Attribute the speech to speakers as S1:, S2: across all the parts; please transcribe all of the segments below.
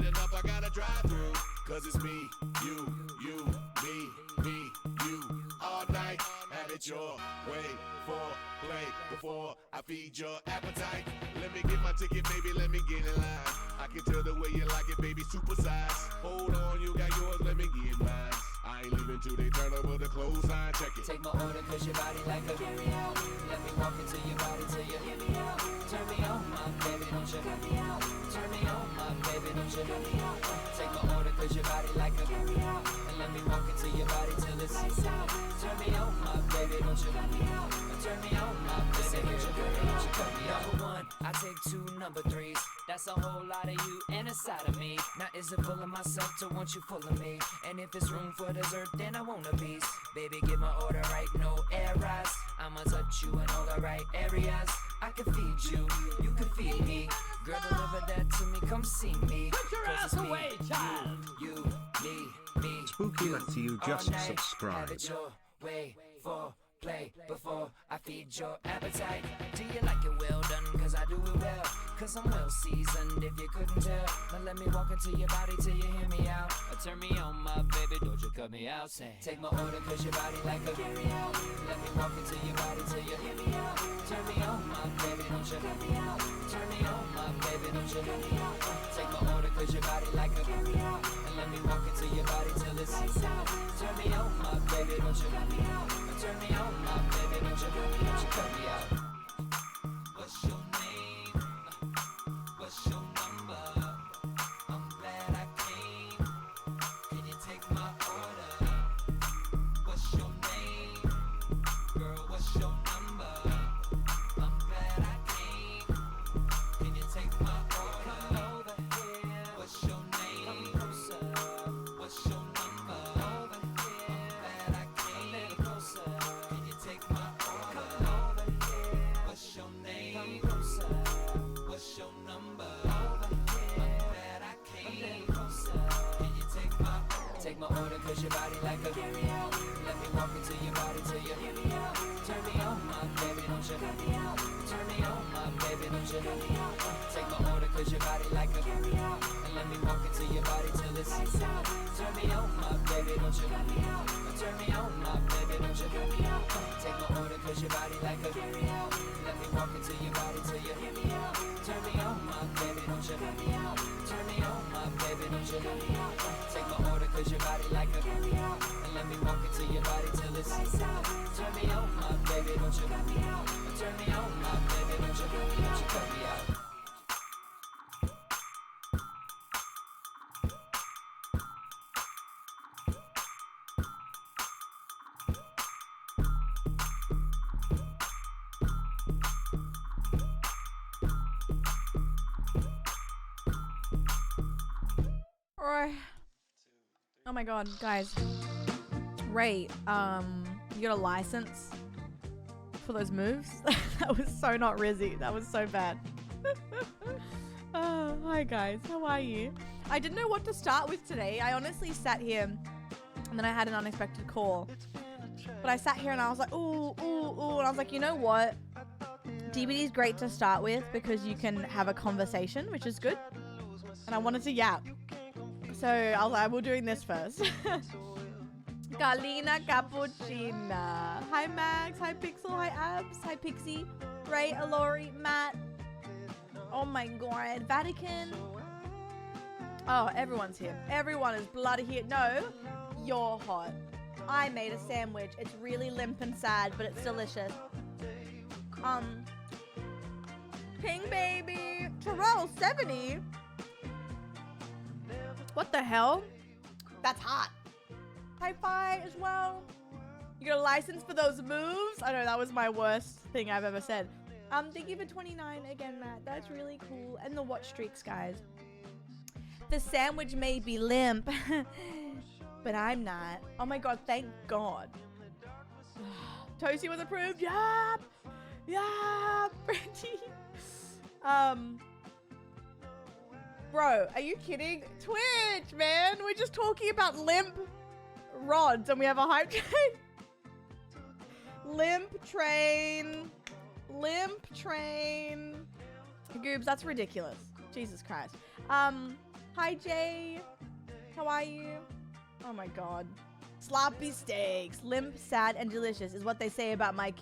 S1: get enough, I gotta drive through. Cause it's me, you, me, you. All night, have it your way. For play before I feed your appetite. Let me get my ticket, baby, let me get in line. I can tell the way you like it, baby, super size. Hold on, you got yours, let me get mine. I ain't leaving till they turn over the clothesline, check it.
S2: Take my order cause your body like a carry-out. Let me walk into your body till you hear me out. Turn me on, my baby, don't you cut me out. Turn me on, my baby, don't you cut me out. Take my order cause your body like a carry-out. And let me walk into your body till it's lights out. Turn me on, my baby, don't you cut me out. Turn me on, my baby, don't you cut me out. Number one, I take two number threes. That's a whole lot of you and a side of me. Now is it full of myself to want you full of me? And if it's room for dessert, then I want a piece. Baby, get my order right, no errors. I'ma touch you in all the right areas. I can feed you, you can feed me. Girl, deliver that to me, come see me.
S3: Put your ass away, child.
S2: You, me.
S4: Spooky Matthew just subscribed.
S2: Have it your way for play before I feed your appetite. Do you like it well done? Cause I do it well. Cause I'm well seasoned if you couldn't tell. Now let me walk into your body till you hear me out. Turn me on, my baby, don't you cut me out. Say, take my order cause your body like a carry out. Let me walk into your body till you hear me out. Turn me on, my baby, don't you cut me out. Turn me on, my baby, don't you cut me out. Take my order cause your body like a carry out. And let me walk into your body till it's lights out. Turn me on, my baby, don't you cut me out. Turn me on, my baby, don't you cut me out. What's your name? What's your number? I'm glad I came. Can you take my order? What's your name? Girl, what's your number? I'm glad I came. Can you take my order? Come over here. What's your name? Come closer. What's your number? Over here. I'm glad I came. A little closer. Can you take my order? Come over here. What's your name? Come closer. What's your number? Over here. I'm glad I came. A little closer. Can you take my order? Take my order cause your body like a carry out. Let me walk into your body till you hear me out. Turn me on, my baby, don't you cut me out. Turn me on, my baby, don't you cut me out. Take my order cause your body like a carry out. And let me walk into your body till it's lights out. Turn me on, my baby, don't you cut me out. Turn me on, my baby, don't you cut me out. Take my order cause your body like a carry out. Let me walk into your body till you hear me out. Turn me on, my baby, don't you cut me out. Turn me on, my baby, don't you cut me out. Take my order cause your body like a carry out. And let me walk into your body till it's lights out. Turn me on, my baby, don't you cut me out. Turn me on, my baby, don't you cut me out.
S5: Alright. Oh my god, guys. Ray, you got a license for those moves? That was so not Rizzy. That was so bad. Oh, hi guys, how are you? I didn't know what to start with today. I honestly sat here and then I had an unexpected call. But I sat here and I was like, ooh, and I was like, you know what? DBD is great to start with because you can have a conversation, which is good. And I wanted to yap. So I was like, we're doing this first. Galina Cappuccina. Hi Max, hi Pixel, hi Abs, hi Pixie, Ray, Alori, Matt. Oh my god, Vatican. Oh, everyone's here. Everyone is bloody here. No, you're hot. I made a sandwich. It's really limp and sad, but it's delicious. Ping baby. Terrell 70. What the hell? That's hot. Hi-Fi as well. You got a license for those moves? I know that was my worst thing I've ever said. Thank you for 29 again, Matt. That's really cool. And the watch streaks, guys. The sandwich may be limp, but I'm not. Oh my god, thank god. Toasty was approved. Yup. Yup. Bro, are you kidding? Twitch, man. We're just talking about limp rods and we have a hype train. Limp train. Limp train. Goobs, that's ridiculous. Jesus Christ. Hi, Jay. How are you? Oh my god. Sloppy steaks. Limp, sad, and delicious is what they say about my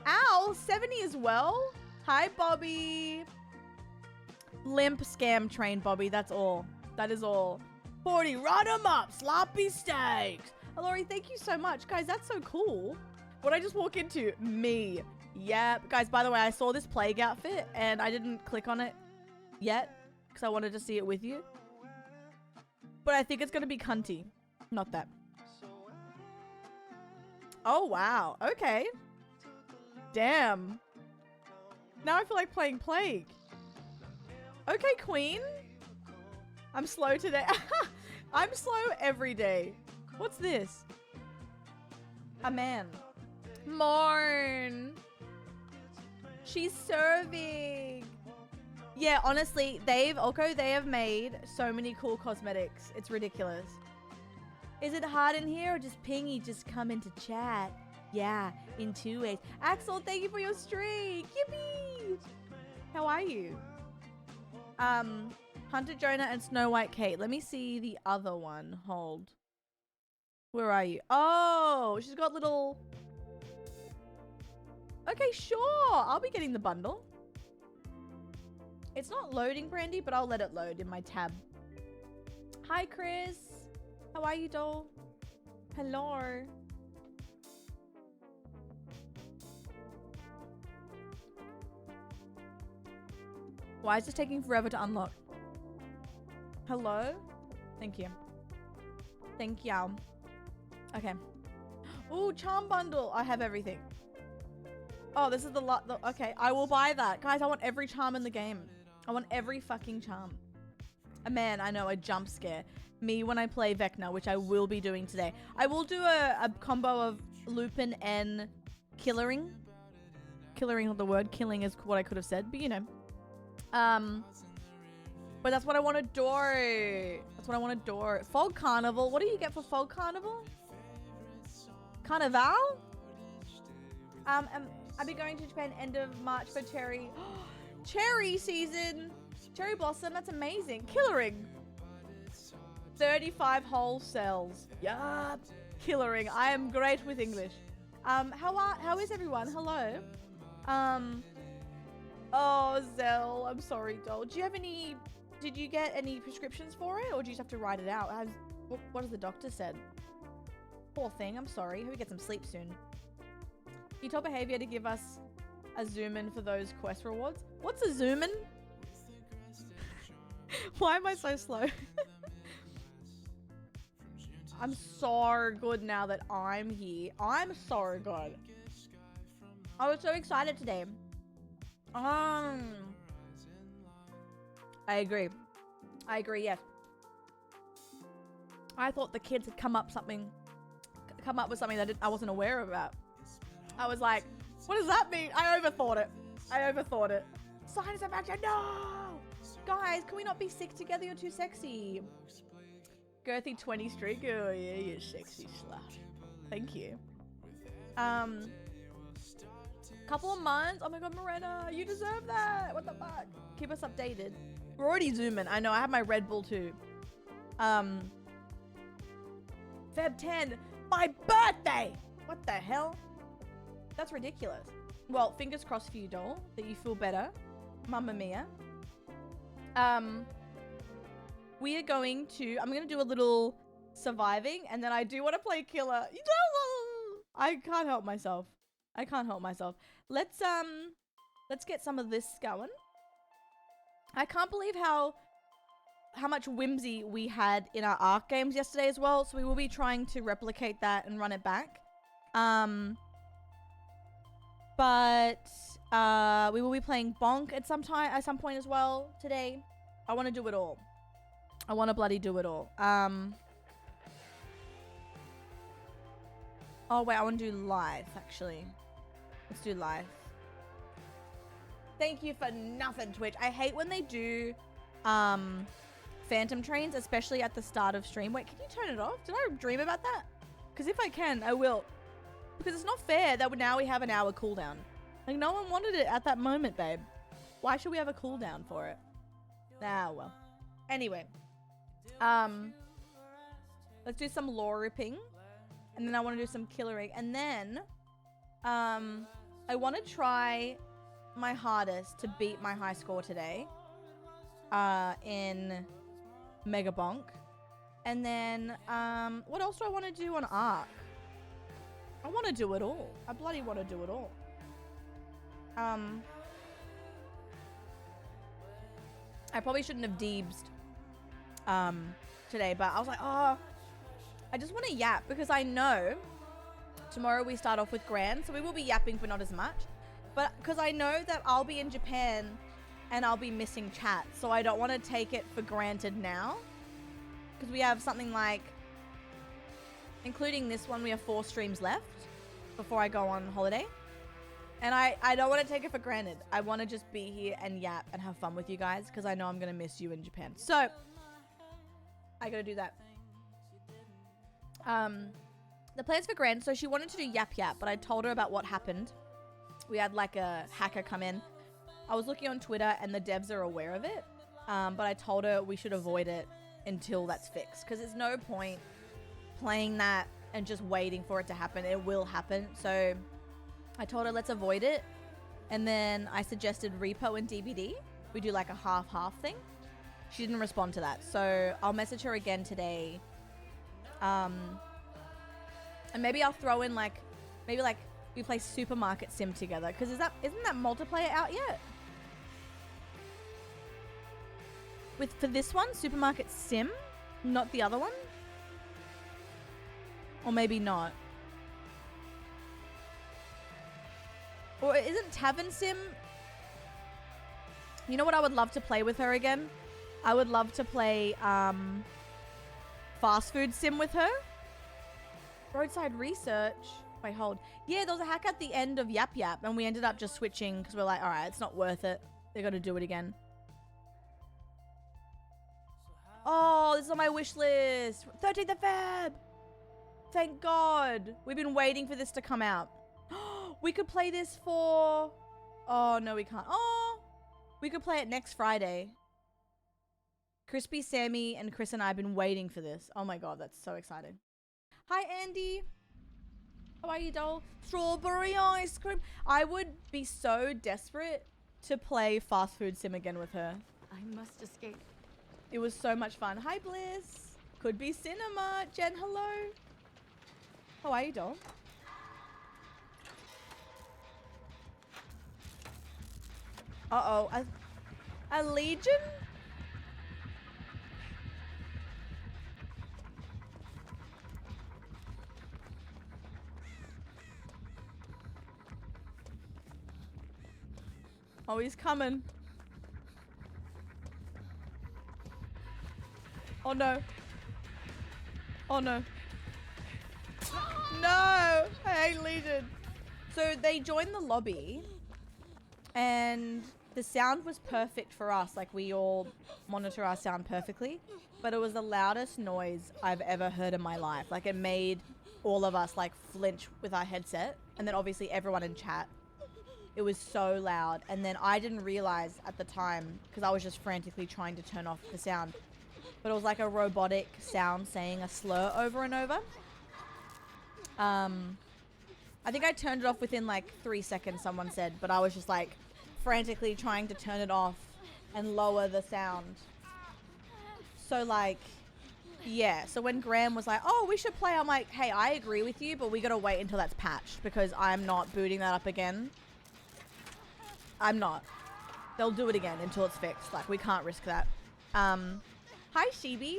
S5: Ow, 70 as well? Hi, Bobby. Limp scam train, Bobby. That's all. That is all. 40, run 'em up. Sloppy steaks. Lori, thank you so much. Guys, that's so cool. What I just walk into? Me. Yep. Guys, by the way, I saw this plague outfit and I didn't click on it yet because I wanted to see it with you. But I think it's going to be cunty. Not that. Oh, wow. Okay. Damn. Now I feel like playing Plague. Okay, Queen. I'm slow today. I'm slow every day. What's this? A man. Morn. She's serving. Yeah, honestly, they have made so many cool cosmetics. It's ridiculous. Is it hard in here or just pingy just come into chat? Yeah, in 2 ways. Axel, thank you for your streak. Yippee! How are you? Hunter Jonah and Snow White Kate. Let me see the other one. Hold. Where are you? Oh, she's got little... Okay, sure. I'll be getting the bundle. It's not loading, Brandy, but I'll let it load in my tab. Hi, Chris. How are you, doll? Hello. Why is this taking forever to unlock? Hello? Thank you. Thank you. Okay. Ooh, charm bundle. I have everything. Oh, this is the lot. Okay, I will buy that. Guys, I want every charm in the game. I want every fucking charm. Man, I know, a jump scare. Me when I play Vecna, which I will be doing today. I will do a combo of Lupin and Killering. Killering, not the word. Killing is what I could have said, but you know. But that's what I want to do. That's what I want to do. Fog Carnival. What do you get for Fog Carnival? Carnival? I'll be going to Japan end of March for cherry. Cherry season. Cherry blossom. That's amazing. Killering. 35 whole cells. Yup. Killering. I am great with English. How is everyone? Hello. Oh, Zell. I'm sorry, doll. Do you have any... Did you get any prescriptions for it? Or do you just have to write it out? What has the doctor said? Poor thing. I'm sorry. Hope you get some sleep soon. You told Behavior to give us a zoom in for those quest rewards. What's a zoom in? Why am I so slow? I'm so good now that I'm here. I'm so good. I was so excited today. I agree. I agree, yes. I thought the kids had come up with something that I wasn't aware about. I was like, what does that mean? I overthought it. Signs of action, no! Guys, can we not be sick together? You're too sexy. Girthy 20 streak. Oh yeah, you sexy slut. Thank you. Couple of months. Oh my god, Morena, you deserve that. What the fuck? Keep us updated. We're already zooming. I know, I have my Red Bull too. Feb 10, my birthday! What the hell? That's ridiculous. Well, fingers crossed for you, doll, that you feel better. Mamma mia. We are going to... I'm going to do a little surviving, and then I do want to play killer. I can't help myself. I can't help myself. Let's get some of this going. I can't believe how much whimsy we had in our Ark games yesterday as well, so we will be trying to replicate that and run it back. But we will be playing Bonk at some point as well today. I want to do it all. I want to bloody do it all. Oh wait, I want to do live actually. Let's do live. Thank you for nothing, Twitch. I hate when they do phantom trains, especially at the start of stream. Wait, can you turn it off? Did I dream about that? Because if I can, I will. Because it's not fair that now we have an hour cooldown. Like, no one wanted it at that moment, babe. Why should we have a cooldown for it? Ah, well. Anyway. Let's do some lore ripping. And then I want to do some killering. And then, I want to try my hardest to beat my high score today. In Mega Bonk. And then, what else do I want to do on Ark? I want to do it all. I bloody want to do it all. I probably shouldn't have deebsed today, but I was like, oh, I just want to yap because I know tomorrow we start off with Grand, so we will be yapping, but not as much. But because I know that I'll be in Japan and I'll be missing chat, so I don't want to take it for granted now. Because we have something like, including this one, we have 4 streams left before I go on holiday. And I don't want to take it for granted. I want to just be here and yap and have fun with you guys because I know I'm going to miss you in Japan. So, I got to do that. The plans for Grand, so she wanted to do Yap Yap, but I told her about what happened. We had like a hacker come in. I was looking on Twitter and the devs are aware of it. But I told her we should avoid it until that's fixed because there's no point playing that and just waiting for it to happen. It will happen. So I told her let's avoid it. And then I suggested Repo and DBD. We do like a half-half thing. She didn't respond to that. So I'll message her again today. And maybe I'll throw in like, maybe like we play Supermarket Sim together. Because isn't that multiplayer out yet? For this one, Supermarket Sim, not the other one? Or maybe not. Or isn't Tavern Sim? You know what I would love to play with her again? I would love to play Fast Food Sim with her. Roadside Research. Wait, hold. Yeah, there was a hack at the end of Yap Yap and we ended up just switching because we're like, alright, it's not worth it. They got to do it again. Oh, this is on my wish list. 13th of Feb. Thank God. We've been waiting for this to come out. We could play this for... Oh, no, we can't. Oh, we could play it next Friday. Crispy Sammy and Chris and I have been waiting for this. Oh my God, that's so exciting. Hi, Andy. How are you, doll? Strawberry ice cream. I would be so desperate to play Fast Food Sim again with her.
S3: I must escape.
S5: It was so much fun. Hi, Bliss. Could be cinema. Jen, hello. How are you, doll? Uh-oh. A Legion? Oh, he's coming. Oh no. Oh no. No! I hate Legion. So they joined the lobby and the sound was perfect for us. Like we all monitor our sound perfectly, but it was the loudest noise I've ever heard in my life. Like it made all of us like flinch with our headset and then obviously everyone in chat. It was so loud. And then I didn't realize at the time because I was just frantically trying to turn off the sound. But it was like a robotic sound saying a slur over and over. I think I turned it off within like 3 seconds, someone said, but I was just like frantically trying to turn it off and lower the sound. So like, yeah. So when Graham was like, oh, we should play, I'm like, hey, I agree with you, but we gotta wait until that's patched because I'm not booting that up again. I'm not. They'll do it again until it's fixed. Like, we can't risk that. Hi, Shibi.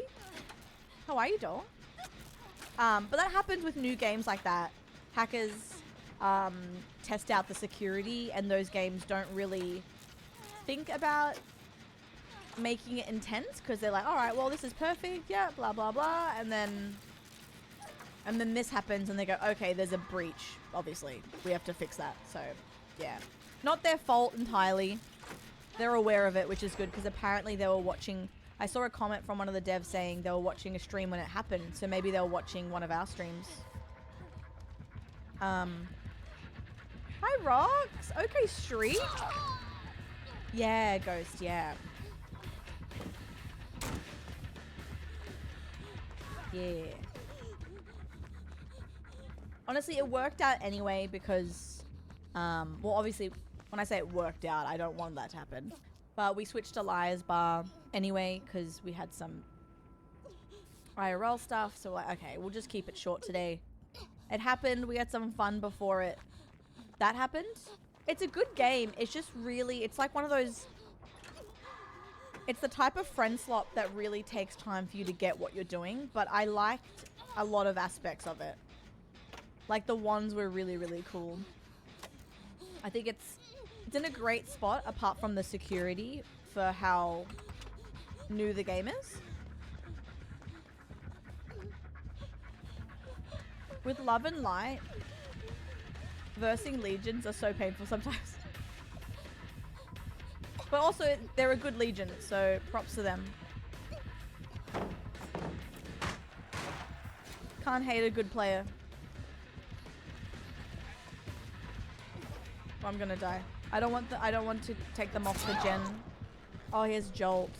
S5: How are you, doll? But that happens with new games like that. Hackers test out the security and those games don't really think about making it intense because they're like, all right, well, this is perfect. Yeah, blah, blah, blah. And then this happens and they go, okay, there's a breach. Obviously, we have to fix that. So, yeah. Not their fault entirely. They're aware of it, which is good because apparently they were watching... I saw a comment from one of the devs saying they were watching a stream when it happened. So maybe they were watching one of our streams. Hi, Rox. Okay, Street. Yeah, Ghost, yeah. Yeah. Honestly, it worked out anyway because, well, obviously, when I say it worked out, I don't want that to happen. But we switched to Liar's Bar anyway because we had some IRL stuff. So, like, okay, we'll just keep it short today. It happened. We had some fun before that happened. It's a good game. It's just really, it's like one of those, it's the type of friend slot that really takes time for you to get what you're doing. But I liked a lot of aspects of it. Like the ones were really, really cool. I think it's in a great spot apart from the security for how new the game is. With Love and Light, versing legions are so painful sometimes. But also, they're a good legion, so props to them. Can't hate a good player. Oh, I'm gonna die. I don't want to take them off the gen. Oh, here's Jolt.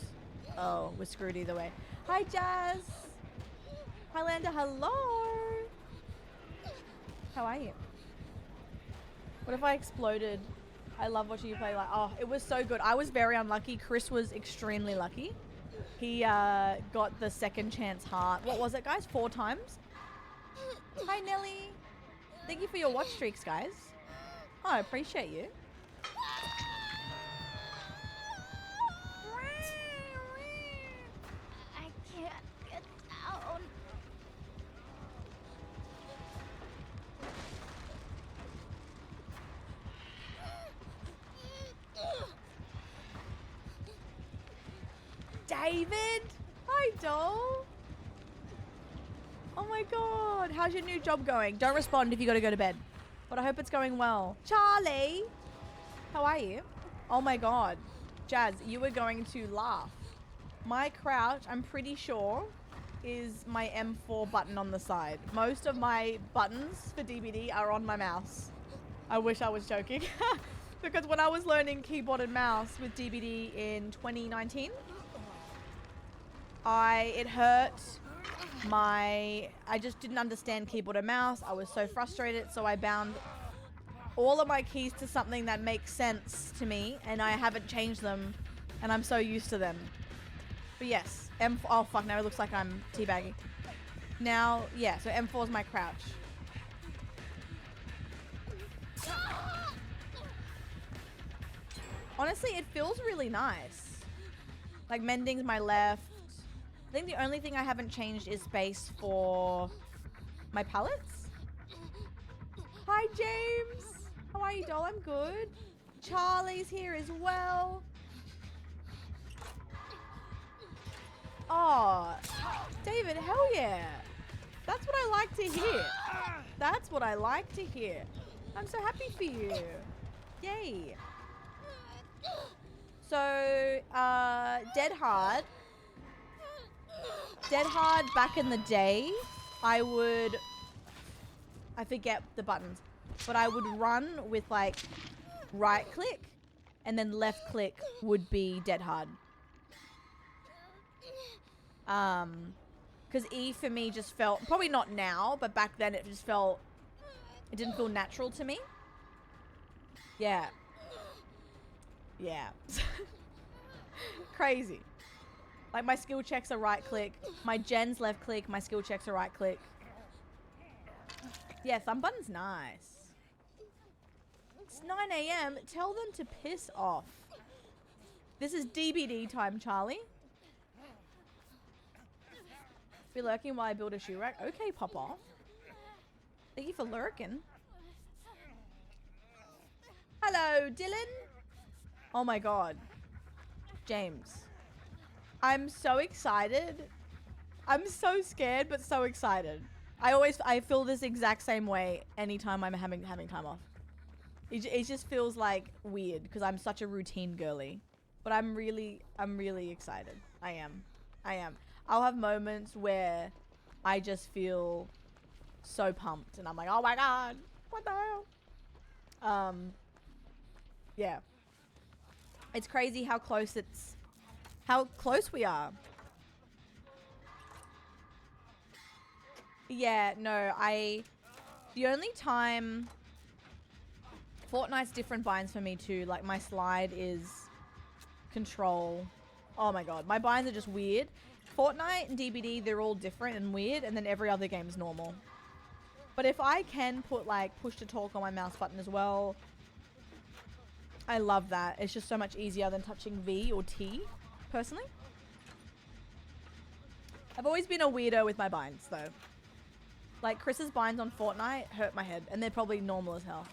S5: Oh, we're screwed either way. Hi, Jazz. Highlander, hello. How are you? What if I exploded? I love watching you play. Like, oh, it was so good. I was very unlucky. Chris was extremely lucky. He got the second chance heart. What was it, guys? 4 times? Hi, Nelly. Thank you for your watch streaks, guys. Oh, I appreciate you.
S6: I can't get down.
S5: David? Hi, doll. Oh my god. How's your new job going? Don't respond if you gotta go to bed. But I hope it's going well. Charlie! How are you? Oh my god. Jazz, you were going to laugh. My crouch, I'm pretty sure, is my M4 button on the side. Most of my buttons for DBD are on my mouse. I wish I was joking. Because when I was learning keyboard and mouse with DBD in 2019, it hurt I just didn't understand keyboard and mouse. I was so frustrated, so I bound all of my keys to something that makes sense to me, and I haven't changed them, and I'm so used to them. But yes, oh fuck, now it looks like I'm teabagging. Now, yeah, so M4 is my crouch. Honestly, it feels really nice. Like mending's my left. I think the only thing I haven't changed is space for my pallets. Hi, James. How are you, doll? I'm good. Charlie's here as well. Oh, David, hell yeah. That's what I like to hear. That's what I like to hear. I'm so happy for you. Yay. So, Dead Hard, back in the day, I forget the buttons, but I would run with like right click and then left click would be Dead Hard. Because E for me just felt, probably not now, but back then it didn't feel natural to me. Yeah. Yeah. Crazy. Like my skill checks are right click. My gen's left click. My skill checks are right click. Yeah, thumb button's nice. It's 9 AM. Tell them to piss off. This is DBD time, Charlie. Be lurking while I build a shoe rack. Okay, Papa. Thank you for lurking. Hello, Dylan. Oh my god. James. I'm so excited. I'm so scared, but so excited. I feel this exact same way anytime I'm having time off. It just feels like weird because I'm such a routine girly. But I'm really excited. I am. I'll have moments where I just feel so pumped and I'm like, oh my god, what the hell? Yeah. It's crazy how close we are. Yeah, no, the only time Fortnite's different binds for me too. Like my slide is control. Oh my god, my binds are just weird. Fortnite and DBD, they're all different and weird, and then every other game's normal. But if I can put like push to talk on my mouse button as well, I love that. It's just so much easier than touching V or T, personally. I've always been a weirdo with my binds though. Like Chris's binds on Fortnite hurt my head, and they're probably normal as hell.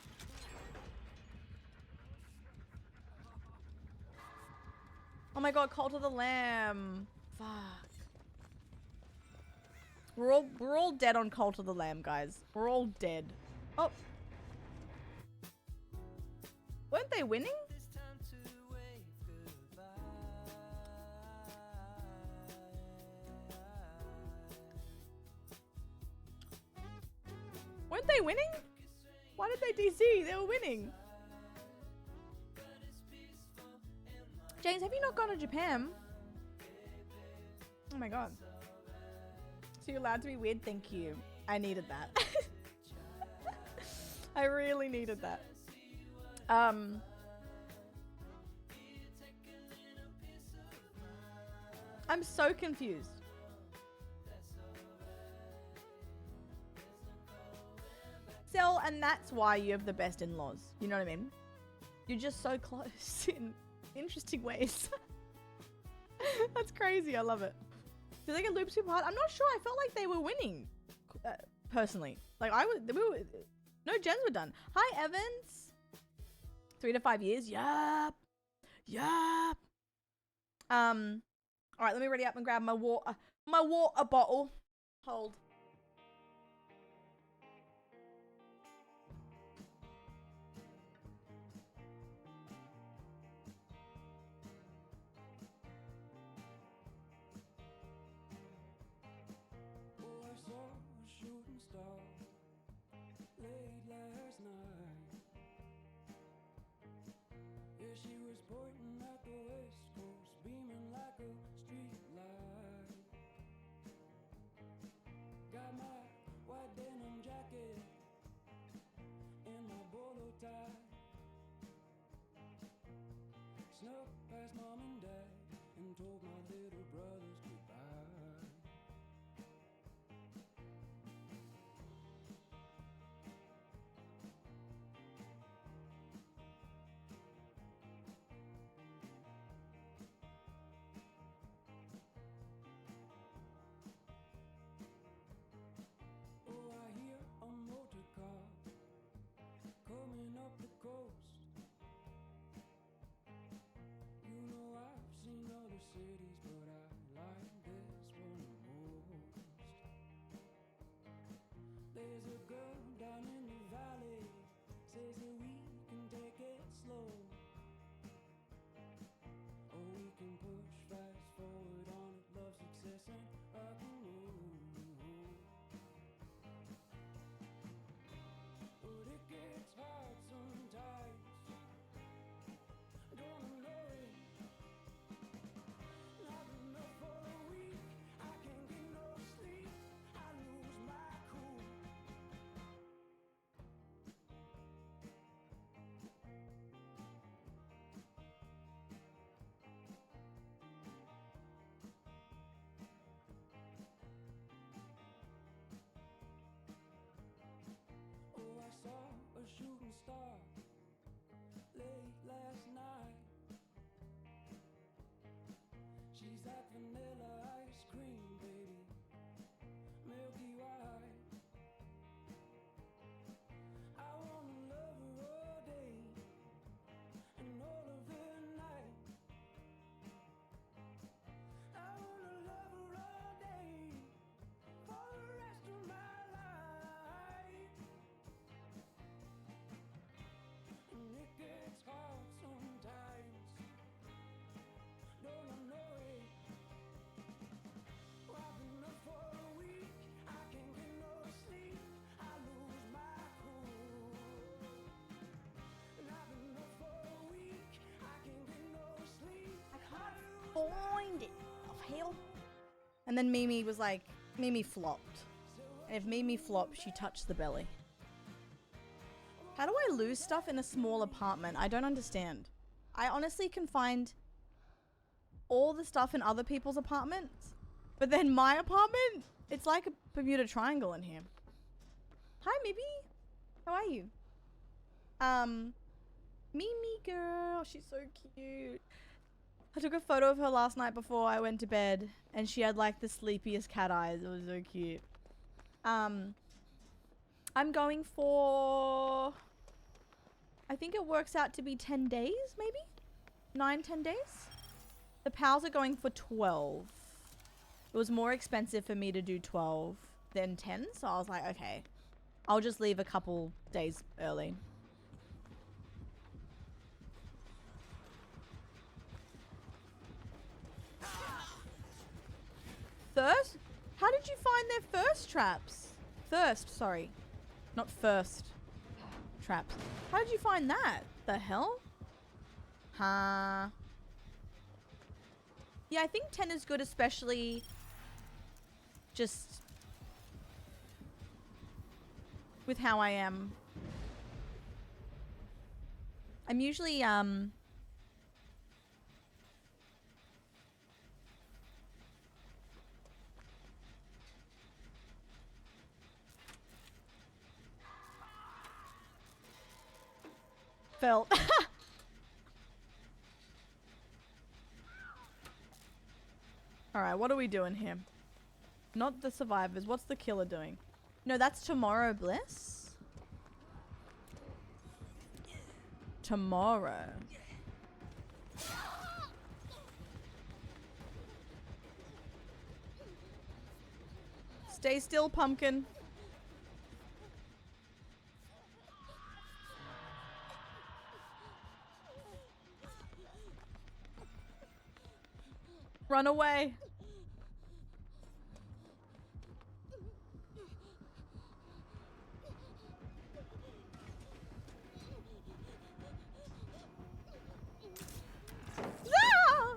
S5: Oh my god, Cult of the Lamb. Fuck. We're all dead on Cult of the Lamb, guys. We're all dead. Oh. Weren't they winning? Weren't they winning? Why did they DC? They were winning. James, have you not gone to Japan? Oh my god. So you're allowed to be weird? Thank you. I needed that. I really needed that. I'm so confused. Sel, and that's why you have the best in-laws. You know what I mean? You're just so close in interesting ways. That's crazy. I love it. Did they get looped super hard? I'm not sure. I felt like they were winning. Personally. Like, no gens were done. Hi, Evans. 3 to 5 years. Yup. Yup. All right, let me ready up and grab my water bottle. Hold.
S7: Snuck past mom and dad and told my little brothers goodbye. Oh, I hear a motor car coming up the coast. You know I've seen other cities, but I like this one the most. There's a girl down in the valley, says that we can take it slow, or we can push fast forward on it, love, success, and rock and roll. But it gets hard sometimes, don't know it. Not enough for a week, I can't get no sleep, I lose my cool. Oh, I saw a shooting star late last night. She's like vanilla ice cream, baby, milky white. I wanna love her all day and all of the night. I wanna love her all day for the rest of my life. And it gets hard sometimes, don't I know it? Well, I've been up for a week, I can't get no sleep, I lose my cool. And I've been up for a week, I can't get no sleep,
S5: I can't find it. Oh, hell. And then Mimi was like, Mimi flopped. And if Mimi flops, she touched the belly. How do I lose stuff in a small apartment? I don't understand. I honestly can find all the stuff in other people's apartments, but then my apartment, it's like a Bermuda Triangle in here. Hi, Mimi. How are you? Mimi girl, she's so cute. I took a photo of her last night before I went to bed, and she had like the sleepiest cat eyes. It was so cute. I'm going for, I think it works out to be 10 days, maybe? 9-10 days? The pals are going for 12. It was more expensive for me to do 12 than 10, so I was like, okay, I'll just leave a couple days early. Thirst? How did you find their first traps? Thirst, sorry. Not first traps. How did you find that? The hell? Huh. Yeah, I think 10 is good, especially just with how I am. I'm usually, felt. Alright, what are we doing here? Not the survivors. What's the killer doing? No, that's Tomorrow Bliss. Tomorrow. Stay still, pumpkin. Run away. Ah!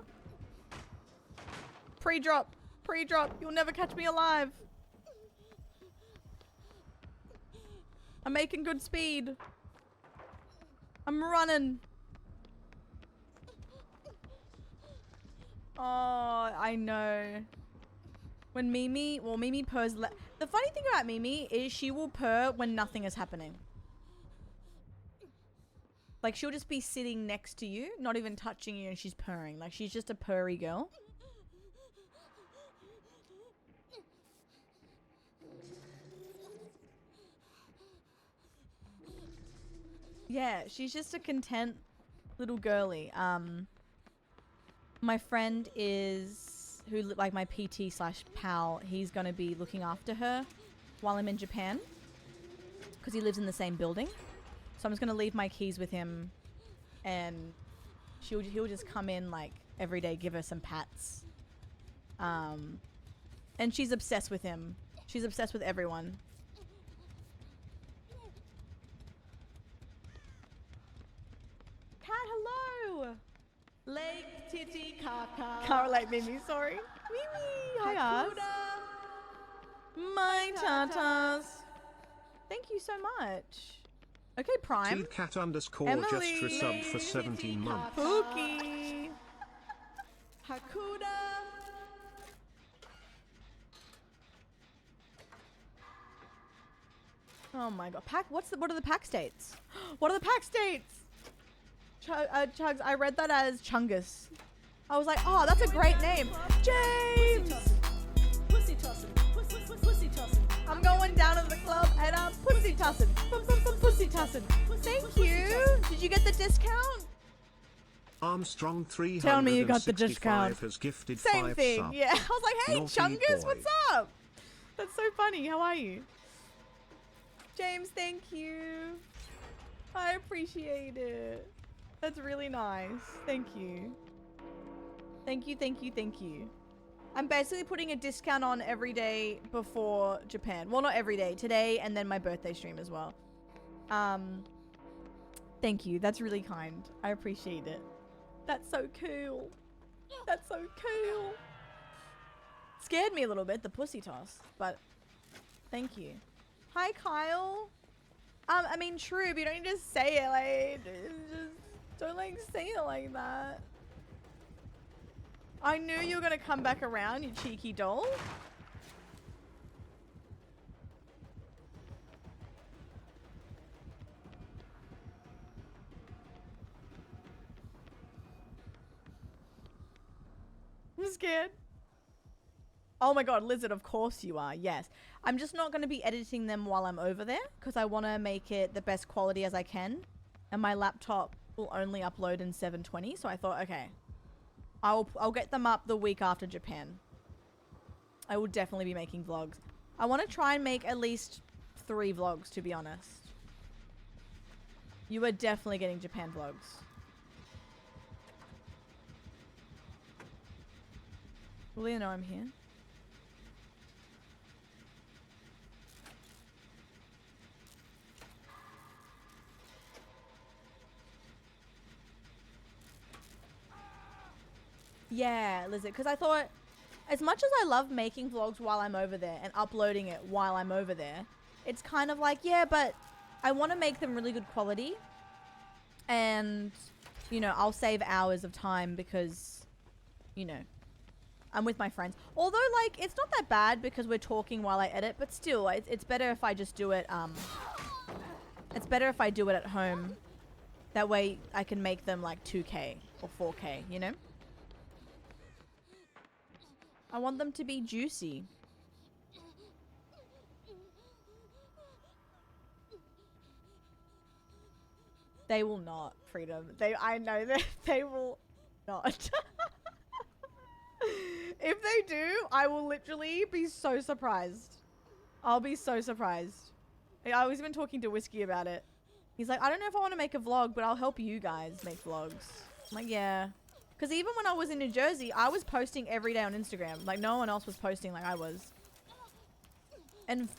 S5: Pre-drop. Pre-drop. You'll never catch me alive. I'm making good speed. I'm running. Oh, I know. When Mimi, well, Mimi purrs. The funny thing about Mimi is she will purr when nothing is happening. Like, she'll just be sitting next to you, not even touching you, and she's purring. Like, she's just a purry girl. Yeah, she's just a content little girly. My friend is, like my PT / pal, he's gonna be looking after her while I'm in Japan. Because he lives in the same building. So I'm just gonna leave my keys with him. And he'll just come in like every day, give her some pats. And she's obsessed with him. She's obsessed with everyone. Cat, hello! Leg, titty, caca. Can't relate, Mimi, sorry. Mimi, hi, my tatas. Thank you so much. Okay, Prime.
S4: Cat underscore
S5: Emily.
S4: just resubbed for 17 months.
S5: Pookie. Hakuda. Oh my god. Pack, what are the pack states? What are the pack states? Chugs, I read that as Chungus. I was like, oh, that's a great name. James!
S7: Pussy tossing. Pussy tossing.
S5: I'm going down to the club and I'm pussy tossing. Pussy tossing. Thank you. Did you get the discount?
S4: Armstrong 365
S5: Tell me you got the discount.
S4: has gifted
S5: Same
S4: 5
S5: thing.
S4: subs.
S5: Yeah. I was like, hey,
S4: Naughty
S5: Chungus,
S4: boy.
S5: what's up? That's so funny. How are you? James, thank you. I appreciate it. That's really nice. Thank you. Thank you, thank you, thank you. I'm basically putting a discount on every day before Japan. Well, not every day. Today and then my birthday stream as well. Thank you. That's really kind. I appreciate it. That's so cool. That's so cool. Scared me a little bit, the pussy toss, but Thank you. Hi, Kyle. I mean, true, but you don't need to say it like, just don't like say it like that. I knew you were gonna come back around, you cheeky doll. I'm scared. Oh my god, Lizard, of course you are, yes. I'm just not going to be editing them while I'm over there because I want to make it the best quality as I can. And my laptop will only upload in 720, so I thought, okay, I'll get them up the week after Japan. I will definitely be making vlogs. I want to try and make at least 3 vlogs, to be honest. You are definitely getting Japan vlogs. Will you know I'm here? Yeah, Lizard, because I thought, as much as I love making vlogs while I'm over there and uploading it while I'm over there, it's kind of like, yeah, but I want to make them really good quality. And, you know, I'll save hours of time because, you know, I'm with my friends. Although, like, it's not that bad because we're talking while I edit, but still, it's better if I just do it, it's better if I do it at home. That way I can make them like 2K or 4K, you know? I want them to be juicy. They will not, Freedom. I know that they will not. If they do, I will literally be so surprised. I'll be so surprised. I was even talking to Whiskey about it. He's like, I don't know if I want to make a vlog, but I'll help you guys make vlogs. I'm like, yeah. Because even when I was in New Jersey, I was posting every day on Instagram. Like, no one else was posting like I was. And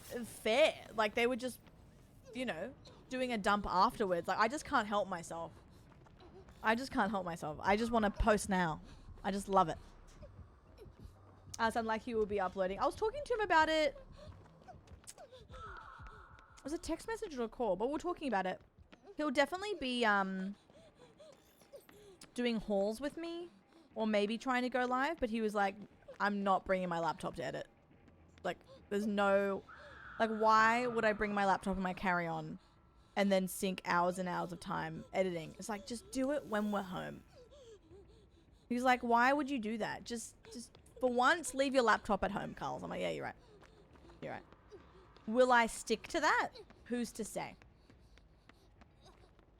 S5: fair. Like, they were just, you know, doing a dump afterwards. Like, I just can't help myself. I just can't help myself. I just want to post now. I just love it. Sound like he will be uploading. I was talking to him about it. It was a text message or a call, but we're talking about it. He'll definitely be doing hauls with me, or maybe trying to go live, but he was like, I'm not bringing my laptop to edit. Like, there's no, like, why would I bring my laptop and my carry-on and then sink hours and hours of time editing? It's like, just do it when we're home. He's like, why would you do that? Just for once, leave your laptop at home, Carl. I'm like, yeah, you're right. You're right. Will I stick to that? Who's to say?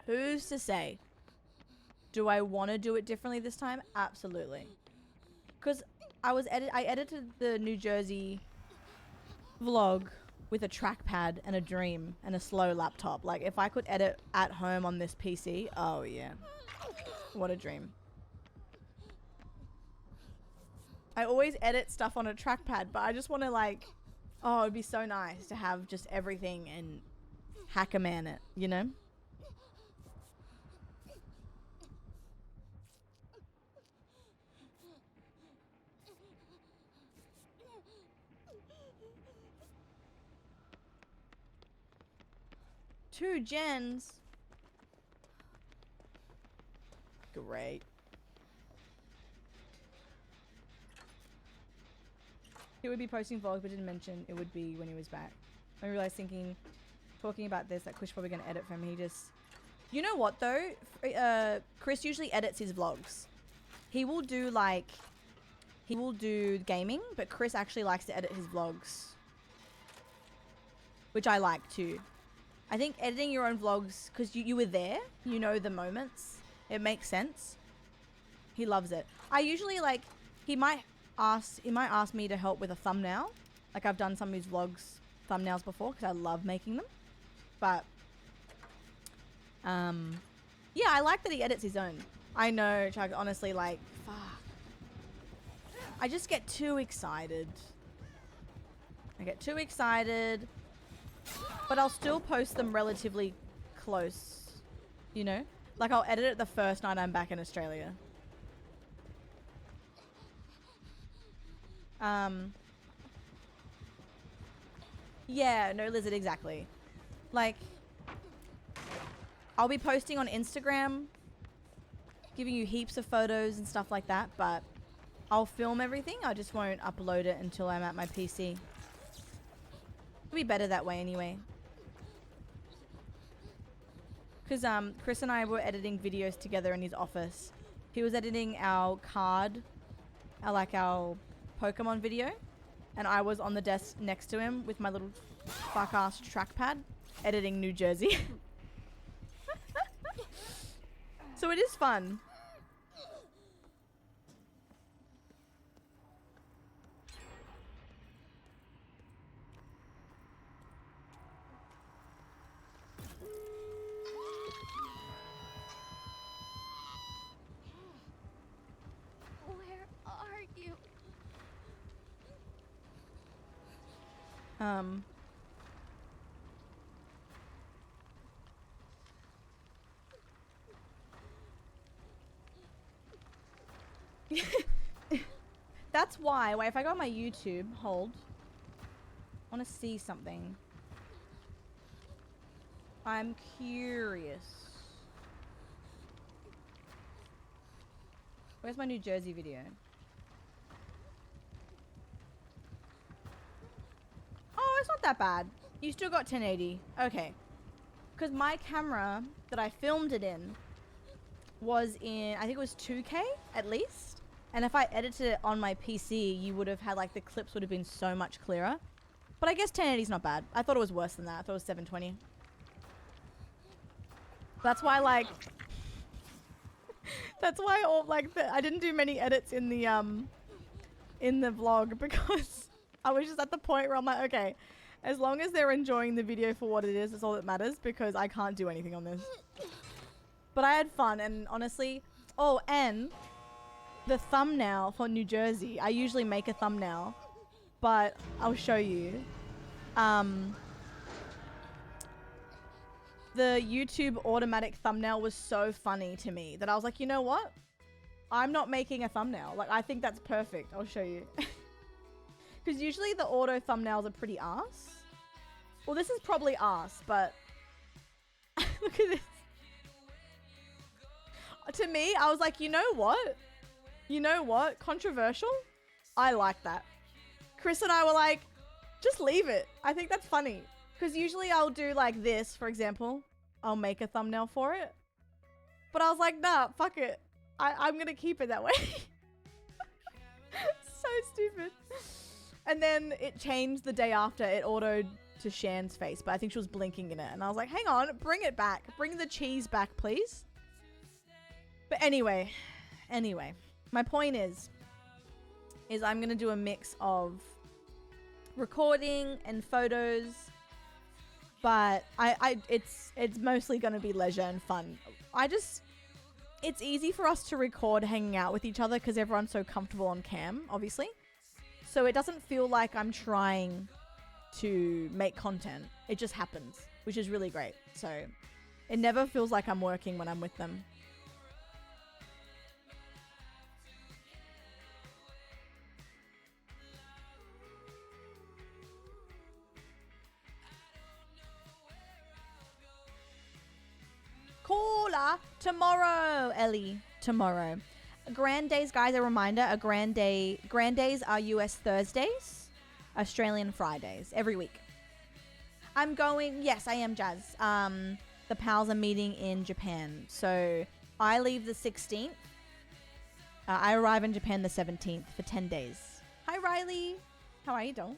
S5: Who's to say? Do I want to do it differently this time? Absolutely. Because I edited the New Jersey vlog with a trackpad and a Dream and a slow laptop. Like, if I could edit at home on this PC, oh yeah. What a dream. I always edit stuff on a trackpad, but I just want to, like, oh, it'd be so nice to have just everything and hack a man it, you know? Two gens. Great. He would be posting vlogs, but didn't mention it would be when he was back. I realized talking about this, that Chris probably gonna edit for him. He just, you know what though? Chris usually edits his vlogs. He will do gaming, but Chris actually likes to edit his vlogs, which I like too. I think editing your own vlogs, because you were there, you know the moments. It makes sense. He loves it. I usually, like, he might ask me to help with a thumbnail. Like, I've done some of his vlogs thumbnails before because I love making them. But yeah, I like that he edits his own. I know, Chuck, honestly, like, fuck. I just get too excited. I get too excited, but I'll still post them relatively close, you know? Like, I'll edit it the first night I'm back in Australia. Yeah, no lizard, exactly. Like, I'll be posting on Instagram, giving you heaps of photos and stuff like that, but I'll film everything. I just won't upload it until I'm at my PC. It'll be better that way anyway. Because Chris and I were editing videos together in his office. He was editing our card, our Pokemon video, and I was on the desk next to him with my little fuck-ass trackpad, editing New Jersey. So it is fun.
S6: Where are you?
S5: That's why. Wait, if I go on my YouTube, hold. I want to see something. I'm curious. Where's my New Jersey video? Oh, it's not that bad. You still got 1080. Okay. Because my camera that I filmed it in was in, I think it was 2K at least. And if I edited it on my PC, you would have had, like, the clips would have been so much clearer. But I guess 1080 is not bad. I thought it was worse than that. I thought it was 720. That's why, like, that's why all, like, I didn't do many edits in the vlog because I was just at the point where I'm like, okay, as long as they're enjoying the video for what it is, that's all that matters, because I can't do anything on this. But I had fun, and honestly, oh, and the thumbnail for New Jersey, I usually make a thumbnail, but I'll show you. The YouTube automatic thumbnail was so funny to me that I was like, you know what? I'm not making a thumbnail. Like, I think that's perfect. I'll show you. Because usually the auto thumbnails are pretty arse. Well, this is probably arse, but look at this. To me, I was like, you know what? You know what? Controversial? I like that. Chris and I were like, just leave it. I think that's funny. Because usually I'll do like this, for example. I'll make a thumbnail for it. But I was like, nah, fuck it. I'm going to keep it that way. So stupid. And then it changed the day after. It autoed to Shan's face, but I think she was blinking in it. And I was like, hang on, bring it back. Bring the cheese back, please. But anyway, my point is I'm going to do a mix of recording and photos, but it's mostly going to be leisure and fun. It's easy for us to record hanging out with each other because everyone's so comfortable on cam, obviously. So it doesn't feel like I'm trying to make content. It just happens, which is really great. So it never feels like I'm working when I'm with them. Cooler tomorrow, Ellie. Tomorrow. Grand days, guys, a reminder, grand days are US Thursdays, Australian Fridays, every week. I'm going, yes, I am, Jazz. The pals are meeting in Japan. So I leave the 16th. I arrive in Japan the 17th for 10 days. Hi, Riley. How are you doing?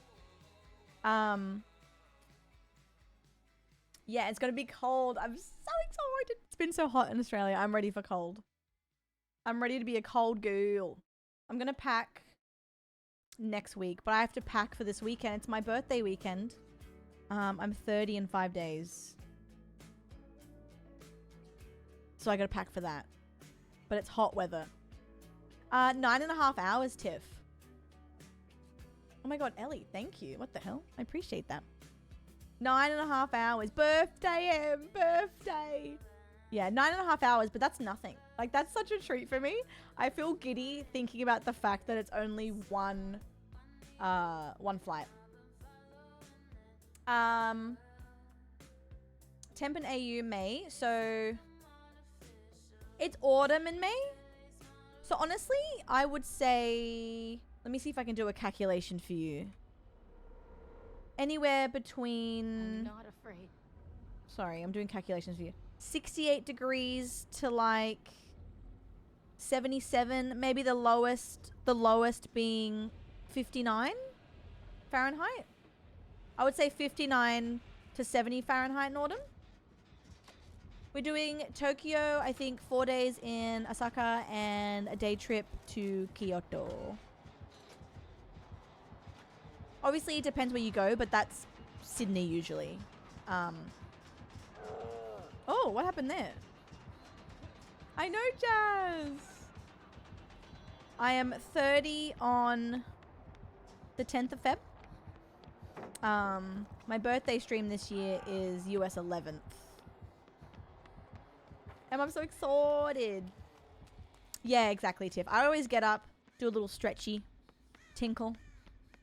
S5: Yeah, it's going to be cold. I'm so excited. It's been so hot in Australia. I'm ready for cold. I'm ready to be a cold girl. I'm going to pack next week, but I have to pack for this weekend. It's my birthday weekend. I'm 30 in 5 days. So I got to pack for that. But it's hot weather. 9.5 hours, Tiff. Oh my god, Ellie, thank you. What the hell? I appreciate that. 9.5 hours. Birthday, Em. Birthday. Yeah, 9.5 hours, but that's nothing. Like, that's such a treat for me. I feel giddy thinking about the fact that it's only one flight. Temp and AU May, so it's autumn in May. So honestly, I would say, let me see if I can do a calculation for you. Anywhere between,
S6: I'm not afraid.
S5: sorry, I'm doing calculations for you. 68 degrees to like 77, maybe the lowest being 59 Fahrenheit. I would say 59 to 70 Fahrenheit in autumn. We're doing Tokyo, I think 4 days in Osaka and a day trip to Kyoto. Obviously, it depends where you go, but that's Sydney usually. Oh, what happened there? I know, Jazz. I am 30 on the 10th of Feb. My birthday stream this year is US 11th. And I'm so excited. Yeah, exactly, Tiff. I always get up, do a little stretchy, tinkle.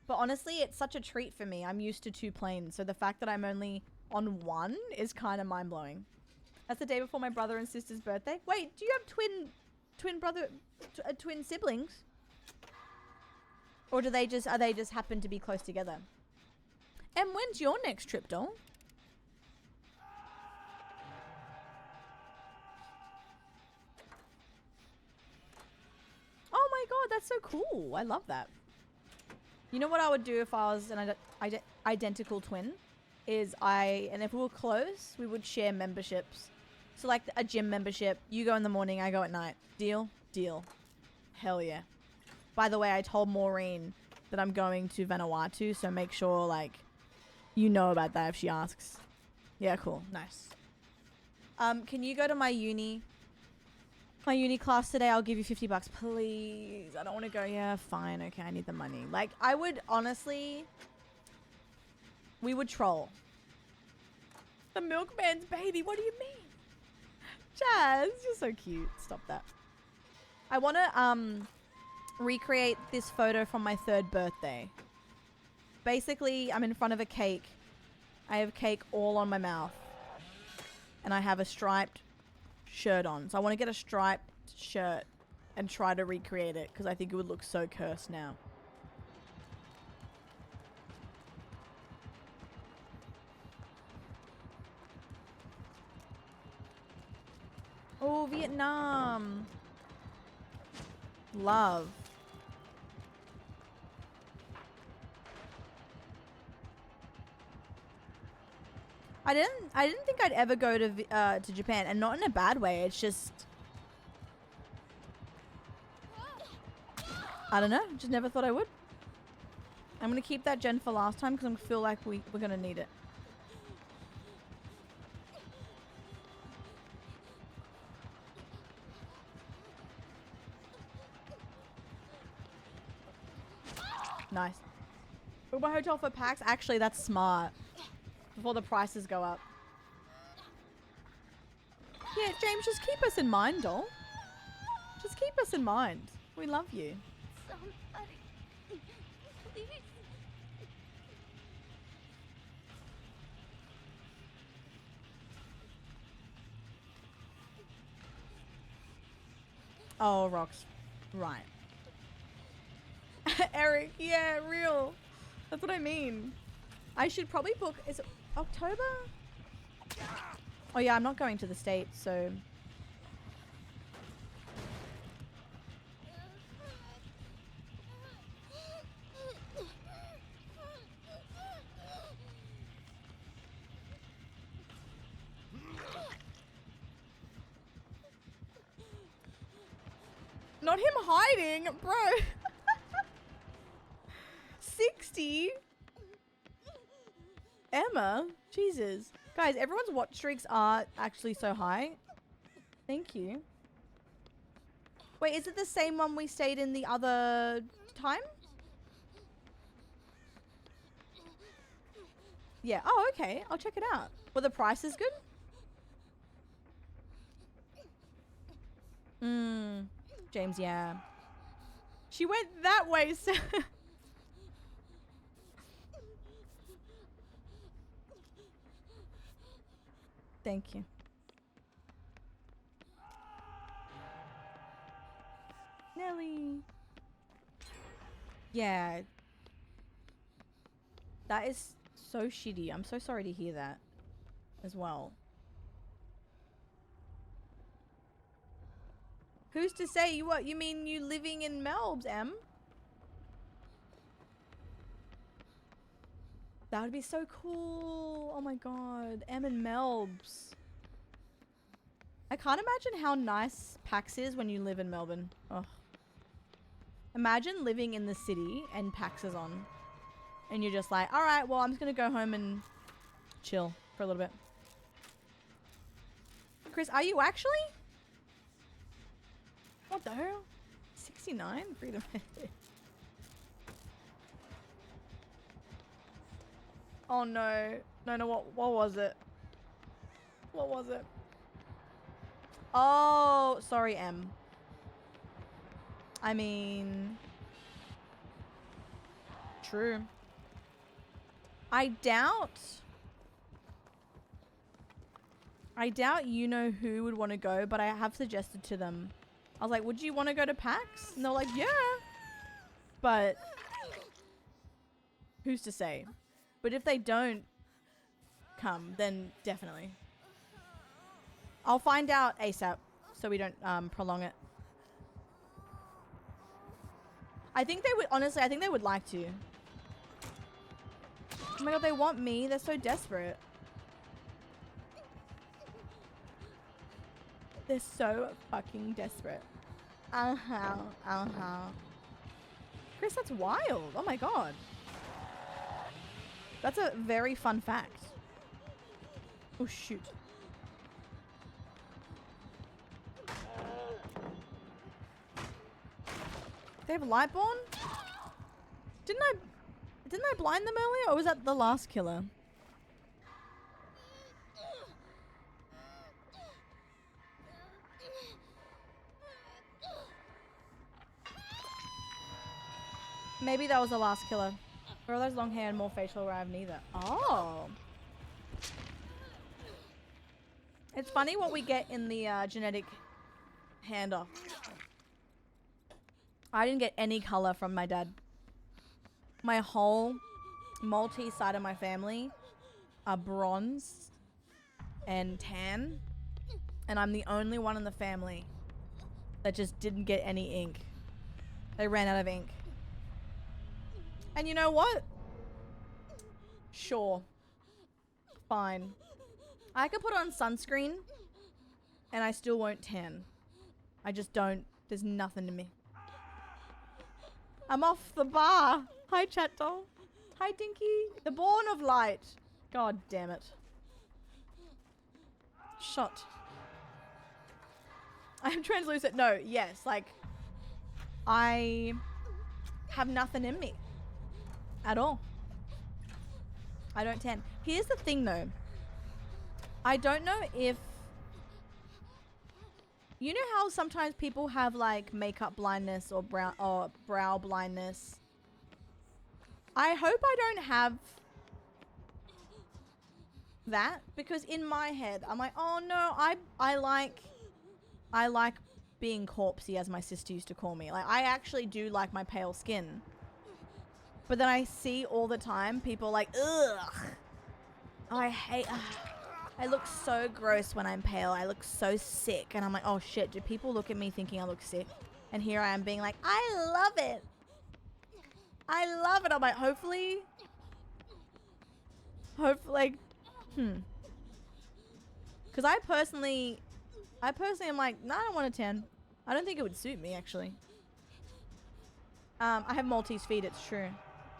S5: But honestly, it's such a treat for me. I'm used to 2 planes, so the fact that I'm only on 1 is kind of mind-blowing. That's the day before my brother and sister's birthday. Wait, do you have twin siblings? Or are they just happen to be close together? And when's your next trip, doll? Oh my god, that's so cool. I love that. You know what I would do if I was an identical twin? And if we were close, we would share memberships. So like a gym membership, you go in the morning, I go at night. Deal? Deal. Hell yeah. By the way, I told Maureen that I'm going to Vanuatu, so make sure like you know about that if she asks. Yeah, cool. Nice. Can you go to my uni class today? I'll give you $50, please. I don't want to go. Yeah, fine. Okay, I need the money. Like, I would honestly, we would troll. The milkman's baby. What do you mean? Jazz, you're so cute. Stop that. I want to recreate this photo from my 3rd birthday. Basically, I'm in front of a cake. I have cake all on my mouth. And I have a striped shirt on. So I want to get a striped shirt and try to recreate it because I think it would look so cursed now. Oh, Vietnam. Love. I didn't think I'd ever go to Japan, and not in a bad way. It's just, I don't know. Just never thought I would. I'm gonna keep that gen for last time because I feel like we're gonna need it. Nice. Book my hotel for PAX. Actually, that's smart. Before the prices go up. Yeah, James, just keep us in mind, doll. Just keep us in mind. We love you.
S6: Somebody, please.
S5: Oh, rocks. Right. Eric, yeah, real. That's what I mean. I should probably book, is it October? Oh yeah, I'm not going to the States, so. Not him hiding, bro. 60? Emma? Jesus. Guys, everyone's watch streaks are actually so high. Thank you. Wait, is it the same one we stayed in the other time? Yeah. Oh, okay. I'll check it out. Were the prices good? James, yeah. She went that way, so thank you. Nelly. Yeah. That is so shitty. I'm so sorry to hear that as well. Who's to say you what? You mean you living in Melbs, Em? That would be so cool. Oh my god. Em and Melbs. I can't imagine how nice PAX is when you live in Melbourne. Ugh. Imagine living in the city and PAX is on. And you're just like, alright, well, I'm just gonna go home and chill for a little bit. Chris, are you actually? What the hell? 69? Freedom. Oh no. No, what was it? What was it? Oh, sorry, Em. I mean... True. I doubt you know who would want to go, but I have suggested to them. I was like, would you want to go to PAX? And they're like, yeah. But who's to say? But if they don't come, then definitely. I'll find out ASAP so we don't prolong it. I think they would, honestly, I think they would like to. Oh my god, they want me. They're so desperate. They're so fucking desperate. Chris, that's wild. Oh my god. That's a very fun fact. Oh shoot. They have Lightborn? Didn't I blind them earlier, or was that the last killer? Maybe that was the last killer. Or are those long hair and more facial where I have neither? Oh. It's funny what we get in the genetic handoff. I didn't get any color from my dad. My whole Maltese side of my family are bronze and tan. And I'm the only one in the family that just didn't get any ink. They ran out of ink. And you know what? Sure. Fine. I could put on sunscreen and I still won't tan. I just don't. There's nothing to me. I'm off the bar. Hi, chat doll. Hi, Dinky. The Born of Light. God damn it. Shot. I'm translucent. No, yes. Like, I have nothing in me. At all. I don't tan. Here's the thing though. I don't know if... You know how sometimes people have like makeup blindness or brow blindness? I hope I don't have that, because in my head I'm like, oh no, I like being corpsey, as my sister used to call me. Like, I actually do like my pale skin. But then I see all the time people like, ugh, I hate, I look so gross when I'm pale. I look so sick. And I'm like, oh shit, do people look at me thinking I look sick? And here I am being like, I love it. I love it. I'm like, hopefully, like, because I personally am like, nah, I don't want a tan. I don't think it would suit me, actually. I have Maltese feet, it's true.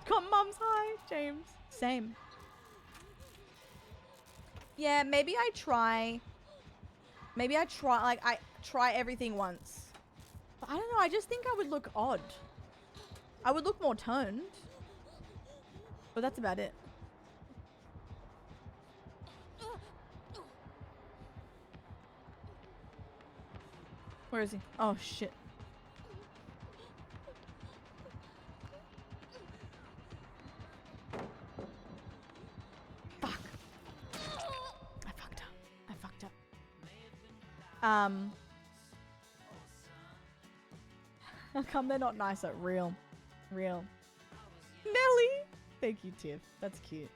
S5: Got mum's high, James. Same. Yeah, maybe I try, like, I try everything once. But I don't know, I just think I would look odd. I would look more toned. But that's about it. Where is he? Oh, shit. Fuck. I fucked up. How come they're not nicer? Real. Real. Nelly! Thank you, Tiff. That's cute.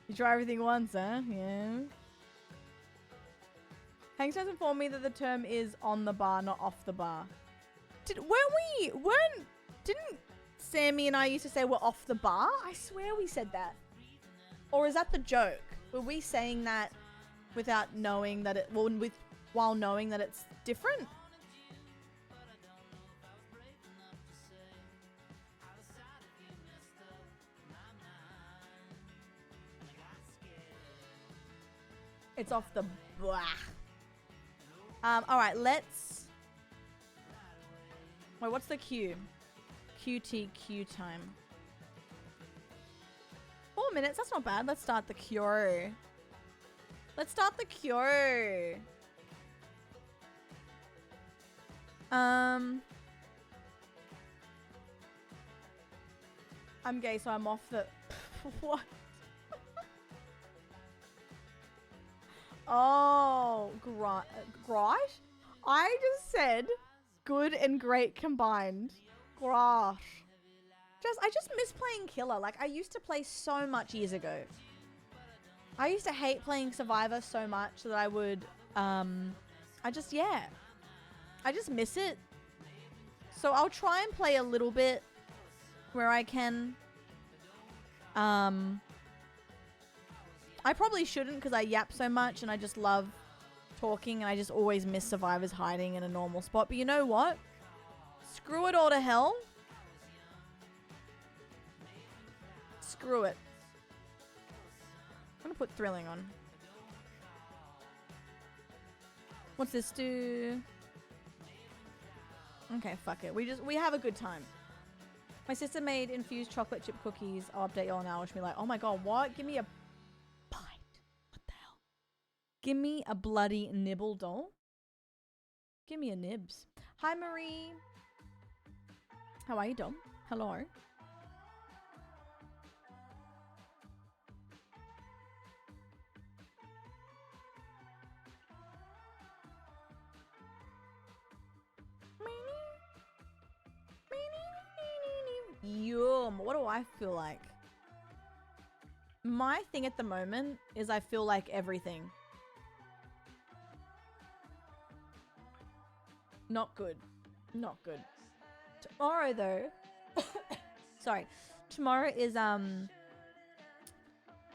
S5: You try everything once, huh? Yeah. Hanks has informed me that the term is on the bar, not off the bar. Didn't Sammy and I used to say we're off the bar? I swear we said that. Or is that the joke? Were we saying that without knowing that it, well, while knowing that it's different? It's off the blah. Alright, let's... Wait, what's the queue? QTQ time. 4 minutes, that's not bad. Let's start the queue. Let's start the queue. I'm gay, so I'm off the... What? Oh, Grosh? I just said good and great combined. Grosh. I just miss playing Killer. Like, I used to play so much years ago. I used to hate playing Survivor so much that I would, I just miss it. So I'll try and play a little bit where I can. I probably shouldn't because I yap so much and I just love talking and I just always miss survivors hiding in a normal spot. But you know what? Screw it all to hell. Screw it. I'm gonna put thrilling on. What's this do? Okay, fuck it. We have a good time. My sister made infused chocolate chip cookies. I'll update y'all now. She'll be like, oh my god, what? Give me a bite. What the hell? Give me a bloody nibble, doll. Give me a nibs. Hi, Marie. How are you, doll? Hello. Yum. What do I feel like? My thing at the moment is I feel like everything. Not good. Not good. Tomorrow though. Sorry. Tomorrow is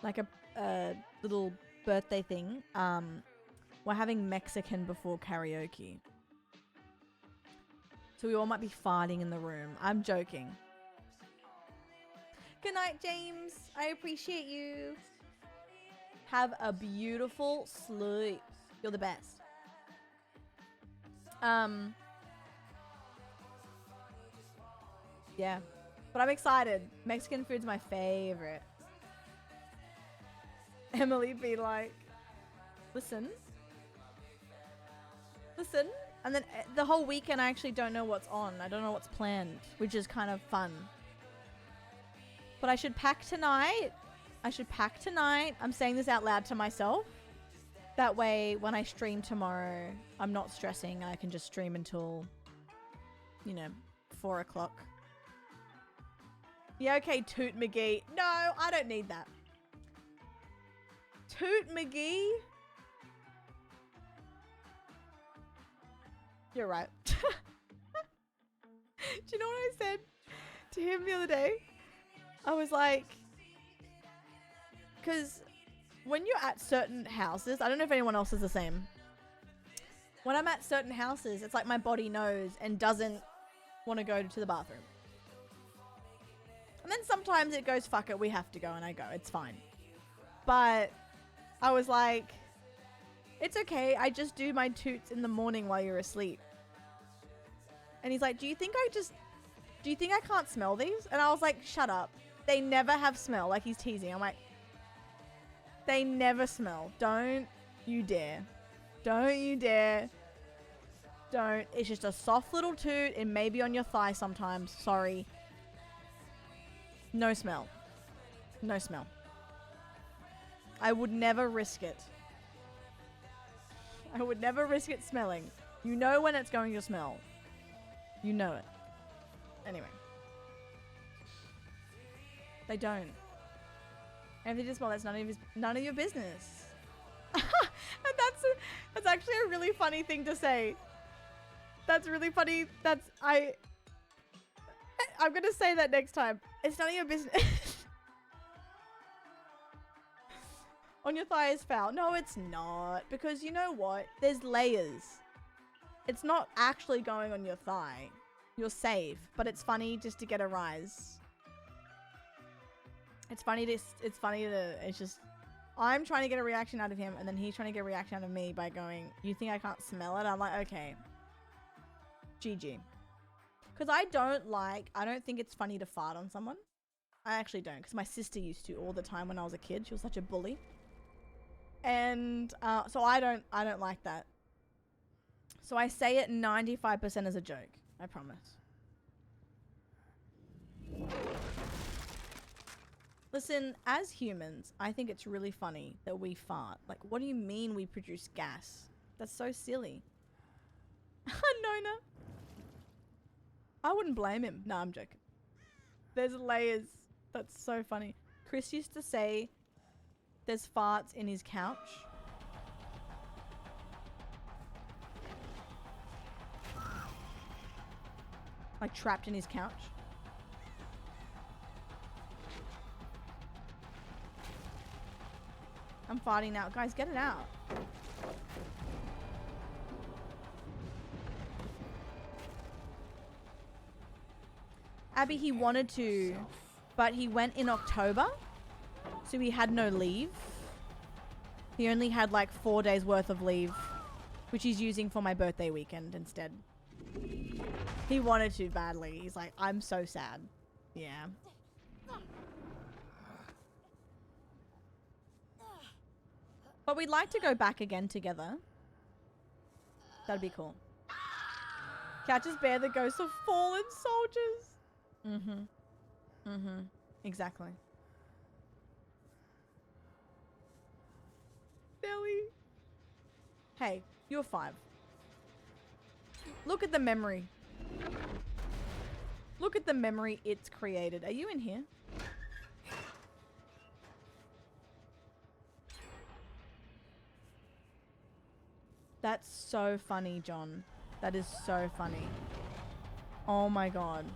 S5: like a little birthday thing. We're having Mexican before karaoke. So we all might be farting in the room. I'm joking. Good night, James. I appreciate you. Have a beautiful sleep. You're the best. Yeah. But I'm excited. Mexican food's my favorite. Emily be like, listen. Listen. And then the whole weekend I actually don't know what's on. I don't know what's planned, which is kind of fun. But I should pack tonight. I'm saying this out loud to myself. That way, when I stream tomorrow, I'm not stressing. I can just stream until, 4 o'clock. Yeah, okay, Toot McGee. No, I don't need that. Toot McGee? You're right. Do you know what I said to him the other day? I was like, because when you're at certain houses, I don't know if anyone else is the same. When I'm at certain houses, it's like my body knows and doesn't want to go to the bathroom. And then sometimes it goes, fuck it, we have to go, and I go, it's fine. But I was like, it's okay, I just do my toots in the morning while you're asleep. And he's like, do you think I can't smell these? And I was like, shut up. They never have smell. Like, he's teasing. I'm like, they never smell. Don't you dare. Don't you dare. Don't. It's just a soft little toot. It may be on your thigh sometimes. Sorry. No smell. No smell. I would never risk it. I would never risk it smelling. You know when it's going to smell. You know it. Anyway. They don't. And if they just smell, that's none of your business. And that's actually a really funny thing to say. That's really funny. I'm gonna say that next time. It's none of your business. On your thigh is foul. No, it's not. Because you know what? There's layers. It's not actually going on your thigh. You're safe. But it's funny just to get a rise. It's just... I'm trying to get a reaction out of him, and then he's trying to get a reaction out of me by going, you think I can't smell it? I'm like, okay. GG. Because I don't think it's funny to fart on someone. I actually don't, because my sister used to all the time when I was a kid. She was such a bully. And so I don't like that. So I say it 95% as a joke. I promise. Listen, as humans, I think it's really funny that we fart. Like, what do you mean we produce gas? That's so silly. Nona. I wouldn't blame him. No, I'm joking. There's layers. That's so funny. Chris used to say there's farts in his couch. Like trapped in his couch. I'm farting now. Guys, get it out. Abby, he wanted to, but he went in October, so he had no leave. He only had like 4 days worth of leave, which he's using for my birthday weekend instead. He wanted to badly. He's like, I'm so sad. Yeah. But we'd like to go back again together. That'd be cool. Catches bear the ghosts of fallen soldiers. Exactly. Billy. Hey, you're 5. Look at the memory. Look at the memory it's created. Are you in here? That's so funny, John. That is so funny. Oh my god.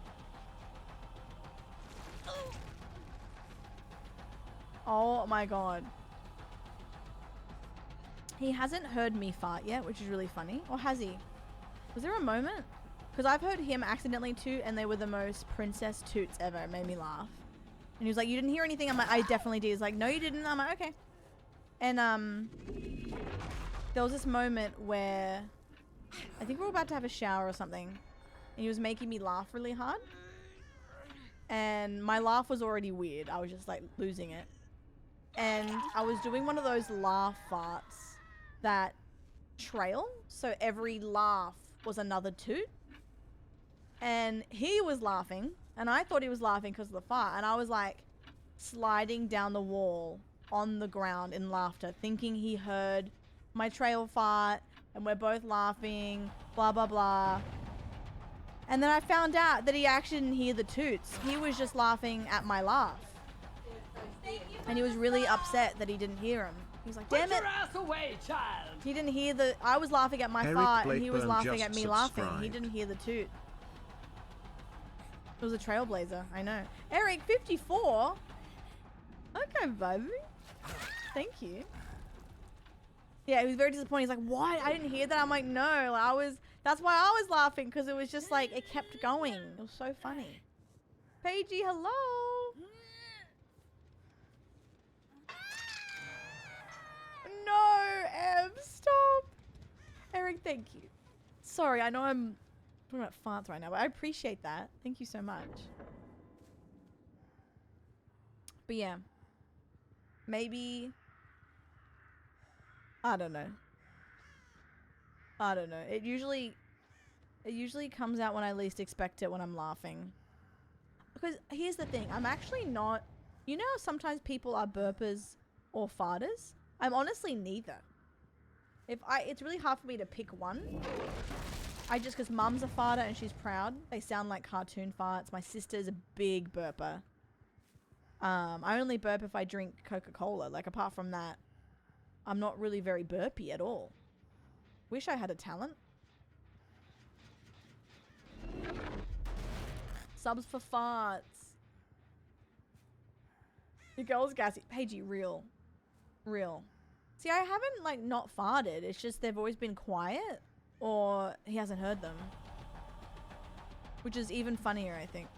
S5: Oh my god. He hasn't heard me fart yet, which is really funny. Or has he? Was there a moment? Because I've heard him accidentally toot, and they were the most princess toots ever. It made me laugh. And he was like, you didn't hear anything? I'm like, I definitely did. He's like, no, you didn't. I'm like, okay. And there was this moment where I think we were about to have a shower or something, and he was making me laugh really hard. And my laugh was already weird. I was just like losing it. And I was doing one of those laugh farts that trail. So every laugh was another toot. And he was laughing, and I thought he was laughing because of the fart. And I was like sliding down the wall on the ground in laughter, thinking he heard my trail fart, and we're both laughing, blah, blah, blah. And then I found out that he actually didn't hear the toots. He was just laughing at my laugh. And he was really upset that he didn't hear him. He was like, damn it.
S3: Put your ass away, child.
S5: He didn't hear the... I was laughing at my
S4: Eric
S5: fart, and he was
S4: Blakeburn
S5: laughing
S4: just
S5: at me laughing. He
S4: subscribed.
S5: didn't hear the toot. It was a trailblazer, I know. Eric, 54? Okay, baby. Thank you. Yeah, he was very disappointed. He's like, what? I didn't hear that. I'm like, no. Like, that's why I was laughing, because it was just like, it kept going. It was so funny. Paigey, hello. No, Em, stop. Eric, thank you. Sorry, I know I'm talking about farts right now, but I appreciate that. Thank you so much. But yeah. Maybe... I don't know. I don't know. It usually comes out when I least expect it, when I'm laughing. Because here's the thing. I'm actually not... You know how sometimes people are burpers or farters? I'm honestly neither. It's really hard for me to pick one. Because mum's a farter and she's proud. They sound like cartoon farts. My sister's a big burper. I only burp if I drink Coca-Cola. Like, apart from that, I'm not really very burpy at all. Wish I had a talent. Subs for farts. Your girl's gassy. Paigey, real. Real. See, I haven't, like, not farted. It's just they've always been quiet. Or he hasn't heard them. Which is even funnier, I think.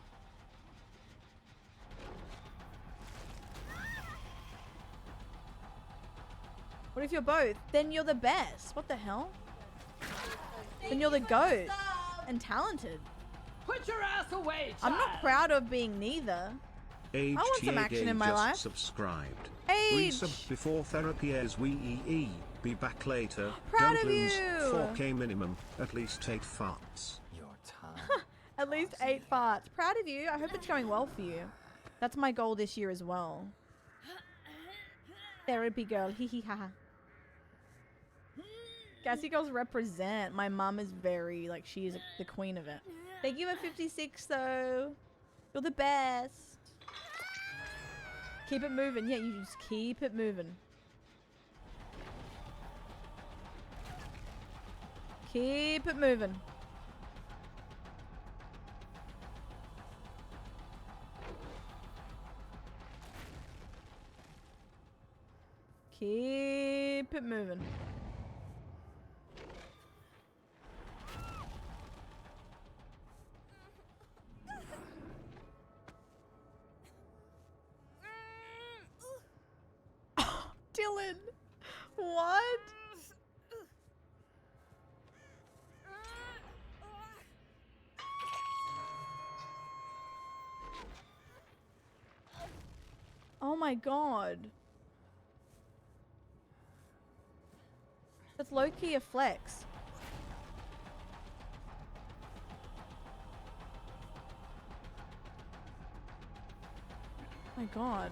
S5: What if you're both? Then you're the best. What the hell? Then you're the GOAT. And talented.
S3: Put your ass away,
S5: I'm not proud of being neither.
S4: Age
S5: I want some action in my
S4: just
S5: life.
S4: subscribed.
S5: Age.
S4: Resub before therapy as we be back later.
S5: Proud
S4: Don't
S5: of
S4: lose.
S5: you.
S4: 4K minimum. At least 8 farts.
S8: Your time.
S5: At least 8 farts. Proud of you. I hope it's going well for you. That's my goal this year as well. Therapy girl. Hee hee ha ha. Gassy girls represent. My mum is very, like, she is the queen of it. Thank you for 56 though. You're the best. Keep it moving. Yeah, you just keep it moving. Keep it moving. Keep it moving. Dylan, what? Oh my god. That's low-key a flex. Oh my god.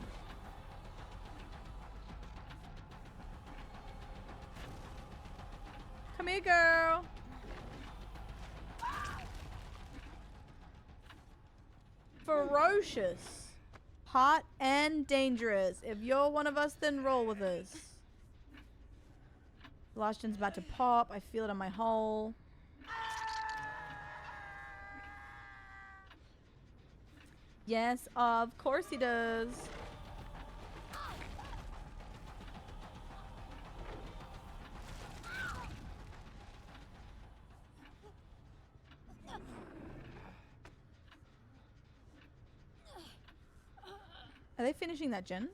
S5: Come here, girl. Ferocious. Hot and dangerous. If you're one of us, then roll with us. The last gen's about to pop. I feel it on my hole. Yes, of course he does. Are they finishing that gen?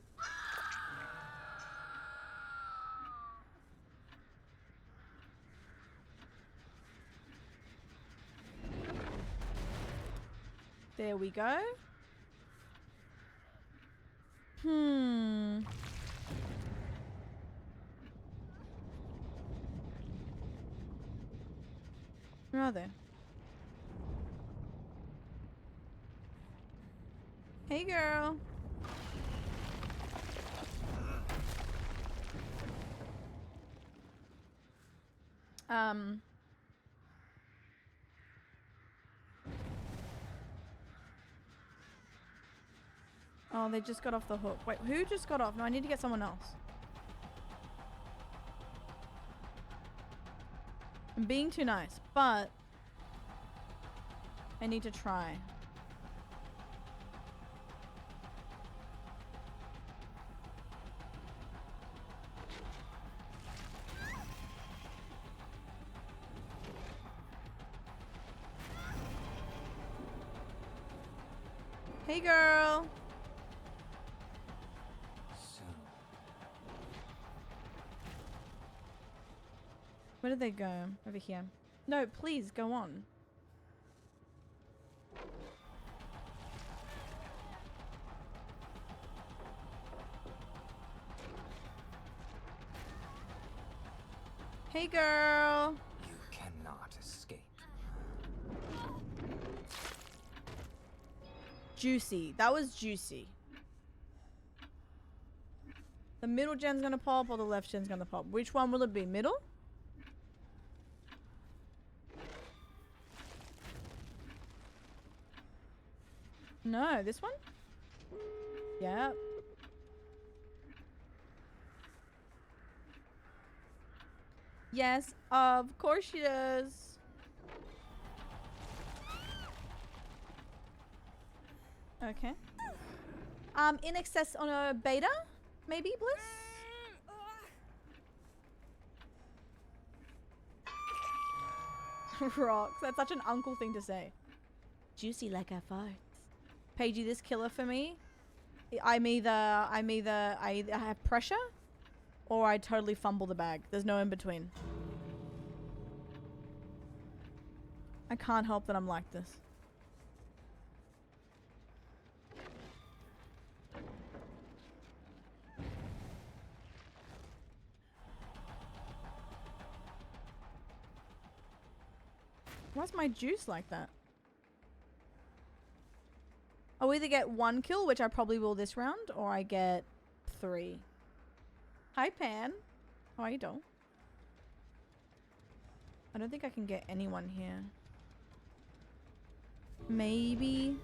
S5: There we go. Where are they? Hey, girl. Oh, they just got off the hook. Wait, who just got off? No, I need to get someone else. I'm being too nice, but I need to try. Hey, girl. Where did they go? Over here. No, please, go on. Hey, girl.
S8: You cannot escape.
S5: Juicy. That was juicy. The middle gen's gonna pop or the left gen's gonna pop? Which one will it be? Middle? No, this one? Yep. Yes, of course she does. Okay. In excess on a beta? Maybe, Bliss? Rocks. That's such an uncle thing to say. Juicy like our farts. Pagey, this killer for me. I either have pressure or I totally fumble the bag. There's no in between. I can't help that I'm like this. Why's my juice like that? I'll either get 1 kill, which I probably will this round, or I get 3. Hi, Pan. How are you doing? I don't think I can get anyone here. Maybe.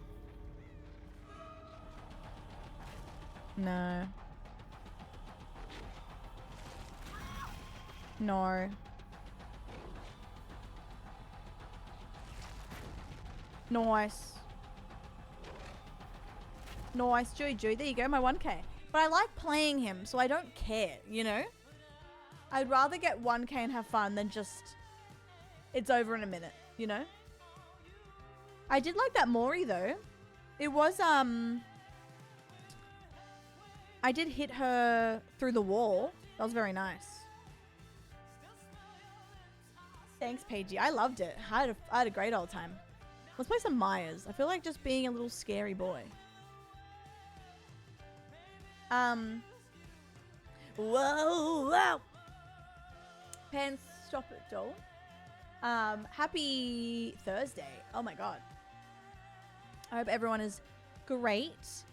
S5: No. No. Nice. Nice, Joey. There you go, my 1k. But I like playing him, so I don't care, you know? I'd rather get 1k and have fun than just... It's over in a minute, you know? I did like that Mori, though. It was, I did hit her through the wall. That was very nice. Thanks, Pagey. I loved it. I had a great old time. Let's play some Myers. I feel like just being a little scary boy. Whoa. Pants, stop it, doll. Happy Thursday. Oh my god. I hope everyone is great.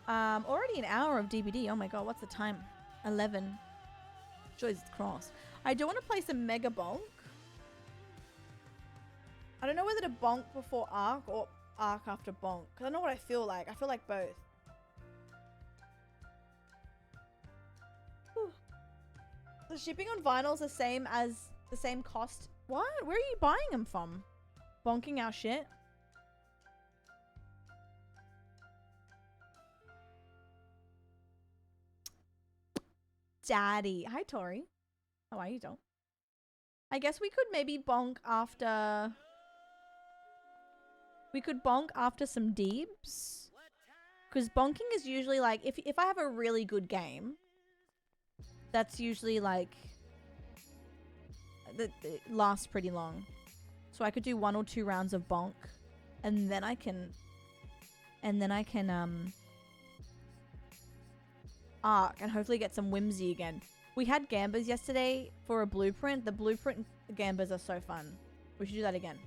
S5: Already an hour of DBD. Oh my god, what's the time? 11. Joy's cross. I do want to play some Mega Bonk. I don't know whether to bonk before Arc or Arc after bonk. Because I know what I feel like. I feel like both. Whew. The shipping on vinyl's the same cost. What? Where are you buying them from? Bonking our shit? Daddy. Hi, Tori. How are you, doll? I guess we could maybe bonk after... We could bonk after some deebs. Because bonking is usually like... If I have a really good game... That's usually like... It lasts pretty long. So I could do 1 or 2 rounds of bonk. And then I can... Arc and hopefully get some whimsy again. We had gambas yesterday for a blueprint. The blueprint gambas are so fun. We should do that again.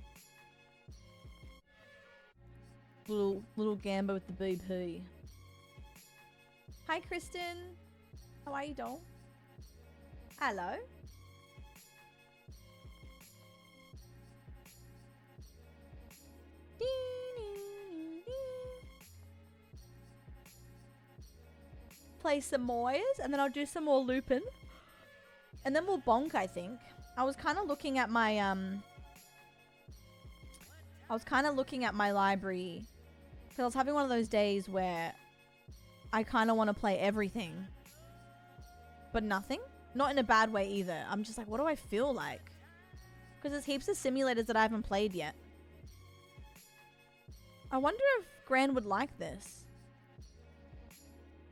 S5: Little gamba with the BP. Hi, Kristen. How are you, doll? Hello. Play some Moyes and then I'll do some more Lupin. And then we'll bonk, I think. I was kind of looking at my library. Because I was having one of those days where I kind of want to play everything. But nothing. Not in a bad way either. I'm just like, what do I feel like? Because there's heaps of simulators that I haven't played yet. I wonder if Gran would like this.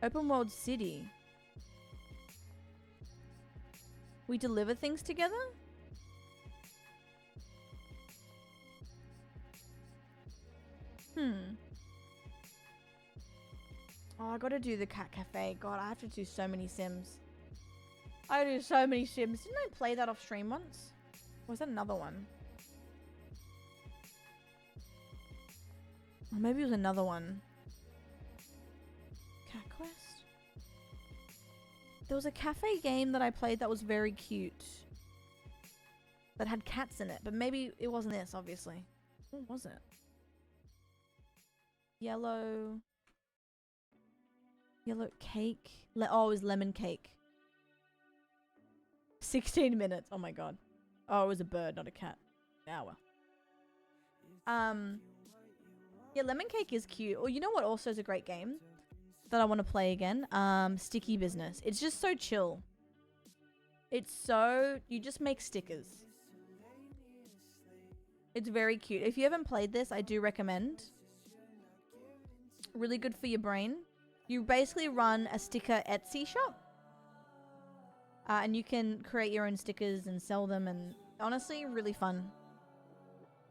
S5: Open World City. We deliver things together? Oh, I gotta do the Cat Cafe. God, I have to do so many Sims. I do so many Sims. Didn't I play that off stream once? Or was that another one? Or maybe it was another one. Cat Quest? There was a cafe game that I played that was very cute. That had cats in it. But maybe it wasn't this, obviously. What was it? Yellow cake. Oh, it was lemon cake. 16 minutes. Oh my god. Oh, it was a bird, not a cat. Yeah, well. Yeah, lemon cake is cute. Or you know what also is a great game that I want to play again? Sticky Business. It's just so chill. It's so... You just make stickers. It's very cute. If you haven't played this, I do recommend. Really good for your brain. You basically run a sticker Etsy shop. And you can create your own stickers and sell them. And honestly, really fun.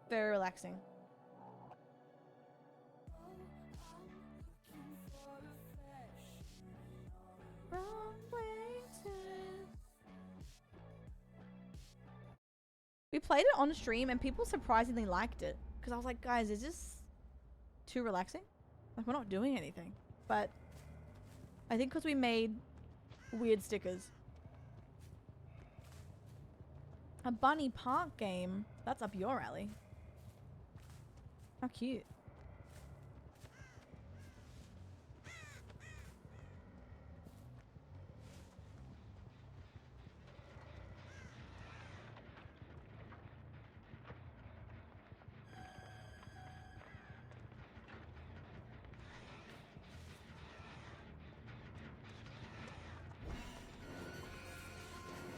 S5: Very relaxing. We played it on stream and people surprisingly liked it. Because I was like, guys, is this too relaxing? Like, we're not doing anything. But I think because we made weird stickers. A Bunny Park game? That's up your alley. How cute.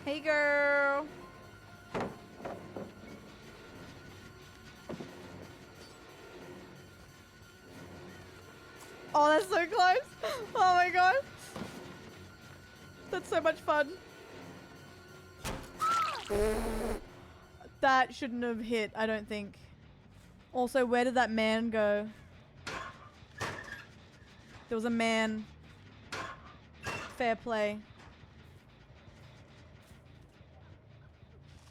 S5: Hey, girl. Oh, that's so close. Oh my god. That's so much fun. That shouldn't have hit, I don't think. Also, where did that man go? There was a man. Fair play.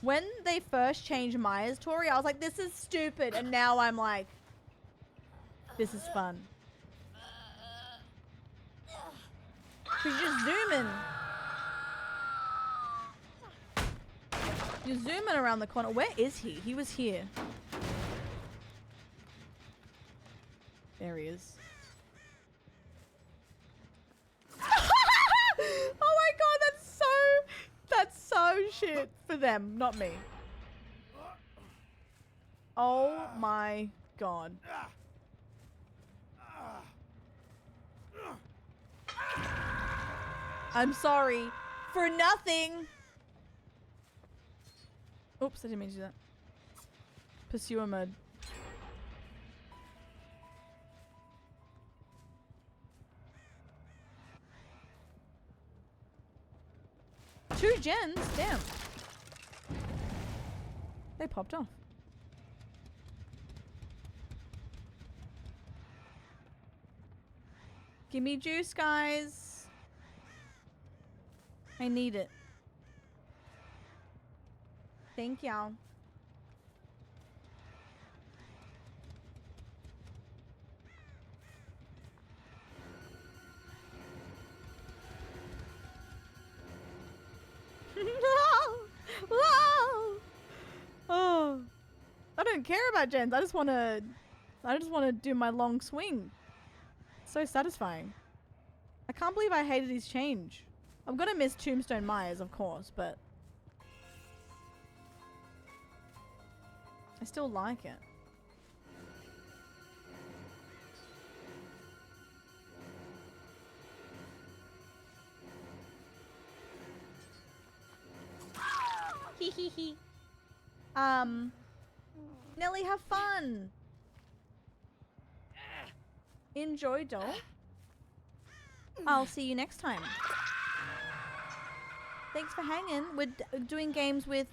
S5: When they first changed Maya's Tori, I was like, this is stupid. And now I'm like, this is fun. Because you just zoom in. You're zooming around the corner. Where is he? He was here. There he is. Oh my god, that's so shit for them, not me. Oh my god. I'm sorry for nothing. Oops, I didn't mean to do that. Pursuer mode. Two gens? Damn. They popped off. Give me juice, guys. I need it. Thank y'all. Oh, I don't care about gens. I just want to do my long swing. So satisfying. I can't believe I hated his change. I'm gonna miss Tombstone Myers, of course, but I still like it. Hee hee hee. Nelly, have fun. Enjoy, doll. I'll see you next time. Thanks for hanging. We're doing games with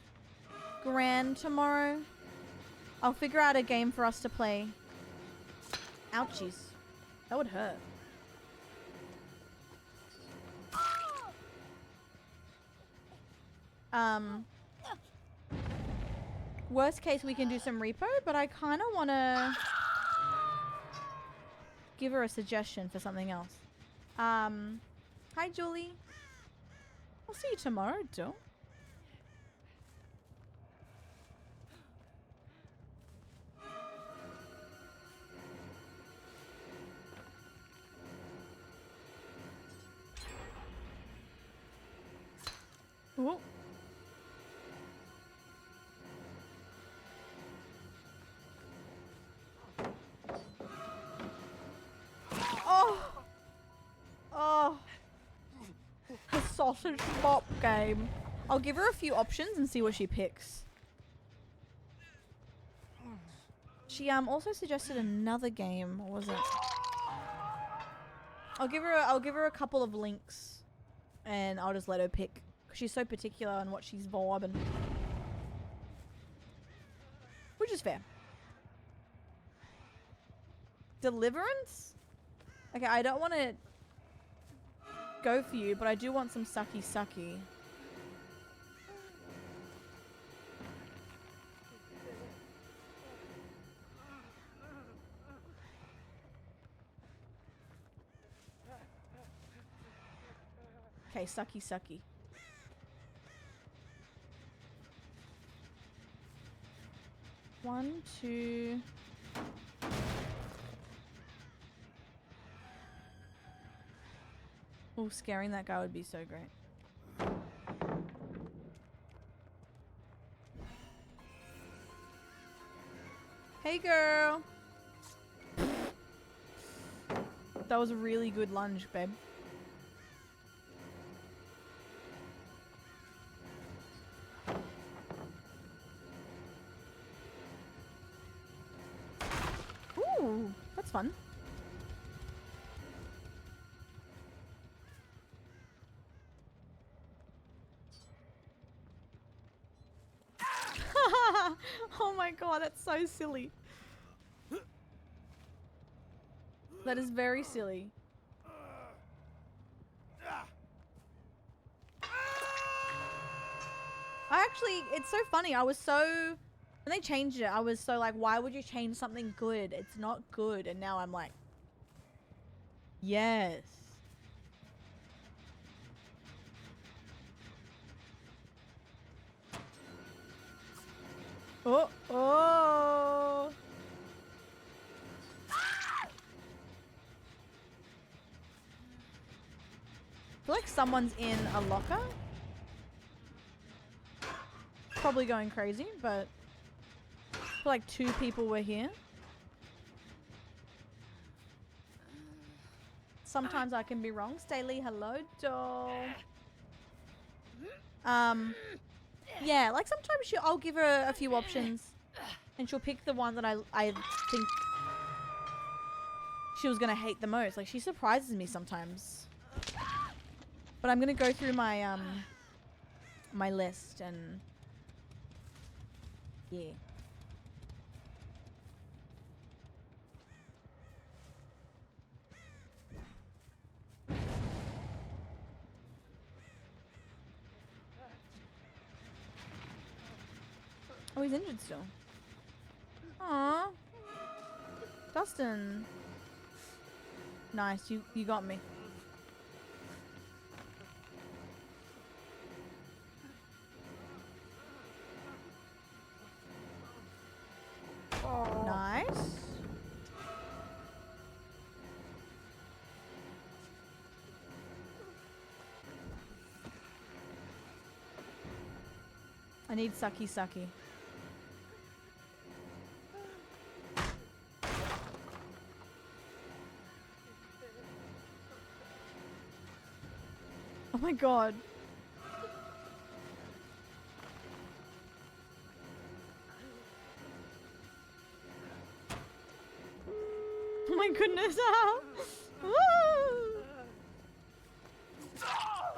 S5: Gran tomorrow. I'll figure out a game for us to play. Ouchies. That would hurt. Worst case, we can do some repo, but I kind of want to give her a suggestion for something else. Hi, Julie. I'll see you tomorrow, Joe. Ooh. Oh! Oh! The sausage bop game. I'll give her a few options and see what she picks. She also suggested another game. What was it? I'll give her a couple of links and I'll just let her pick. 'Cause she's so particular on what she's vibing. Which is fair. Deliverance? Okay, I don't want to go for you, but I do want some sucky sucky. Okay, sucky sucky. One, two. Oh, scaring that guy would be so great. Hey, girl. That was a really good lunge, babe. Ooh, that's fun. Oh my god, that's so silly. That is very silly. It's so funny. I was so, when they changed it, I was so like, why would you change something good? It's not good. And now I'm like, yes. Oh, oh. I feel like someone's in a locker. Probably going crazy, but I feel like 2 people were here. Sometimes I can be wrong. Staley, hello, doll. Yeah, like sometimes I'll give her a few options and she'll pick the one that I think she was gonna hate the most. Like, she surprises me sometimes. But I'm gonna go through my my list and yeah. Oh, he's injured still. Aww. Dustin. Nice, you got me. Nice. I need sucky sucky. Oh my god. Oh my goodness.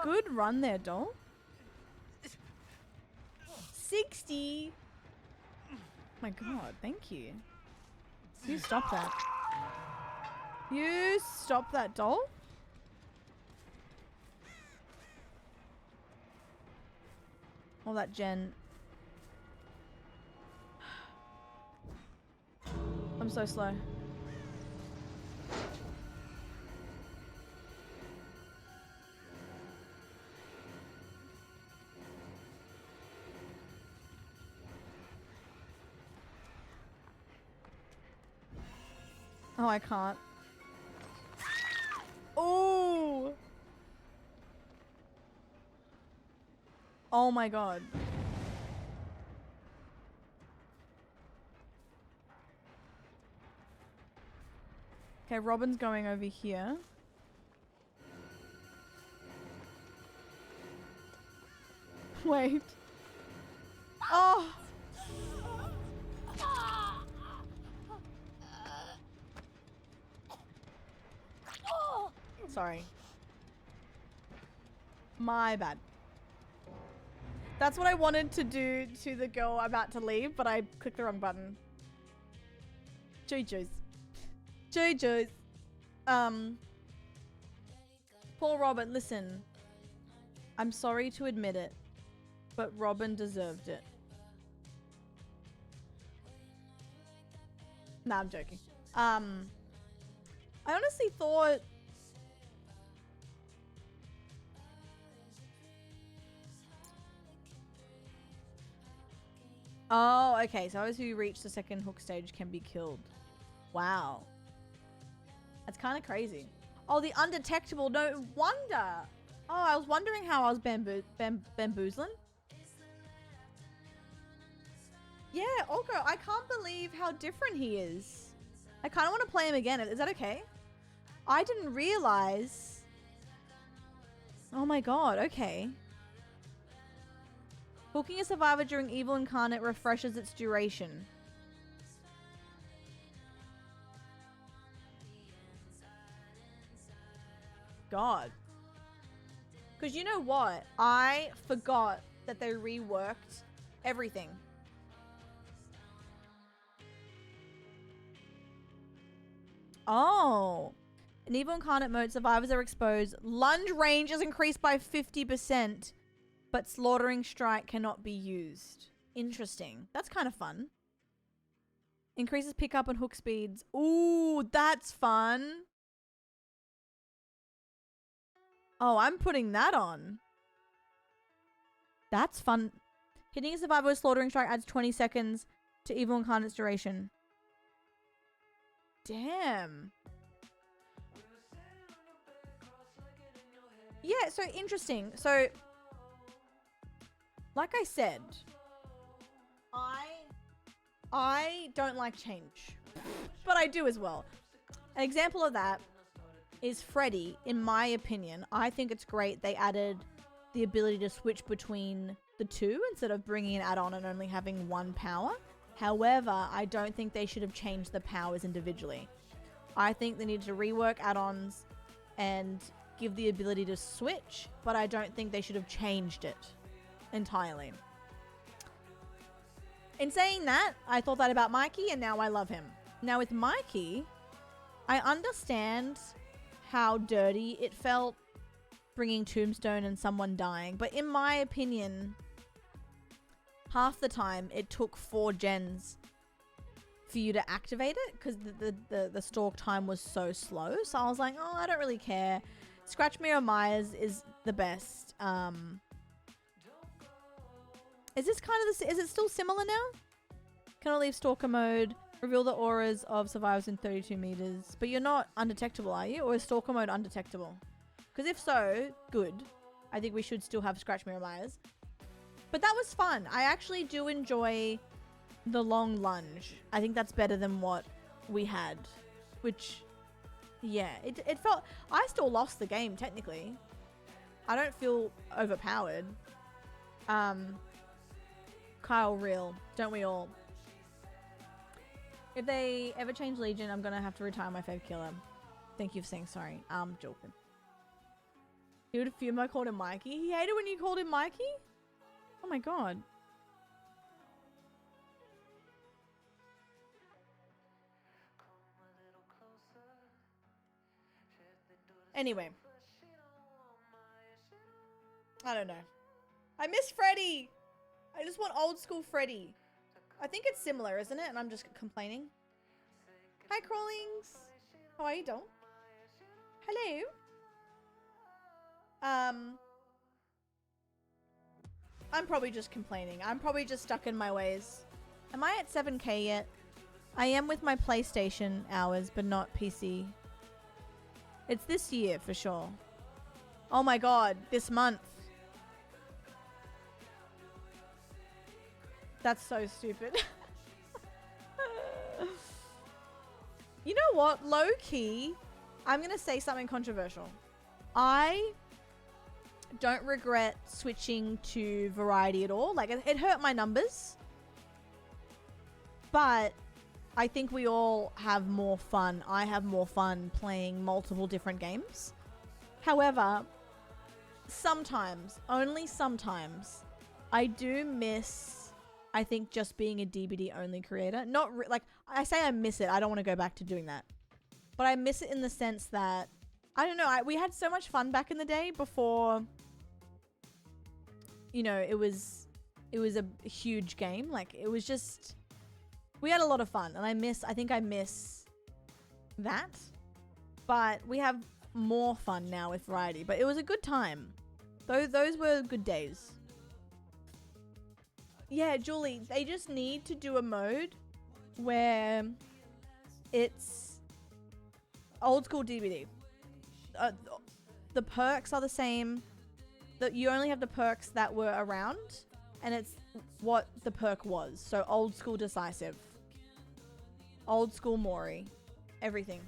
S5: Good run there, doll. 60. Oh my god, thank you. You stop that. You stop that, doll. All that gen. I'm so slow. Oh, I can't. Oh. Oh my god. Okay, Robin's going over here. Wait. Oh! Sorry. My bad. That's what I wanted to do to the girl about to leave, but I clicked the wrong button. JoJo's. JoJo's. Poor Robin, listen. I'm sorry to admit it, but Robin deserved it. Nah, I'm joking. I honestly thought... Oh, okay. So those who reach the second hook stage can be killed. Wow. That's kind of crazy. Oh, the undetectable. No wonder. Oh, I was wondering how I was bamboozling. Yeah, Olga, I can't believe how different he is. I kind of want to play him again. Is that okay? I didn't realize. Oh my god, okay. Hooking a survivor during Evil Incarnate refreshes its duration. God. Because you know what? I forgot that they reworked everything. Oh. In Evil Incarnate mode, survivors are exposed. Lunge range is increased by 50%, but Slaughtering Strike cannot be used. Interesting. That's kind of fun. Increases pickup and hook speeds. Ooh, that's fun. Oh, I'm putting that on. That's fun. Hitting a survivor with Slaughtering Strike adds 20 seconds to Evil Incarnate's duration. Damn. Yeah, so interesting. So, like I said, I don't like change, but I do as well. An example of that is Freddy. In my opinion, I think it's great they added the ability to switch between the two instead of bringing an add-on and only having one power. However, I don't think they should have changed the powers individually. I think they needed to rework add-ons and give the ability to switch, but I don't think they should have changed it entirely. In saying that, I thought that about Mikey and now I love him. Now with Mikey, I understand how dirty it felt bringing Tombstone and someone dying, but in my opinion, half the time it took 4 gens for you to activate it because the stalk time was so slow. So I was like, oh, I don't really care. Scratch Mirror Myers is the best. Is this kind of is it still similar now? Cannot leave stalker mode. Reveal the auras of survivors in 32 meters. But you're not undetectable, are you? Or is stalker mode undetectable? Because if so, good. I think we should still have Scratch Mirror Myers. But that was fun. I actually do enjoy the long lunge. I think that's better than what we had. Which, yeah, it felt... I still lost the game, technically. I don't feel overpowered. Kyle real. Don't we all? If they ever change Legion, I'm gonna have to retire my fave killer. Thank you for saying sorry. I'm joking. He would fume I called him Mikey. He hated when you called him Mikey? Oh my god. Anyway. I don't know. I miss Freddy! I just want old school Freddy. I think it's similar, isn't it? And I'm just complaining. Hi, Crawlings. How are you doing? Hello. I'm probably just complaining. I'm probably just stuck in my ways. Am I at 7K yet? I am with my PlayStation hours, but not PC. It's this year for sure. Oh my god, this month. That's so stupid. You know what? Low key, I'm going to say something controversial. I don't regret switching to variety at all. Like, it hurt my numbers. But I think we all have more fun. I have more fun playing multiple different games. However, sometimes, only sometimes, I do miss, I think, just being a DBD only creator. Not like, I say I miss it. I don't want to go back to doing that. But I miss it in the sense that, I don't know, we had so much fun back in the day before, you know, it was a huge game. Like, it was just, we had a lot of fun. And I think I miss that. But we have more fun now with variety. But it was a good time. Those were good days. Yeah, Julie, they just need to do a mode where it's old school DBD. The perks are the same. You only have the perks that were around, and it's what the perk was. So old school decisive, old school Mori, everything.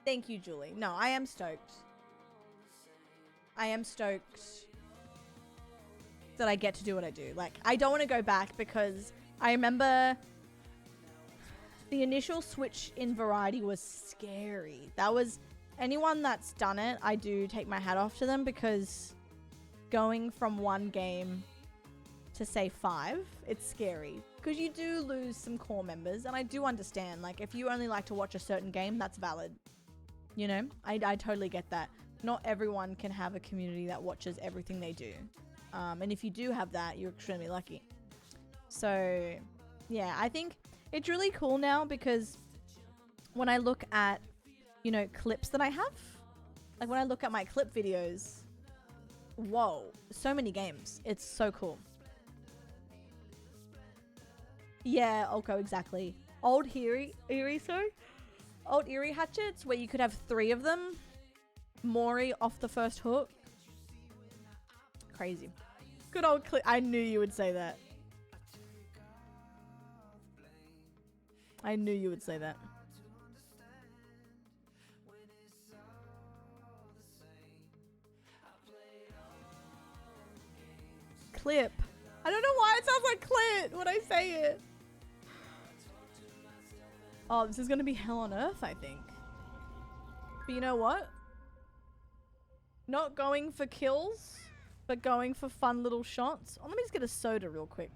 S5: Thank you, Julie. No, I am stoked. I am stoked that I get to do what I do. Like, I don't want to go back because I remember the initial switch in variety was scary. That was, anyone that's done it, I do take my hat off to them, because going from one game to say 5, it's scary. Because you do lose some core members, and I do understand. Like, if you only like to watch a certain game, that's valid. You know, I totally get that. Not everyone can have a community that watches everything they do. And if you do have that, you're extremely lucky. So, yeah, I think it's really cool now, because when I look at, you know, clips that I have, like when I look at my clip videos, whoa, so many games. It's so cool. Yeah, Olko, exactly. Old Eerie, sorry? Old Eerie hatchets where you could have 3 of them. Mori off the first hook. Crazy. Good old clip. I knew you would say that. I knew you would say that. Clip. I don't know why it sounds like clit when I say it. Oh, this is going to be hell on earth, I think. But you know what? Not going for kills, but going for fun little shots. Oh, let me just get a soda real quick.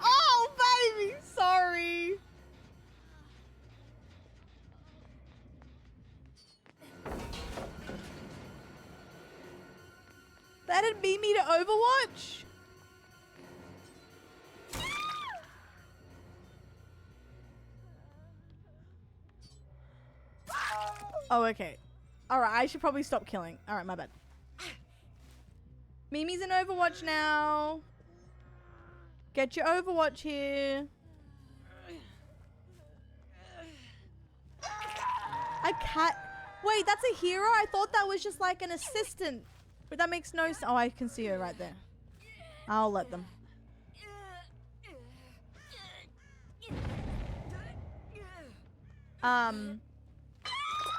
S5: Oh, baby! Sorry. That didn't beat me to Overwatch? Oh, okay. Alright, I should probably stop killing. Alright, my bad. Mimi's in Overwatch now. Get your Overwatch here. A cat. Wait, that's a hero? I thought that was just like an assistant. But that makes no sense. Oh, I can see her right there. I'll let them.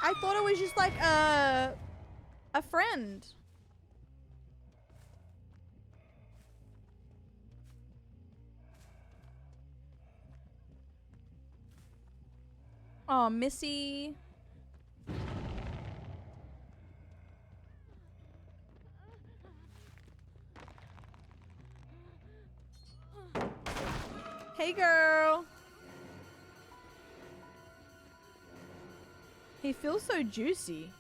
S5: I thought it was just like a friend. Oh, Missy. Hey, girl. He feels so juicy.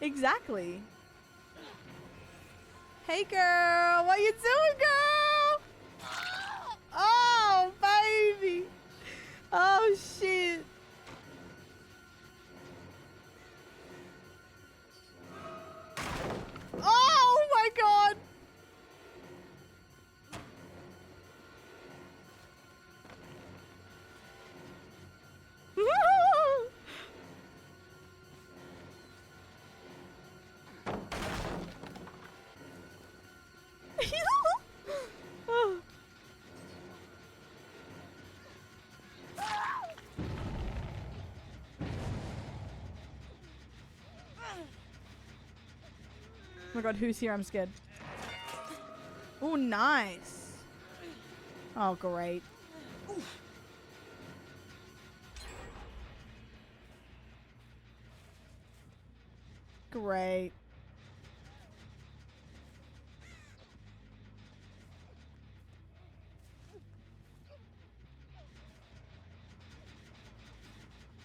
S5: Exactly. Hey girl, what you doing, girl? Oh, baby. Oh, shit. Oh my god. Oh my god, who's here? I'm scared. Oh, nice. Oh, great. Great.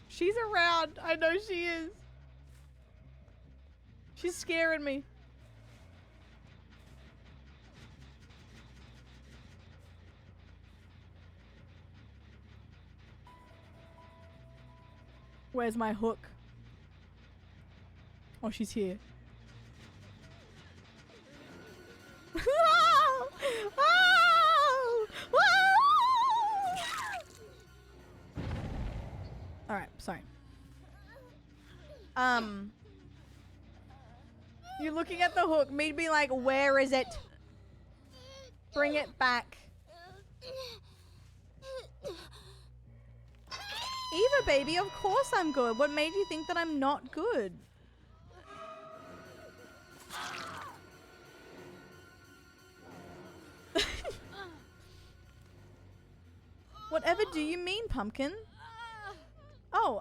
S5: She's around. I know she is. She's scaring me. Where's my hook? Oh, she's here. Oh! Oh! Oh! All right, sorry. You're looking at the hook, me be like, where is it? Bring it back. Eva, baby, of course I'm good. What made you think that I'm not good? Whatever do you mean, pumpkin? Oh,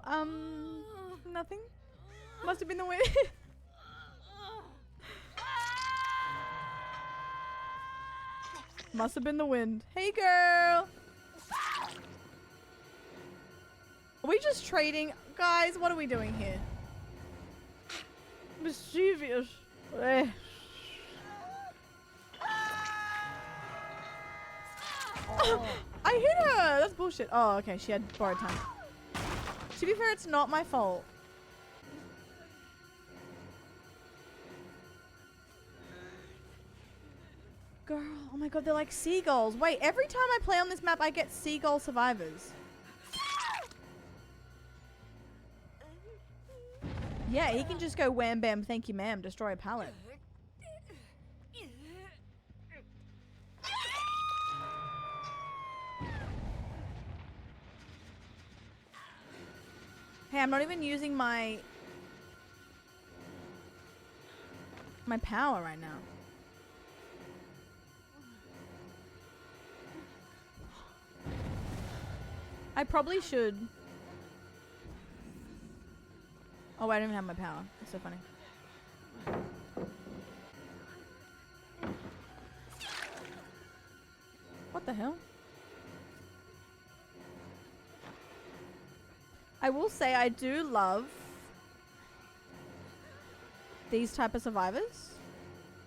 S5: nothing. Must have been the wind. Must have been the wind. Hey, girl. Are we just trading? Guys, what are we doing here? Mischievous. Eh. I hit her! That's bullshit. Oh, okay. She had borrowed time. To be fair, it's not my fault. Girl, oh my god, they're like seagulls. Wait, every time I play on this map, I get seagull survivors. Yeah, he can just go wham bam, thank you ma'am, destroy a pallet. Hey, I'm not even using my power right now. I probably should. Oh, I don't even have my power. That's so funny. What the hell? I will say I do love these type of survivors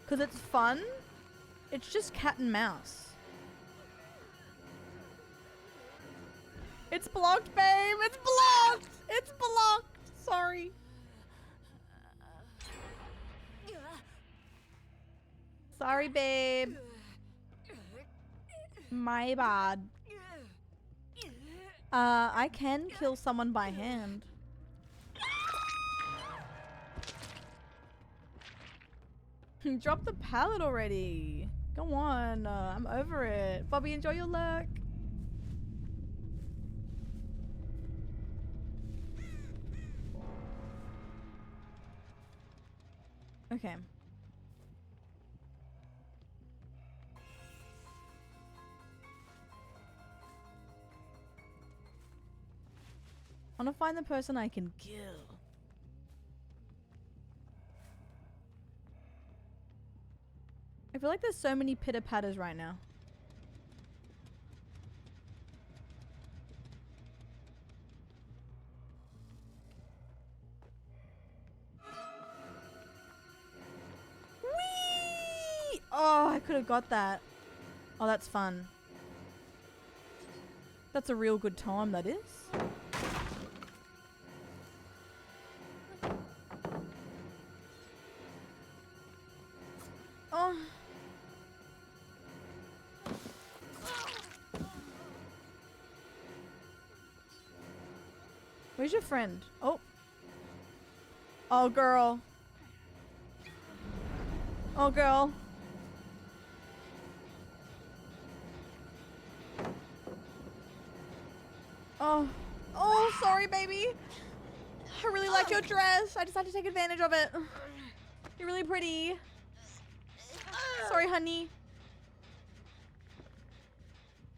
S5: because it's fun. It's just cat and mouse. It's blocked, babe. It's blocked. It's blocked. Sorry. Sorry, babe. My bad. I can kill someone by hand. Drop the pallet already. Go on. I'm over it. Bobby, enjoy your lurk. Okay. I want to find the person I can kill. I feel like there's so many pitter patters right now. Oh, I could have got that. Oh, that's fun. That's a real good time, that is. Oh. Where's your friend? Oh. Oh, girl. Oh, girl. Oh. Oh, sorry, baby. I really like your dress. I just had to take advantage of it. You're really pretty. Sorry, honey.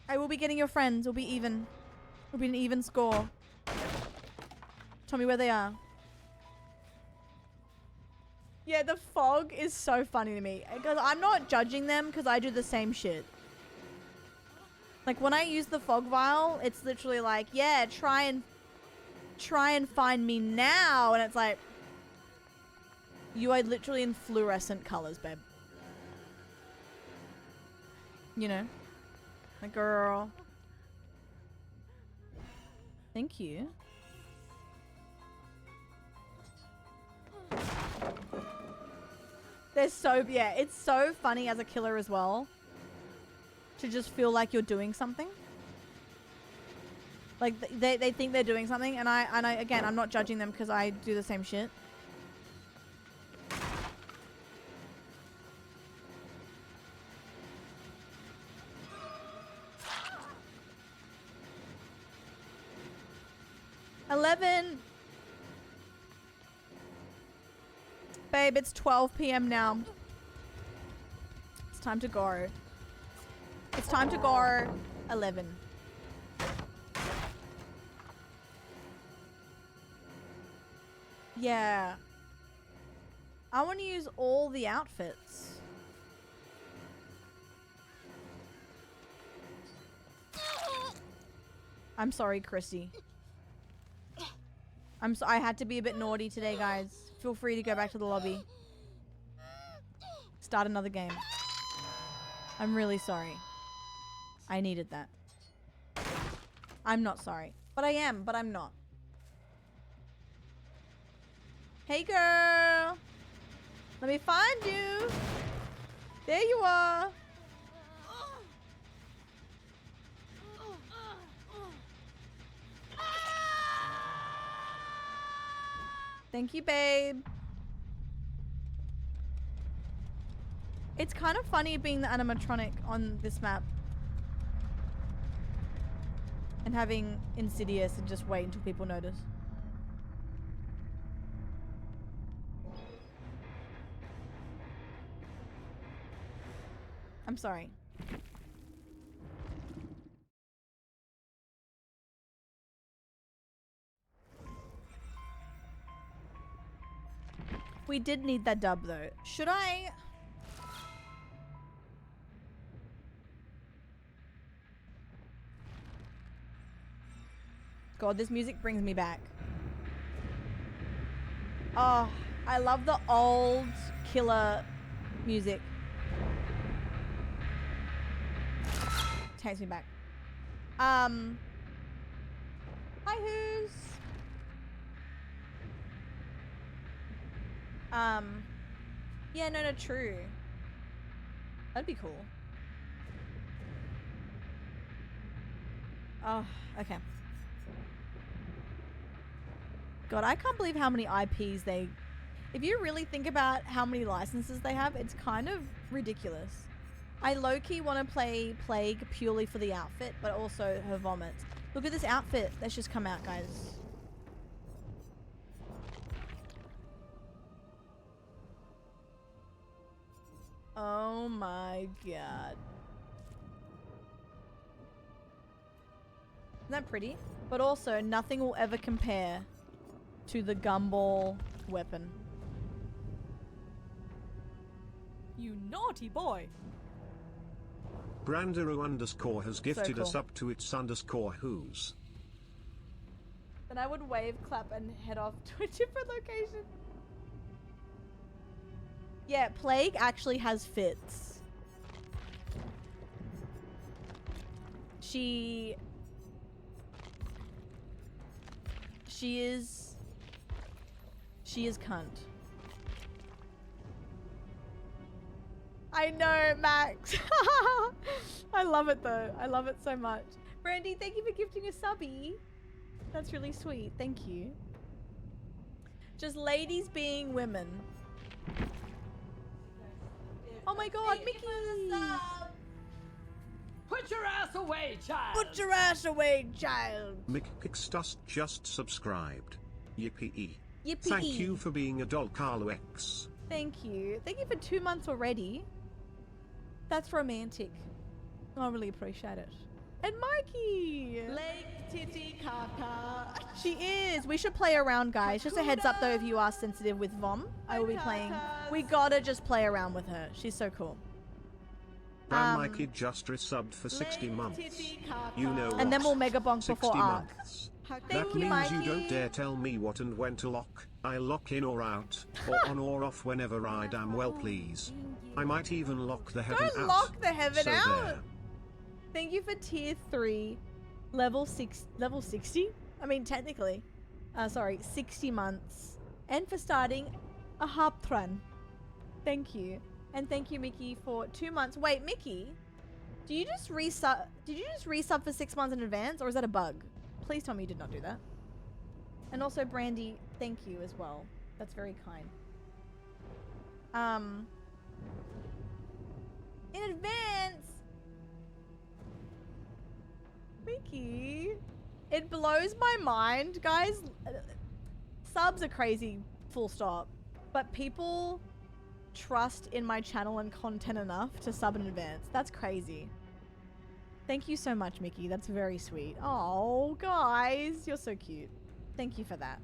S5: I will be getting your friends. It'll be even. It'll be an even score. Tell me where they are. Yeah, the fog is so funny to me. Because I'm not judging them because I do the same shit. Like when I use the fog vial, it's literally like, yeah, try and find me now. And it's like, you are literally in fluorescent colors, babe. You know? Like, girl. Thank you. They're so, yeah, it's so funny as a killer as well. To just feel like you're doing something. Like, they think they're doing something, and I again, I'm not judging them because I do the same shit. Babe, it's 12 p.m. now. It's time to go. It's time to go. 11. Yeah. I want to use all the outfits. I'm sorry, Christy. I had to be a bit naughty today, guys. Feel free to go back to the lobby. Start another game. I'm really sorry. I needed that. I'm not sorry. But I am, but I'm not. Hey, girl. Let me find you. There you are. Thank you, babe. It's kind of funny being the animatronic on this map. And having Insidious and just wait until people notice. I'm sorry. We did need that dub though. Should I? God, this music brings me back. Oh, I love the old killer music. Takes me back. Hi, who's? Yeah, no, true. That'd be cool. Oh, okay. God, I can't believe how many IPs they... If you really think about how many licenses they have, it's kind of ridiculous. I low-key want to play Plague purely for the outfit, but also her vomits. Look at this outfit that's just come out, guys. Oh my god. Isn't that pretty? But also, nothing will ever compare to the gumball weapon. You naughty boy!
S4: Brandero_ has gifted
S5: cool.
S4: us up to its _who's.
S5: Then I would wave, clap, and head off to a different location. Yeah, Plague actually has fits. She is cunt. I know, Max. I love it though. I love it so much. Brandy, thank you for gifting a subby. That's really sweet. Thank you. Just ladies being women. Oh my god, Mickey!
S3: Put your ass away, child.
S5: Put your ass away, child.
S4: Mick Kickstust just subscribed. Yippee.
S5: Yippee.
S4: Thank you for being a doll, Carlo X.
S5: Thank you. Thank you for 2 months already. That's romantic. I really appreciate it. And Mikey! Leg titty caca. She is. We should play around, guys. Just a heads up, though, if you are sensitive with Vom, I will be playing. We gotta just play around with her. She's so cool.
S4: Brown Mikey just resubbed for 60 months. You know what?
S5: And then we'll mega bonk
S4: 60
S5: before Ark.
S4: months.
S5: Thank
S4: That
S5: you,
S4: means
S5: Mikey.
S4: you don't dare tell me what and when to lock. I lock in or out, or on or off whenever I damn well please. I might even lock the heaven out.
S5: Don't lock the heaven
S4: So
S5: out.
S4: there.
S5: Thank you for tier 3, level 60? I mean, technically. Sorry, 60 months. And for starting a Harptron. Thank you. And thank you, Mickey, for 2 months. Wait, Mickey, did you just resub for 6 months in advance, or is that a bug? Please tell me you did not do that. And also, Brandy, thank you as well. That's very kind. In advance, Mickey, it blows my mind, guys. Subs are crazy, full stop. But people trust in my channel and content enough to sub in advance. That's crazy. Thank you so much, Mickey. That's very sweet. Oh, guys, you're so cute. Thank you for that.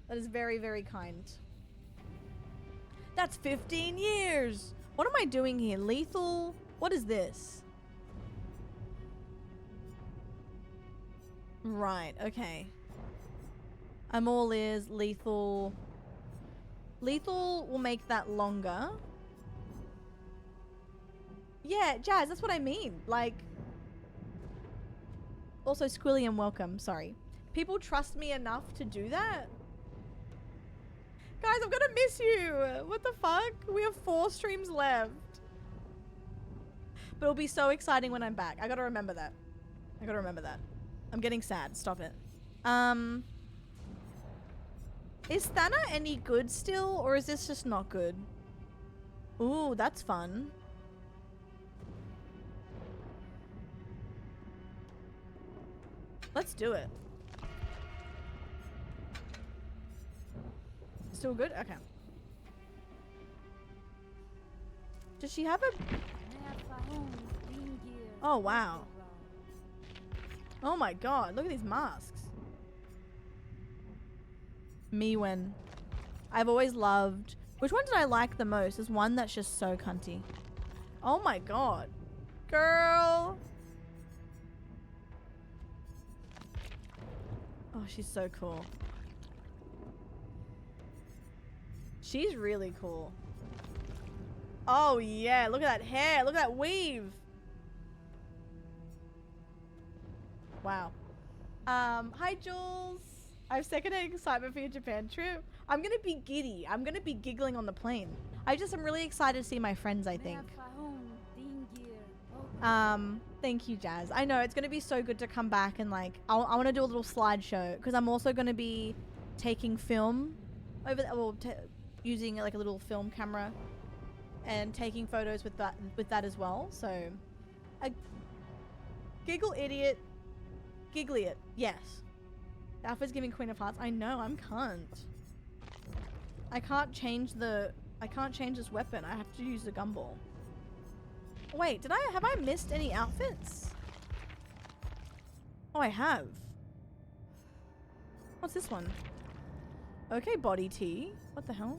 S5: That is very, very kind. That's 15 years. What am I doing here? Lethal? What is this? Right, okay. I'm all ears. Lethal. Lethal will make that longer. Yeah, Jazz, that's what I mean. Like, also Squilliam, welcome. Sorry. People trust me enough to do that? Guys, I'm gonna miss you. What the fuck? We have 4 streams left. But it'll be so exciting when I'm back. I gotta remember that. I gotta remember that. I'm getting sad. Stop it. Is Thana any good still, or is this just not good? Ooh, that's fun. Let's do it. Still good? Okay. Does she have a... Oh, wow. Oh my god, look at these masks. Miwen. I've always loved... Which one did I like the most? There's one that's just so cunty. Oh my god. Girl. Oh, she's so cool. She's really cool. Oh yeah, look at that hair. Look at that weave. Wow. Hi Jules. I have secondhand excitement for your Japan trip. I'm gonna be giddy. I'm gonna be giggling on the plane. I'm really excited to see my friends, I think. Thank you, Jazz. I know, it's gonna be so good to come back and like, I want to do a little slideshow because I'm also gonna be taking film over there, well, using like a little film camera and taking photos with that as well. So, a giggle idiot, giggliot, yes. Alpha's giving Queen of Hearts. I know, I'm cunt. I can't change this weapon. I have to use the gumball. Wait, have I missed any outfits? Oh, I have. What's this one? Okay, body tee. What the hell?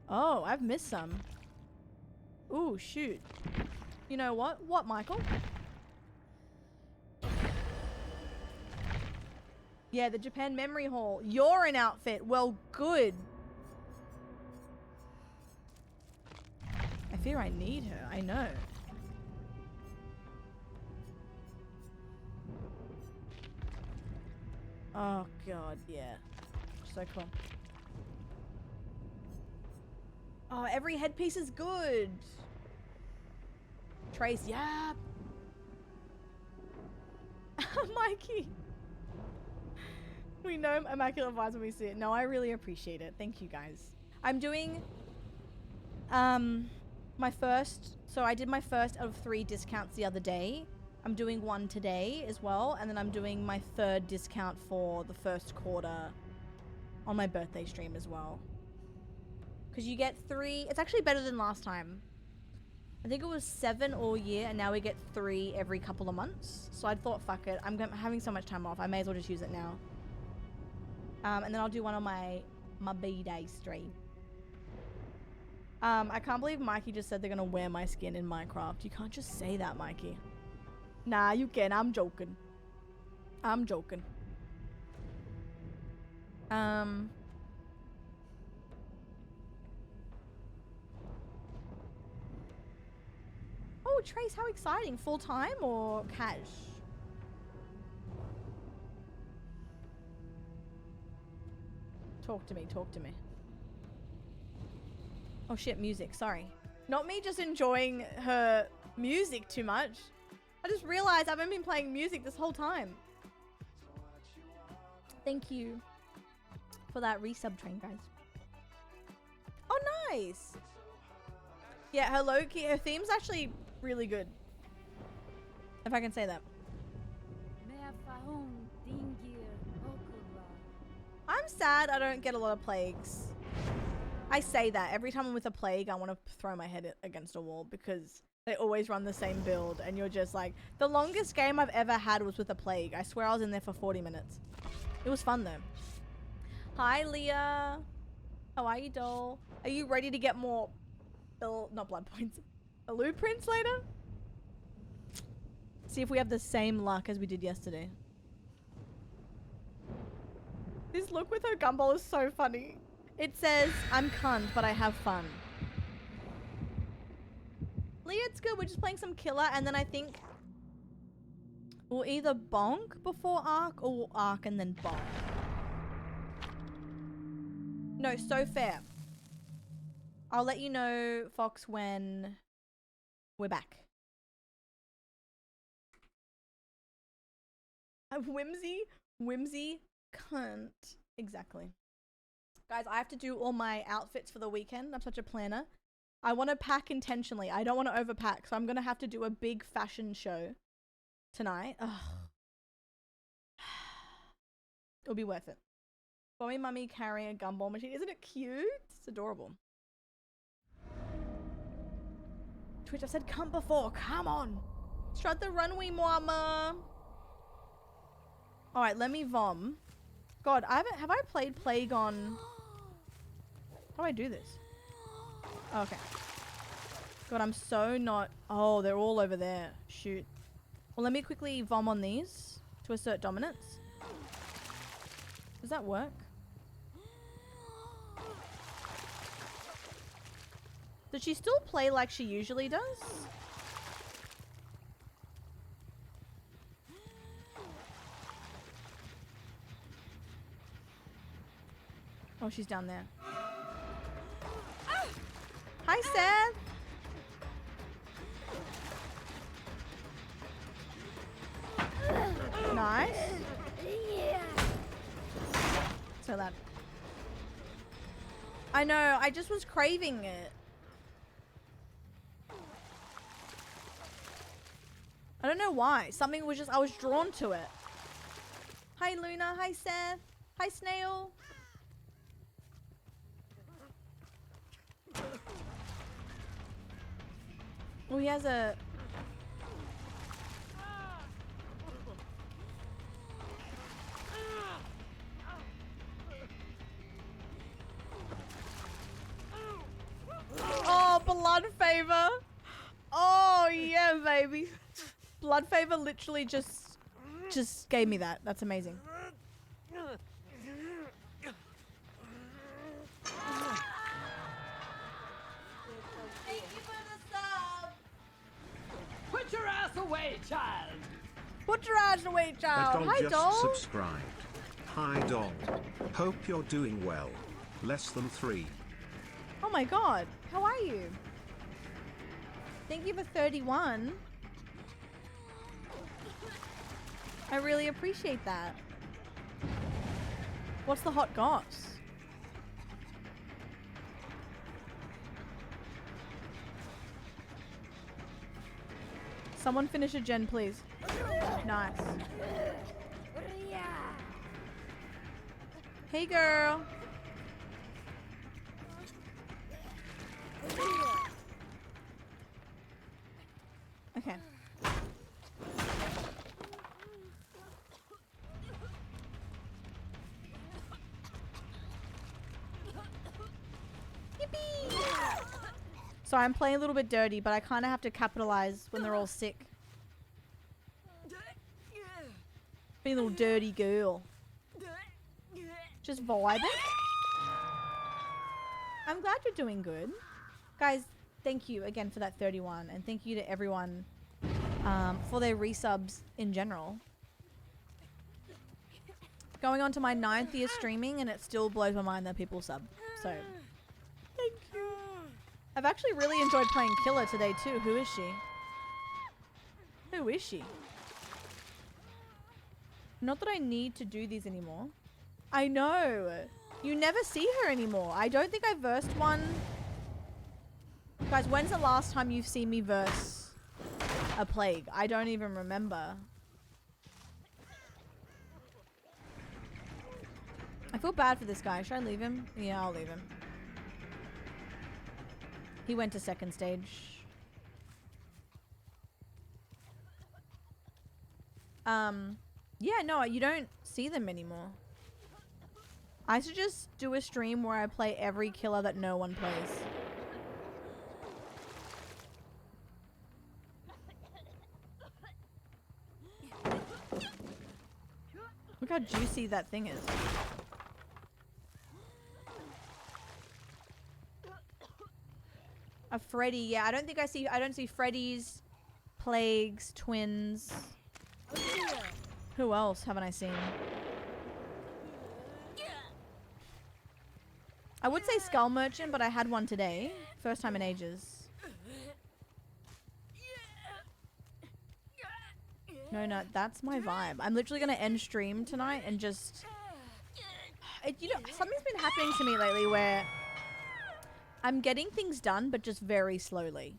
S5: Oh, I've missed some. Ooh, shoot. You know what? What, Michael? Yeah, the Japan Memory Hall. You're an outfit. Well, good. I fear I need her. I know. Oh god, yeah. So cool. Oh, every headpiece is good. Trace, yeah. Mikey. We know Immaculate Vibes when we see it. No, I really appreciate it. Thank you guys. I'm doing my first, so I did my first of 3 discounts the other day. I'm doing one today as well, and then I'm doing my 3rd discount for the first quarter on my birthday stream as well. Because you get 3, it's actually better than last time. I think it was 7 all year, and now we get 3 every couple of months. So I thought, fuck it, I'm having so much time off, I may as well just use it now. And then I'll do one on my B-Day stream. I can't believe Mikey just said they're gonna wear my skin in Minecraft. You can't just say that, Mikey. Nah, you can. I'm joking. I'm joking. Oh, Trace, how exciting. Full-time or cash? Talk to me, talk to me. Oh shit, music, sorry. Not me just enjoying her music too much. I just realized I haven't been playing music this whole time. Thank you for that resub train, guys. Oh, nice. Yeah, her low-key, her theme's actually really good. If I can say that. I'm sad I don't get a lot of plagues. I say that every time I'm with a plague, I want to throw my head against a wall because they always run the same build and you're just like, the longest game I've ever had was with a plague. I swear I was in there for 40 minutes. It was fun though. Hi Leah. How are you, doll? Are you ready to get more, not blood points, blueprints later? See if we have the same luck as we did yesterday. This look with her gumball is so funny. It says, I'm cunt, but I have fun. Leah, it's good. We're just playing some killer, and then I think we'll either bonk before arc, or we'll arc and then bonk. No, so fair. I'll let you know, Fox, when we're back. Whimsy, cunt. Exactly. Guys, I have to do all my outfits for the weekend. I'm such a planner. I want to pack intentionally. I don't want to overpack, so I'm going to have to do a big fashion show tonight. Ugh. It'll be worth it. Mommy mummy carrying a gumball machine. Isn't it cute? It's adorable. Twitch, I've said come before. Come on. Strut the runway, mama. Alright, let me vom. God, have I played Plague on... How do I do this? Oh, okay. God, I'm so not... Oh, they're all over there. Shoot. Well, let me quickly vom on these to assert dominance. Does that work? Does she still play like she usually does? Oh, she's down there. Hi, Seth. Nice. So loud. I know, I just was craving it. I don't know why. Something was just, I was drawn to it. Hi, Luna. Hi, Seth. Hi, Snail. Oh, he has a... Oh, blood favor. Oh, yeah, baby. Blood favor literally just gave me that. That's amazing.
S3: Put your ass away, child!
S5: Put your ass away, child.
S4: That doll
S5: Hi,
S4: just
S5: doll.
S4: subscribed. Hi Dom. Hope you're doing well. Less than 3.
S5: Oh my god. How are you? Thank you for 31. I really appreciate that. What's the hot goss? Someone finish a gen, please. Nice. Hey, girl. Okay. Yippee! So I'm playing a little bit dirty, but I kind of have to capitalize when they're all sick. Being a little dirty girl. Just vibing. I'm glad you're doing good. Guys, thank you again for that 31. And thank you to everyone for their resubs in general. Going on to my 9th year streaming and it still blows my mind that people sub. So, thank you. I've actually really enjoyed playing Killer today too. Who is she? Who is she? Not that I need to do these anymore. I know. You never see her anymore. I don't think I versed one. Guys, when's the last time you've seen me verse a plague? I don't even remember. I feel bad for this guy. Should I leave him? Yeah, I'll leave him. He went to 2nd stage. Yeah, no, you don't see them anymore. I should just do a stream where I play every killer that no one plays. Look how juicy that thing is. A Freddy, yeah, I don't see Freddy's, Plagues, Twins. Who else haven't I seen? I would say Skull Merchant, but I had one today. First time in ages. No, that's my vibe. I'm literally gonna end stream tonight and just... you know, something's been happening to me lately where I'm getting things done, but just very slowly.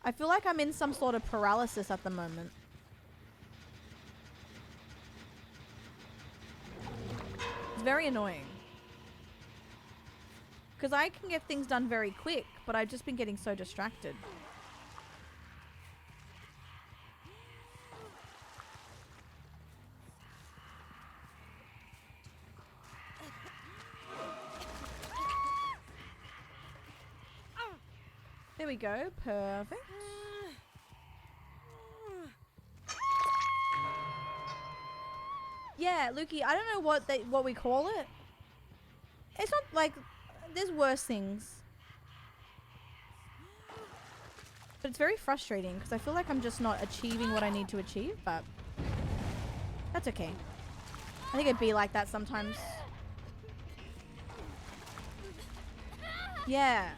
S5: I feel like I'm in some sort of paralysis at the moment. It's very annoying. Because I can get things done very quick, but I've just been getting so distracted. There we go. Perfect. Yeah, Lukey, I don't know what we call it. It's not like... There's worse things. But it's very frustrating because I feel like I'm just not achieving what I need to achieve, but that's okay. I think it'd be like that sometimes. Yeah.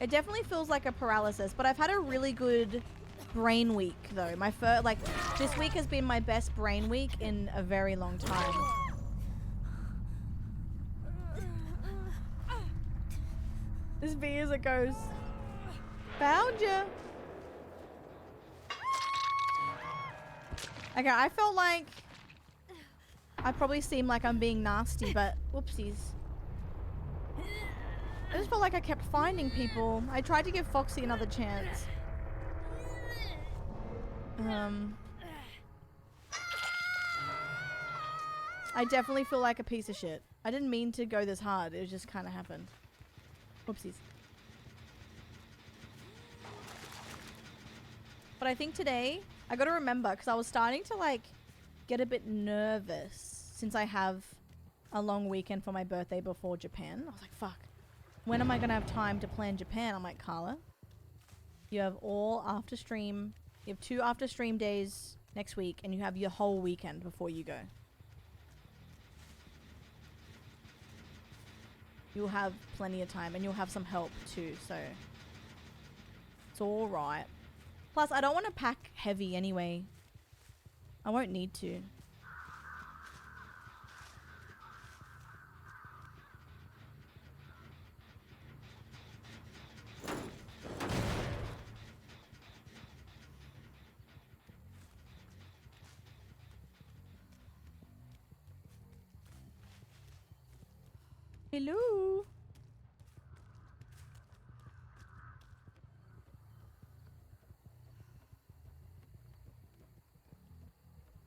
S5: It definitely feels like a paralysis, but I've had a really good brain week though. This week has been my best brain week in a very long time. This V as it goes. Found ya. Okay, I felt like I probably seem like I'm being nasty, but whoopsies. I just felt like I kept finding people. I tried to give Foxy another chance. I definitely feel like a piece of shit. I didn't mean to go this hard. It just kind of happened. Whoopsies. But I think today, I gotta remember, because I was starting to like get a bit nervous since I have a long weekend for my birthday before Japan. I was like, fuck. When am I gonna have time to plan Japan? I'm like, Carla, you have all after stream. You have 2 after stream days next week, and you have your whole weekend before you go. You'll have plenty of time and you'll have some help too, so it's all right. Plus, I don't want to pack heavy anyway. I won't need to. Hello.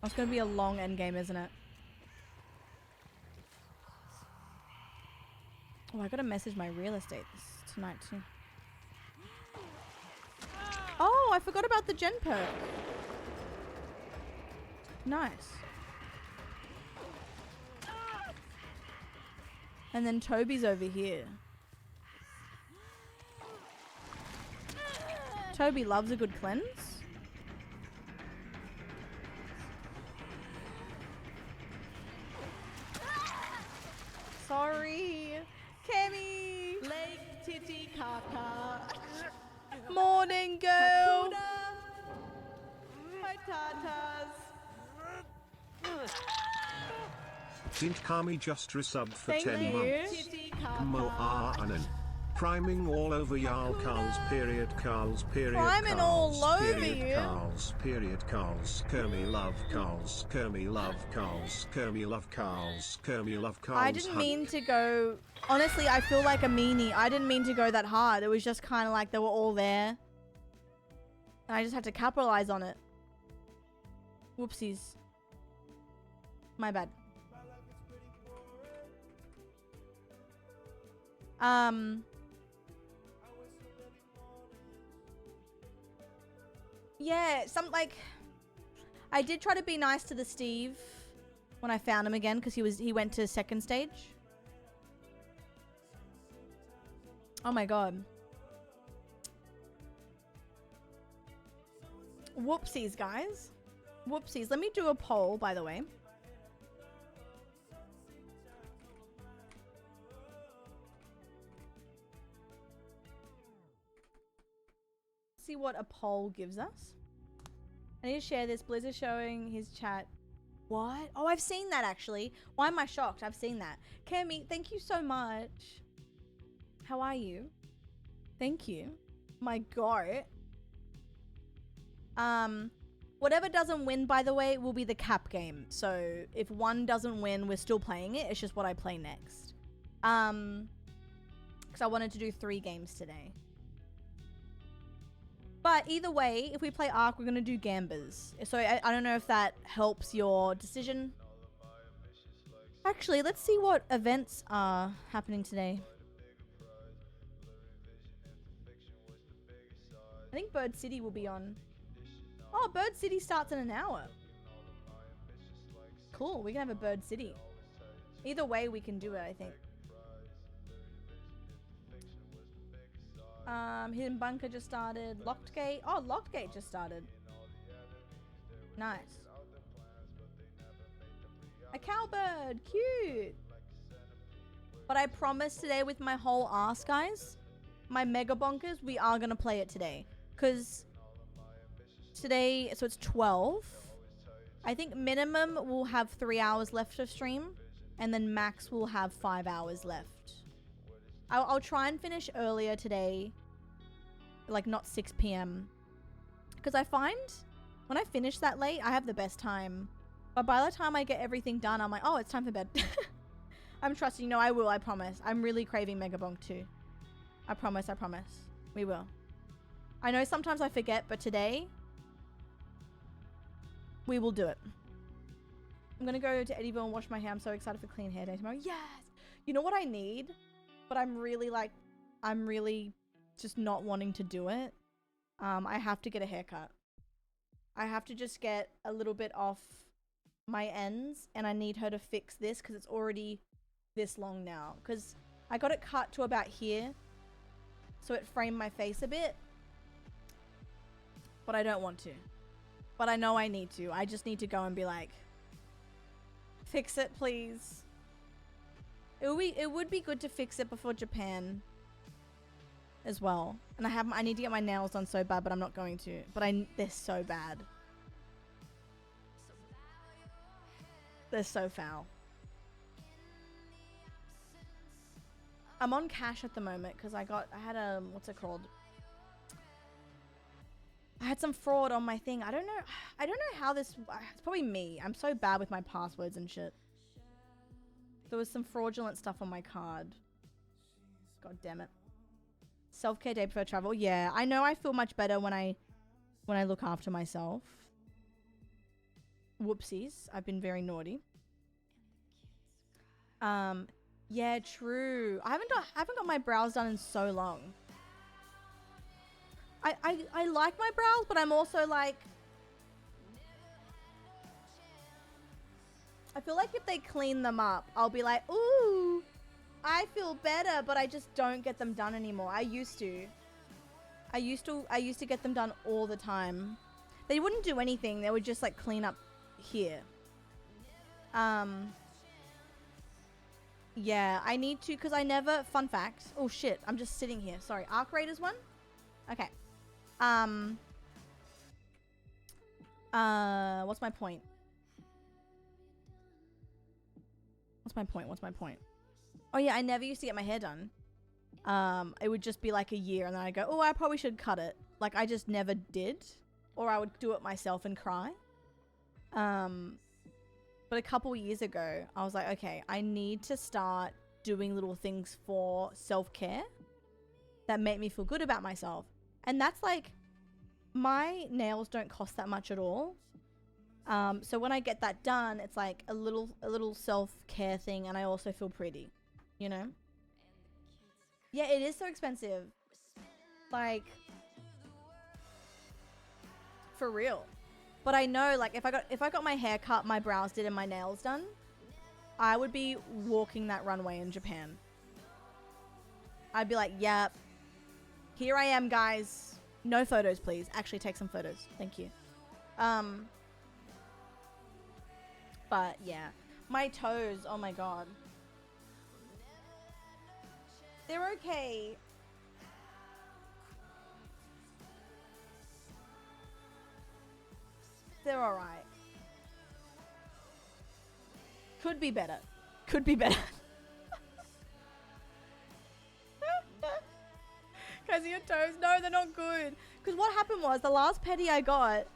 S5: It's gonna be a long end game, isn't it? Oh, I gotta message my real estate tonight too. Oh, I forgot about the gen perk. Nice. And then Toby's over here. Toby loves a good cleanse. Sorry. Kemi. Lake Titicaca. Morning, girl. My tatas.
S4: Didn't Kami just resub for
S5: Thank
S4: 10
S5: you.
S4: months? Mo'anen. Priming all over Jarl Carls period Carls period
S5: Priming
S4: Carls
S5: all over
S4: period
S5: you.
S4: Carls period Carls Kermi love Carls Kermi love Carls Kermi love Carls Kermi love Carls.
S5: I didn't mean to go. Honestly, I feel like a meanie. I didn't mean to go that hard. It was just kind of like they were all there. And I just had to capitalize on it. Whoopsies. My bad. Yeah, I did try to be nice to the Steve when I found him again because he went to second stage. Oh my god. Whoopsies, guys. Whoopsies. Let me do a poll, by the way. See what a poll gives us. I need to share this. Blizz is showing his chat. What? Oh, I've seen that actually. Why am I shocked? I've seen that. Kemi, thank you so much. How are you? Thank you. My god. Whatever doesn't win, by the way, will be the cap game. So if one doesn't win, we're still playing it. It's just what I play next. Because I wanted to do 3 games today. But either way, if we play Ark, we're going to do Gambas. So I don't know if that helps your decision. Actually, let's see what events are happening today. I think Bird City will be on. Oh, Bird City starts in an hour. Cool, we can have a Bird City. Either way, we can do it, I think. Hidden Bunker just started. Locked Gate. Oh, Locked Gate just started. Nice. A cowbird. Cute. But I promise today with my whole ass, guys, my Mega Bonkers, we are going to play it today. Because today, so it's 12. I think minimum will have 3 hours left of stream. And then max will have 5 hours left. I'll try and finish earlier today. Like not 6 p.m. Because I find when I finish that late, I have the best time. But by the time I get everything done, I'm like, oh, it's time for bed. I'm trusting. No, I will. I promise. I'm really craving Mega Bonk too. I promise. I promise. We will. I know sometimes I forget, but today we will do it. I'm going to go to Eddyville and wash my hair. I'm so excited for clean hair day tomorrow. Yes! You know what I need? But I'm really just not wanting to do it. I have to get a haircut. I have to just get a little bit off my ends, and I need her to fix this because it's already this long now. Because I got it cut to about here, so it framed my face a bit. But I don't want to. But I know I need to. I just need to go and be like, fix it, please. It would be good to fix it before Japan as well. And I need to get my nails done so bad, but I'm not going to. But they're so bad. They're so foul. I'm on cash at the moment because I had a, what's it called? I had some fraud on my thing. I don't know how this, it's probably me. I'm so bad with my passwords and shit. There was some fraudulent stuff on my card. God damn it. Self-care day before travel. Yeah, I know I feel much better when I look after myself. Whoopsies. I've been very naughty. Yeah, true. I haven't got my brows done in so long. I like my brows, but I'm also like, I feel like if they clean them up, I'll be like, ooh, I feel better, but I just don't get them done anymore. I used to get them done all the time. They wouldn't do anything. They would just like clean up here. Yeah, I need to, because I never, fun fact. Oh shit, I'm just sitting here. Sorry, Arc Raiders one? Okay. What's my point? What's my point? Oh yeah, I never used to get my hair done. It would just be like a year and then I go, oh, I probably should cut it. Like I just never did. Or I would do it myself and cry. But a couple years ago, I was like, okay, I need to start doing little things for self-care that make me feel good about myself. And that's like, my nails don't cost that much at all. So when I get that done, it's like a little self-care thing, and I also feel pretty, you know? Yeah, it is so expensive. Like, for real. But I know, like, if I got my hair cut, my brows did, and my nails done, I would be walking that runway in Japan. I'd be like, yep, here I am, guys. No photos, please. Actually, take some photos. Thank you. But yeah, my toes. Oh my god, they're okay. They're all right. Could be better. Could be better. Guys, your toes. No, they're not good. Because what happened was the last pedi I got,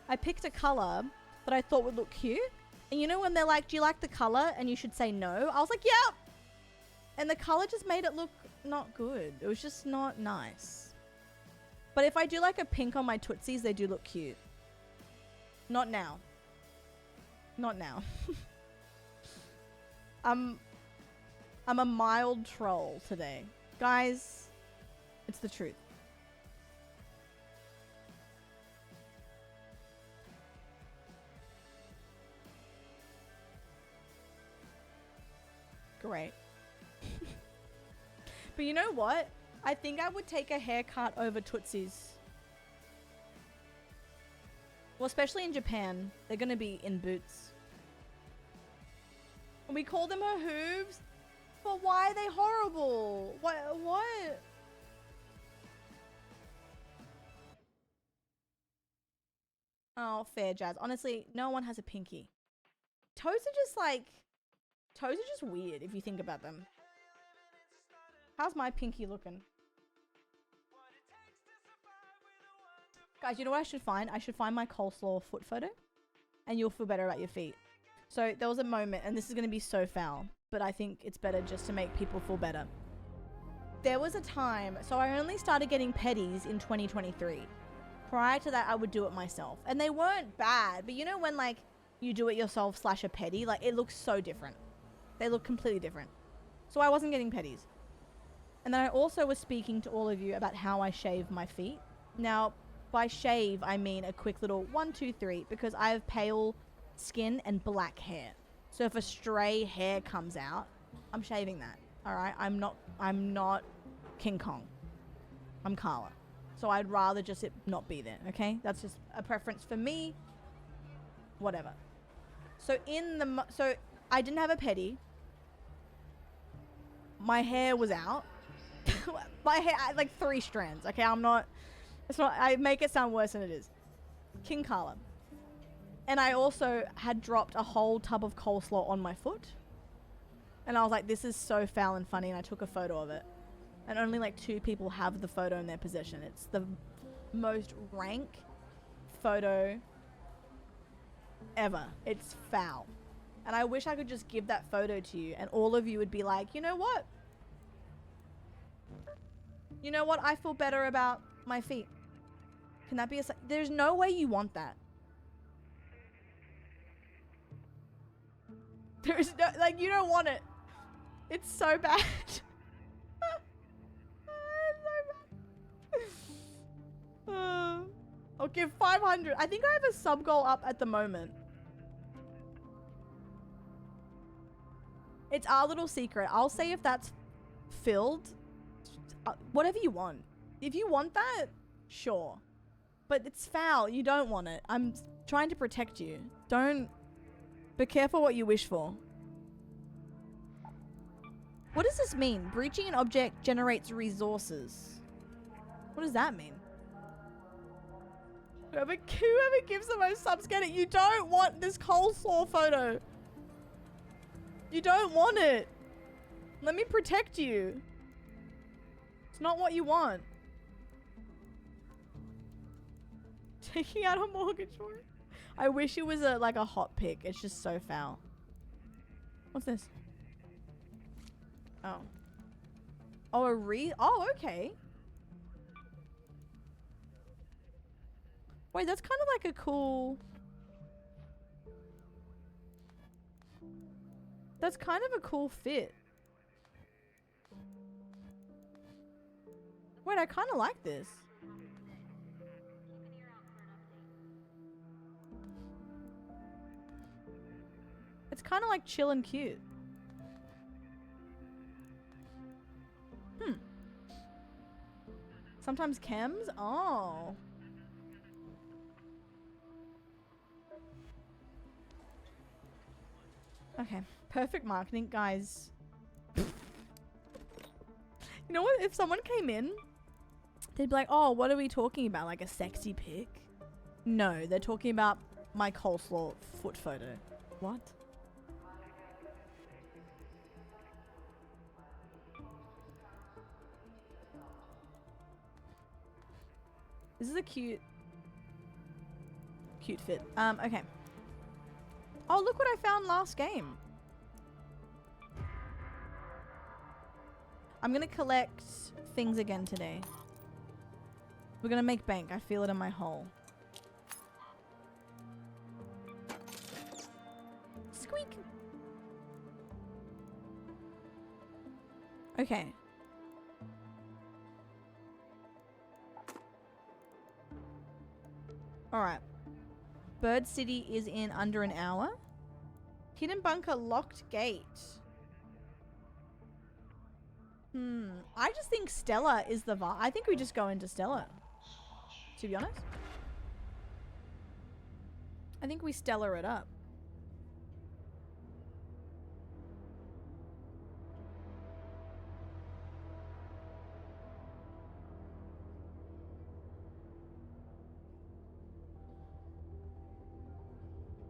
S5: I picked a color that I thought would look cute. And you know when they're like, do you like the color? And you should say no. I was like, yep. And the color just made it look not good. It was just not nice. But if I do like a pink on my tootsies, they do look cute. Not now. Not now. I'm a mild troll today. Guys, it's the truth. Great. But you know what? I think I would take a haircut over tootsies. Well, especially in Japan. They're gonna be in boots. And we call them her hooves? But why are they horrible? What? Oh, fair, Jazz. Honestly, no one has a pinky. Toes are just like... Toes are just weird if you think about them. How's my pinky looking? Guys, you know what I should find? I should find my coleslaw foot photo. And you'll feel better about your feet. So there was a moment, and this is going to be so foul, but I think it's better just to make people feel better. There was a time, so I only started getting pedis in 2023. Prior to that, I would do it myself. And they weren't bad, but you know when like you do it yourself / a pedi, like it looks so different. They look completely different. So I wasn't getting pedis. And then I also was speaking to all of you about how I shave my feet. Now, by shave, I mean a quick little 1, 2, 3, because I have pale skin and black hair. So if a stray hair comes out, I'm shaving that. All right, I'm not King Kong. I'm Carla. So I'd rather just it not be there. Okay, that's just a preference for me. Whatever. So so I didn't have a pedi. my hair was out. My hair, like 3 strands. Okay, I'm not. It's not. I make it sound worse than it is. King Carla. And I also had dropped a whole tub of coleslaw on my foot. And I was like, this is so foul and funny, and I took a photo of it. And only like 2 people have the photo in their possession. It's the most rank photo ever. It's foul. And I wish I could just give that photo to you and all of you would be like, you know what? You know what? I feel better about my feet. Can that be a... There's no way you want that. There's no... Like, you don't want it. It's so bad. It's so bad. I'll give 500. I think I have a sub goal up at the moment. It's our little secret. I'll say if that's filled. Whatever you want. If you want that, sure. But it's foul. You don't want it. I'm trying to protect you. Don't... Be careful what you wish for. What does this mean? Breaching an object generates resources. What does that mean? Whoever gives the most subs get it. You don't want this coleslaw photo. You don't want it. Let me protect you. It's not what you want. Taking out a mortgage for it. I wish it was like a hot pick. It's just so foul. What's this? Oh. Oh, oh, okay. Wait, that's kind of like a cool... That's kind of a cool fit. Wait, I kind of like this. It's kind of like chill and cute. Sometimes chems? Oh. Okay. Perfect marketing, guys. You know what? If someone came in, they'd be like, oh, what are we talking about? Like a sexy pic? No, they're talking about my coleslaw foot photo. What? This is a cute fit. Okay. Oh, look what I found last game. I'm gonna collect things again today. We're gonna make bank. I feel it in my hole. Squeak. Okay. Alright. Bird City is in under an hour. Hidden bunker, locked gate. I just think Stella is the vibe. I think we just go into Stella. To be honest. I think we Stella it up.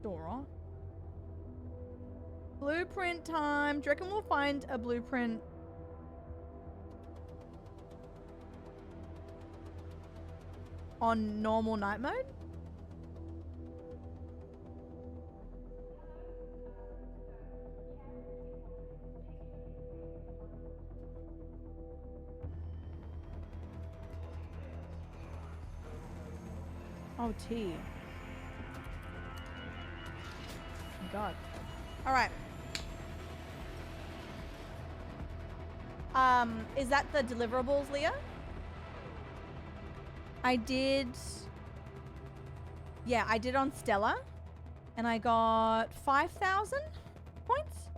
S5: Dora. Blueprint time. Do you reckon we'll find a blueprint? On normal night mode? Oh, tea. God. All right. Is that the deliverables, Leah? I did... Yeah, I did on Stella. And I got 5,000 points.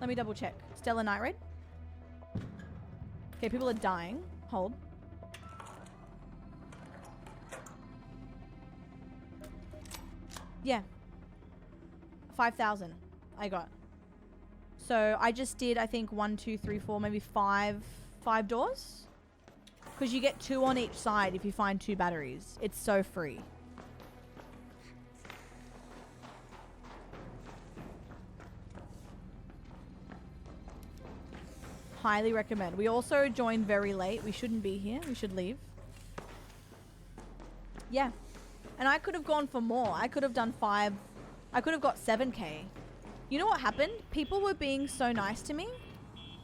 S5: Let me double check. Stella Night Raid. Okay, people are dying. Hold. Yeah. 5,000 I got. So I just did, I think 1, 2, 3, 4, maybe five doors. Because you get 2 on each side if you find 2 batteries. It's so free. Highly recommend. We also joined very late. We shouldn't be here. We should leave. Yeah. And I could have gone for more. I could have done 5. I could have got 7k. You know what happened? People were being so nice to me.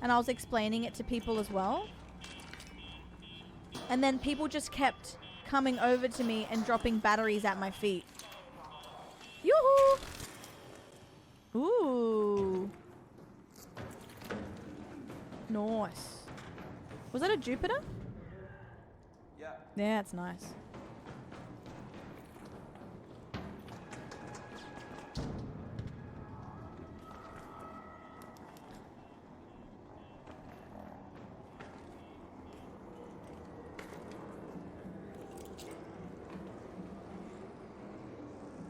S5: And I was explaining it to people as well. And then people just kept coming over to me and dropping batteries at my feet. Yoo-hoo! Ooh. Nice. Was that a Jupiter?
S8: Yeah.
S5: Yeah, it's nice.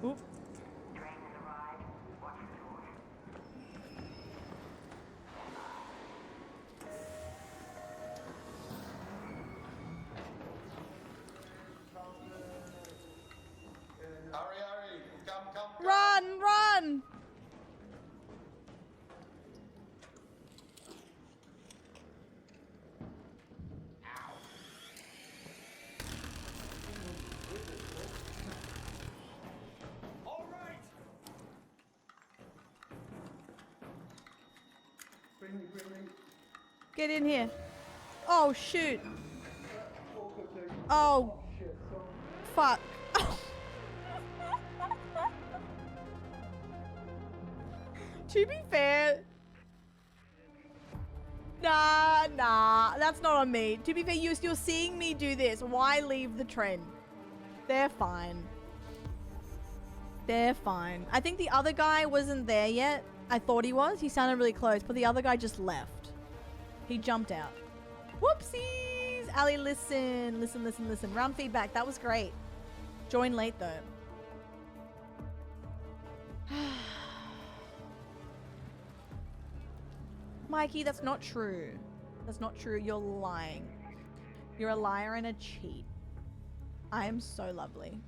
S5: Oop.
S1: Hurry, come.
S5: Run, run! Get in here. Oh, shoot. Oh. Fuck. To be fair. Nah. That's not on me. To be fair, you're seeing me do this. Why leave the trend? They're fine. They're fine. I think the other guy wasn't there yet. I thought he was. He sounded really close, but the other guy just left. He jumped out. Whoopsies! Ali, listen. Round feedback. That was great. Join late, though. Mikey, that's not true. That's not true. You're lying. You're a liar and a cheat. I am so lovely.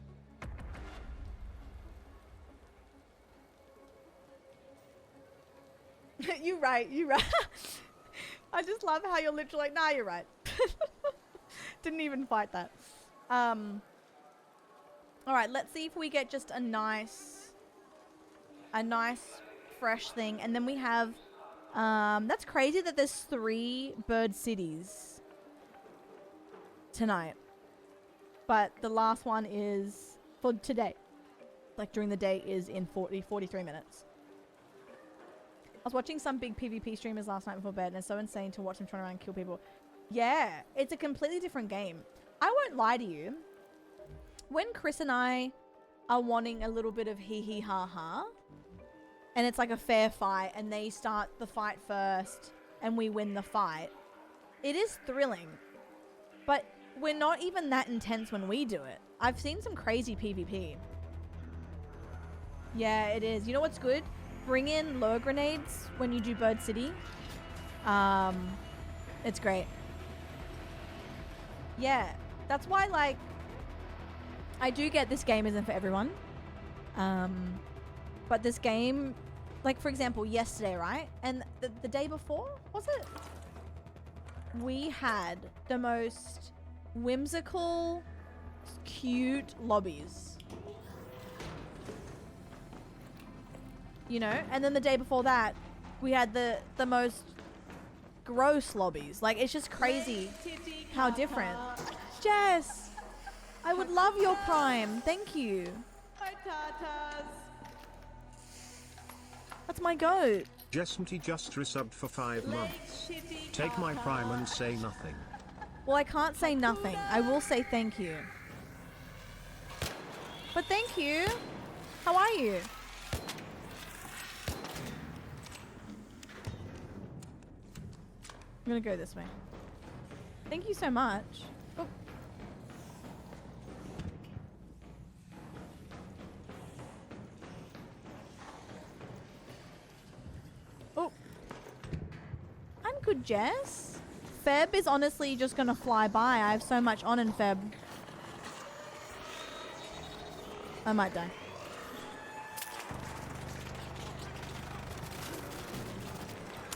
S5: You're right. I just love how you're literally like, nah, you're right. Didn't even fight that. All right, let's see if we get just a nice fresh thing. And then we have, that's crazy that there's 3 bird cities tonight. But the last one is for today. Like during the day is in 43 minutes. I was watching some big PvP streamers last night before bed, and it's so insane to watch them turn around and kill people. Yeah, it's a completely different game. I won't lie to you. When Chris and I are wanting a little bit of hee hee ha ha, and it's like a fair fight, and they start the fight first, and we win the fight, it is thrilling. But we're not even that intense when we do it. I've seen some crazy PvP. Yeah, it is. You know what's good? Bring in lower grenades when you do Bird City. It's great. Yeah, that's why, like, I do get this game isn't for everyone. But this game, like, for example, yesterday, right? And the day before, was it? We had the most whimsical, cute lobbies. You know, and then the day before that, we had the most gross lobbies. Like, it's just crazy how different. Jess, I would love your Prime. Thank you.
S3: Hi, Tatas.
S5: That's my goat.
S4: Jessenty just resubbed for 5 months. Take my Prime and say nothing.
S5: Well, I can't say nothing. I will say thank you. But thank you. How are you? I'm gonna go this way. Thank you so much. Oh. Oh. Jess. Feb is honestly just gonna fly by. I have so much on in Feb. I might die.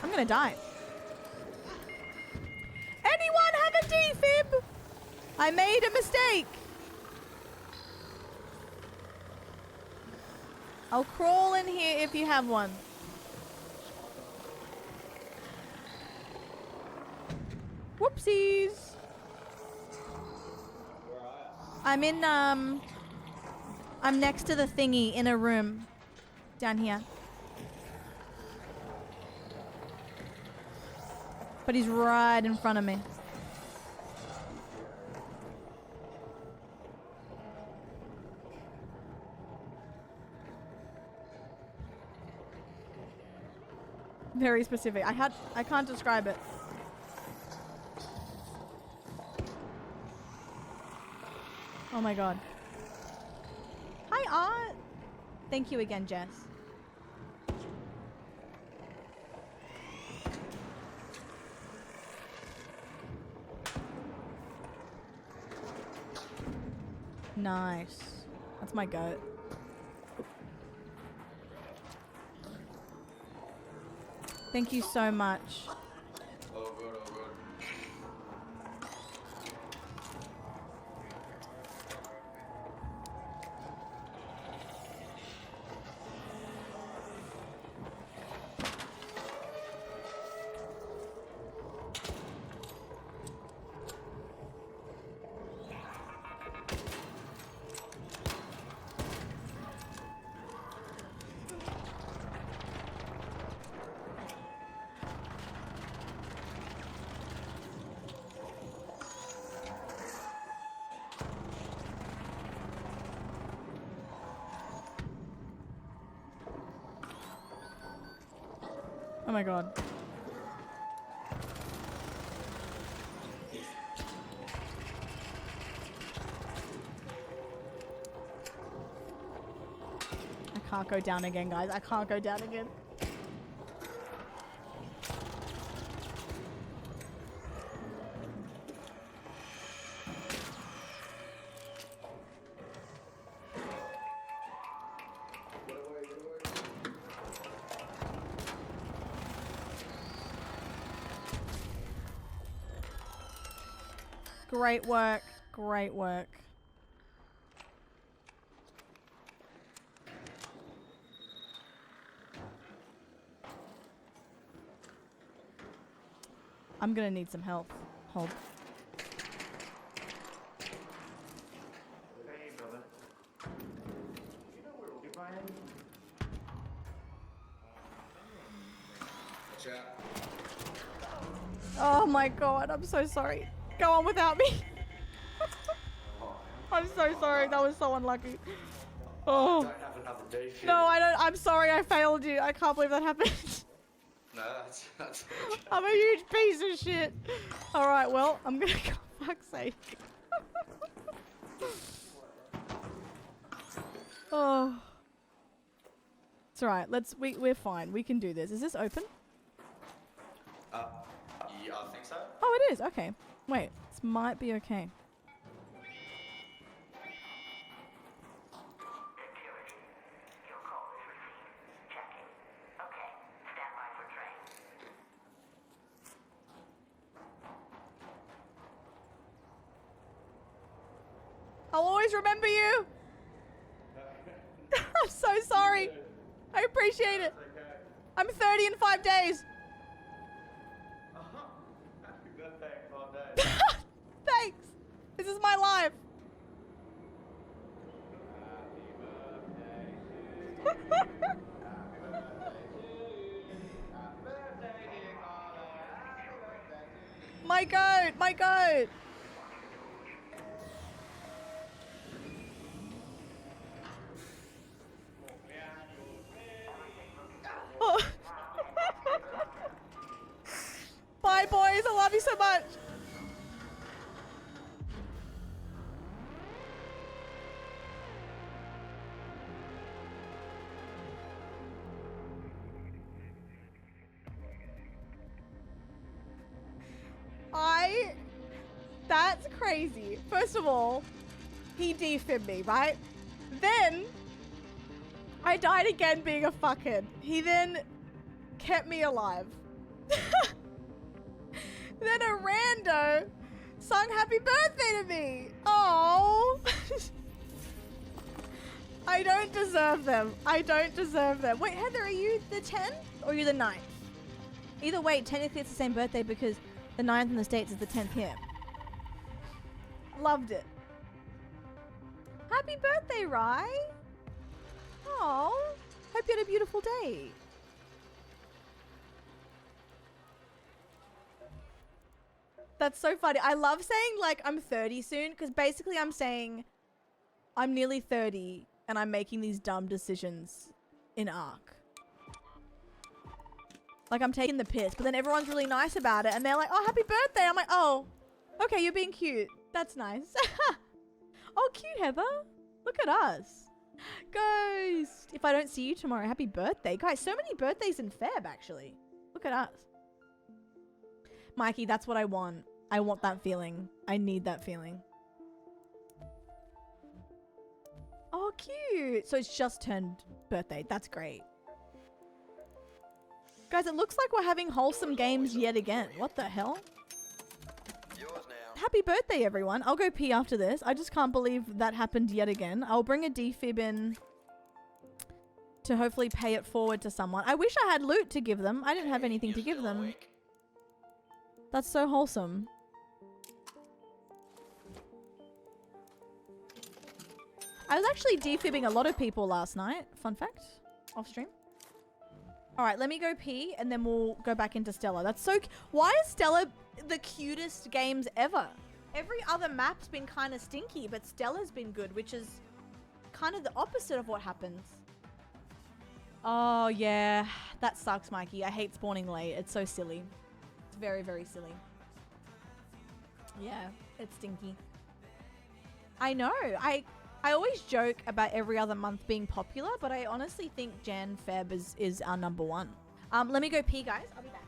S5: I'm gonna die. Anyone have a defib? I made a mistake. I'll crawl in here if you have one. Whoopsies. I'm in, I'm next to the thingy in a room. Down here. But he's right in front of me. Very specific. I can't describe it. Oh my god. Hi, Art. Thank you again, Jess. Nice. That's my goat. Thank you so much.
S8: Oh, good, oh, good.
S5: Oh my god. I can't go down again, guys. I can't go down again. Great work. Great work. I'm gonna need some help. Hold.
S8: Hey, brother. You know where we'll be buying? Chat.
S5: Oh my god, I'm so sorry. Go on without me. I'm so sorry. That was so unlucky. Oh.
S8: Don't have another day for
S5: No, I don't. I'm sorry I failed you. I can't believe that happened.
S8: No, that's
S5: I'm a huge piece of shit. Alright, well, I'm gonna go. Fuck's sake. Oh. It's alright. We're fine. We can do this. Is this open?
S8: yeah, I think so.
S5: Oh, it is. Okay. Wait. This might be okay. I'll always remember you. I'm so sorry. I appreciate it. I'm 30 in 5 days.
S8: Happy birthday in 5 days.
S5: Thanks. This is my life. My goat, my goat. Oh. Bye, boys. I love you so much. That's crazy. First of all, he defibbed me, right? Then I died again being a fuckhead. He then kept me alive. Then a rando sung happy birthday to me. Oh. I don't deserve them. I don't deserve them. Wait, Heather, are you the 10th or are you the 9th? Either way, technically it's the same birthday because the 9th in the States is the 10th here. Loved it. Happy birthday, Rye. Oh, hope you had a beautiful day. That's so funny. I love saying like I'm 30 soon because basically I'm saying I'm nearly 30 and I'm making these dumb decisions in ARK. Like I'm taking the piss, but then everyone's really nice about it and they're like, oh, happy birthday. I'm like, oh, okay, you're being cute. That's nice. Oh, cute, Heather. Look at us. Ghost. If I don't see you tomorrow, happy birthday. Guys, so many birthdays in Feb, actually. Look at us. Mikey, that's what I want. I want that feeling. I need that feeling. Oh, cute. So it's just turned birthday. That's great. Guys, it looks like we're having wholesome games yet again. What the hell? Happy birthday, everyone. I'll go pee after this. I just can't believe that happened yet again. I'll bring a defib in to hopefully pay it forward to someone. I wish I had loot to give them. I didn't have anything to give them. That's so wholesome. I was actually defibbing a lot of people last night. Fun fact. Off stream. Alright, let me go pee and then we'll go back into Stella. That's so... Why is Stella the cutest games ever? Every other map's been kind of stinky, but Stella's been good, which is kind of the opposite of what happens. Oh, yeah. That sucks, Mikey. I hate spawning late. It's so silly. It's very, very silly. Yeah, it's stinky. I know. I always joke about every other month being popular, but I honestly think Jan, Feb is our number one. Let me go pee, guys. I'll be back.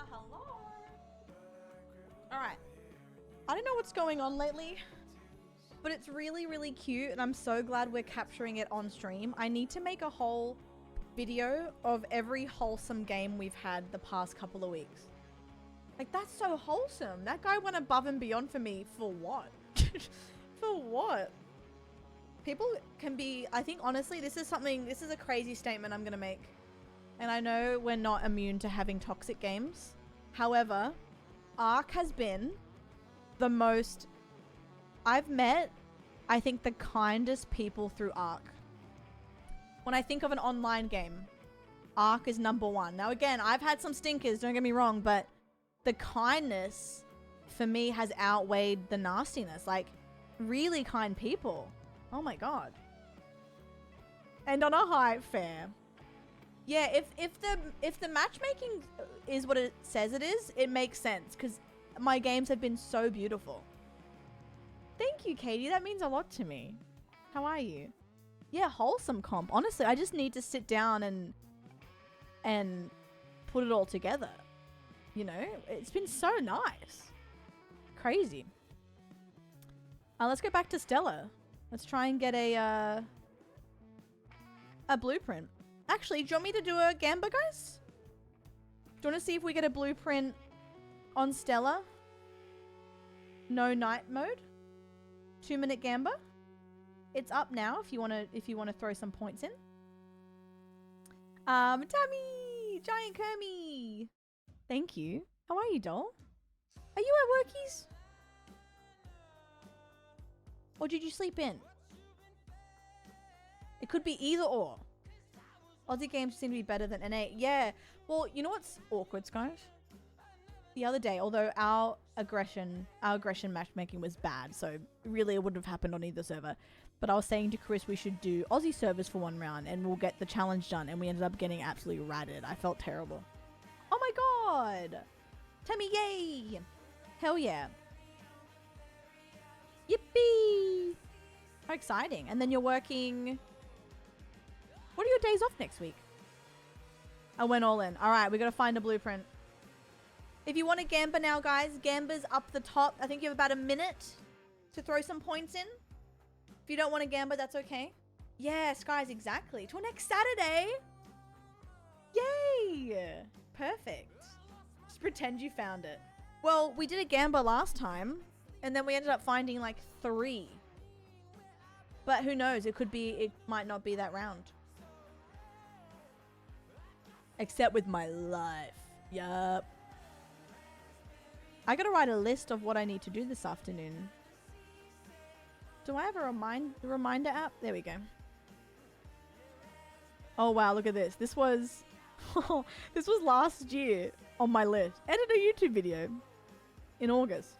S5: Hello. All right. I don't know what's going on lately, but it's really, really cute, and I'm so glad we're capturing it on stream. I need to make a whole video of every wholesome game we've had the past couple of weeks. Like, that's so wholesome. That guy went above and beyond for me. For what? For what? People can be, I think, honestly, this is a crazy statement I'm gonna make. And I know we're not immune to having toxic games. However, Ark has been the most, I've met, I think, the kindest people through Ark. When I think of an online game, Ark is number one. Now again, I've had some stinkers, don't get me wrong, but the kindness for me has outweighed the nastiness. Like, really kind people. Oh my god. And on a high, fair. Yeah, if the matchmaking is what it says it is, it makes sense, because my games have been so beautiful. Thank you, Katie. That means a lot to me. How are you? Yeah, wholesome comp. Honestly, I just need to sit down and put it all together. You know, it's been so nice. Crazy. Let's go back to Stella. Let's try and get a blueprint. Actually, do you want me to do a Gamba, guys? Do you want to see if we get a blueprint on Stella? No night mode. 2-minute Gamba. It's up now if you want to throw some points in. Tammy, Giant Kermie. Thank you. How are you, doll? Are you at workies? Or did you sleep in? It could be either or. Aussie games seem to be better than NA. Yeah. Well, you know what's awkward, guys? The other day, although our aggression matchmaking was bad, so really it wouldn't have happened on either server. But I was saying to Chris we should do Aussie servers for one round and we'll get the challenge done, and we ended up getting absolutely ratted. I felt terrible. Oh my god! Tammy, yay! Hell yeah. Yippee! How exciting. And then you're working... What are your days off next week? I went all in. Alright, we gotta find a blueprint. If you want a Gamba now, guys, Gamba's up the top. I think you have about a minute to throw some points in. If you don't want a Gamba, that's okay. Yes, guys, exactly. Till next Saturday. Yay! Perfect. Just pretend you found it. Well, we did a Gamba last time, and then we ended up finding like 3. But who knows? It might not be that round. Except with my life. Yup. I gotta write a list of what I need to do this afternoon. Do I have a reminder app? There we go. Oh wow, look at this. This was this was last year on my list. Edit a YouTube video in August.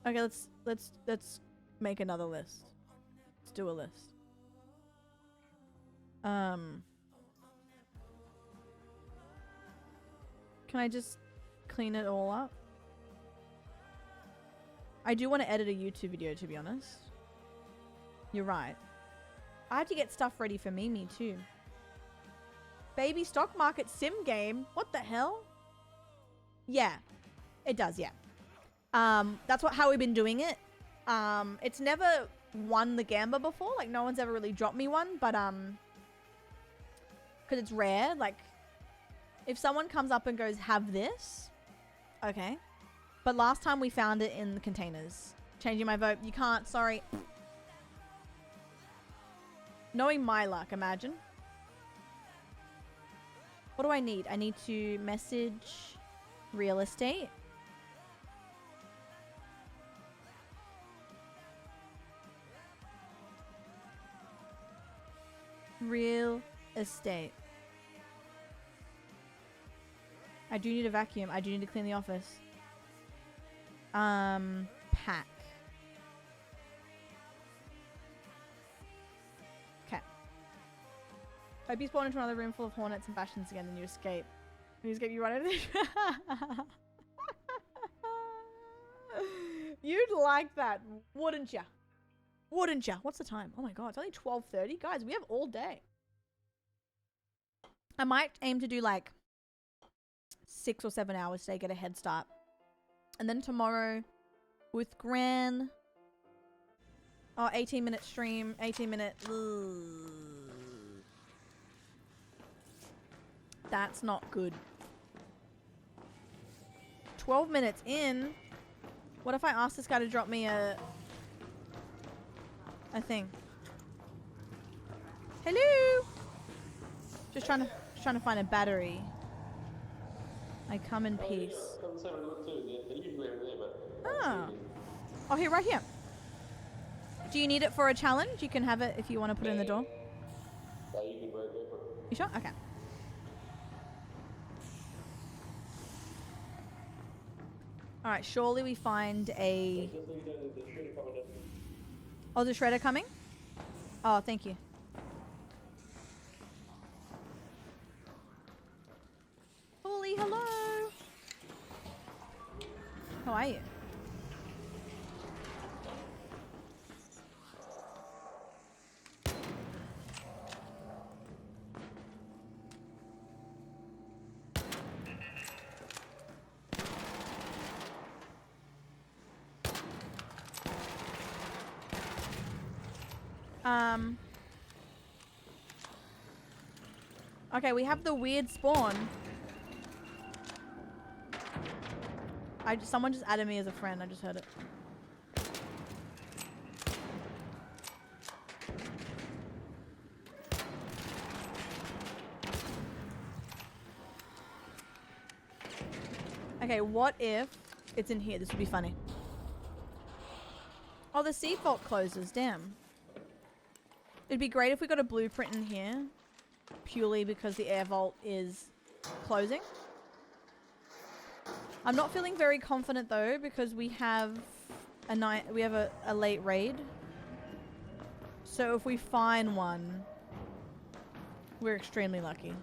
S5: Okay, let's make another list. Let's do a list. Can I just clean it all up? I do want to edit a YouTube video, to be honest. You're right. I have to get stuff ready for Mimi too. Baby stock market sim game? What the hell? Yeah, it does, yeah. That's how we've been doing it. It's never won the Gamba before. Like, no one's ever really dropped me one, but because it's rare. Like, if someone comes up and goes, have this, okay. But last time we found it in the containers. Changing my vote. You can't, sorry. Knowing my luck, imagine. What do I need? I need to message real estate. Real estate. I do need a vacuum. I do need to clean the office. Pack. Okay. Hope you spawn into another room full of hornets and bastions again and you escape. When you escape, you run over the... You'd like that, wouldn't ya? Wouldn't ya? What's the time? Oh my god, it's only 12:30. Guys, we have all day. I might aim to do like 6 or 7 hours today, get a head start. And then tomorrow with Gran. Oh, 18-minute stream, 18-minute. That's not good. 12 minutes in. What if I ask this guy to drop me a thing? Hello. Just trying to find a battery. I come in peace. Ah. Oh, here, right here. Do you need it for a challenge? You can have it if you want to put it in the door. You sure? Okay. Alright, surely we find a... Oh, the shredder coming? Oh, thank you. Holy, hello! How are you? Okay, we have the weird spawn. Someone just added me as a friend. I just heard it. Okay, what if it's in here? This would be funny. Oh, the seed vault closes. Damn. It'd be great if we got a blueprint in here. Purely because the air vault is closing. I'm not feeling very confident though because we have a late raid. So if we find one, we're extremely lucky.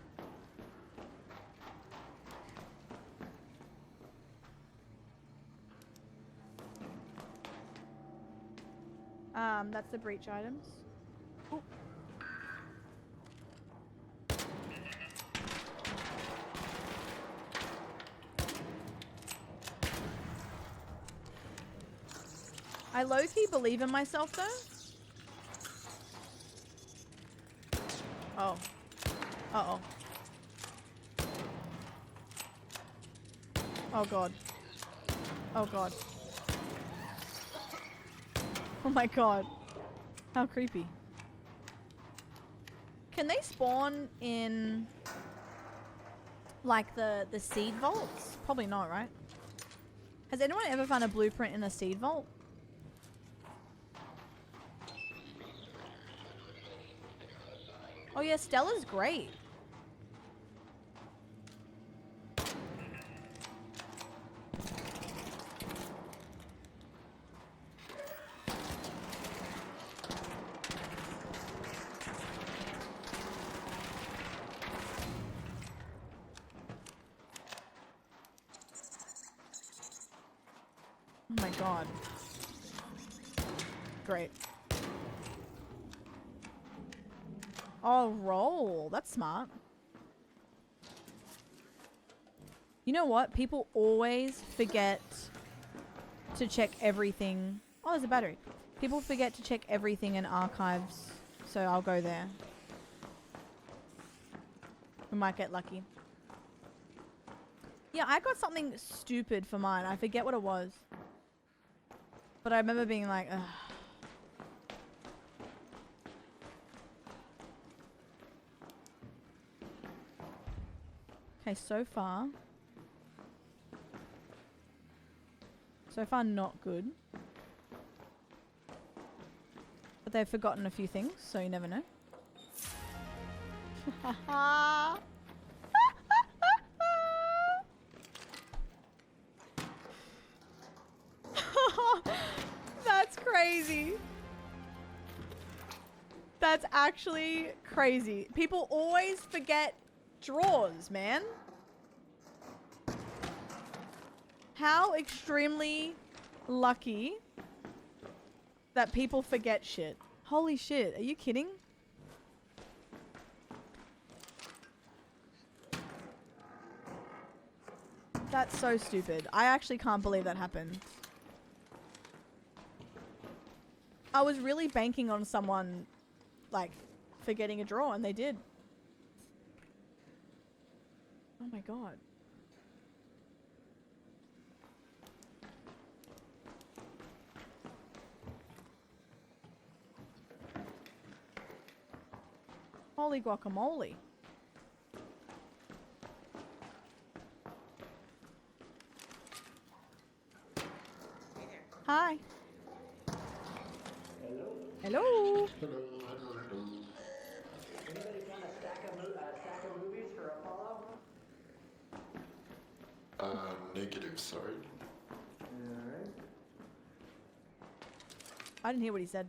S5: That's the breach items. Ooh. I low-key believe in myself though. Oh. Uh-oh. Oh god. Oh god. Oh my god. How creepy. Can they spawn in like the seed vaults? Probably not, right? Has anyone ever found a blueprint in a seed vault? Oh yeah, Stella's great. Oh my god. Great. Oh, roll. That's smart. You know what? People always forget to check everything. Oh, there's a battery. People forget to check everything in archives. So I'll go there. We might get lucky. Yeah, I got something stupid for mine. I forget what it was. But I remember being like, ugh. Okay, so far not good. But they've forgotten a few things, so you never know. That's crazy. That's actually crazy. People always forget drawers, man. How extremely lucky that people forget shit. Holy shit, are you kidding? That's so stupid. I actually can't believe that happened. I was really banking on someone, like, for getting a draw, and they did. Oh my god. Holy guacamole. Hi. Hello.
S8: Hello, hello, hello.
S7: Anybody found a stack of movies for Apollo?
S8: Negative, sorry.
S7: Alright.
S5: I didn't hear what he said.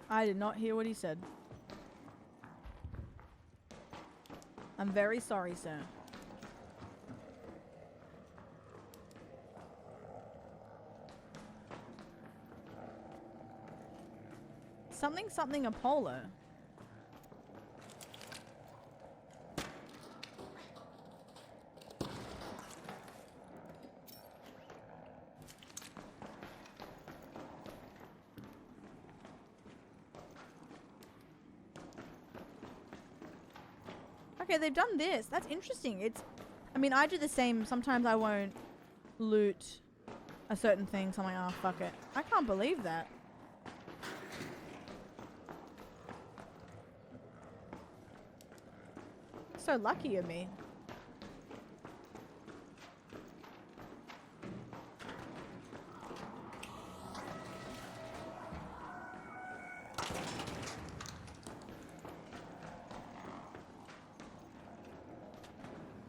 S5: I did not hear what he said. I'm very sorry, sir. Something Apollo. Okay, they've done this. That's interesting. I mean, I do the same. Sometimes I won't loot a certain thing. So I'm like, oh, fuck it. I can't believe that. So lucky of me.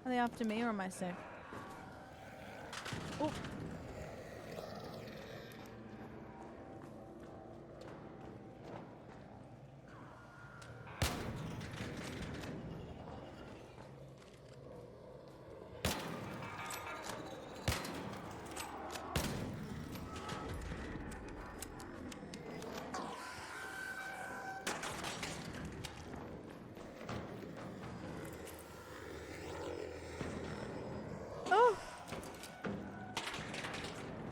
S5: Are they after me or am I safe? Oh.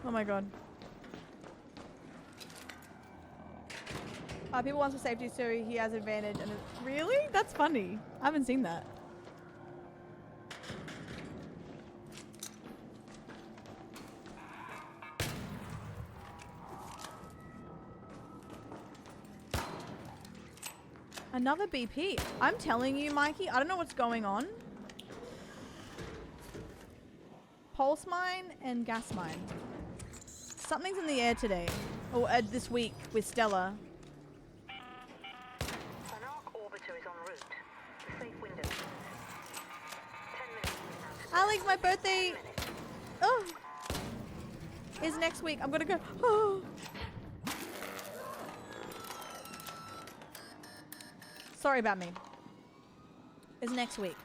S5: Oh my god. People want for safety, so he has advantage. And really? That's funny. I haven't seen that. Another BP. I'm telling you, Mikey, I don't know what's going on. Pulse mine and gas mine. Something's in the air today. Or this week with Stella.
S9: An arc orbiter is en route. Safe window. 10 minutes.
S5: Alex, my birthday is next week. I'm gonna go. Oh. Sorry about me. It's next week.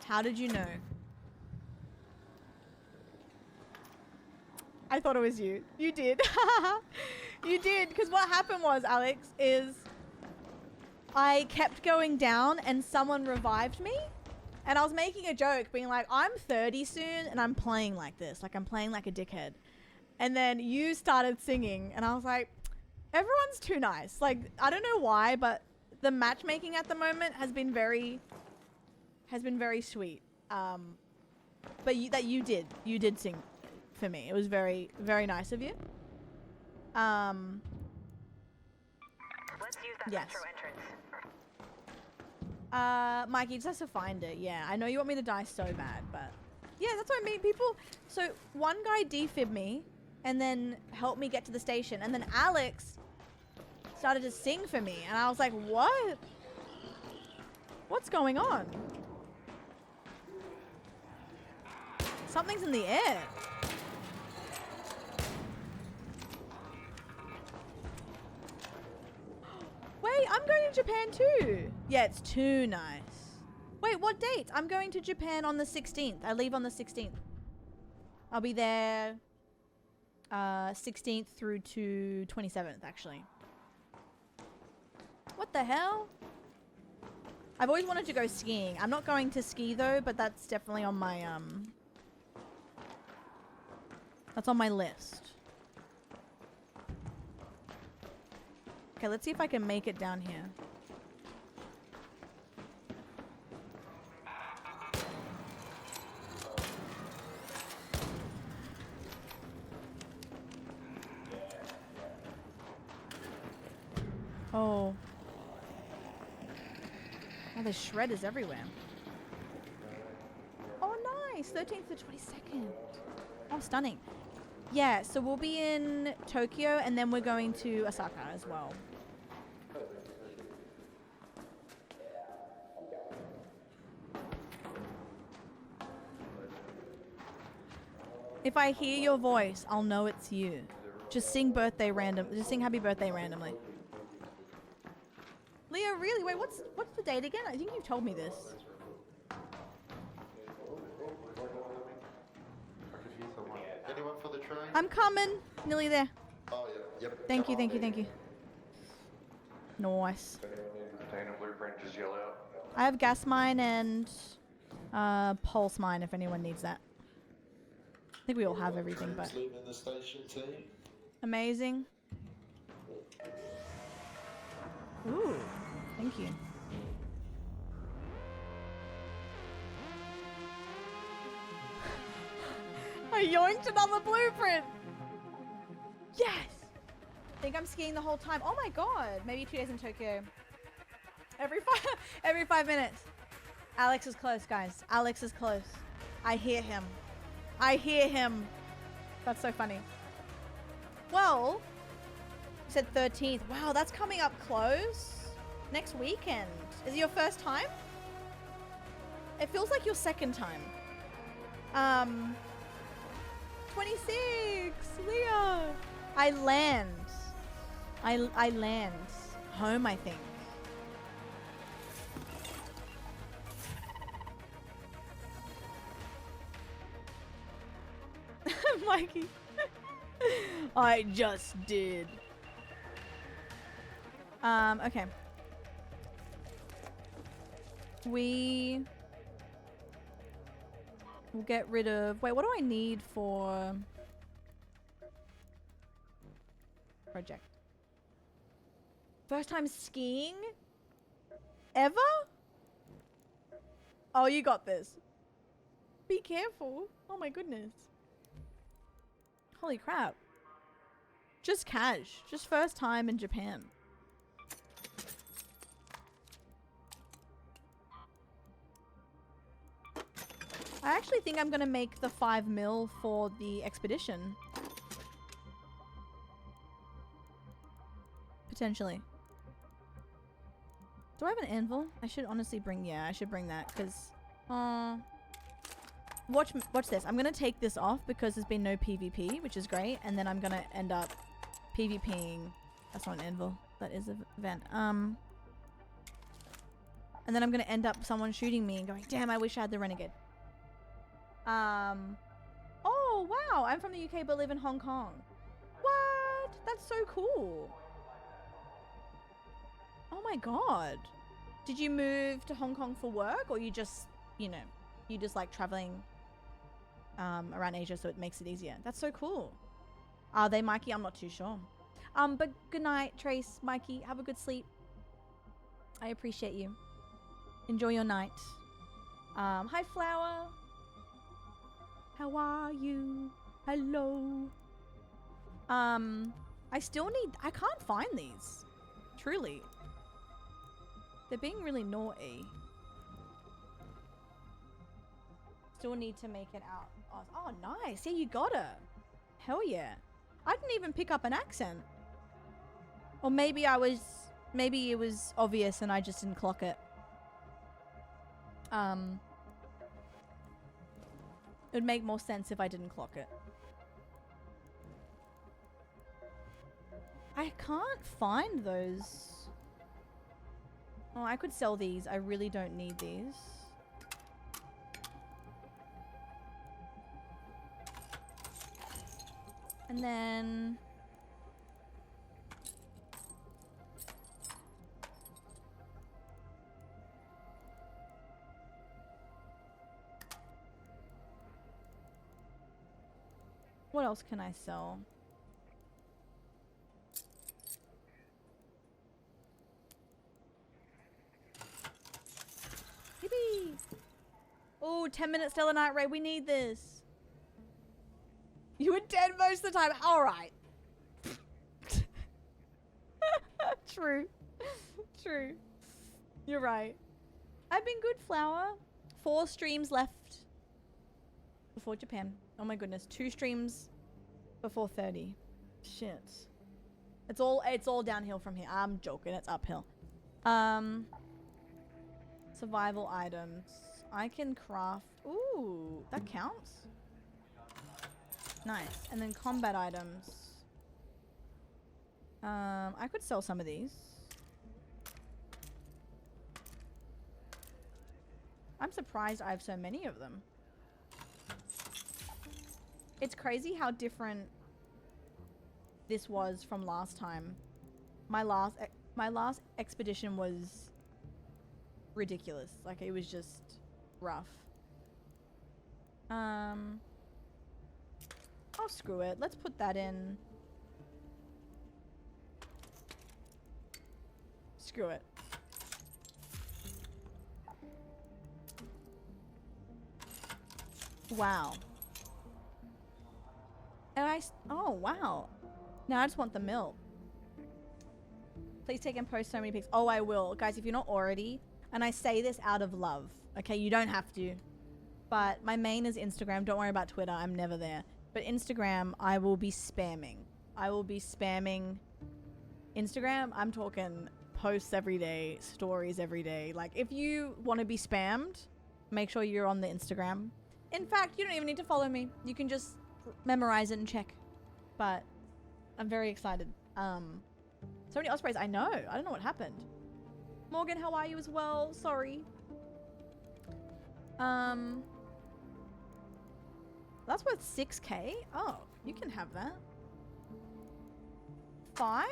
S5: How did you know? I thought it was you. You did. You did. Because what happened was, Alex, is I kept going down and someone revived me. And I was making a joke being like, I'm 30 soon and I'm playing like this. Like I'm playing like a dickhead. And then you started singing and I was like, everyone's too nice. Like, I don't know why, but the matchmaking at the moment has been very sweet. But you did sing for me. It was very, very nice of you.
S9: Let's use that
S5: yes.
S9: metro entrance.
S5: Mikey just has to find it. Yeah, I know you want me to die so bad, but yeah, that's what I mean. People. So one guy defibbed me, and then helped me get to the station, and then Alex started to sing for me, and I was like, what? What's going on? Something's in the air. Wait, I'm going to Japan too. Yeah, it's too nice. Wait, what date? I'm going to Japan on the 16th. I leave on the 16th. I'll be there 16th through to 27th, actually. What the hell? I've always wanted to go skiing. I'm not going to ski though, but that's definitely on my that's on my list. Okay, let's see if I can make it down here. Oh. Oh, there's shredders everywhere. Oh, nice. 13th to 22nd. Oh, stunning. Yeah, so we'll be in Tokyo and then we're going to Osaka as well. If I hear your voice, I'll know it's you. Just sing birthday random. Just sing happy birthday randomly. Leo, really? Wait, what's the date again? I think you told me this.
S8: Anyone for the train?
S5: I'm coming. Nearly there.
S8: Oh, yeah. Yep.
S5: Thank you, thank you, thank you. Nice.
S8: Container blueprint, just yell out.
S5: I have gas mine and pulse mine if anyone needs that. I think we all have everything, but
S8: Leaving the station team.
S5: amazing. Ooh, thank you. I yoinked another blueprint. Yes. I think I'm skiing the whole time. Oh my god. Maybe 2 days in Tokyo. Every 5 minutes. Alex is close, guys. Alex is close. I hear him. I hear him. That's so funny. Well, you said 13th. Wow, that's coming up close. Next weekend. Is it your first time? It feels like your second time. 26, Leah. I land. I land home, I think. Mikey. I just did. Okay. We'll get rid of... Wait, what do I need for... project? First time skiing? Ever? Oh, you got this. Be careful. Oh my goodness. Holy crap. Just cash. Just first time in Japan. I actually think I'm gonna make the 5 mil for the expedition. Potentially. Do I have an anvil? I should honestly bring, yeah, I should bring that because, watch this. I'm gonna take this off because there's been no PvP, which is great, and then I'm gonna end up PvPing. That's not an anvil. That is a vent. And then I'm gonna end up someone shooting me and going, damn, I wish I had the renegade. Oh wow, I'm from the UK but live in Hong Kong. What? That's so cool. Oh my god. Did you move to Hong Kong for work, or you just, you know, you just like traveling around Asia so it makes it easier? That's so cool. Are they, Mikey? I'm not too sure. But good night, Trace, Mikey. Have a good sleep. I appreciate you. Enjoy your night. Hi, Flower. How are you? Hello. I still need... I can't find these. Truly. They're being really naughty. Still need to make it out. Oh, nice. Yeah, you got her. Hell yeah. I didn't even pick up an accent. Or maybe I was... Maybe it was obvious and I just didn't clock it. It would make more sense if I didn't clock it. I can't find those. Oh, I could sell these. I really don't need these. And then... what else can I sell? Yippee! Oh, 10-minute Stellar Night Raid. We need this. You were dead most of the time. All right. True. True. You're right. I've been good, Flower. 4 streams left before Japan. Oh my goodness. 2 streams before 30. Shit. It's all downhill from here. I'm joking. It's uphill. Survival items. I can craft. Ooh, that counts. Nice. And then combat items. I could sell some of these. I'm surprised I have so many of them. It's crazy how different this was from last time. My last expedition was ridiculous. Like, it was just rough. Oh, screw it. Let's put that in. Screw it. Wow. And oh, wow. Now I just want the milk. Please take and post so many pics. Oh, I will. Guys, if you're not already, and I say this out of love, okay? You don't have to. But my main is Instagram. Don't worry about Twitter. I'm never there. But Instagram, I will be spamming. I will be spamming Instagram. I'm talking posts every day, stories every day. Like, if you want to be spammed, make sure you're on the Instagram. In fact, you don't even need to follow me. You can just memorize it and check. But I'm very excited. So many ospreys. I know. I don't know what happened. Morgan, how are you as well? Sorry. That's worth 6k. Oh, you can have that. 5?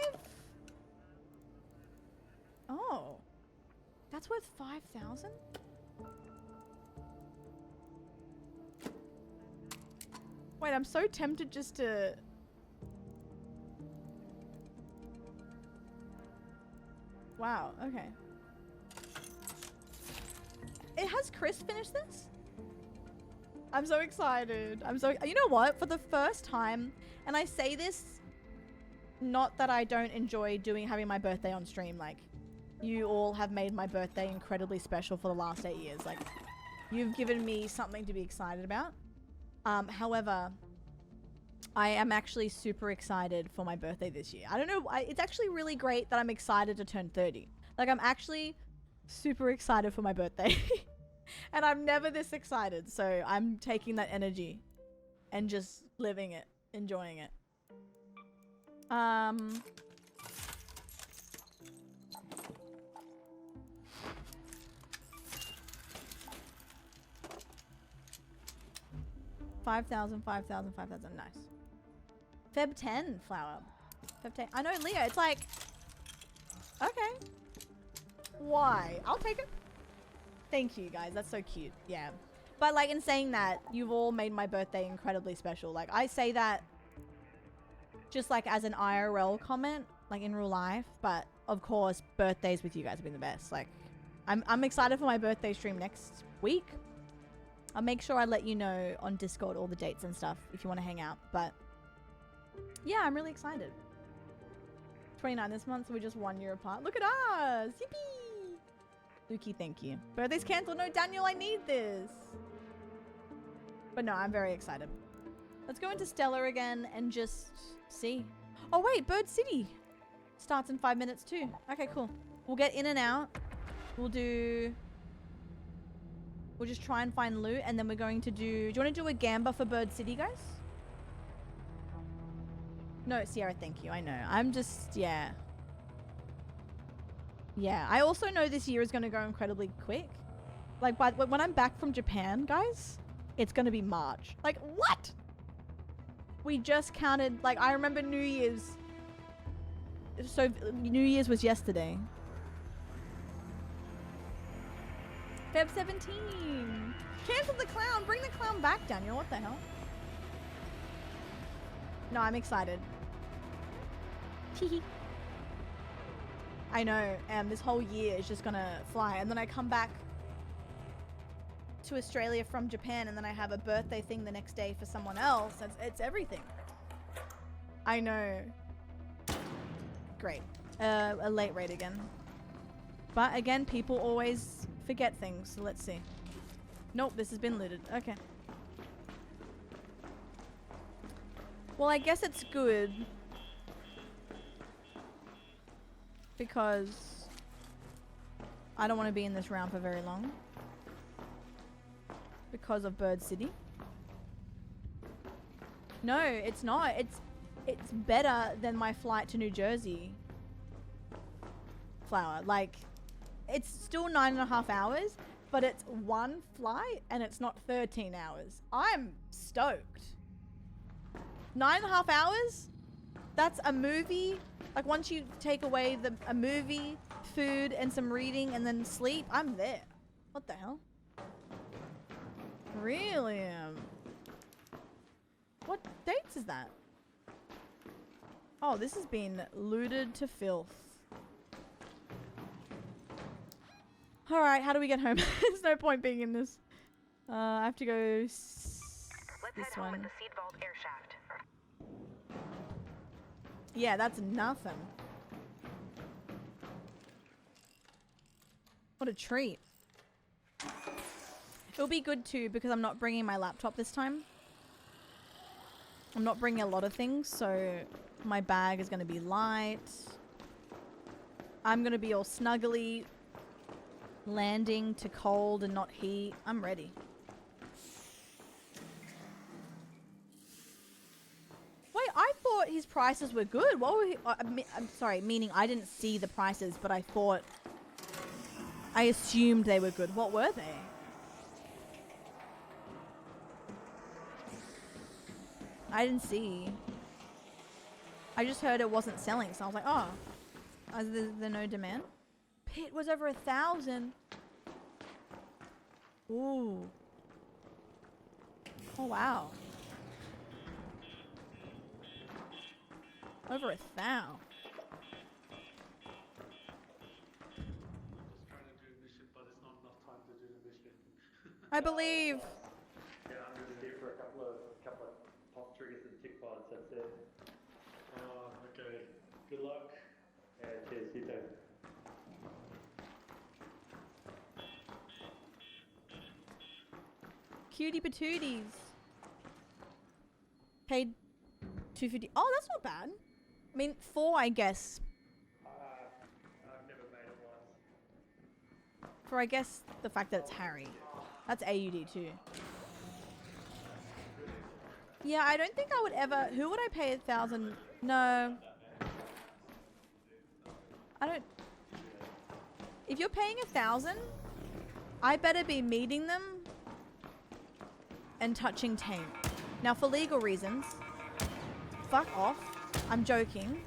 S5: Oh. That's worth 5,000? Wait, I'm so tempted just to... Wow, okay. Has Chris finished this? I'm so excited. You know what? For the first time, and I say this, not that I don't enjoy having my birthday on stream. Like, you all have made my birthday incredibly special for the last 8 years. Like, you've given me something to be excited about. However, I am actually super excited for my birthday this year. I don't know. It's actually really great that I'm excited to turn 30. Like, I'm actually super excited for my birthday. And I'm never this excited. So I'm taking that energy and just living it, enjoying it. $5,000, $5,000, $5,000. Nice. Feb 10 flower. Feb 10. I know, Leah. It's like, okay. Why? I'll take it. Thank you, guys. That's so cute. Yeah. But, like, in saying that, you've all made my birthday incredibly special. Like, I say that just, like, as an IRL comment, like, in real life. But, of course, birthdays with you guys have been the best. Like, I'm excited for my birthday stream next week. I'll make sure I let you know on Discord all the dates and stuff if you want to hang out. But, yeah, I'm really excited. 29 this month, so we're just 1 year apart. Look at us! Yippee! Luki, thank you. Birthday's cancelled. No, Daniel, I need this. But no, I'm very excited. Let's go into Stellar again and just see. Oh, wait, Bird City starts in 5 minutes too. Okay, cool. We'll get in and out. We'll just try and find loot, and then we're going to do you want to do a gamba for Bird City, guys? No, Sierra, thank you. I know. I'm just, yeah. Yeah, I also know this year is going to go incredibly quick. Like, when I'm back from Japan, guys, it's going to be March. Like, what? We just counted, like, I remember New Year's. So, New Year's was yesterday. Feb 17. Cancel the clown. Bring the clown back, Daniel. What the hell? No, I'm excited. I know. This whole year is just gonna fly. And then I come back to Australia from Japan, and then I have a birthday thing the next day for someone else. It's everything. I know. Great. A late raid again. But again, people always forget things, so let's see. Nope, this has been looted. Okay. Well, I guess it's good. Because I don't want to be in this round for very long. Because of Bird City. No, it's not. It's better than my flight to New Jersey. Flower. Like, it's still 9.5 hours, but it's one flight and it's not 13 hours. I'm stoked. 9.5 hours? That's a movie. Like, once you take away a movie, food, and some reading, and then sleep, I'm there. What the hell? Really? What dates is that? Oh, this has been looted to filth. Alright, how do we get home? There's no point being in this. I have to go
S9: Let's
S5: this
S9: head home
S5: one.
S9: with the seed vault air shaft.
S5: Yeah, that's nothing. What a treat. It'll be good too because I'm not bringing my laptop this time. I'm not bringing a lot of things, so my bag is going to be light. I'm going to be all snuggly, landing to cold and not heat. I'm ready. Wait, I thought his prices were good. What were I'm sorry, meaning I didn't see the prices, but I assumed they were good. What were they? I didn't see. I just heard it wasn't selling, so I was like, oh, is there no demand? Pit was over 1,000. Ooh. Oh, wow. Over 1,000.
S8: Just trying to do a mission, but it's not enough time to do the mission.
S5: I believe.
S8: Yeah, I'm just here for a couple of pop triggers and tick pods. That's it. Oh, okay. Good luck. And cheers. You too.
S5: Cutie patooties. Paid 250. Oh, that's not bad. I mean, 4, I guess.
S8: I've never made it once.
S5: For, I guess, the fact that it's Harry. That's AUD too. Yeah, I don't think I would ever... Who would I pay 1,000? No. I don't... If you're paying 1,000, I better be meeting them and touching Tame. Now, for legal reasons, fuck off. I'm joking.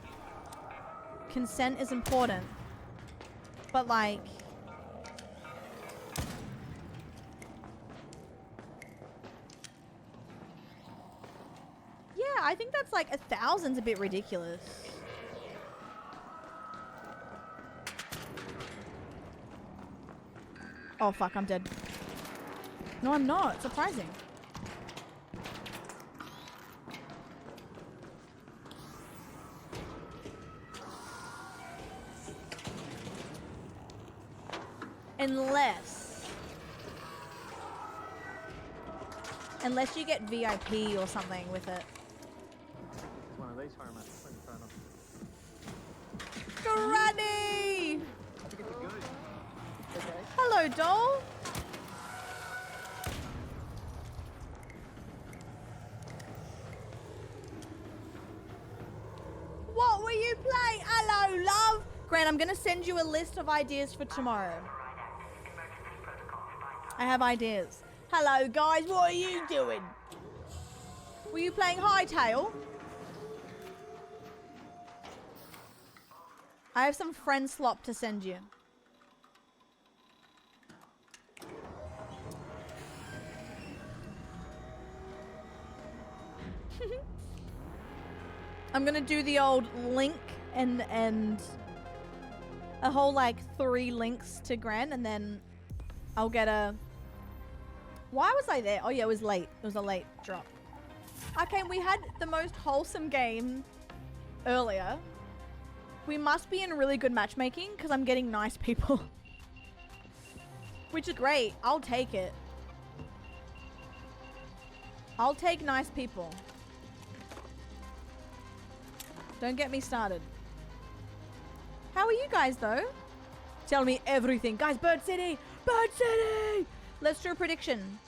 S5: Consent is important. But, like... Yeah, I think that's like 1,000's a bit ridiculous. Oh fuck, I'm dead. No, I'm not. Surprising. Unless you get VIP or something with it.
S10: One of these formats.
S5: Granny! Hello, doll. What will you play? Hello, love. Grant, I'm gonna send you a list of ideas for tomorrow. I have ideas. Hello, guys. What are you doing? Were you playing Hightail? I have some friend slop to send you. I'm gonna do the old link and a whole like 3 links to Gran, and then I'll get a... Why was I there? Oh yeah, it was late. It was a late drop. Okay, we had the most wholesome game earlier. We must be in really good matchmaking because I'm getting nice people. Which is great. I'll take it. I'll take nice people. Don't get me started. How are you guys though? Tell me everything. Guys, Bird City! Bird City! Let's do a prediction.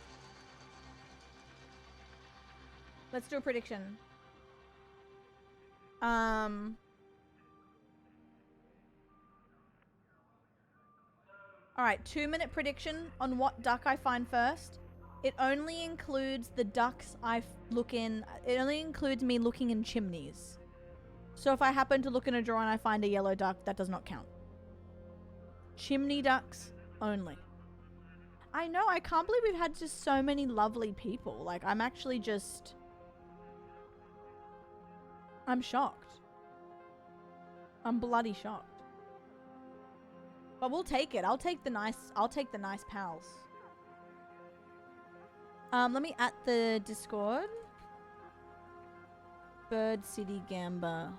S5: Let's do a prediction. Alright, 2-minute prediction on what duck I find first. It only includes the ducks I look in. It only includes me looking in chimneys. So if I happen to look in a drawer and I find a yellow duck, that does not count. Chimney ducks only. I know, I can't believe we've had just so many lovely people. Like, I'm actually just... I'm shocked. I'm bloody shocked. But we'll take it. I'll take the nice pals. Let me at the Discord. Bird City Gamba.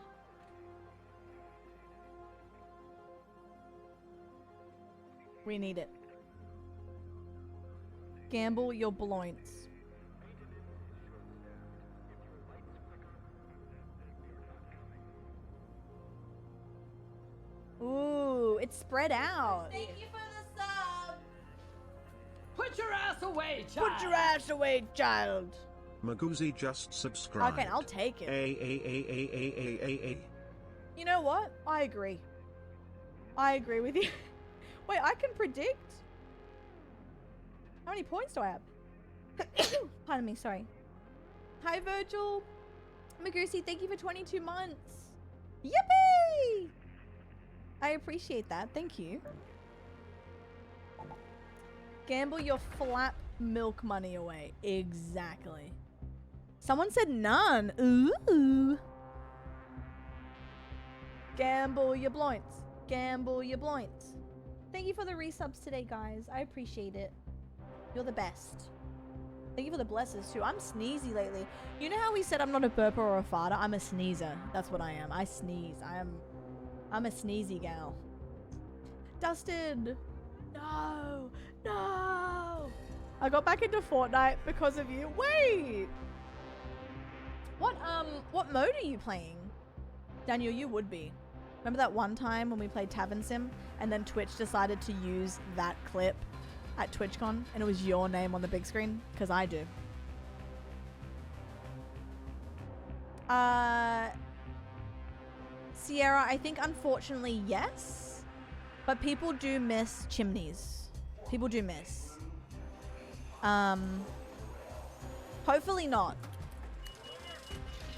S5: We need it. Gamble your bloints. Ooh, it's spread out. Thank you for the sub.
S11: Put your ass away, child.
S5: Put your ass away, child.
S4: Maguzi just subscribed.
S5: Okay, I'll take it.
S4: A.
S5: You know what? I agree. I agree with you. Wait, I can predict? How many points do I have? Pardon me, sorry. Hi, Virgil. Magusi, thank you for 22 months. Yippee! I appreciate that. Thank you. Gamble your flap milk money away. Exactly. Someone said none. Ooh. Gamble your bloints. Gamble your bloints. Thank you for the resubs today, guys. I appreciate it. You're the best. Thank you for the blessings, too. I'm sneezy lately. You know how we said I'm not a burper or a farter? I'm a sneezer. That's what I am. I sneeze. I'm a sneezy gal. Dustin! No! No! I got back into Fortnite because of you. Wait! What mode are you playing? Daniel, you would be. Remember that one time when we played Tavern Sim and then Twitch decided to use that clip at TwitchCon and it was your name on the big screen? Because I do. Sierra, I think unfortunately yes. But people do miss chimneys. People do miss. Hopefully not.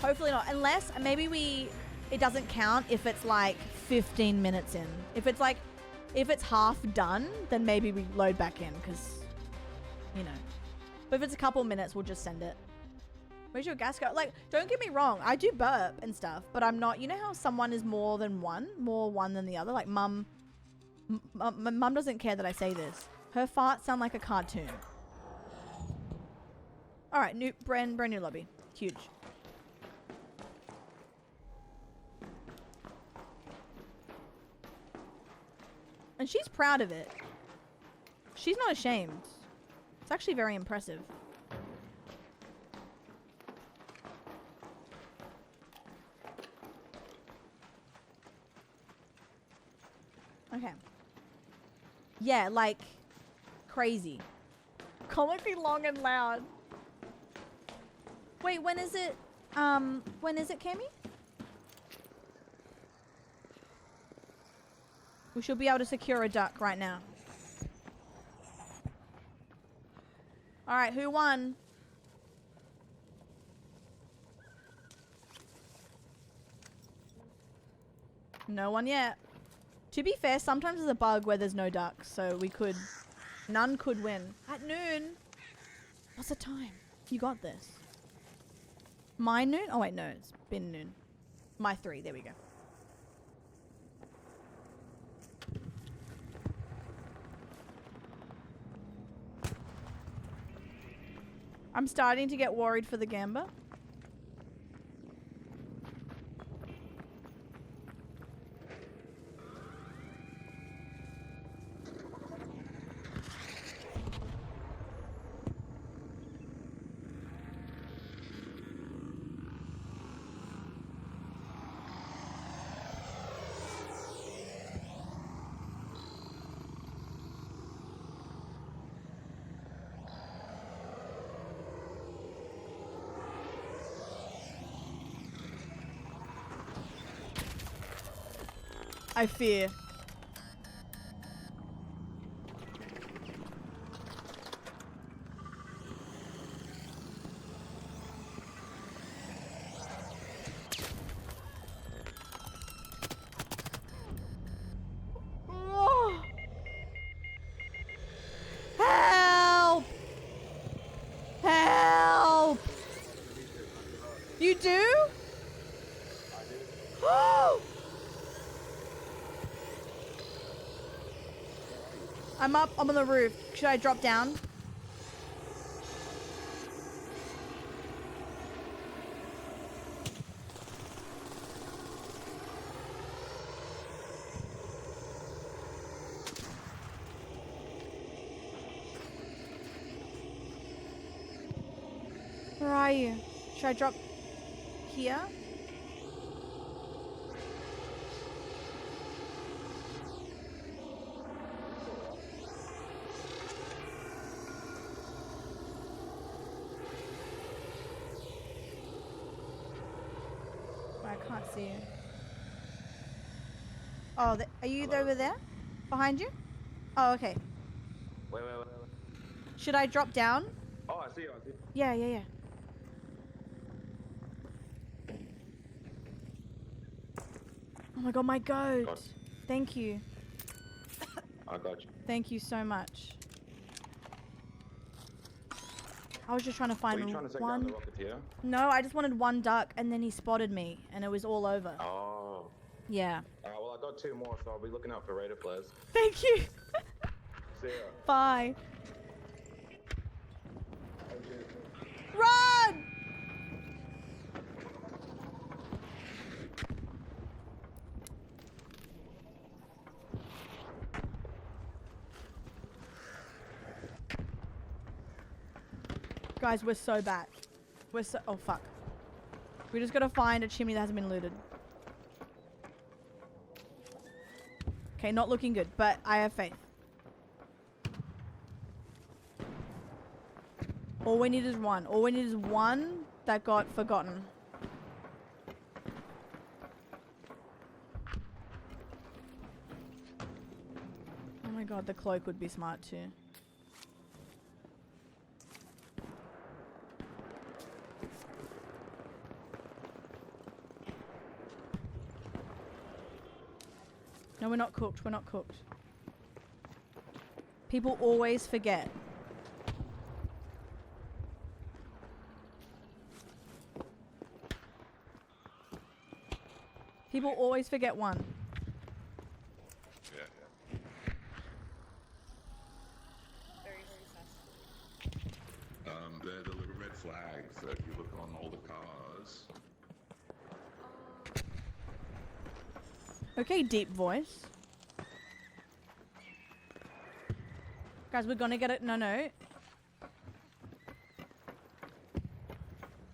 S5: Hopefully not. Unless maybe it doesn't count if it's like 15 minutes in. If it's half done, then maybe we load back in because, you know. But if it's a couple minutes, we'll just send it. Where's your gas go? Like, don't get me wrong. I do burp and stuff, but I'm not, you know how someone is more one than the other? Like mum doesn't care that I say this. Her farts sound like a cartoon. All right, brand new lobby. Huge. And she's proud of it. She's not ashamed. It's actually very impressive. Okay. Yeah, like crazy. Comically long and loud. Wait, when is it, Cammy? We should be able to secure a duck right now. Alright, who won? No one yet. To be fair, sometimes there's a bug where there's no ducks, so none could win. At noon. What's the time? You got this. My noon? Oh wait, no, it's been noon. My 3, there we go. I'm starting to get worried for the Gamba. I fear. Oh. Help! Help! You do? Oh! I'm up. I'm on the roof. Should I drop down? Where are you? Should I drop here? I can't see you. Oh, are you over there? Behind you? Oh, okay.
S12: Wait.
S5: Should I drop down?
S12: Oh, I see you.
S5: Yeah. Oh my god, my goat.
S12: Got it.
S5: Thank you.
S12: I got you.
S5: Thank you so much. I was just trying to find
S12: Were you trying to take down the Rocketeer?
S5: No, I just wanted one duck and then he spotted me and it was all over.
S12: Oh.
S5: Yeah.
S12: Well, I got 2 more, so I'll be looking out for Raider flares.
S5: Thank you.
S12: See ya.
S5: Bye. Run! Guys, we're so back. Oh fuck. We just gotta find a chimney that hasn't been looted. Okay, not looking good, but I have faith. All we need is one. All we need is one that got forgotten. Oh my god, the cloak would be smart too. No, we're not cooked. We're not cooked. People always forget. People always forget one.
S12: Yeah.
S13: They're the little red flags that if you look on all the cars.
S5: Okay, deep voice. Guys, we're gonna get it. No.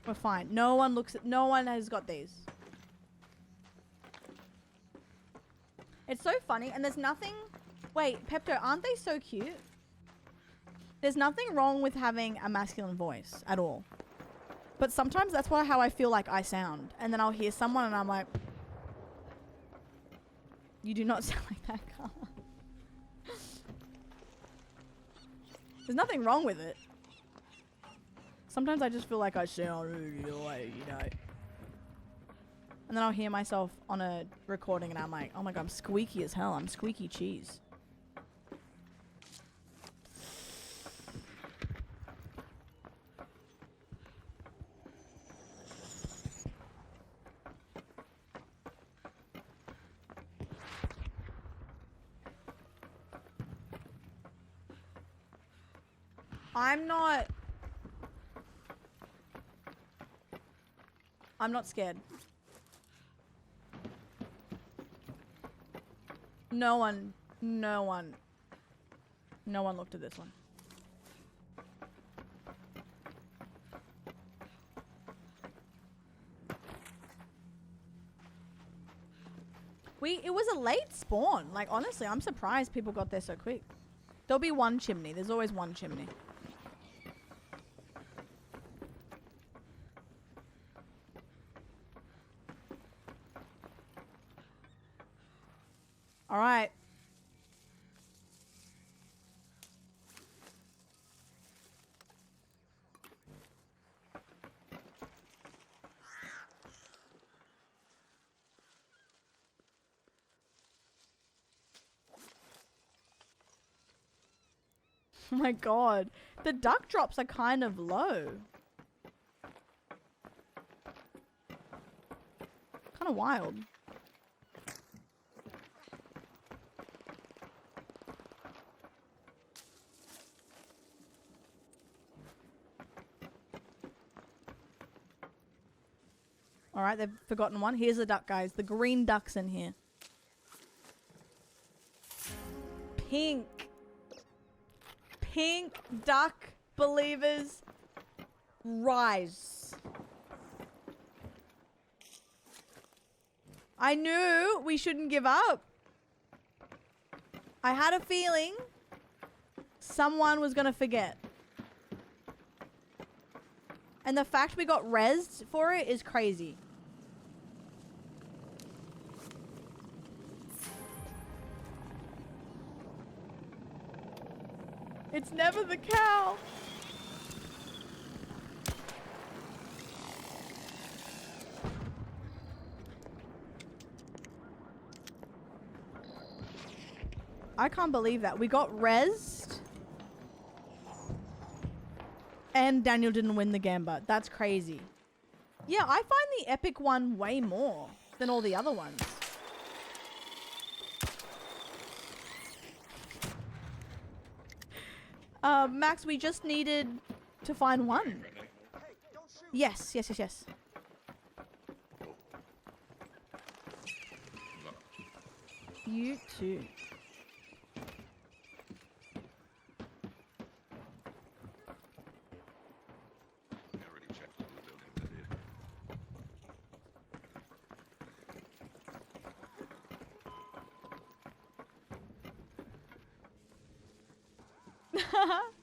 S5: We're fine. No one has got these. It's so funny, and there's nothing... Wait, Pepto, aren't they so cute? There's nothing wrong with having a masculine voice at all. But sometimes that's how I feel like I sound. And then I'll hear someone and I'm like... You do not sound like that, Carla. There's nothing wrong with it. Sometimes I just feel like I sound really like, you know. And then I'll hear myself on a recording and I'm like, oh my god, I'm squeaky as hell. I'm squeaky cheese. I'm not scared. No one looked at this one. It was a late spawn. Like, honestly, I'm surprised people got there so quick. There'll be one chimney. There's always one chimney. All right. Oh my god. The duck drops are kind of low. Kind of wild. Alright, they've forgotten one. Here's the duck, guys. The green duck's in here. Pink. Pink duck believers. Rise. I knew we shouldn't give up. I had a feeling someone was gonna forget. And the fact we got rezzed for it is crazy. It's never the cow. I can't believe that. We got rezzed. And Daniel didn't win the Gamba. That's crazy. Yeah, I find the epic one way more than all the other ones. Max, we just needed to find one. Yes, yes, yes, yes. You too.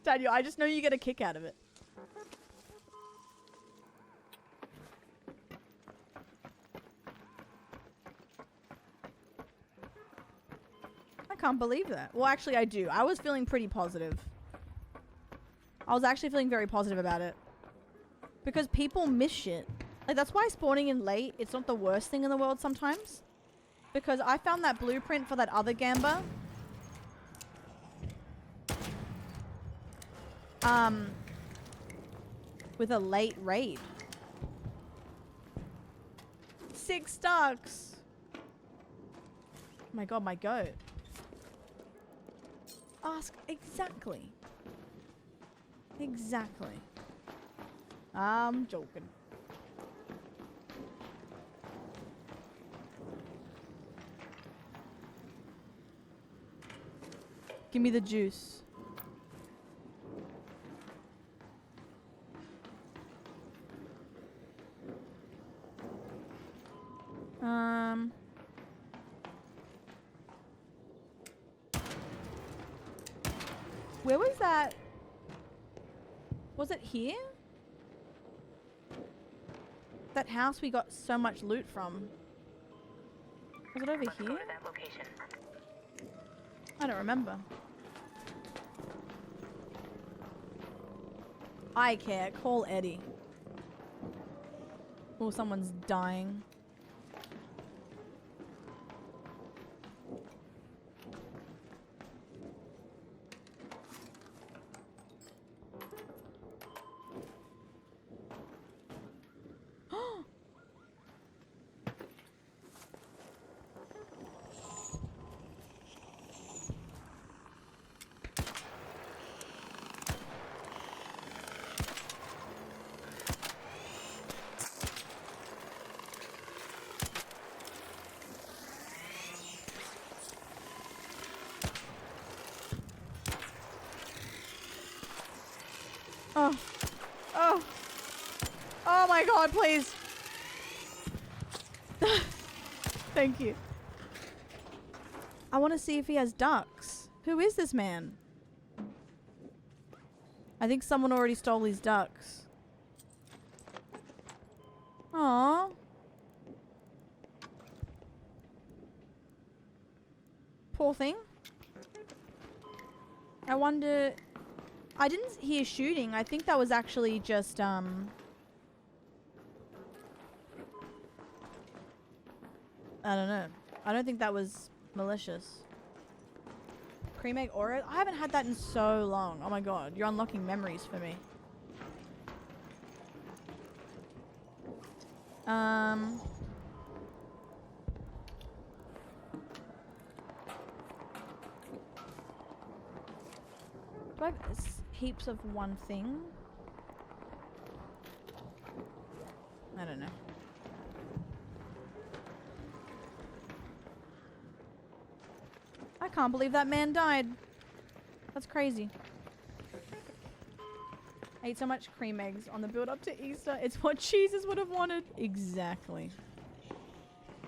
S5: Daniel, I just know you get a kick out of it. I can't believe that. Well, actually, I do. I was feeling pretty positive. I was actually feeling very positive about it. Because people miss shit. Like, that's why spawning in late, it's not the worst thing in the world sometimes. Because I found that blueprint for that other Gamba. With a late raid. 6 ducks. Oh my god, my goat. Ask exactly. Exactly. I'm joking. Give me the juice. Where was that? Was it here? That house we got so much loot from. Was it over here?
S9: Go to that location.
S5: I don't remember. I care. Call Eddie. Oh, someone's dying. Oh. Oh. Oh my god, please. Thank you. I want to see if he has ducks. Who is this man? I think someone already stole his ducks. Aww. Poor thing. I wonder... I didn't hear shooting. I think that was actually just, I don't know. I don't think that was malicious. Cream egg Oreo? I haven't had that in so long. Oh my god. You're unlocking memories for me. Do I have heaps of one thing? I don't know. I can't believe that man died. That's crazy. I ate so much cream eggs on the build up to Easter. It's what Jesus would have wanted. Exactly.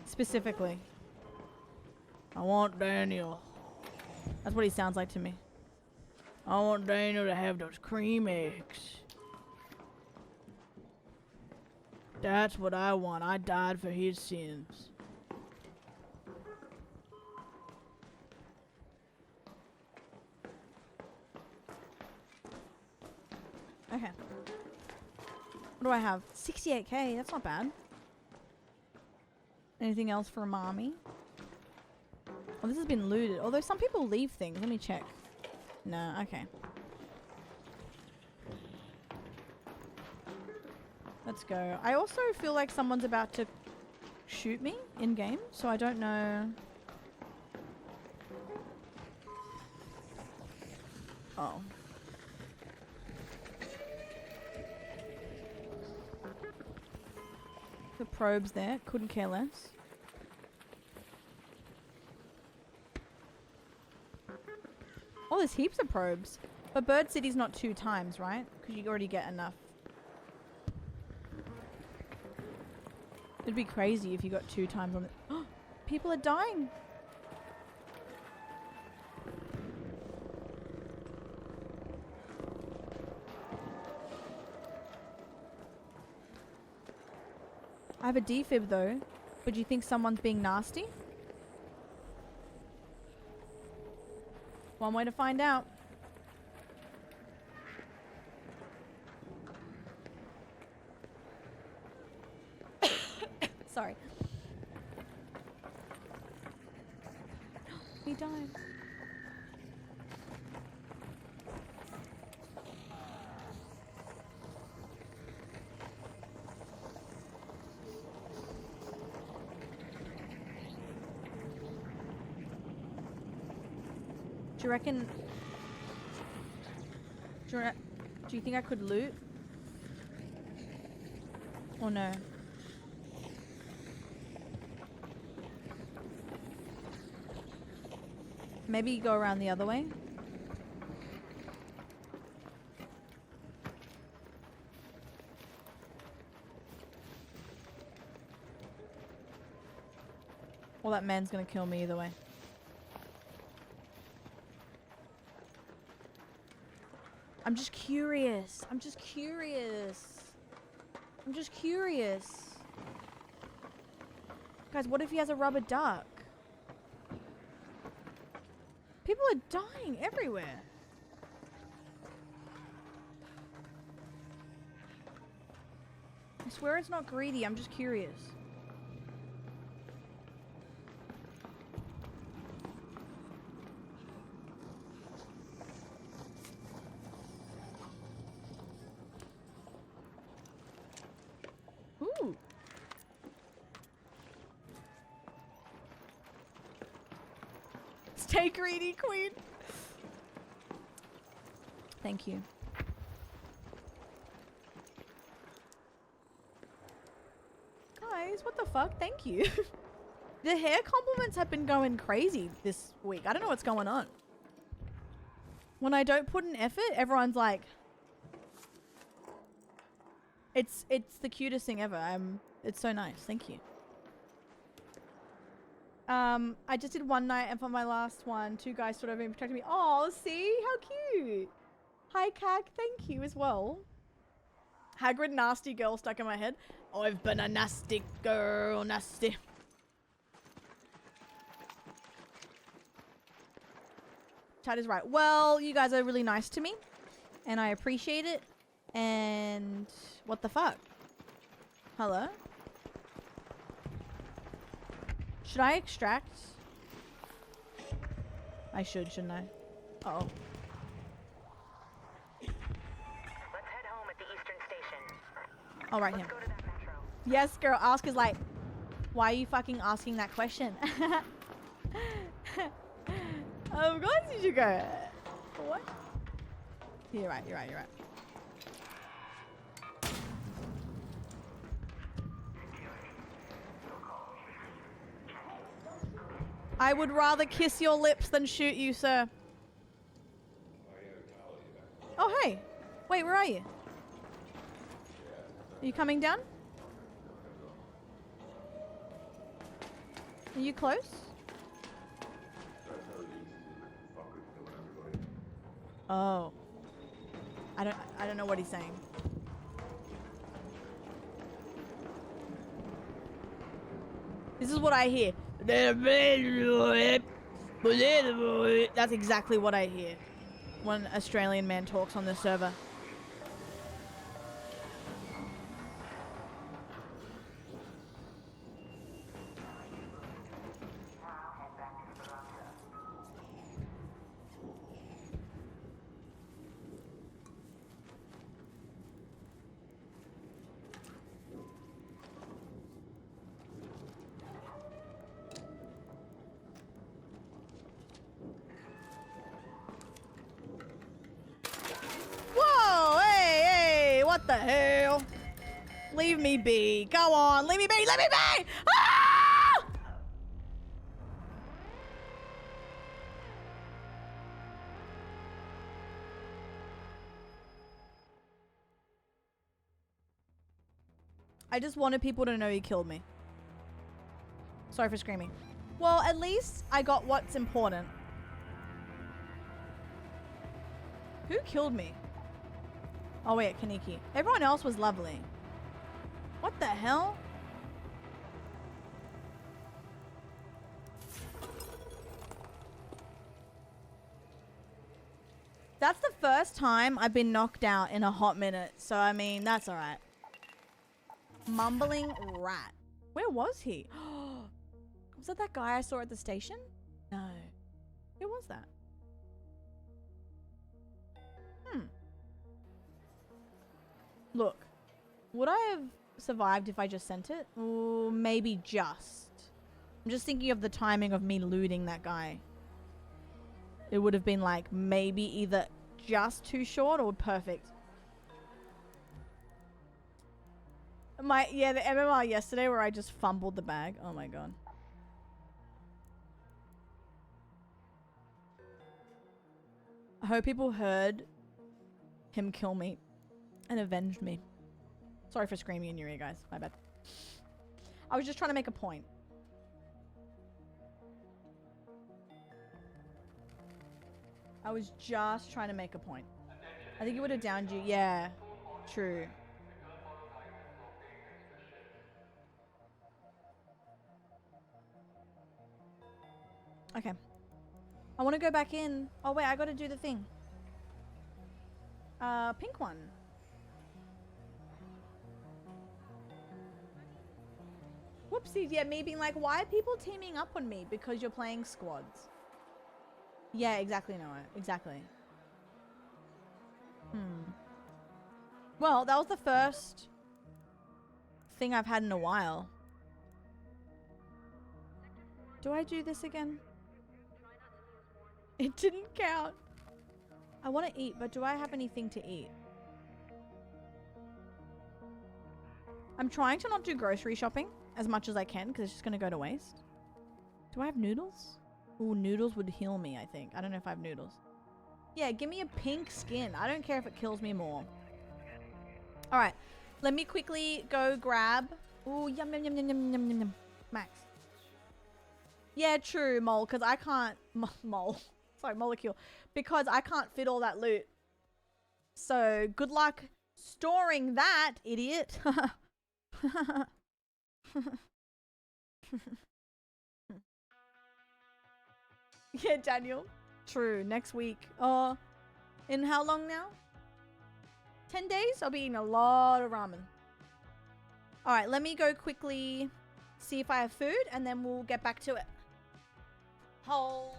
S5: Specifically. I want Daniel. That's what he sounds like to me. I want Daniel to have those cream eggs. That's what I want. I died for his sins. Okay. What do I have? 68k. That's not bad. Anything else for mommy? Oh, this has been looted. Although some people leave things. Let me check. No, okay. Let's go. I also feel like someone's about to shoot me in game, so I don't know. Oh. The probes there. Couldn't care less. Oh, there's heaps of probes. But Bird City's not 2 times, right? Because you already get enough. It'd be crazy if you got 2 times on it. Oh, people are dying. I have a defib though. But do you think someone's being nasty? One way to find out. Sorry. He died. Do you reckon... Do you think I could loot? Or no? Maybe go around the other way? Well, that man's gonna kill me either way. I'm just curious. I'm just curious. I'm just curious. Guys, what if he has a rubber duck? People are dying everywhere. I swear it's not greedy. I'm just curious. Ooh. Stay greedy, queen. Thank you. Guys, what the fuck? Thank you. The hair compliments have been going crazy this week. I don't know what's going on. When I don't put in effort, everyone's like, It's the cutest thing ever. It's so nice. Thank you. I just did one night, and for my last one, 2 guys stood over me and protected me. Oh, see? How cute. Hi, Kak. Thank you as well. Hagrid nasty girl stuck in my head. I've been a nasty girl. Nasty. Chad is right. Well, you guys are really nice to me, and I appreciate it. And what the fuck? Hello? Should I extract? I should, shouldn't I? Uh-oh.
S9: Let's head home at the Eastern Station.
S5: Oh, right here. Yes, girl. Ask is like, why are you fucking asking that question? Of course you should go. What? You're right, you're right, you're right. I would rather kiss your lips than shoot you, sir. Oh, hey. Wait, where are you? Are you coming down? Are you close? Oh. I don't know what he's saying. This is what I hear. That's exactly what I hear when an Australian man talks on this server. Whoa, hey, what the hell? Leave me be. Go on, leave me be, let me be! Ah! I just wanted people to know he killed me. Sorry for screaming. Well, at least I got what's important. Who killed me? Oh wait, Kaneki. Everyone else was lovely. What the hell? That's the first time I've been knocked out in a hot minute. So, I mean, that's alright. Mumbling rat. Where was he? Was that guy I saw at the station? No. Who was that? Look. Would I have survived if I just sent it? Or maybe just. I'm just thinking of the timing of me looting that guy. It would have been like maybe either just too short or perfect. Yeah, the MMR yesterday where I just fumbled the bag. Oh my god. I hope people heard him kill me and avenged me. Sorry for screaming in your ear, guys. My bad. I was just trying to make a point. I was just trying to make a point. I think it would have downed you. Yeah, true. Okay. I want to go back in. Oh, wait, I got to do the thing. Pink one. Whoopsies. Yeah, me being like, why are people teaming up on me? Because you're playing squads. Yeah, exactly, Noah. Exactly. Well, that was the first thing I've had in a while. Do I do this again? It didn't count. I want to eat, but do I have anything to eat? I'm trying to not do grocery shopping as much as I can because it's just going to go to waste. Do I have noodles? Ooh, noodles would heal me, I think. I don't know if I have noodles. Yeah, give me a pink skin. I don't care if it kills me more. Alright. Let me quickly go grab. Ooh, yum yum yum yum yum yum yum yum. Max. Yeah, true, Mole, because I can't Mole. Sorry, molecule. Because I can't fit all that loot. So good luck storing that, idiot. Yeah, Daniel. True. Next week. In how long now? 10 days? I'll be eating a lot of ramen. Alright, let me go quickly see if I have food and then we'll get back to it. Hold.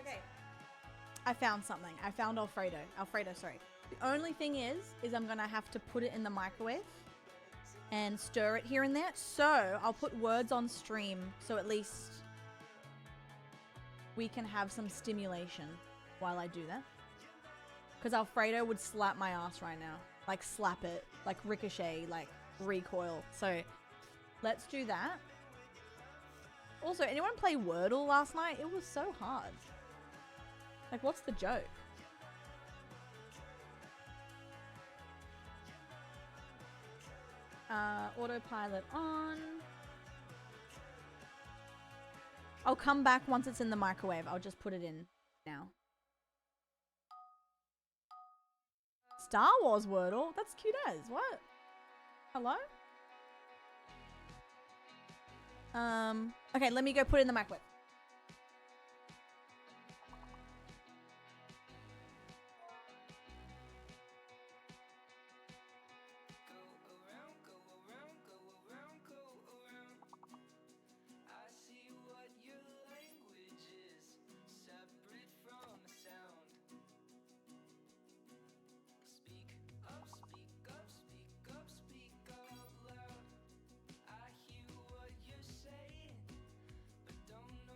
S5: Okay. I found something. I found Alfredo. Alfredo, sorry. The only thing is I'm gonna have to put it in the microwave and stir it here and there. So I'll put words on stream so at least we can have some stimulation while I do that. Because Alfredo would slap my ass right now. Like slap it. Like ricochet, like recoil. So let's do that. Also, anyone play Wordle last night? It was so hard. Like, what's the joke? Autopilot on. I'll come back once it's in the microwave. I'll just put it in now. Star Wars Wordle? That's cute as. What? Hello? Okay, let me go put it in the microwave.
S2: Don't know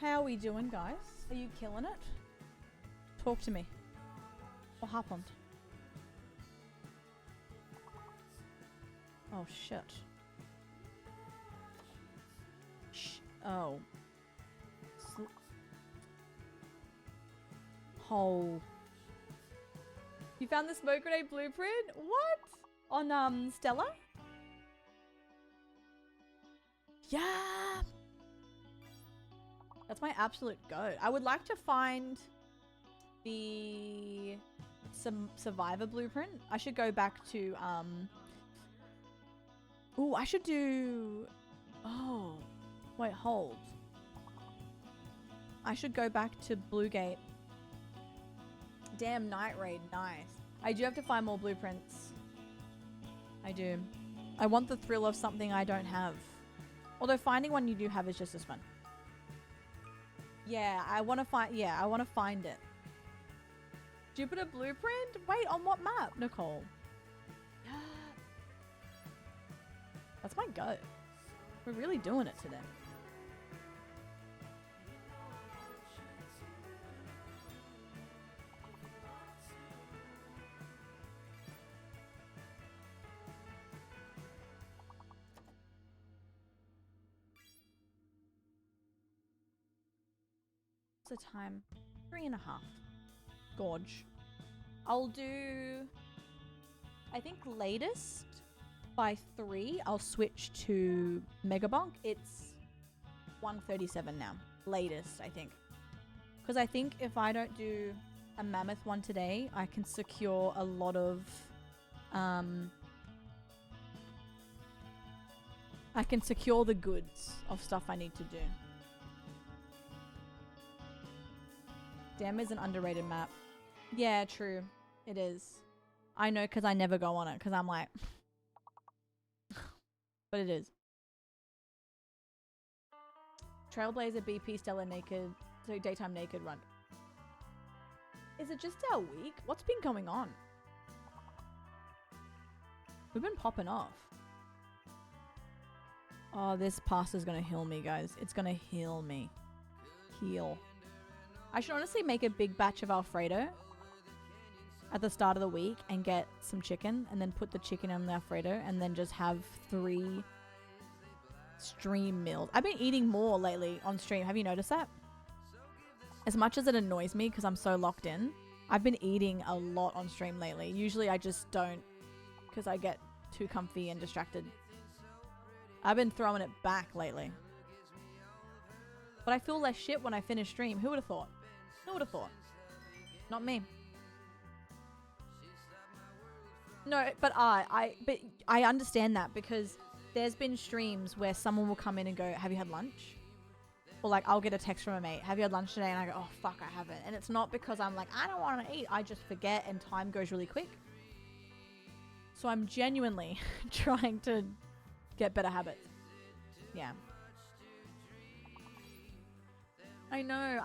S5: How are we doing, guys? Are you killing it? Talk to me. What happened? Oh, shit. Oh. Hole. You found the smoke grenade blueprint? What? On, Stella? Yeah! That's my absolute go. I would like to find the survivor blueprint. I should go back to, ooh, I should do... Oh. Wait, hold. I should go back to Bluegate. Damn, Night Raid. Nice. I do have to find more blueprints. I do. I want the thrill of something I don't have. Although finding one you do have is just as fun. Yeah, I want to find... Yeah, I want to find it. Jupiter blueprint? Wait, on what map, Nicole? That's my go. We're really doing it today. What's the time? 3.5. Gorge. I'll do... I think latest by 3 I'll switch to Megabonk. It's 1:37 now. Latest, I think. Because I think if I don't do a mammoth one today, I can secure a lot of... I can secure the goods of stuff I need to do. Dam is an underrated map. Yeah, true. It is. I know because I never go on it because I'm like... But it is. Trailblazer, BP, Stella, Naked. So daytime Naked run. Is it just our week? What's been going on? We've been popping off. Oh, this pasta's gonna heal me, guys. It's gonna heal me. Heal. I should honestly make a big batch of Alfredo at the start of the week and get some chicken and then put the chicken in the Alfredo and then just have 3 stream meals. I've been eating more lately on stream. Have you noticed that? As much as it annoys me because I'm so locked in, I've been eating a lot on stream lately. Usually I just don't because I get too comfy and distracted. I've been throwing it back lately. But I feel less shit when I finish stream. Who would have thought? Who would have thought? Not me. No, but I understand that because there's been streams where someone will come in and go, have you had lunch? Or like I'll get a text from a mate, have you had lunch today? And I go, oh fuck, I haven't. And it's not because I'm like, I don't want to eat. I just forget and time goes really quick. So I'm genuinely trying to get better habits. Yeah. I know.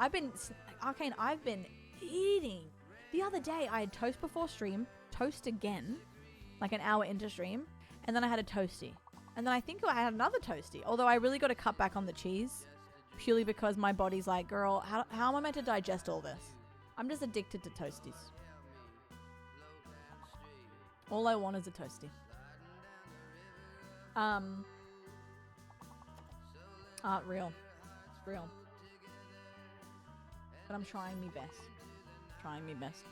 S5: Arcane, I've been eating. The other day, I had toast before stream, toast again, like an hour into stream, and then I had a toasty. And then I think I had another toasty, although I really got to cut back on the cheese, purely because my body's like, girl, how am I meant to digest all this? I'm just addicted to toasties. All I want is a toasty. Real. It's real. But I'm trying my best. Trying my best.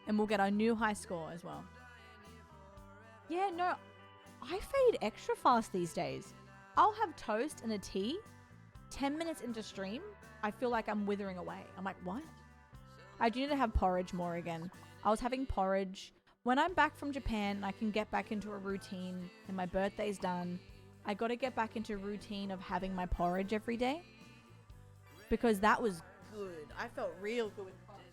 S5: And we'll get our new high score as well. Yeah, no. I fade extra fast these days. I'll have toast and a tea. 10 minutes into stream, I feel like I'm withering away. I'm like, what? I do need to have porridge more again. I was having porridge. When I'm back from Japan, I can get back into a routine and my birthday's done. I got to get back into a routine of having my porridge every day. Because that was good. I felt real good with porridge.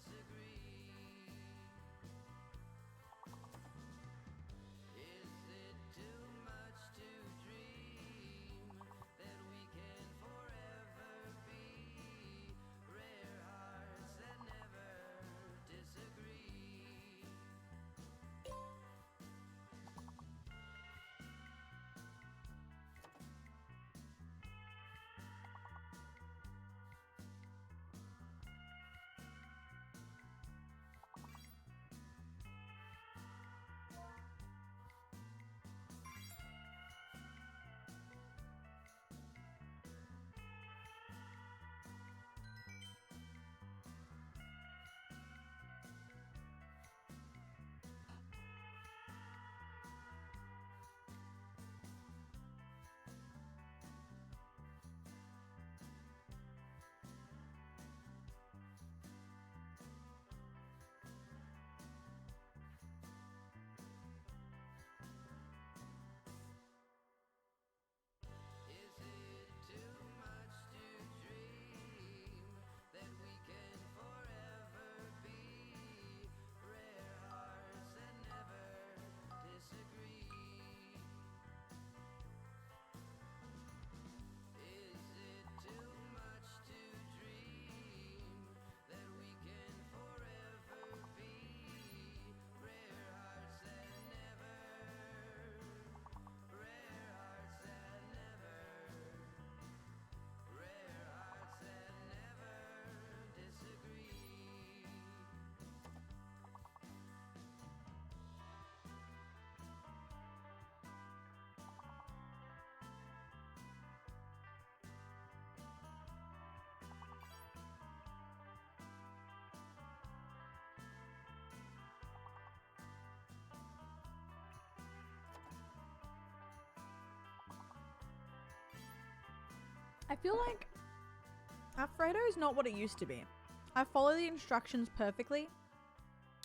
S5: I feel like Alfredo is not what it used to be. I follow the instructions perfectly,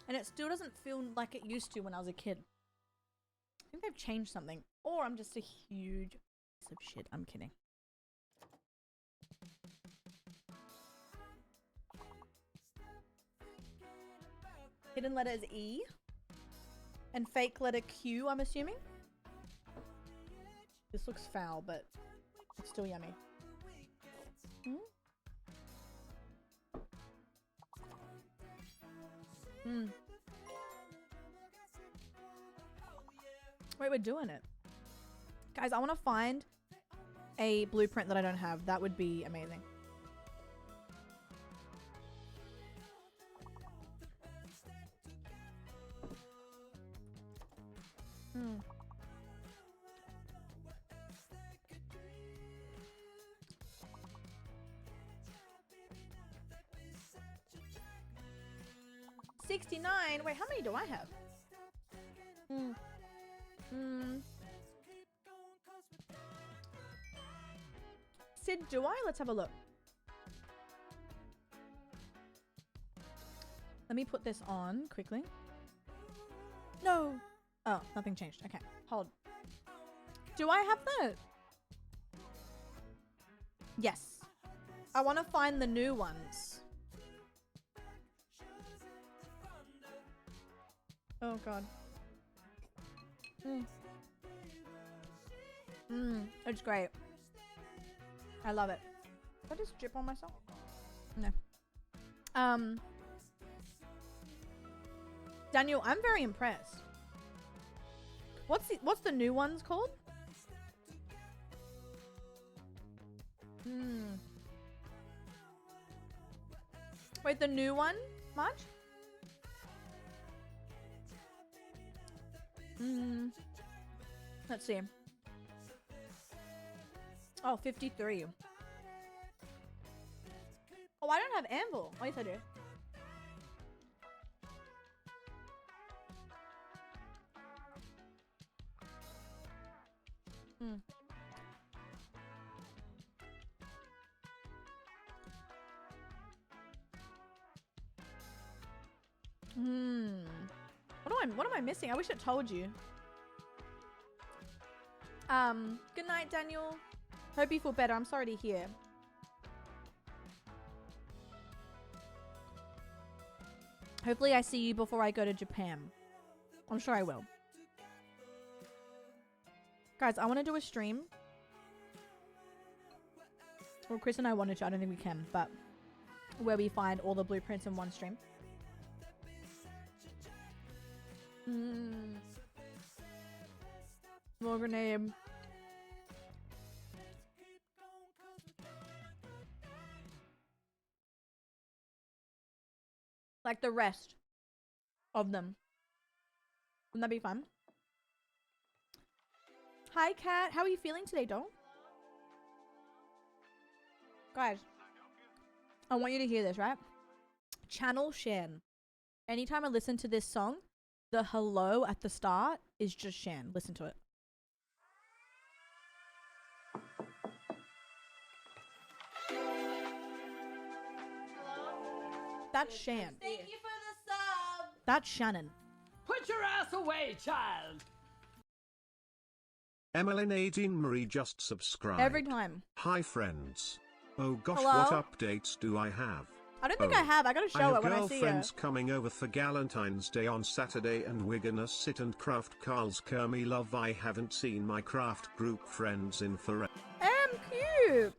S5: and it still doesn't feel like it used to when I was a kid. I think they've changed something. Or I'm just a huge piece of shit. I'm kidding. Hidden letter is E. And fake letter Q, I'm assuming. This looks foul, but it's still yummy. Mm. Mm. Wait, we're doing it. Guys, I want to find a blueprint that I don't have. That would be amazing. Hmm. $69. Wait, how many do I have? Hmm. Hmm. Sid, do I? Let's have a look. Let me put this on quickly. No. Oh, nothing changed. Okay, hold. Do I have that? Yes. I want to find the new ones. Oh god. It's great. I love it. Did I just drip on myself? No. Daniel, I'm very impressed. What's the new ones called? Wait, the new one, Marge? Let's see. Oh, 53. Oh, I don't have Anvil. Oh, yes, I do. What am I missing? I wish it told you. Good night, Daniel. Hope you feel better. I'm sorry to hear. Hopefully I see you before I go to Japan. I'm sure I will. Guys, I want to do a stream. Well, Chris and I wanted to. I don't think we can, but where we find all the blueprints in one stream. More grenade. Like the rest of them. Wouldn't that be fun? Hi, Kat. How are you feeling today, doll? Guys, I want you to hear this, right? Channel Shan. Anytime I listen to this song, the hello at the start is just Shan. Listen to it. That's Shan.
S3: Thank you for the sub.
S5: That's Shannon.
S11: Put your ass away, child.
S4: Emily Nadine Marie just subscribed.
S5: Every time.
S4: Hi friends. Oh gosh,
S5: Hello?
S4: what updates do I have?
S5: I don't think I have. I gotta show it when I see it.
S4: girlfriends coming over for Galentine's Day on Saturday and we're gonna sit and craft Carl's Kermy love. I haven't seen my craft group friends in forever.
S5: Cute.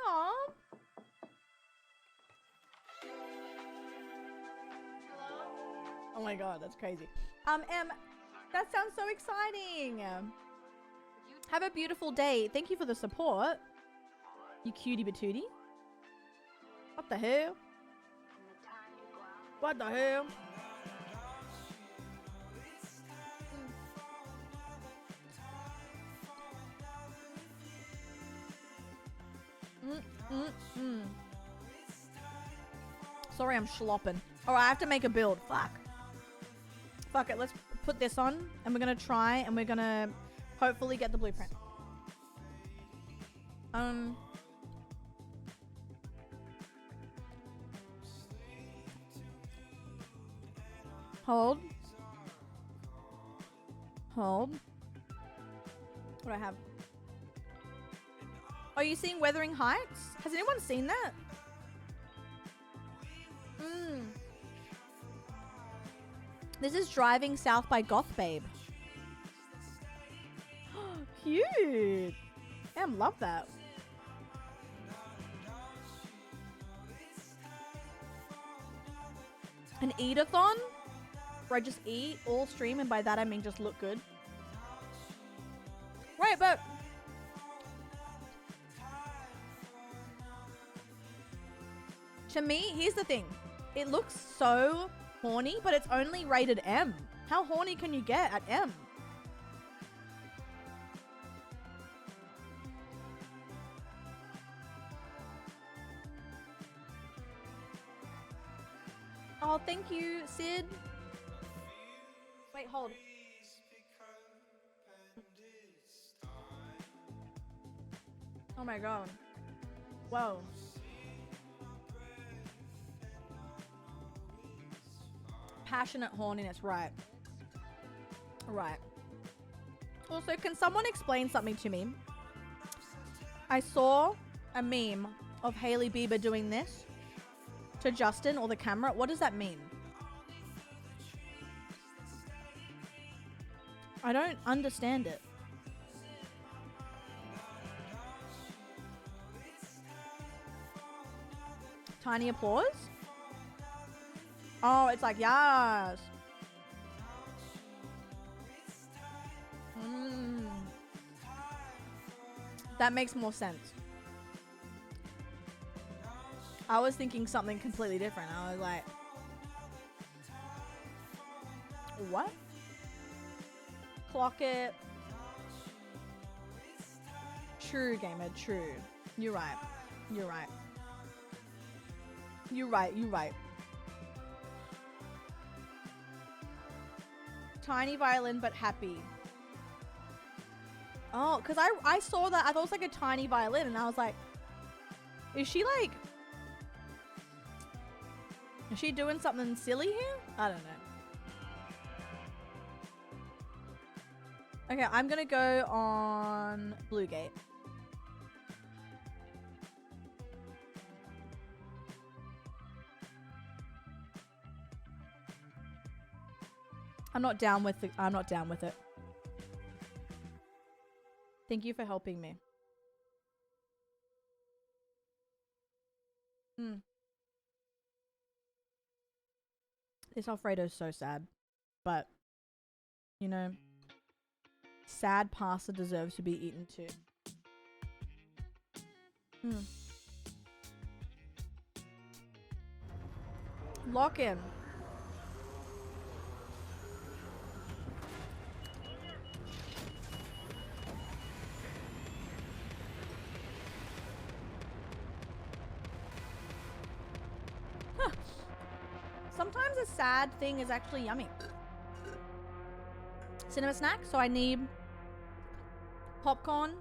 S5: Aww. Oh my god, that's crazy. Em, that sounds so exciting. Have a beautiful day. Thank you for the support. You cutie patootie. What the hell? What the hell? Sorry, I'm schlopping. Alright, I have to make a build. Fuck. Fuck it, let's put this on and we're gonna try and we're gonna hopefully get the blueprint. Hold. Hold. What do I have? Are you seeing Wuthering Heights? Has anyone seen that? This is Driving South by Goth Babe. Cute. Damn, love that. An eat-a-thon? Where I just eat all stream, and by that I mean just look good. Right, but to me, here's the thing. It looks so horny, but it's only rated M. How horny can you get at M? Oh, thank you, Sid. Wait, hold. Oh my god. Whoa. Passionate horniness, right. Right. Also, can someone explain something to me? I saw a meme of Hailey Bieber doing this to Justin or the camera. What does that mean? I don't understand it. Tiny applause? Oh, it's like, yes. That makes more sense. I was thinking something completely different. I was like, what? Clock it. True, gamer, true. You're right. You're right. You're right. You're right. Tiny violin, but happy. Oh, because I saw that. I thought it was like a tiny violin, and I was like, is she like... Is she doing something silly here? I don't know. Okay, I'm gonna go on Bluegate. I'm not down with it. Thank you for helping me. This Alfredo's so sad. But, you know, sad pasta deserves to be eaten too. Lock in. Sometimes a sad thing is actually yummy. Cinema snack. So I need popcorn,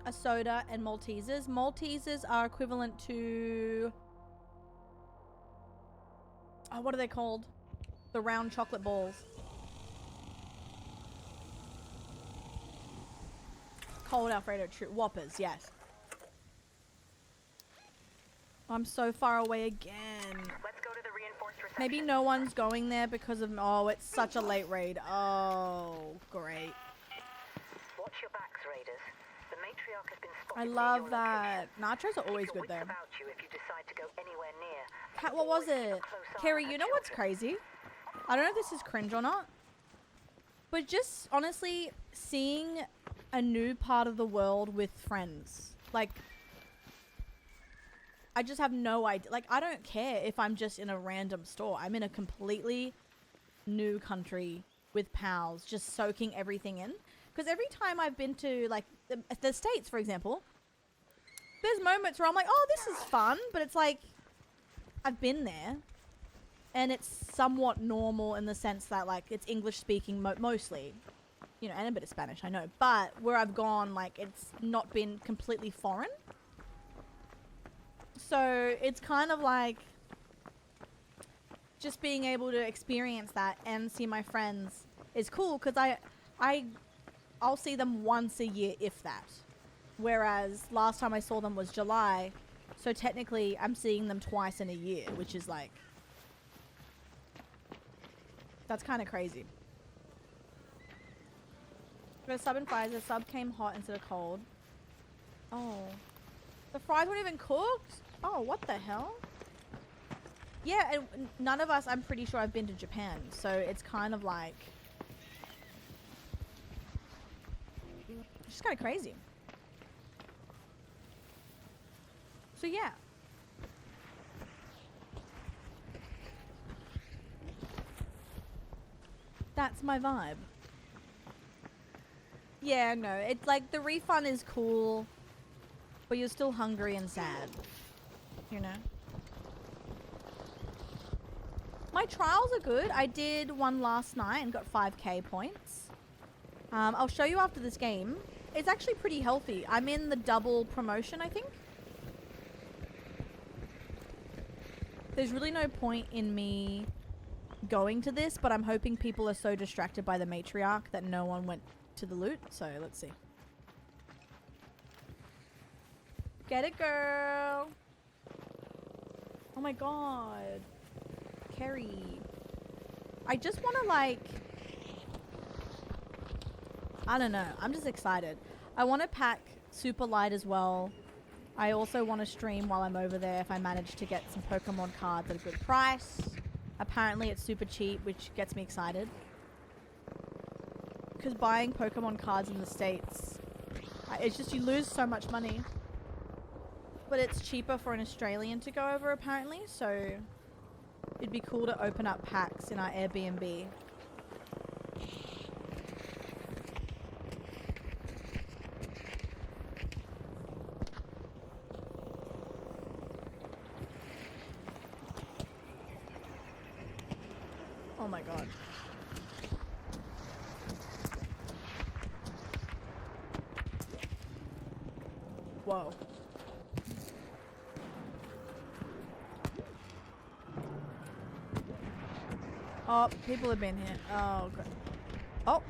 S5: a soda, and Maltesers. Maltesers are equivalent to... Oh, what are they called? The round chocolate balls. Cold Alfredo, true. Whoppers, yes. I'm so far away again.
S9: Let's go to the reinforced reception.
S5: Maybe no one's going there because of... Oh, it's such a late raid. Oh, great.
S9: Watch your backs, raiders. The matriarch has been spotted.
S5: I love that. Nachos are always good, though.
S9: About you if you decide to go anywhere near.
S5: Cat, what was it? Kerry, you know what's crazy? I don't know if this is cringe or not. But just, honestly, seeing a new part of the world with friends. Like... I just have no idea. Like, I don't care if I'm just in a random store. I'm in a completely new country with pals, just soaking everything in. Because every time I've been to, like, the States, for example, there's moments where I'm like, oh, this is fun. But it's like, I've been there. And it's somewhat normal in the sense that, like, it's English-speaking mostly. You know, and a bit of Spanish, I know. But where I've gone, like, it's not been completely foreign. So it's kind of like just being able to experience that and see my friends is cool because I'll see them once a year, if that. Whereas last time I saw them was July, so technically I'm seeing them twice in a year, which is like, that's kind of crazy. Got a sub and fries. The sub came hot instead of cold. Oh. The fries weren't even cooked? Oh, what the hell? Yeah, and none of us, I'm pretty sure, have been to Japan. So it's kind of like... it's just kind of crazy. So yeah. That's my vibe. Yeah, no, it's like the refund is cool, but you're still hungry and sad, you know? My trials are good. I did one last night and got 5k points. I'll show you after this game. It's actually pretty healthy. I'm in the double promotion, I think. There's really no point in me going to this, but I'm hoping people are so distracted by the matriarch that no one went to the loot. So let's see. Get it, girl. Oh my god. Kerry. I just want to like... I don't know. I'm just excited. I want to pack super light as well. I also want to stream while I'm over there if I manage to get some Pokemon cards at a good price. Apparently it's super cheap, which gets me excited. Because buying Pokemon cards in the States, it's just you lose so much money. But it's cheaper for an Australian to go over apparently, so it'd be cool to open up packs in our Airbnb. Oh my god. Whoa. Oh, people have been here. Oh, god. Oh.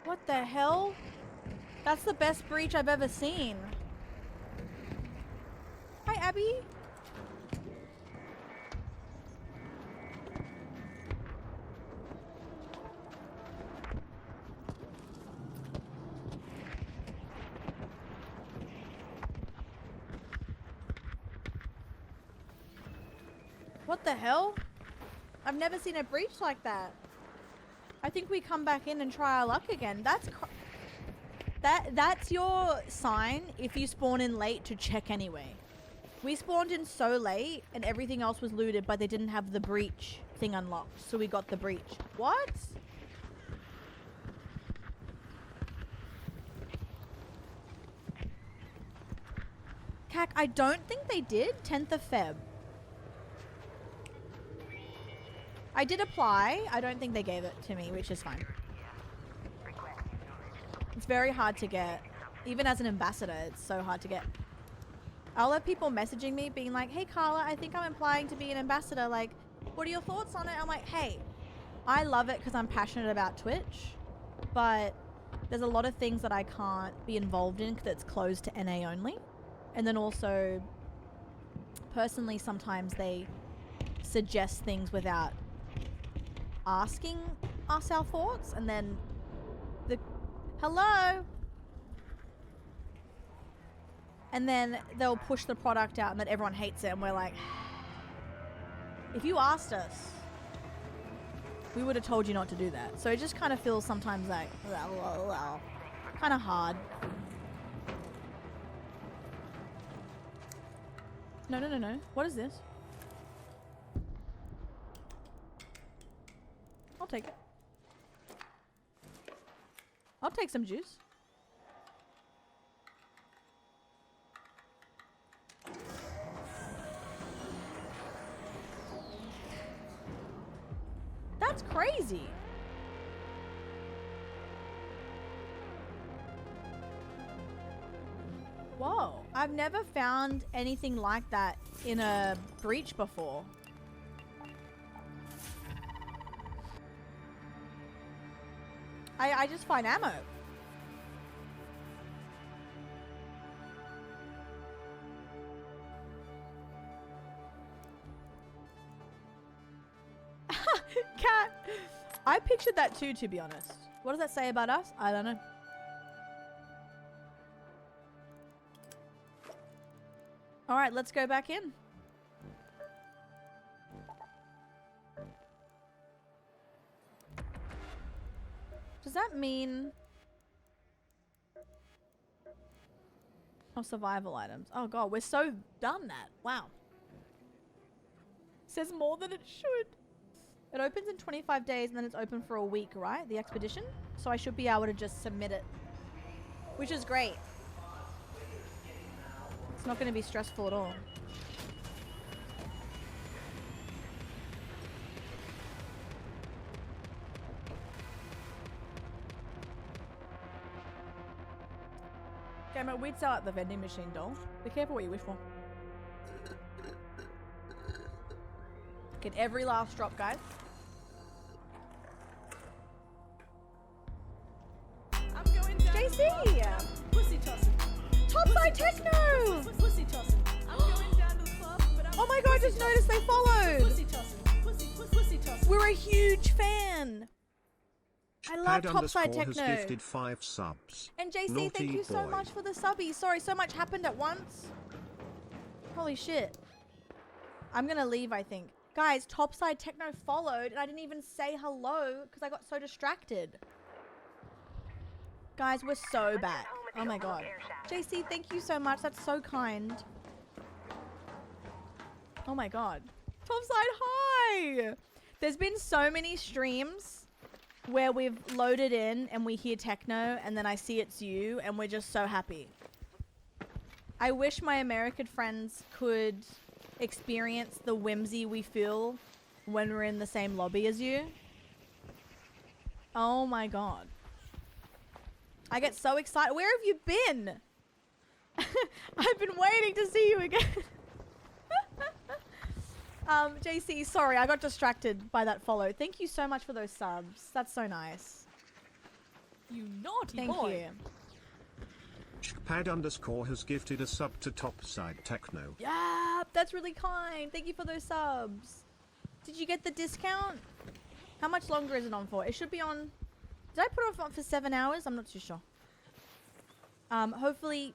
S5: What the hell? That's the best breach I've ever seen. Hi, Abby. What the hell? I've never seen a breach like that. I think we come back in and try our luck again. That's your sign if you spawn in late to check anyway. We spawned in so late and everything else was looted, but they didn't have the breach thing unlocked, so we got the breach. What? Cac, I don't think they did. 10th of Feb. I did apply. I don't think they gave it to me, which is fine. It's very hard to get. Even as an ambassador, it's so hard to get. I'll have people messaging me being like, hey Carla, I think I'm applying to be an ambassador. Like, what are your thoughts on it? I'm like, hey, I love it because I'm passionate about Twitch, but there's a lot of things that I can't be involved in because it's closed to NA only. And then also, personally, sometimes they suggest things without asking us our thoughts, and then the hello, and then they'll push the product out and then everyone hates it, and we're like, if you asked us, we would have told you not to do that. So it just kind of feels sometimes like kind of hard. No. What is this? I'll take it. I'll take some juice. That's crazy. Whoa. I've never found anything like that in a breach before. I just find ammo. Cat. I pictured that too, to be honest. What does that say about us? I don't know. Alright, let's go back in. Does that mean... Oh, survival items. Oh god, we're so done that. Wow. Says more than it should. It opens in 25 days and then it's open for a week, right? The expedition? So I should be able to just submit it. Which is great. It's not going to be stressful at all. Gamer, we'd sell at the vending machine, doll. Be careful what you wish for. Get every last drop, guys.
S7: I'm going down
S5: JC!
S7: Pussy tossing.
S5: Topside Techno!
S7: Pussy tossing. I'm going down to the club, but I'm
S5: Oh my god, I just noticed they followed!
S7: pussy tossing. Pussy tossing.
S5: We're a huge fan! I love
S4: Pad
S5: Topside
S4: underscore
S5: Techno.
S4: has gifted 5 subs.
S5: And JC,
S4: Naughty
S5: thank you so
S4: boy.
S5: much for the subbies. Sorry, so much happened at once. Holy shit. I'm gonna leave, I think. Guys, Topside Techno followed and I didn't even say hello because I got so distracted. Guys, we're so back. Oh my god. JC, thank you so much. That's so kind. Oh my god. Topside, hi! There's been so many streams where we've loaded in and we hear techno and then I see it's you and we're just so happy. I wish my American friends could experience the whimsy we feel when we're in the same lobby as you. Oh my god. I get so excited. Where have you been? I've been waiting to see you again. JC, sorry, I got distracted by that follow. Thank you so much for those subs. That's so nice.
S7: You naughty
S5: Thank
S7: boy.
S5: you.
S4: Pad underscore has gifted a sub to Topside Techno.
S5: Yeah, that's really kind. Thank you for those subs. Did you get the discount? How much longer is it on for? It should be on... Did I put it on for 7 hours? I'm not too sure. Hopefully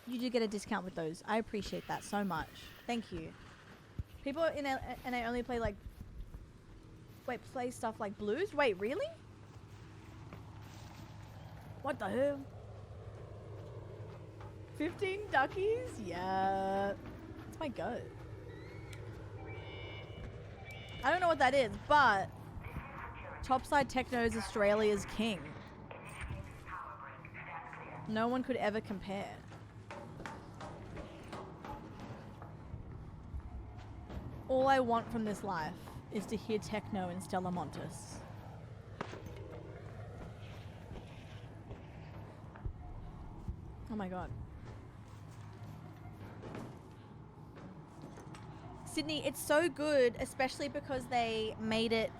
S5: you do get a discount with those. I appreciate that so much. Thank you. People in NA only play like... Wait, play stuff like blues? Wait, really? What the hell? 15 duckies? Yeah. That's my goat. I don't know what that is, but... Topside Techno is Australia's king. No one could ever compare. All I want from this life is to hear techno in Stella Montes. Oh my god. Sydney, it's so good, especially because they made it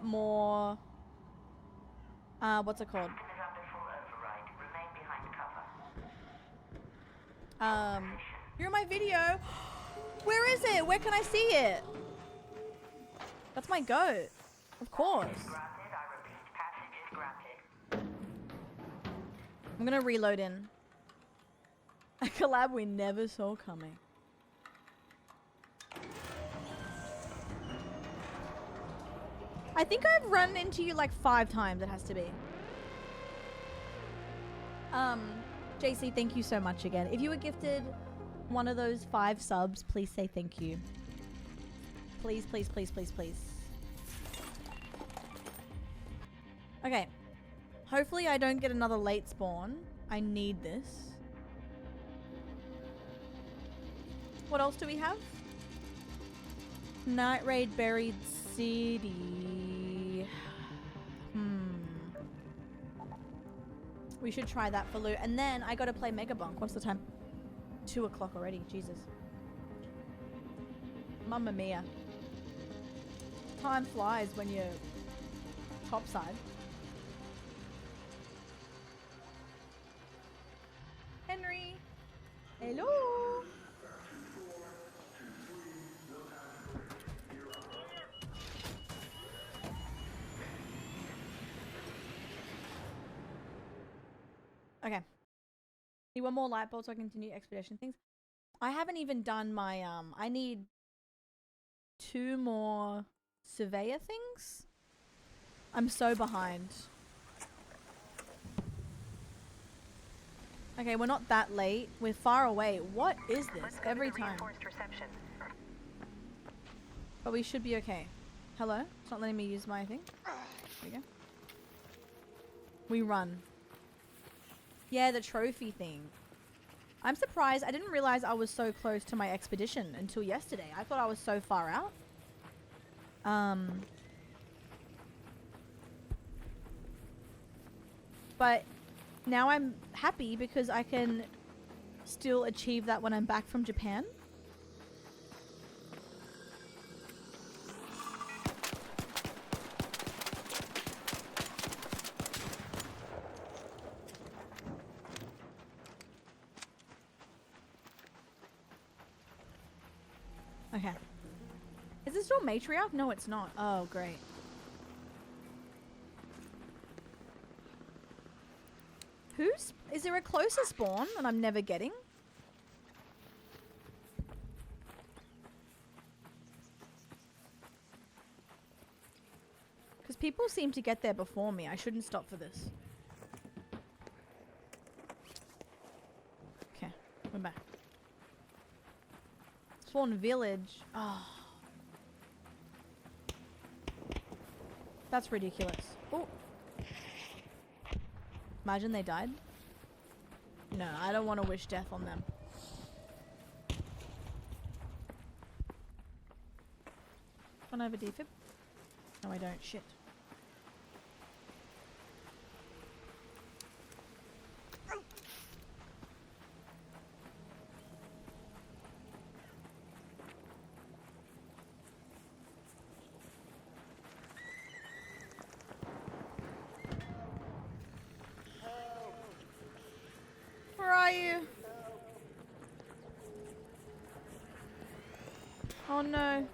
S5: more what's it called? You're in my video. Where is it? Where can I see it? That's my goat. Of course. I'm gonna reload in. A collab we never saw coming. I think I've run into you like 5 times, it has to be. JC, thank you so much again. If you were gifted one of those 5 subs, please say thank you. Please, please, please, please, please. Okay. Hopefully I don't get another late spawn. I need this. What else do we have? Night Raid Buried City. We should try that for loot. And then I gotta play Mega Bunk. What's the time? 2 o'clock already. Jesus. Mamma mia. Time flies when you're topside. Henry. Hello. Okay. Need one more light bulb so I can continue expedition things. I haven't even done my I need 2 more surveyor things. I'm so behind. Okay, we're not that late. We're far away. What is this every time? But we should be okay. Hello? It's not letting me use my thing. There we go. We run. Yeah, the trophy thing. I'm surprised. I didn't realize I was so close to my expedition until yesterday. I thought I was so far out. But now I'm happy because I can still achieve that when I'm back from Japan. Okay. Is this still matriarch? No, it's not. Oh, great. Is there a closer spawn that I'm never getting? Because people seem to get there before me. I shouldn't stop for this. Okay, we're back. Spawn village. Oh. That's ridiculous. Oh. Imagine they died. No, I don't want to wish death on them. Don't I have a defib? No, I don't. Shit. Where are you? Oh no.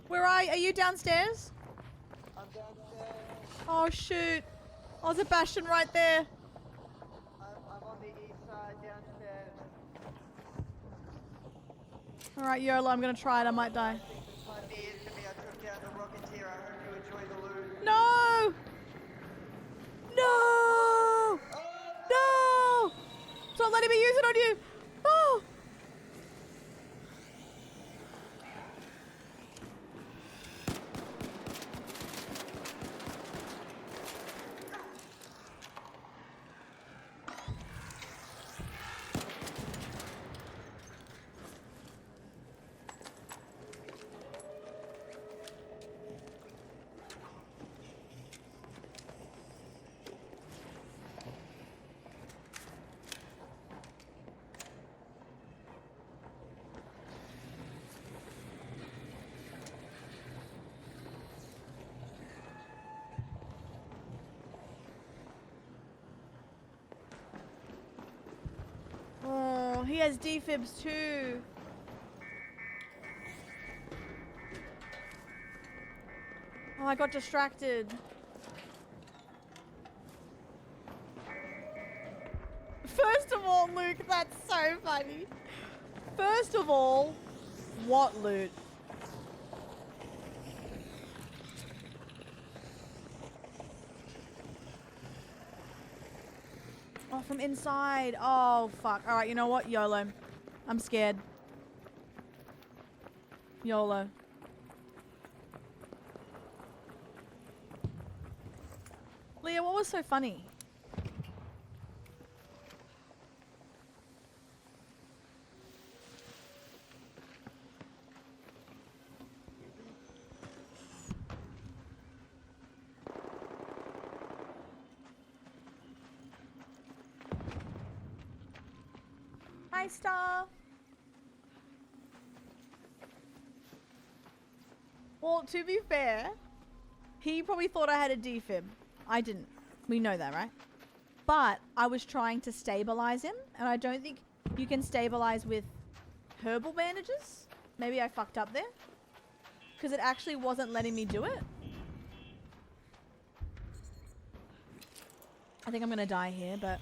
S5: Where are you downstairs?
S14: I'm downstairs.
S5: Oh shoot. Oh, Sebastian right there.
S14: I'm on the east side downstairs.
S5: Alright, YOLO, I'm gonna try it. I might die.
S14: Might be it for me. I took down the Rocketeer.
S5: No! No! No! It's not letting me use it on you! Oh! Oh, he has defibs too. Oh, I got distracted. First of all, Luke, that's so funny. First of all, what loot? Oh, from inside. Oh, fuck. Alright, you know what? YOLO. I'm scared. YOLO. Leah, what was so funny? Hi, Star. Well, to be fair, he probably thought I had a defib. I didn't. We know that, right? But I was trying to stabilize him, and I don't think you can stabilize with herbal bandages. Maybe I fucked up there. Because it actually wasn't letting me do it. I think I'm going to die here, but...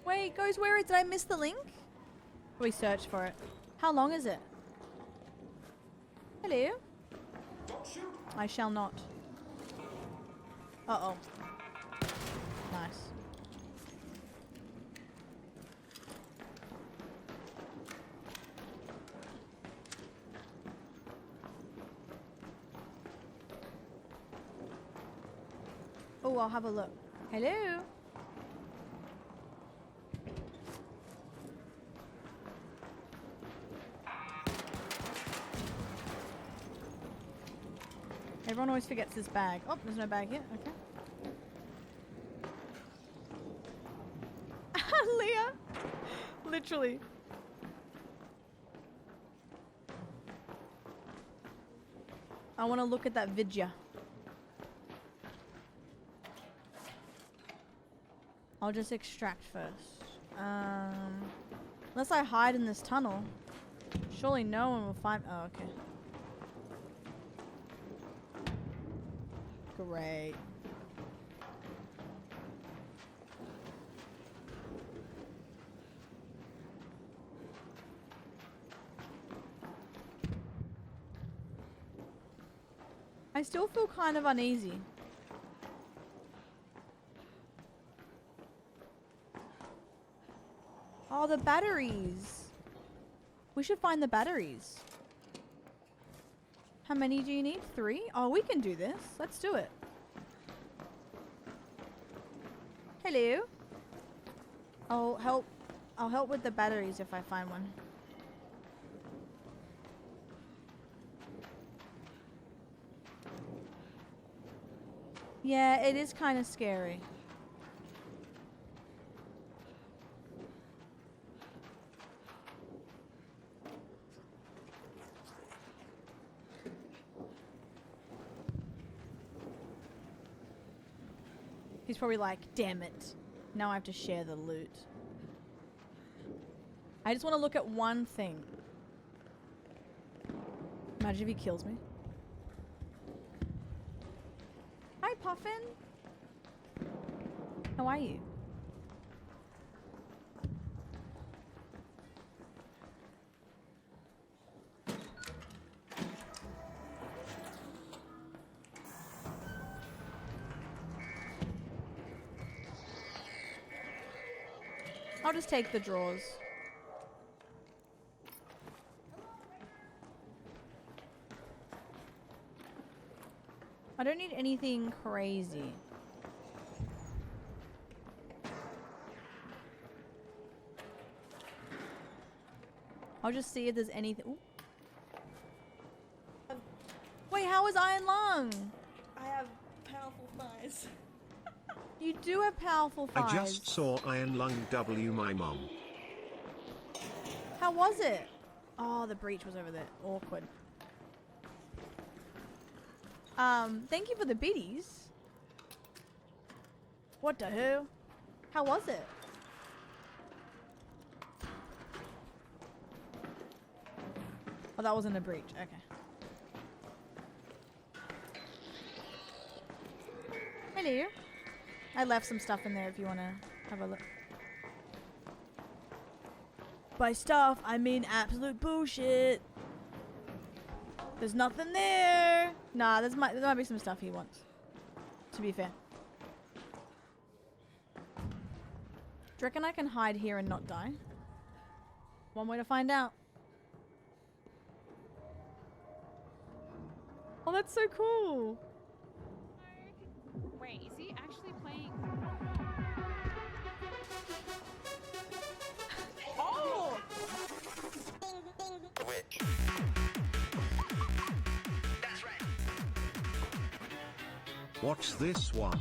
S5: Wait, goes where? Did I miss the link? We search for it. How long is it? Hello? I shall not. Uh-oh. Nice. Oh, I'll have a look. Hello? Everyone always forgets this bag. Oh, there's no bag yet. Okay. Leah! Literally. I want to look at that vidya. I'll just extract first. Unless I hide in this tunnel. Surely no one will find... Oh, okay. Great. I still feel kind of uneasy. Oh, the batteries. We should find the batteries. How many do you need? 3? Oh, we can do this. Let's do it. Hello. I'll help with the batteries if I find one. Yeah, it is kind of scary. He's probably like, damn it. Now I have to share the loot. I just want to look at one thing. Imagine if he kills me. Hi, Puffin. How are you? I'll just take the drawers. I don't need anything crazy. I'll just see if there's anything. Ooh. Wait, how is Iron Lung?
S3: I have powerful thighs.
S5: You do have powerful thighs.
S4: I just saw Iron Lung W my mom.
S5: How was it? Oh, the breach was over there. Awkward. Thank you for the biddies. What the who? How was it? Oh, that wasn't a breach. Okay. Hello. I left some stuff in there if you want to have a look. By stuff, I mean absolute bullshit. There's nothing there. Nah, there might be some stuff he wants. To be fair. Do you reckon I can hide here and not die? One way to find out. Oh, that's so cool.
S15: Wait, is he actually playing?
S5: Oh!
S2: Witch. That's right.
S4: What's this one?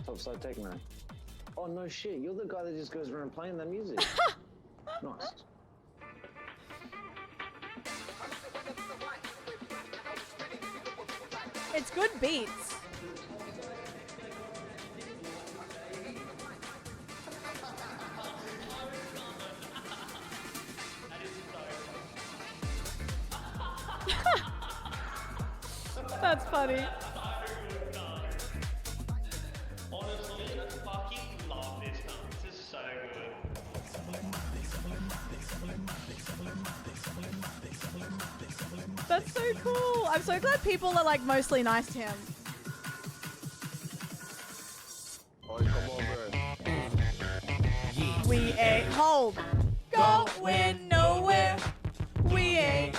S10: Topside Techno. Oh no shit, you're the guy that just goes around playing that music. Nice.
S5: It's good beats. That's funny.
S8: Honestly, I fucking love this stuff. This is so good.
S5: That's so cool. I'm so glad people are like mostly nice to him.
S12: Oh, come on, bro.
S5: We ain't hold. Going nowhere. We ain't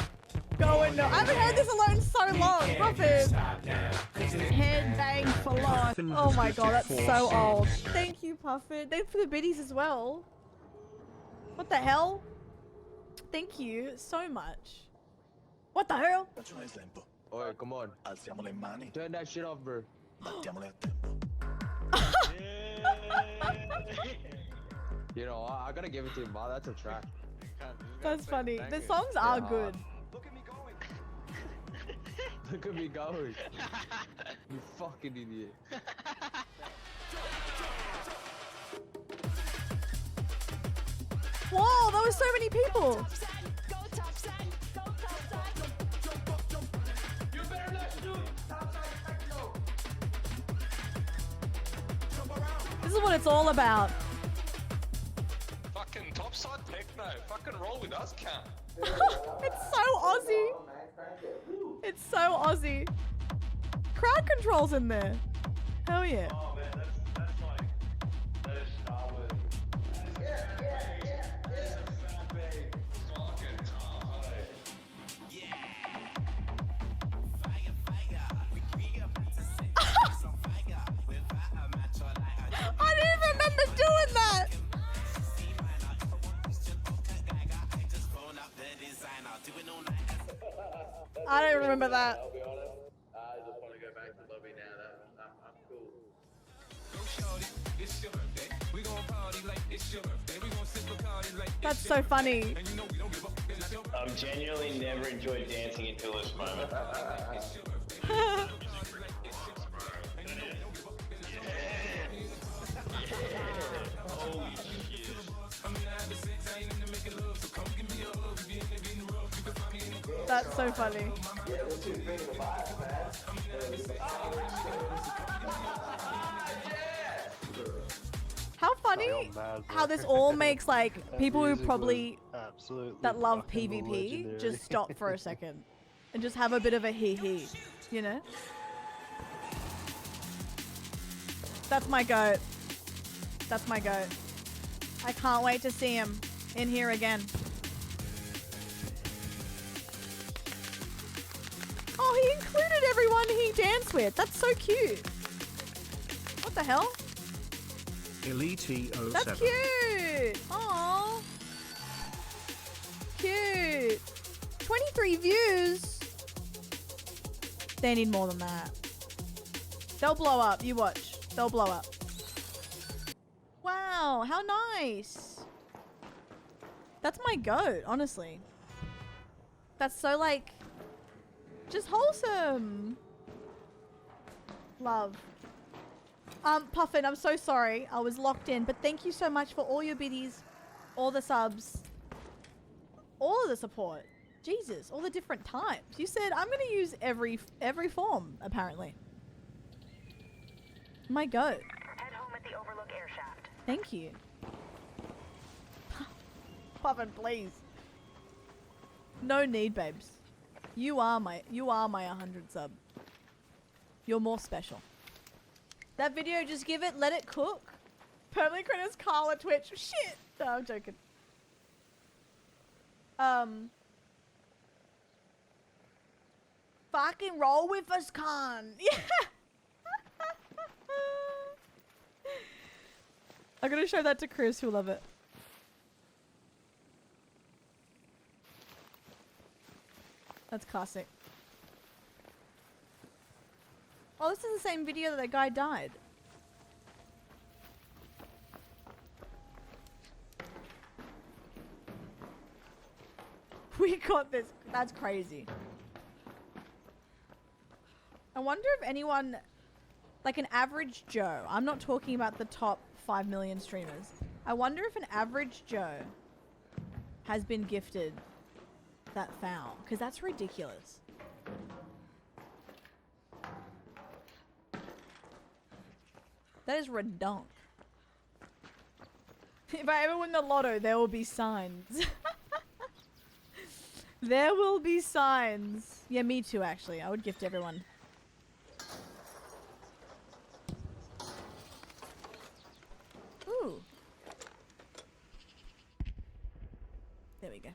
S5: going no. I haven't heard this alone so long. Muffin. Head bang for life. Oh my god, that's so old. Thank you, Puffin. Thank you for the biddies as well. What the hell? Thank you so much. What the hell?
S12: Faccio un esempio. Oh, come on. Alziamo le mani. Turn that shit off, bro. Battiamole a tempo. You know, I gotta give it to him, man. That's a track.
S5: That's funny. The songs are good.
S12: Look at me going. You fucking idiot.
S5: Whoa, there was so many people. This is what it's all about.
S16: Fucking topside techno. Fucking roll with us, cunt.
S5: It's so Aussie. It's so Aussie. Crowd control's in there. Hell yeah.
S8: Oh man, that's like, that is Star Wars.
S5: I didn't even remember doing that. I don't remember that.
S8: I'll be honest, I just want to go back to the lobby now. I'm cool.
S5: That's so funny.
S15: I've genuinely never enjoyed dancing until this moment.
S5: That's so funny. How funny how this all makes like people who probably that love PvP just stop for a second and just have a bit of a hee, you know? That's my goat. That's my goat. I can't wait to see him in here again. Oh, he included everyone he danced with. That's so cute. What the hell?
S4: Elite07.
S5: That's cute. Aww. Cute. 23 views. They need more than that. They'll blow up. You watch. They'll blow up. Wow, how nice. That's my goat, honestly. That's so like just wholesome. Love. Puffin, I'm so sorry. I was locked in, but thank you so much for all your biddies, all the subs, all of the support. Jesus, all the different types. You said I'm gonna use every form, apparently. My goat.
S9: Head home at the Overlook air shaft.
S5: Thank you. Puffin, please. No need, babes. You are my 100 sub. You're more special. That video, just give it, let it cook. Permanently credits Carl at Twitch. Shit! No, I'm joking. Fucking roll with us, Khan. Yeah! I'm gonna show that to Chris, who'll love it. That's classic. Oh, this is the same video that guy died. We got this. That's crazy. I wonder if anyone, like an average Joe, I'm not talking about the top 5 million streamers. I wonder if an average Joe has been gifted that foul, because that's ridiculous. That is redonk. If I ever win the lotto, there will be signs. There will be signs. Yeah, me too, actually. I would gift everyone. Ooh. There we go.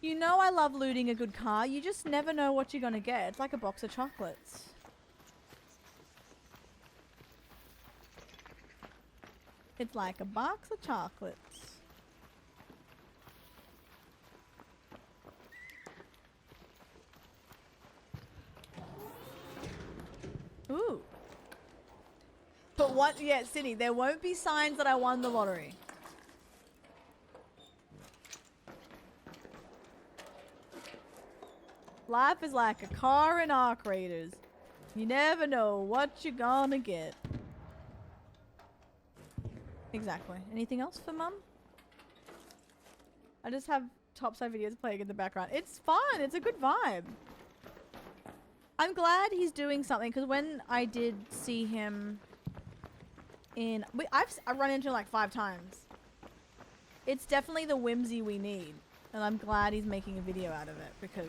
S5: You know I love looting a good car. You just never know what you're gonna get. It's like a box of chocolates. It's like a box of chocolates. Ooh. But what? Yeah, Sydney, there won't be signs that I won the lottery. Life is like a car in Arc Raiders. You never know what you're gonna get. Exactly. Anything else for Mum? I just have topside videos playing in the background. It's fun. It's a good vibe. I'm glad he's doing something, because when I did see him in... I've run into him like 5 times. It's definitely the whimsy we need. And I'm glad he's making a video out of it, because...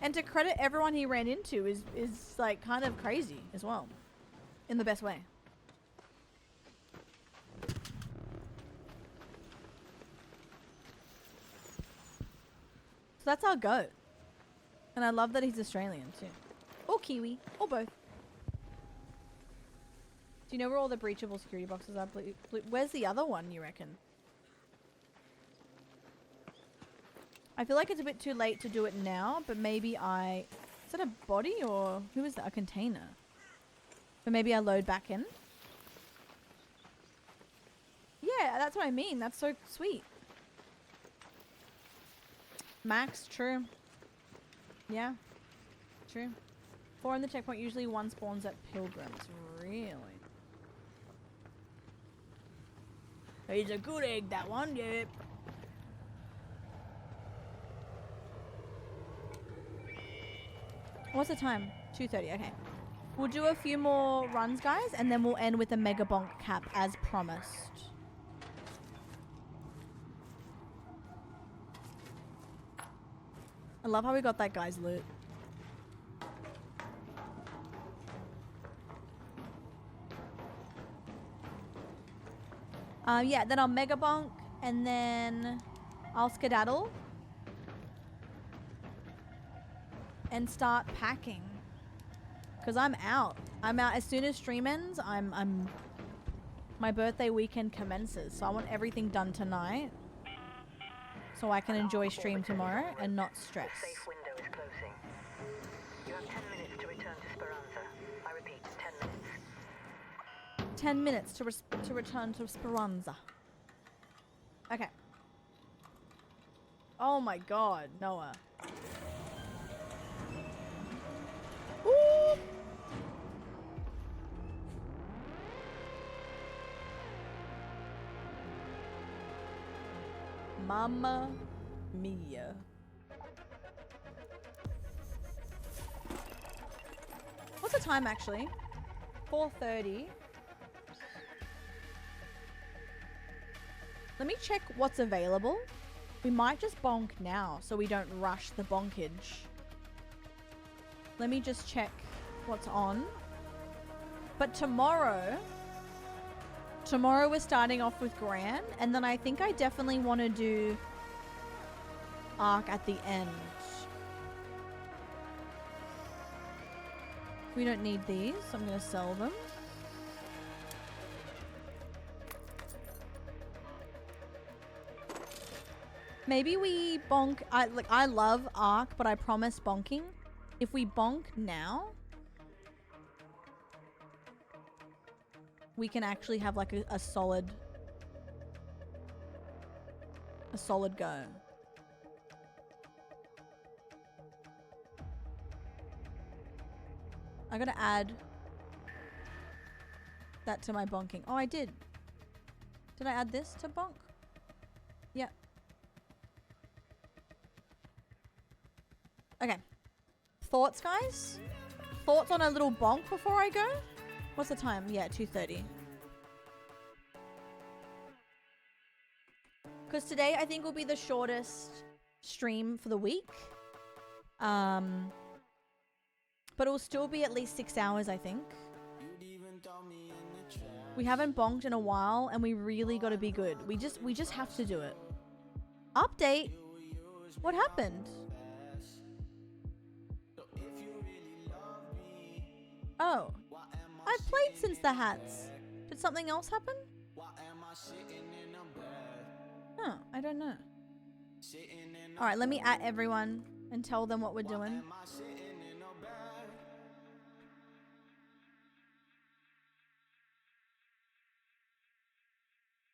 S5: And to credit everyone he ran into is like kind of crazy as well. In the best way. So that's our goat. And I love that he's Australian too. Or Kiwi. Or both. Do you know where all the breachable security boxes are? Where's the other one, you reckon? I feel like it's a bit too late to do it now, but maybe I... Is that a body or... Who is that? A container. But maybe I load back in. Yeah, that's what I mean. That's so sweet. Max, true. Yeah, true. 4 in the checkpoint, usually 1 spawns at Pilgrims. Really? He's a good egg, that one, yep. What's the time? 2:30, okay. We'll do a few more runs, guys, and then we'll end with a Mega Bonk cap as promised. I love how we got that guy's loot. Yeah, then I'll Mega Bonk, and then I'll skedaddle. And start packing. Because I'm out. I'm out as soon as stream ends. My birthday weekend commences. So I want everything done tonight. So I can enjoy stream tomorrow and not stress.
S9: The safe window is closing. You have 10 minutes to return to Speranza. I repeat, 10 minutes.
S5: 10 minutes to return to Speranza. Okay. Oh my god, Noah. Ooh. Mamma mia. What's the time actually? 4:30. Let me check what's available. We might just bonk now so we don't rush the bonkage. Let me just check what's on. But tomorrow we're starting off with Gran, and then I think I definitely want to do Ark at the end. We don't need these, so I'm going to sell them. Maybe we bonk. I love Ark, but I promise bonking. If we bonk now, we can actually have like a solid go. I gotta add that to my bonking. Oh, I did. Did I add this to bonk? Yeah. Okay. Thoughts, guys? Thoughts on a little bonk before I go? What's the time? Yeah, 2:30. Because today I think will be the shortest stream for the week. But it will still be at least 6 hours, I think. We haven't bonked in a while, and we really got to be good. We just have to do it. Update? What happened? Oh. I've played since the hats. Did something else happen? Oh, I don't know. Alright, let me at everyone and tell them what we're doing.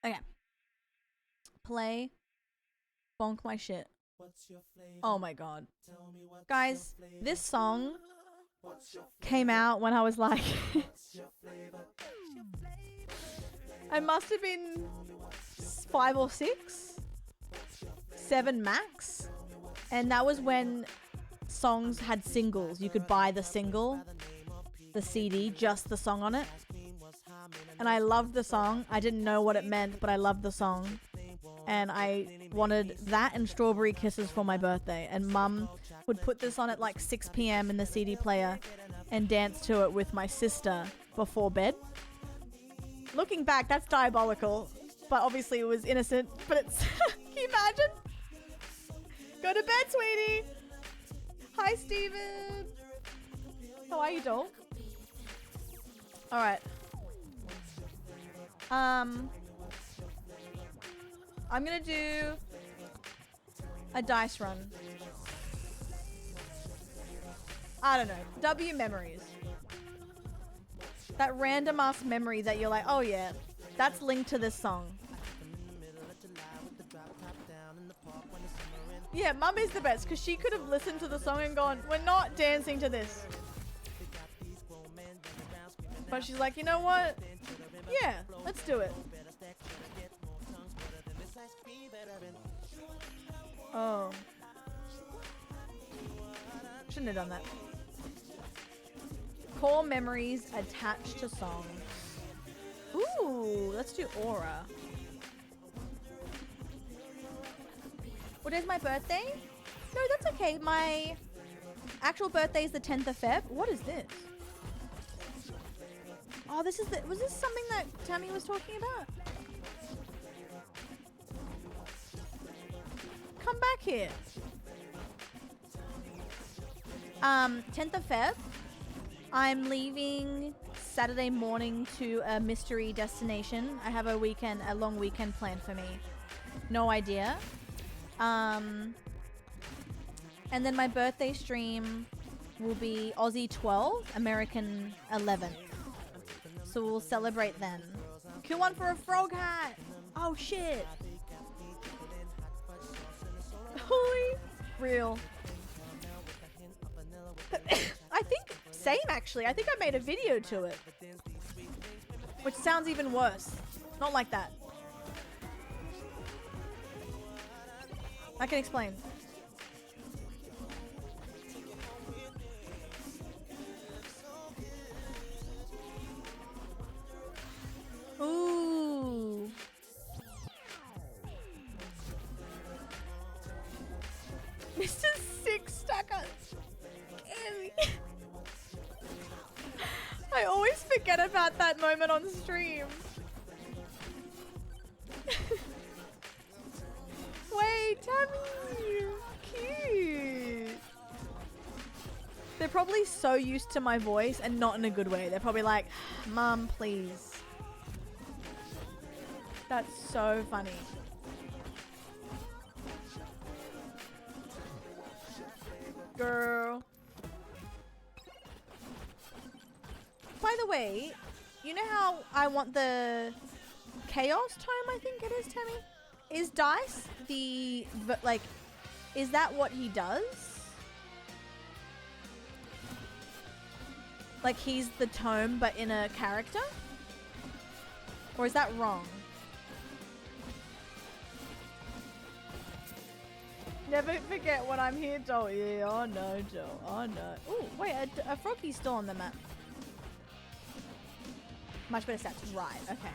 S5: Okay. Play. Bonk my shit. Oh my god. Guys, this song came out when I was like I must have been 5 or 6, 7 max, and that was when songs had singles. You could buy the single, the CD, just the song on it, and I loved the song. I didn't know what it meant, but I loved the song, and I wanted that and Strawberry Kisses for my birthday, and Mum would put this on at like 6 p.m. in the CD player and dance to it with my sister before bed. Looking back, that's diabolical, but obviously it was innocent, but it's can you imagine? Go to bed, sweetie. Hi, Steven. How are you, doll? All right. I'm gonna do a dice run. I don't know. W memories. That random ass memory that you're like, oh yeah, that's linked to this song. Yeah, mum is the best because she could have listened to the song and gone, we're not dancing to this. But she's like, you know what? Yeah, let's do it. Oh. Shouldn't have done that. Core memories attached to songs. Ooh, let's do Aura. What is my birthday? No, that's okay. My actual birthday is the 10th of Feb. What is this? Oh, this is the... Was this something that Tammy was talking about? Come back here. 10th of Feb. I'm leaving Saturday morning to a mystery destination. I have a long weekend planned for me. No idea. And then my birthday stream will be Aussie 12, American 11. So we'll celebrate then. Q1 for a frog hat! Oh shit! Holy real. I think same actually. I think I made a video to it. Which sounds even worse. Not like that. I can explain. Ooh. Mr. Six Stacker. I always forget about that moment on stream. Wait, Tammy! Cute! They're probably so used to my voice and not in a good way. They're probably like, Mum, please. That's so funny. Girl. By the way, you know how I want the Chaos Tome, I think it is, Tammy? Is Dice the, like, is that what he does? Like he's the tome but in a character? Or is that wrong? Never forget when I'm here, Joel. Yeah, oh no, Joel. Oh no. Ooh, wait, a froggy's still on the map. Much better stats. Right, okay.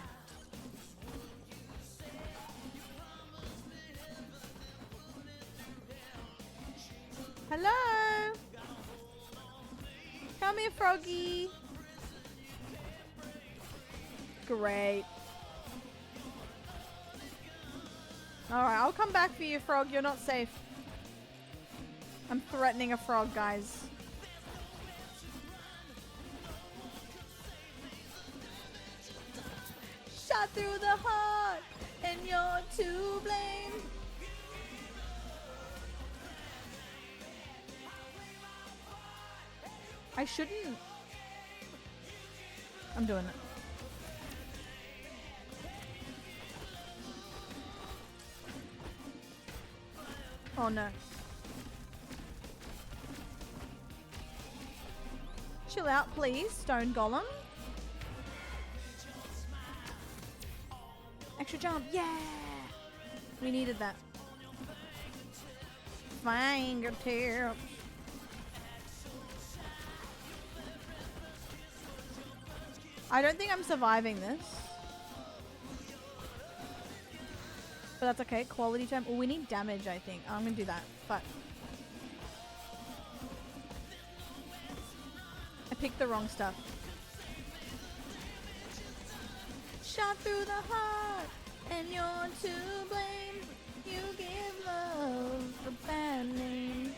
S5: Hello? Come here, froggy. Great. Alright, I'll come back for you, frog. You're not safe. I'm threatening a frog, guys. Shot through the heart, and you're to blame. I shouldn't. I'm doing it. Oh no. Chill out, please, Stone Golem. Extra jump, yeah! We needed that. Fingertips. I don't think I'm surviving this. But that's okay. Quality time. Oh, we need damage, I think. I'm gonna do that. But I picked the wrong stuff. Shot through the heart, and you're to blame. You give love a bad name.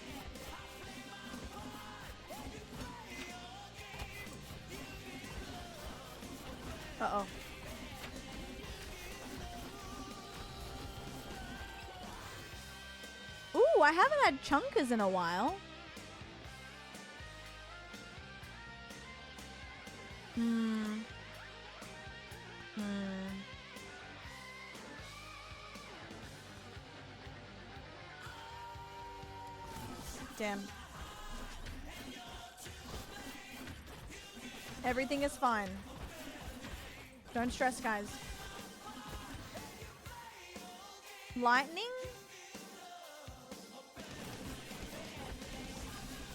S5: Uh-oh. Ooh, I haven't had chunkers in a while. Damn. Everything is fine. Don't stress, guys. Lightning?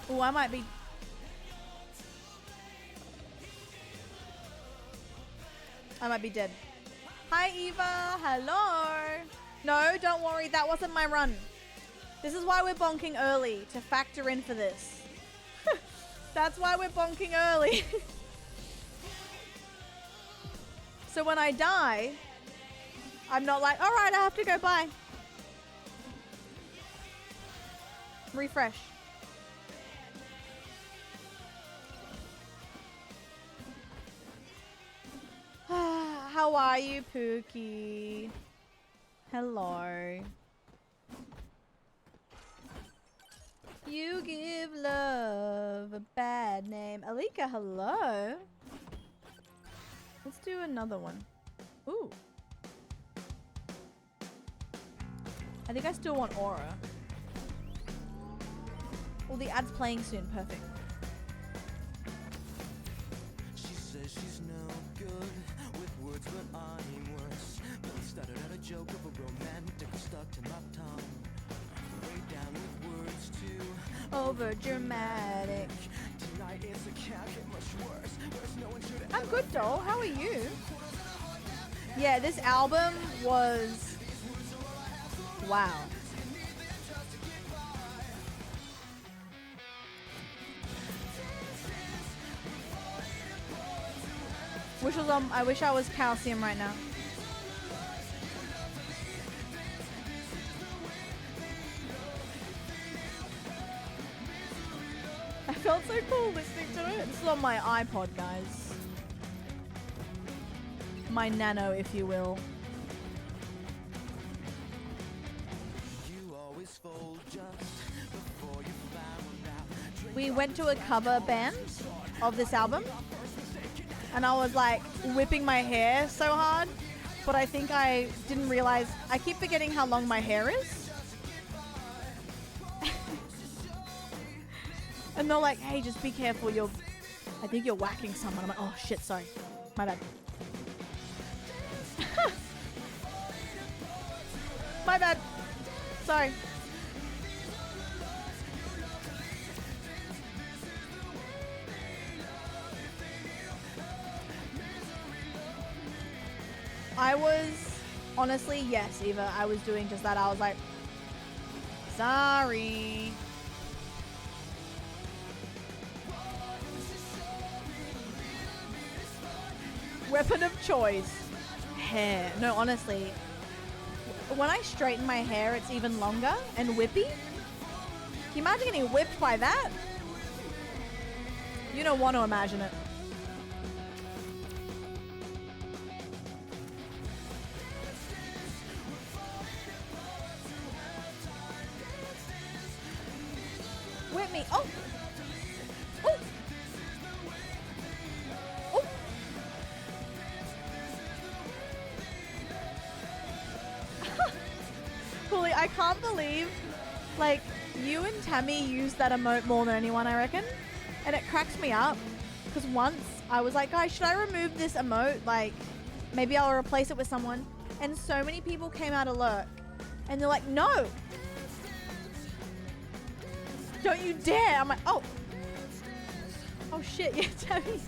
S5: Oh, I might be... dead. Hi, Eva. Hello. No, don't worry. That wasn't my run. This is why we're bonking early, to factor in for this. That's why we're bonking early. So when I die, I'm not like, all right, I have to go, bye. Refresh. How are you, Pookie? Hello. You give love a bad name. Alika, hello. Let's do another one. Ooh. I think I still want Aura. Well, the ad's playing soon. Perfect.
S7: She says she's no good with words, but I'm worse. Once started out a joke of a romantic stuck to my tongue. Way down with words too
S5: over dramatic.
S7: Tonight is a can't get much worse. There's no one should
S5: I'm good, doll. How are you? Yeah, this album was wow. I wish I was Calcium right now. I felt so cool listening to it. This is on my iPod, guys. My nano, if you will. We went to a cover band of this album, and I was like whipping my hair so hard, but I think I didn't realize. I keep forgetting how long my hair is. And they're like, hey, just be careful, I think you're whacking someone. I'm like, oh shit, sorry. My bad. My bad. Sorry. I was, honestly, yes, Eva, I was doing just that. I was like, sorry. Weapon of choice. Hair. No, honestly. When I straighten my hair, it's even longer and whippy. Can you imagine getting whipped by that? You don't want to imagine it. Whip me. Oh! Oh! Oh! Coolly, I can't believe, like, you and Tammy use that emote more than anyone, I reckon. And it cracks me up. Because once I was like, guys, should I remove this emote? Like, maybe I'll replace it with someone. And so many people came out of lurk. And they're like, no! Don't you dare! I'm like, oh! Oh shit, yeah, Tammy.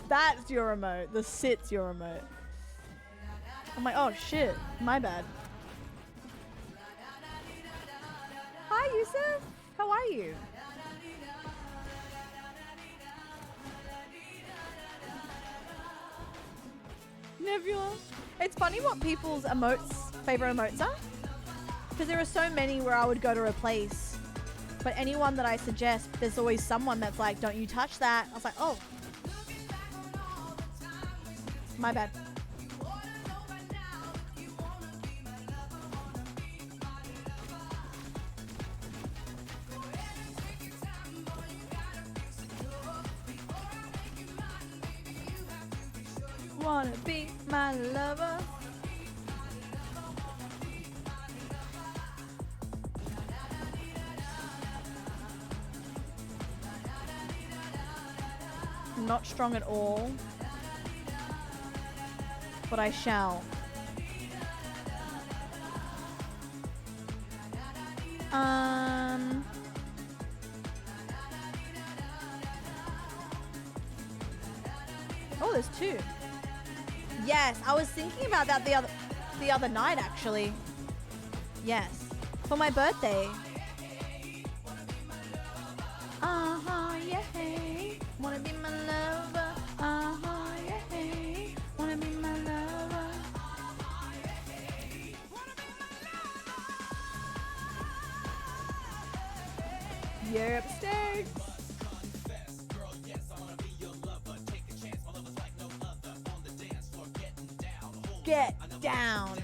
S5: That's your emote. The sit's your emote. I'm like, oh shit, my bad. Hi, Yusuf. How are you? Nebula. It's funny what people's favorite emotes are. Because there are so many where I would go to replace. But anyone that I suggest, there's always someone that's like, don't you touch that. I was like, oh. My bad. Wanna be my lover? Not strong at all. But I shall. Oh, there's two. Yes, I was thinking about that the other night actually. Yes, for my birthday. Yeah. Wanna be my lover. Yeah. Wanna be my lover. Yep, stay. Get down.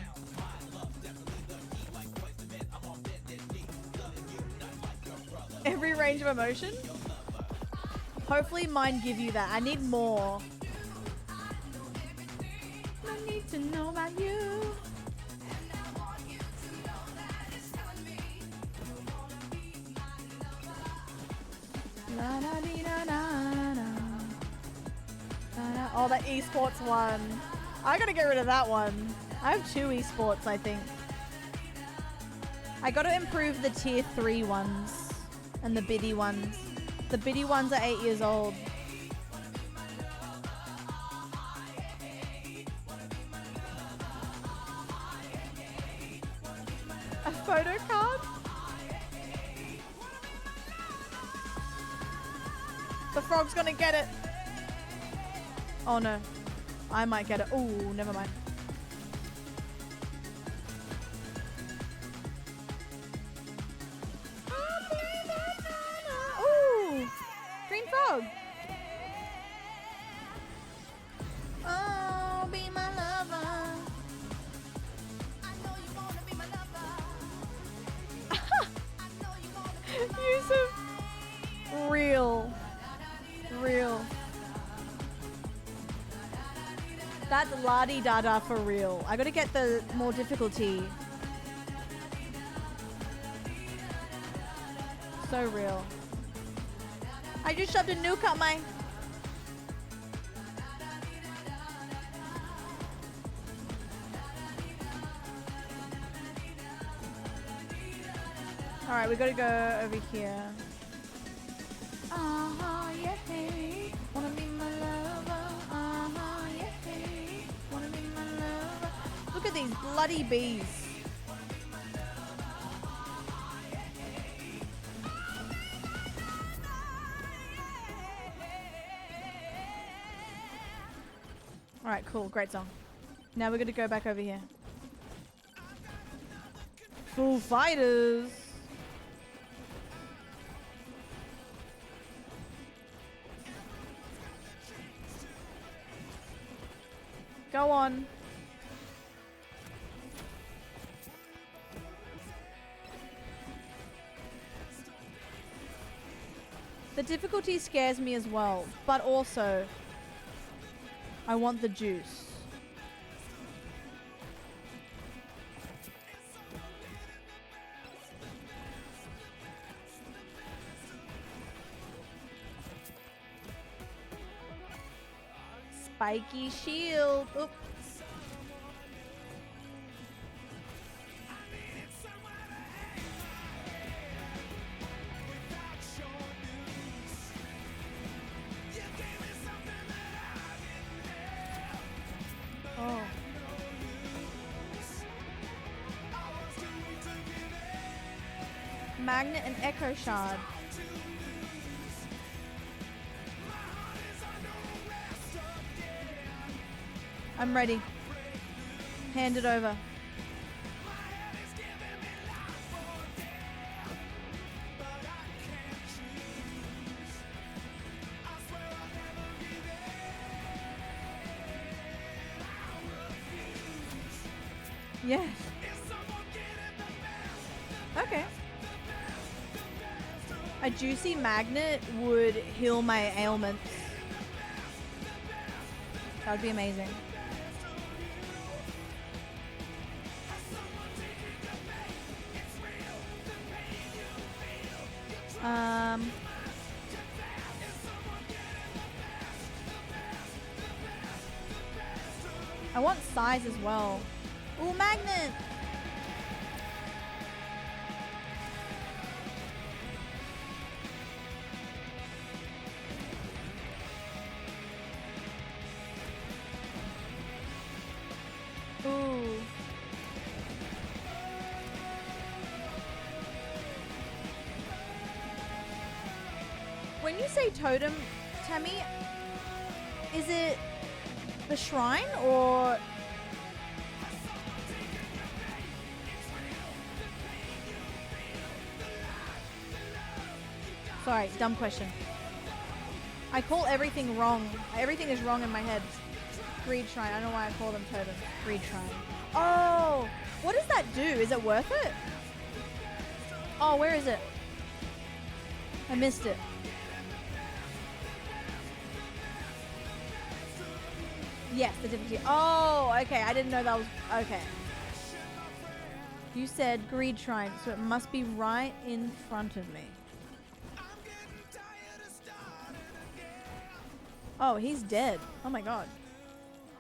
S5: Every range of emotion? Hopefully mine give you that. I need more. I need to know about you. La da dee da da da. Oh, that esports one. I gotta get rid of that one. I have 2 esports, I think. I gotta improve the tier 3 ones and the biddy ones. The biddy ones are 8 years old. A photo card? The frog's gonna get it. Oh no. I might get it. Oh, never mind. Ooh, green frog. Oh, be my lover. Yusuf. Real. That's la-di-da-da for real. I gotta get the more difficulty. So real. I just shoved a nuke up my... Alright, we gotta go over here. Yeah. Wanna be my lover. Yeah. Wanna be my lover. Look at these bloody bees. Alright, cool. Great song. Now we're gonna go back over here. Foo Fighters. Go on. The difficulty scares me as well, but also I want the juice. Spiky shield. Oops. Oh. Magnet and Echo Shard. I'm ready. Hand it over. Yes. Okay. A juicy magnet would heal my ailments. That would be amazing. I want size as well. Ooh, magnet! Ooh. When you say totem, Tammy, is it the shrine or... Sorry, dumb question. I call everything wrong. Everything is wrong in my head. Greed shrine. I don't know why I call them totems. Greed shrine. Oh, what does that do? Is it worth it? Oh, where is it? I missed it. Yes, the difficulty. Oh, okay. I didn't know that was... Okay. You said greed shrine, so it must be right in front of me. Oh, he's dead. Oh my god.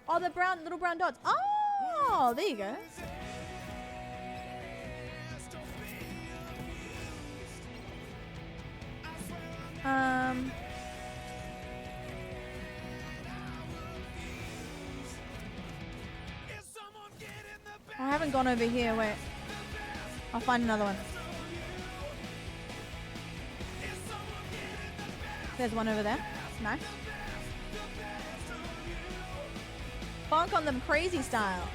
S5: Oh, the brown, little brown dots. Oh, there you go. I haven't gone over here. Wait. I'll find another one. There's one over there. Nice. Bonk on them crazy style.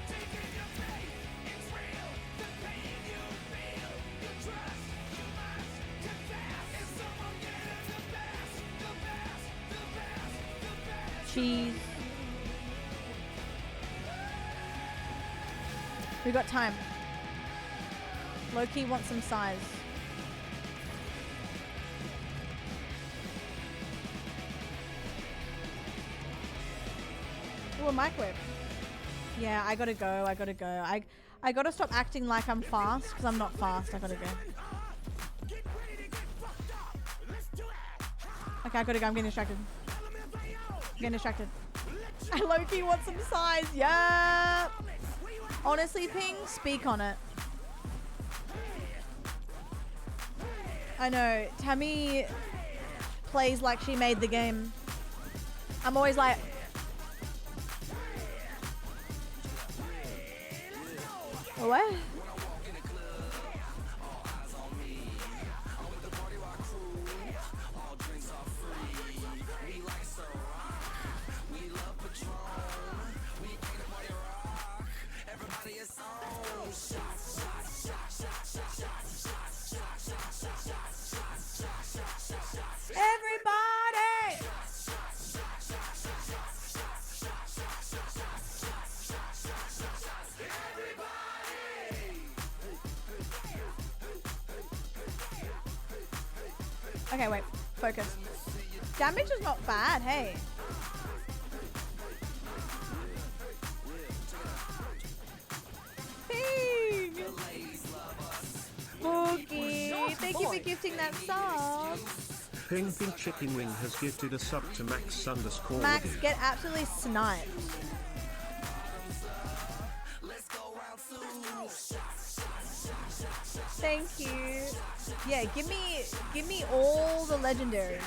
S5: Cheese. We got time. Loki wants some size. Ooh, a microwave. Yeah, I gotta go. I gotta go. I gotta stop acting like I'm fast because I'm not fast. I gotta go. Okay, I gotta go. I'm getting distracted. I'm getting distracted. I low-key want some size. Yeah. Honestly, Ping, speak on it. I know. Tammy plays like she made the game. I'm always like... What? Everybody! Okay, wait. Focus. Damage is not bad, hey. Pig! Boogie! Thank you for gifting that sub.
S4: Ping Ping Chicken Wing has gifted a sub to Max _
S5: Max,
S4: Woody.
S5: get absolutely sniped. Thank you. Yeah, give me all the legendaries.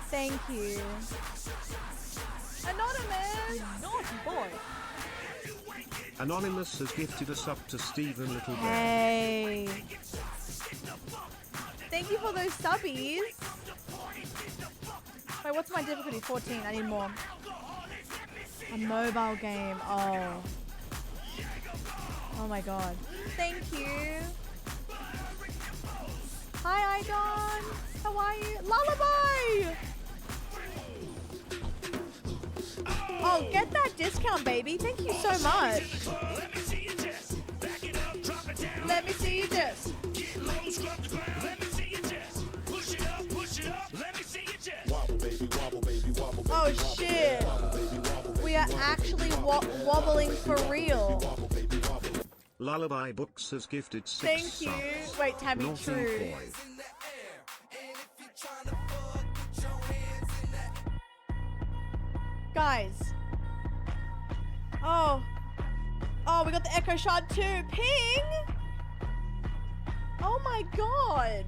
S5: Thank you. Anonymous! Naughty boy.
S4: Anonymous has gifted a sub to Stephen Little Bear.
S5: Hey. Thank you for those subbies. Wait, what's my difficulty? 14. I need more. A mobile game. Oh. Oh my god. Thank you. Hi, Idon. How are you? Lullaby! Oh, get that discount, baby. Thank you so much. Let me see you just. Oh shit. We are actually wobbling for real.
S4: Lullaby Books has gifted 6
S5: Thank you.
S4: subs.
S5: Wait, Tabby,
S4: Naughty
S5: true.
S4: boy.
S5: Guys. Oh. Oh, we got the Echo Shard too. Ping! Oh my god.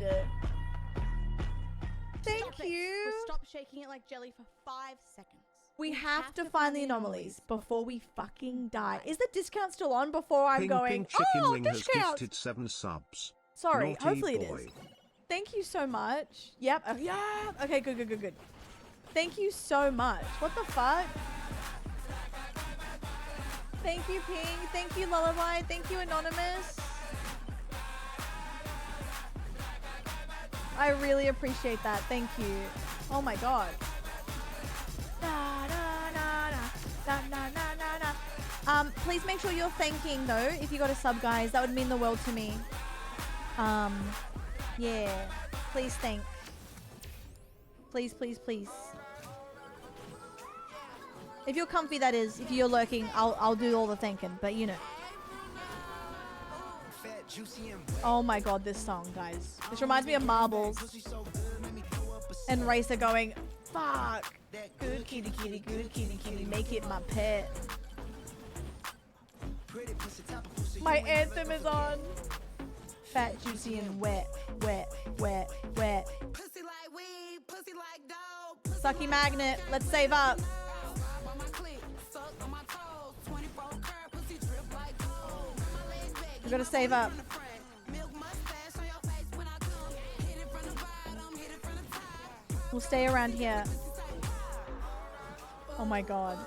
S5: Thank you.
S3: Stop shaking it like jelly for 5 seconds.
S5: We have to find the anomalies before we fucking die. Is the discount still on before I'm
S4: Ping
S5: going,
S4: Ping Chicken
S5: oh,
S4: Wing has
S5: discount?
S4: gifted 7 subs.
S5: Sorry,
S4: Naughty
S5: hopefully it
S4: boy.
S5: is. Thank you so much. Yep. Yeah. Okay, good. Thank you so much. What the fuck? Thank you, Ping. Thank you, Lullaby. Thank you, Anonymous. I really appreciate that. Thank you. Oh my god. Please make sure you're thanking though if you got a sub, guys. That would mean the world to me. Yeah. Please thank. Please. If you're comfy, that is. If you're lurking, I'll do all the thanking. But you know. Oh my god, this song, guys. This reminds me of Marbles. And Racer going, fuck. Good kitty, make it my pet. My anthem is on. Fat, juicy, and wet. Sucky magnet, let's save up. We gotta save up. We'll stay around here. Oh my god.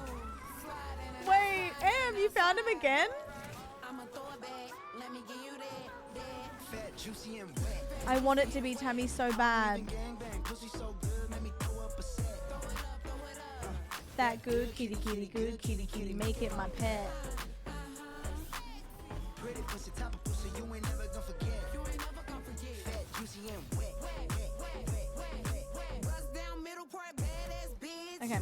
S5: Wait, Em, you found him again? I want it to be Tammy so bad. That good kitty, make it my pet. Okay.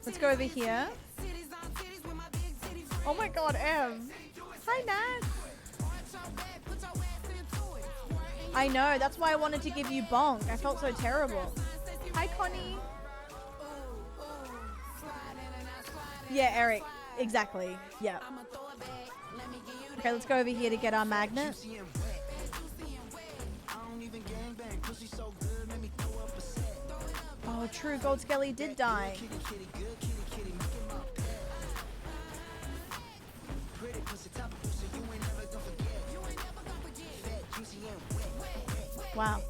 S5: Let's go over here. Oh my god, Em. Hi, Nat. I know, that's why I wanted to give you bonk. I felt so terrible. Hi, Connie. Yeah, Eric. Exactly. Yeah. Okay, let's go over here to get our magnet. Oh, true. Gold Skelly did die. Wow.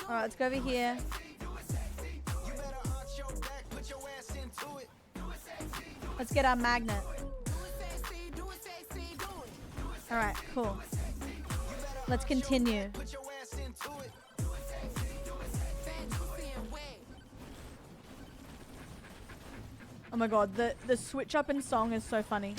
S5: Alright, let's go over here. Let's get our magnet. Alright, cool. Let's continue. Oh my god, the switch up in song is so funny.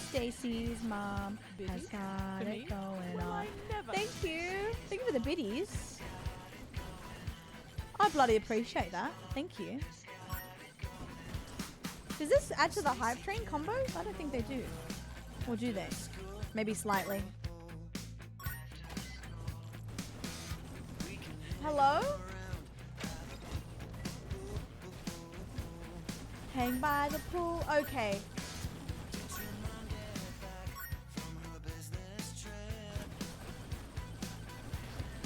S5: Stacy's mom has got it going on. Thank you. Thank you for the biddies. I bloody appreciate that. Thank you. Does this add to the hype train combos? I don't think they do. Or do they? Maybe slightly. Hello? Hang by the pool. Okay.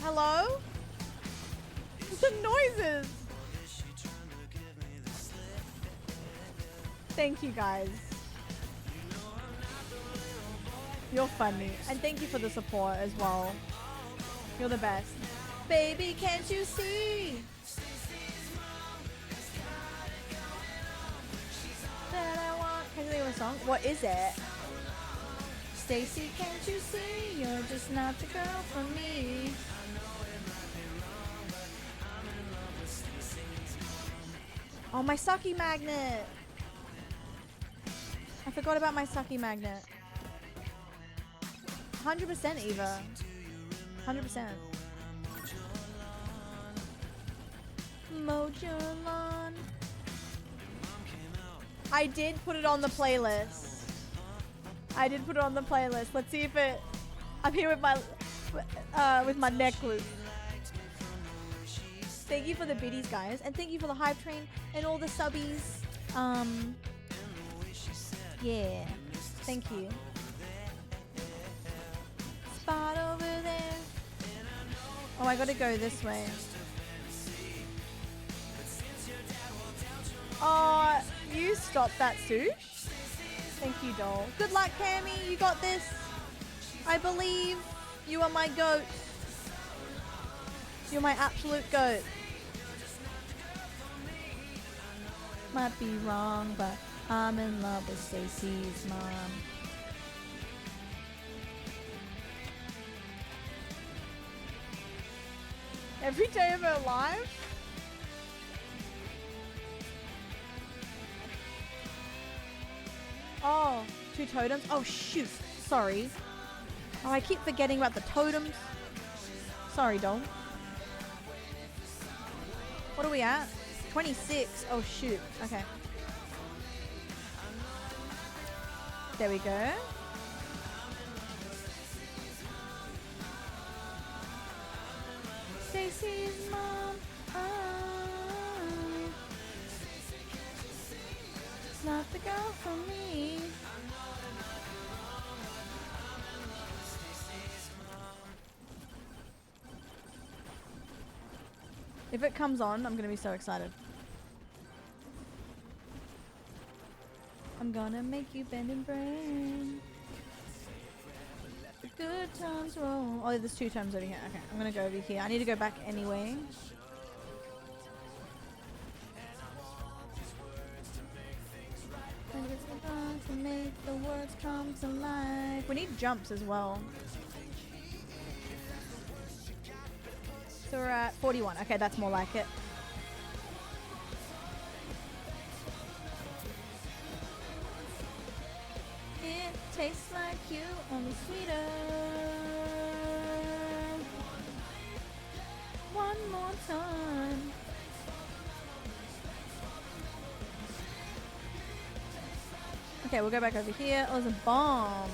S5: Hello? The noises! Thank you guys. You're funny. And thank you for the support as well. You're the best. Baby, can't you see that I want... Can you think of a song? What is it? Stacy, can't you see you're just not the girl for me? Oh, my sucky magnet. I forgot about my sucky magnet. 100% Eva. 100%. Mojon. I did put it on the playlist. I did put it on the playlist. Let's see if it. I'm here with my necklace. Thank you for the biddies, guys, and thank you for the hype train and all the subbies. Yeah, thank you. Spot over there. Oh, I gotta go this way. Oh, you stop that, Sush. Thank you, doll. Good luck, Cammy. You got this. I believe you are my goat. You're my absolute goat. Might be wrong, but I'm in love with Stacey's mom. Every day of her life? Oh, 2 totems? Oh, shoot. Sorry. Oh, I keep forgetting about the totems. Sorry, doll. What are we at? 26. Oh, shoot. Okay. There we go. Stacey's mom. It's not the girl for me. If it comes on, I'm gonna be so excited. I'm gonna make you bend and break. The good times roll. Oh, there's 2 times over here. Okay, I'm gonna go over here. I need to go back anyway. To make the words come to life. We need jumps as well. So we're at 41. Okay, that's more like it. It tastes like you, only sweeter. One more time. Okay, we'll go back over here. Oh, there's a bomb.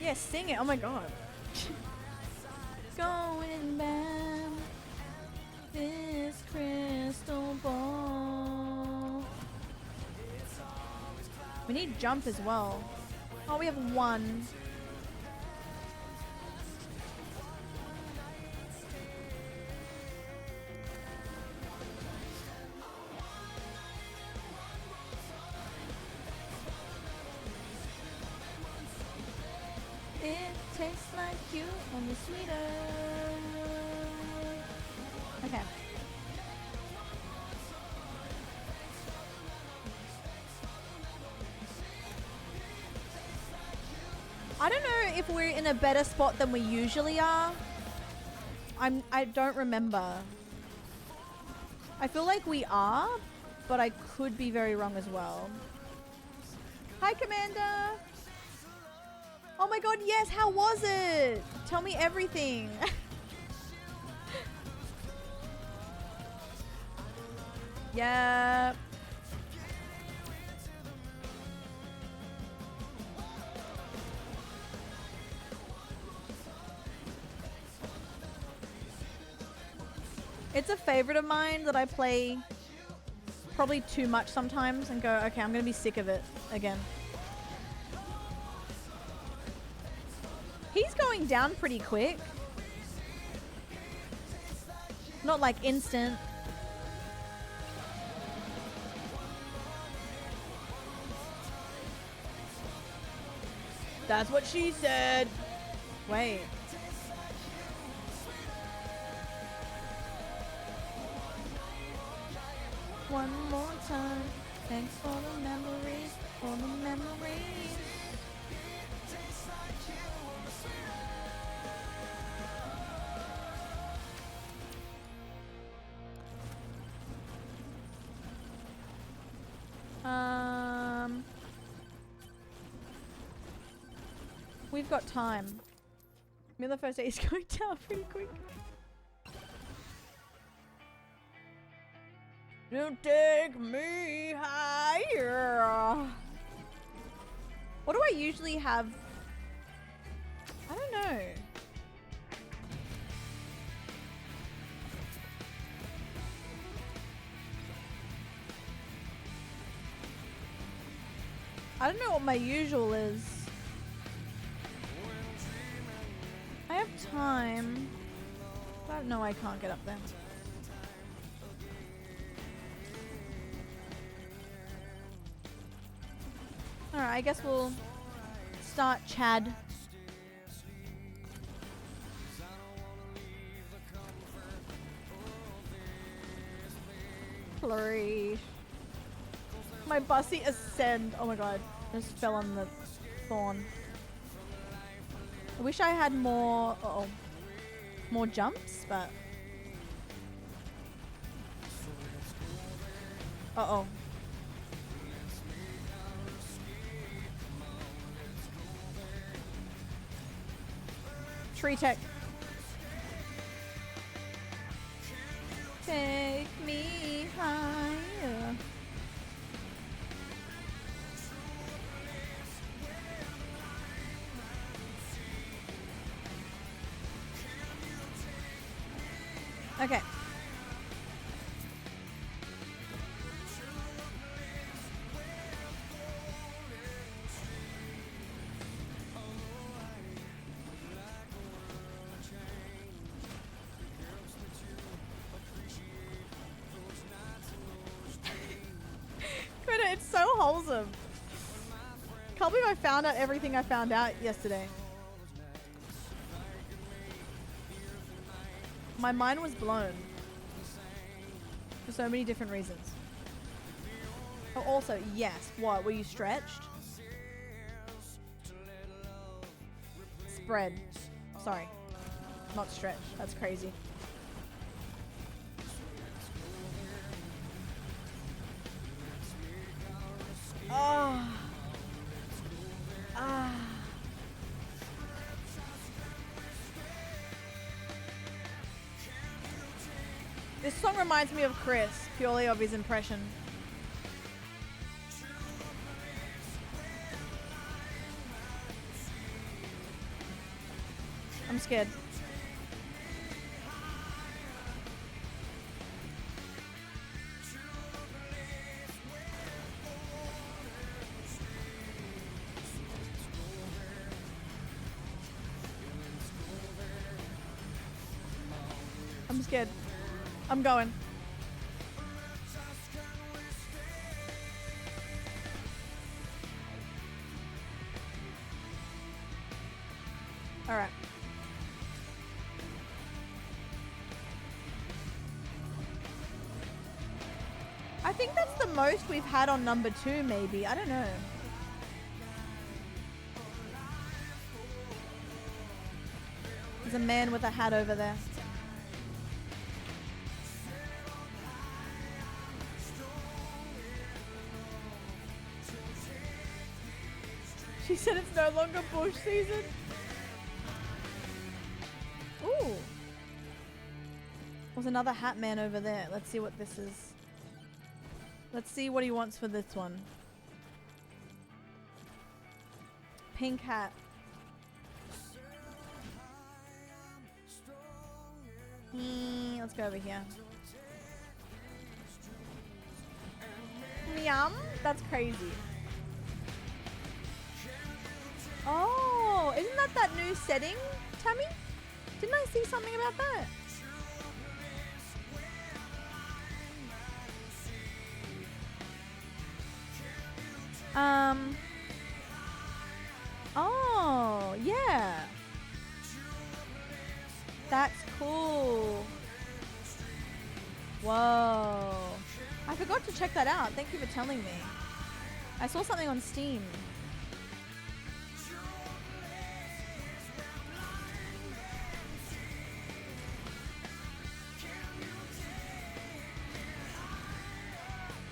S5: Yeah, sing it. Oh my god. Going back this crystal ball. We need jump as well. Oh, we have 1. It tastes like you, only sweeter. Okay. I don't know if we're in a better spot than we usually are. I don't remember. I feel like we are, but I could be very wrong as well. Hi, Commander. Oh my god, yes, how was it? Tell me everything. Yeah. It's a favorite of mine that I play probably too much sometimes and go, okay, I'm gonna be sick of it again. He's going down pretty quick. Not like instant. That's what she said. Wait. One more time. Thanks for the memories. For the memories. We've got time. I mean, the first day is going down pretty quick. You take me higher. What do I usually have? I don't know. I don't know what my usual is. I have time. But no, I can't get up there. Alright, I guess we'll start Chad. Please. My bussy ascend. Oh my god. I just fell on the thorn. I wish I had more more jumps, but uh-oh. Tree tech. Take me higher. Okay. It's so wholesome. Can't believe I found out everything I found out yesterday. My mind was blown. For so many different reasons. Oh, also, yes. What? Were you stretched? Spread. Sorry. Not stretched. That's crazy. Oh. Ah. This song reminds me of Chris, purely of his impression. I'm scared. I'm scared. I'm going. All right. I think that's the most we've had on number 2, maybe. I don't know. There's a man with a hat over there. She said it's no longer bush season. Ooh. There's another hat man over there. Let's see what this is. Let's see what he wants for this one. Pink hat. Let's go over here. Yum. That's crazy. Oh, isn't that new setting, Tammy? Didn't I see something about that? Oh, yeah. That's cool. Whoa. I forgot to check that out. Thank you for telling me. I saw something on Steam.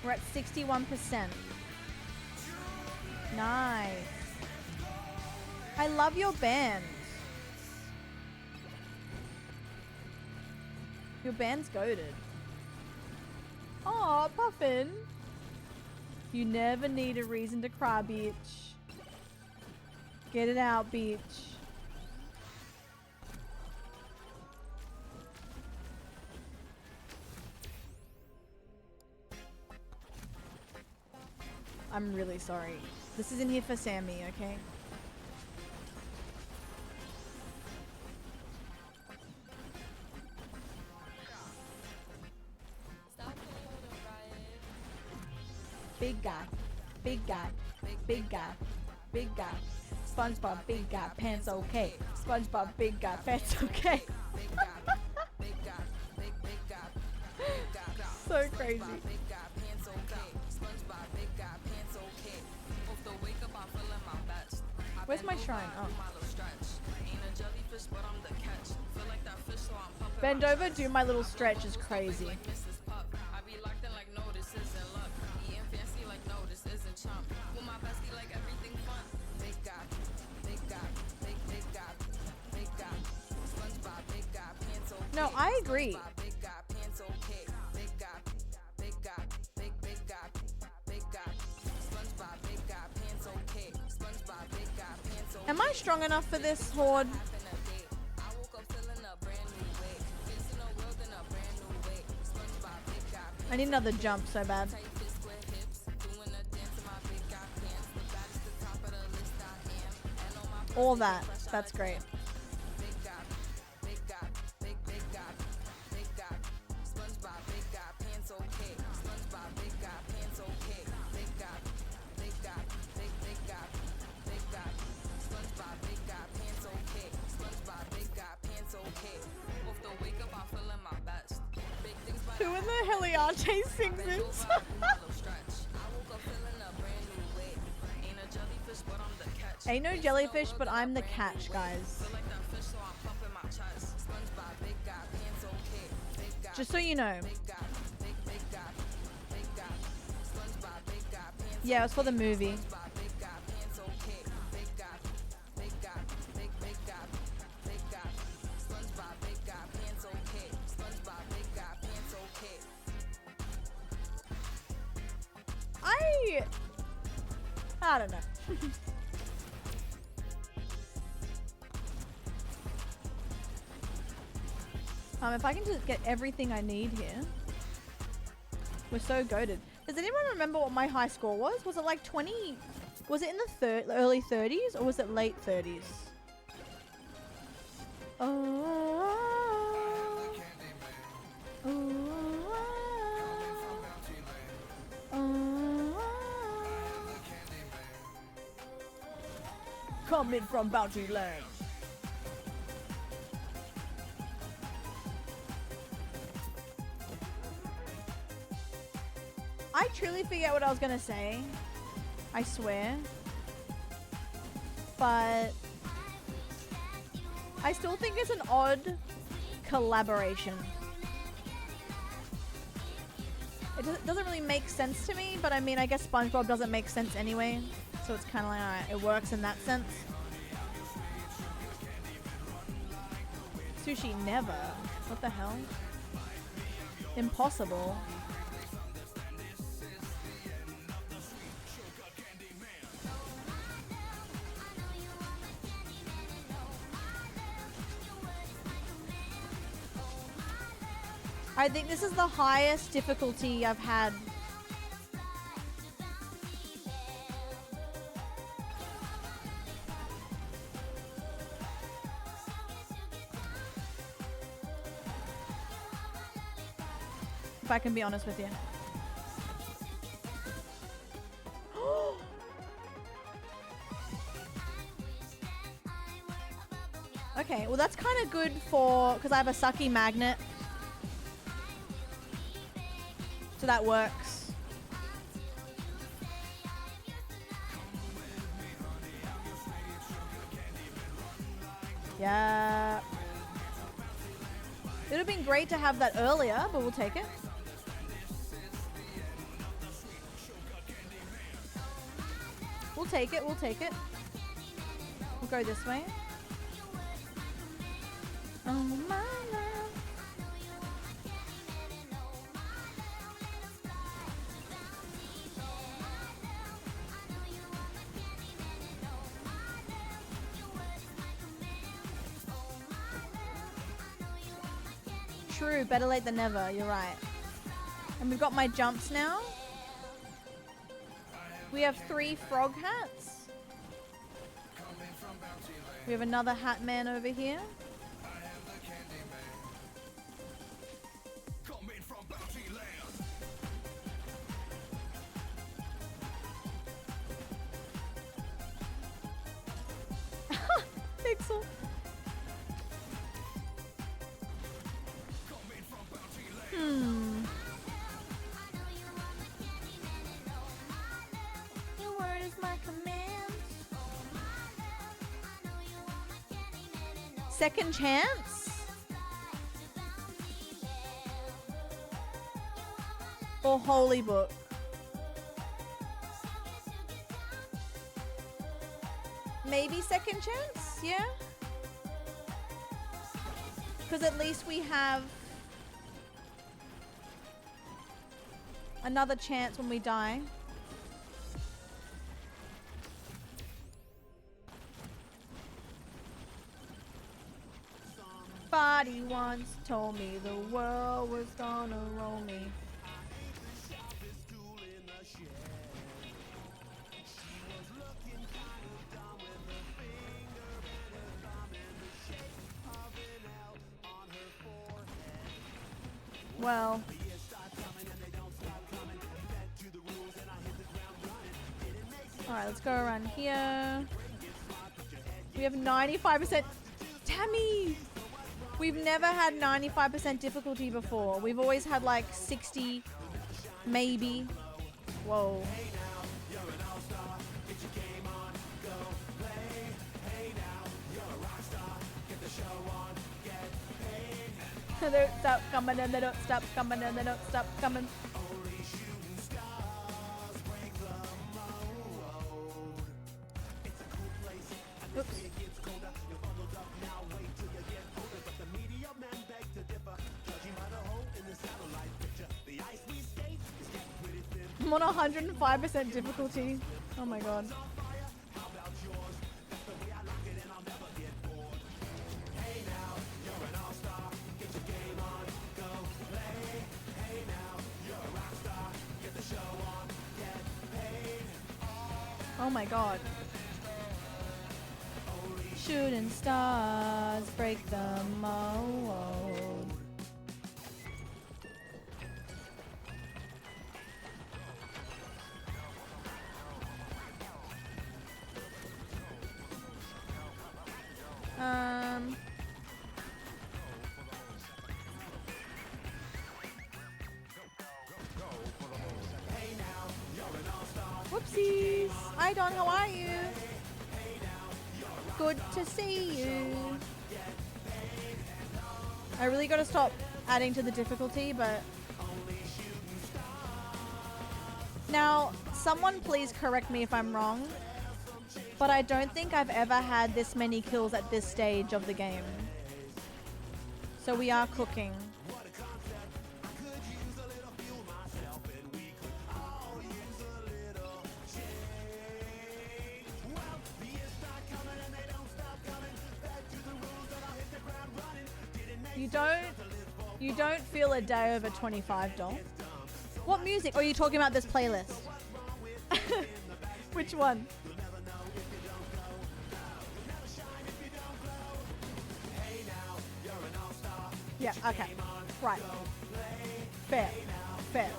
S5: We're at 61%. Nice. I love your band. Your band's goated. Aw, Puffin. You never need a reason to cry, bitch. Get it out, bitch. I'm really sorry. This isn't here for Sammy, okay? Big guy, big guy, big guy, big guy. SpongeBob, big guy, pants okay. SpongeBob, big guy, pants okay. So crazy. Where's my shrine? Oh. Bend over, do my little stretch is crazy. No, I agree. Am I strong enough for this horde? I need another jump so bad. All that. That's great. Who in the Heliante sings this? Ain't no jellyfish, but I'm the catch, guys. Just so you know. Yeah, it was for the movie. I don't know. If I can just get everything I need here. We're so goated. Does anyone remember what my high score was? Was it like 20? Was it in the early 30s or was it late 30s? Coming from Bounty Land. I truly forget what I was gonna say. I swear. But I still think it's an odd collaboration. It doesn't really make sense to me, but I mean, I guess SpongeBob doesn't make sense anyway. So it's kind of like, alright, it works in that sense. Sushi never. What the hell? Impossible. I think this is the highest difficulty I've had. If I can be honest with you. Okay, well that's kind of good for, because I have a sucky magnet. So that works. Yeah. It would have been great to have that earlier, but we'll take it. We'll take it, we'll take it. We'll go this way. Oh my love. True, better late than never. You're right. And we've got my jumps now. We have 3 frog hats. We have another hat man over here. Pixel. Your word is my command. Second chance? Or holy book? Maybe second chance? Yeah? Because at least we have another chance when we die. Somebody once told me the world was gonna roll me. Well, alright, let's go around here. We have 95%. Tammy! We've never had 95% difficulty before. We've always had like 60, maybe. Whoa. They don't stop coming and they don't stop coming and they don't stop coming. Oops. I'm on 105% difficulty. Oh my god. Oh my god. Shooting stars break the mold. Whoopsies. Hi Don, how are you? Good to see you. I really gotta stop adding to the difficulty, but... Now, someone please correct me if I'm wrong, but I don't think I've ever had this many kills at this stage of the game. So we are cooking. You don't feel a day over 25, doll. What music? Or are you talking about this playlist? Which one? Yeah, okay. Right. Fair. Fair.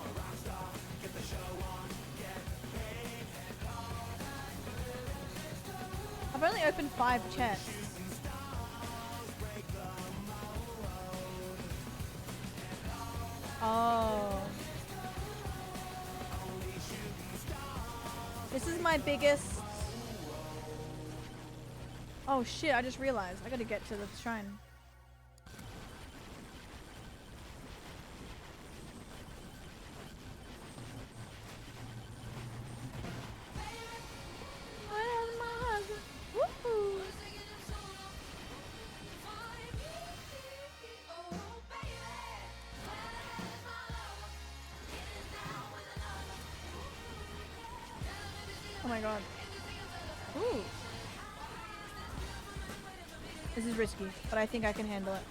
S5: I've only opened 5 chests. Oh. This is my biggest... Oh shit, I just realized. I gotta get to the shrine. Where's my husband? Woohoo! Oh my god. Ooh. This is risky, but I think I can handle it.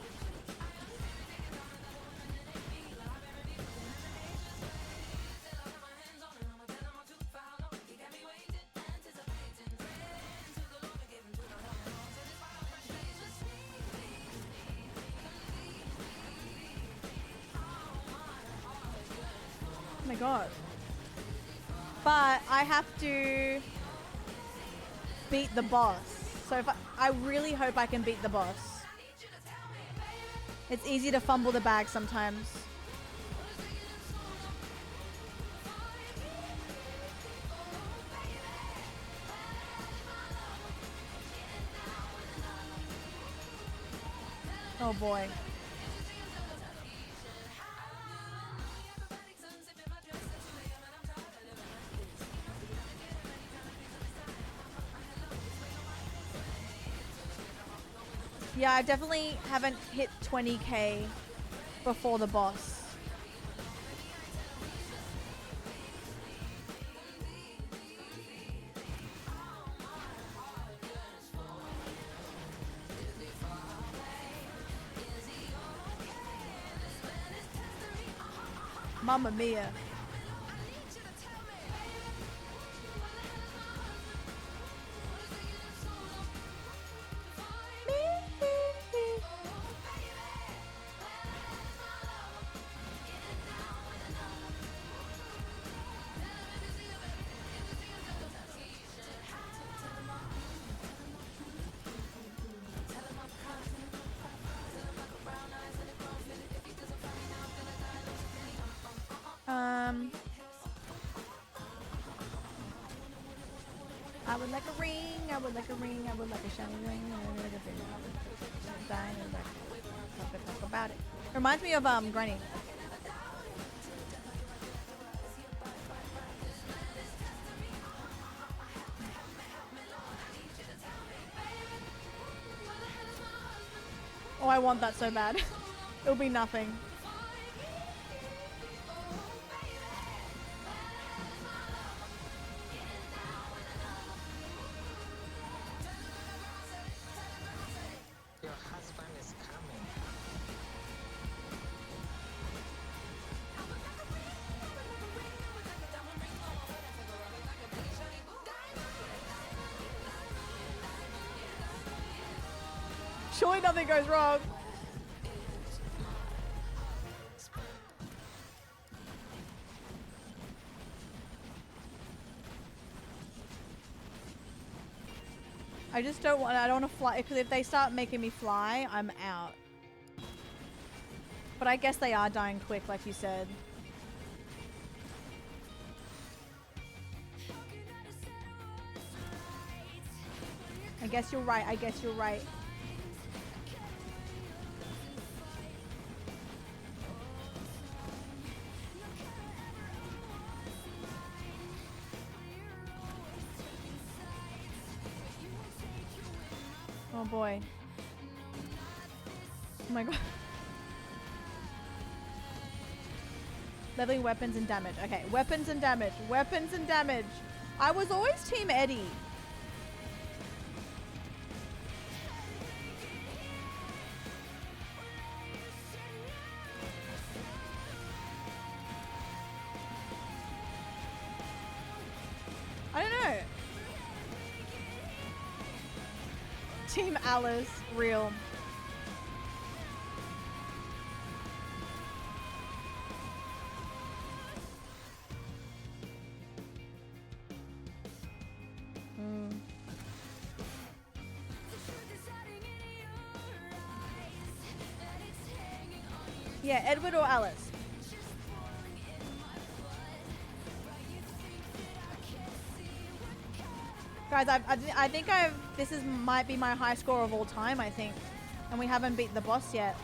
S5: my god. But I have to beat the boss. So if I really hope I can beat the boss. It's easy to fumble the bag sometimes. Oh boy. Yeah, I definitely haven't hit 20k before the boss. Mamma mia. I would like a ring, I would like a ring, I would like a shiny ring, I would like a thing, I would like a dine, and like talk about it. Reminds me of Granny. Oh, I want that so bad. It'll be nothing. Surely nothing goes wrong. I just don't want, I don't want to fly, because if they start making me fly, I'm out. But I guess they are dying quick, like you said. I guess you're right, I guess you're right. Oh boy. Oh my god. Leveling weapons and damage. Okay, weapons and damage. Weapons and damage. I was always Team Eddie. I don't know. Team Alice, real. Yeah, Edward or Alice. Guys, I think this might be my high score of all time, I think. And we haven't beat the boss yet.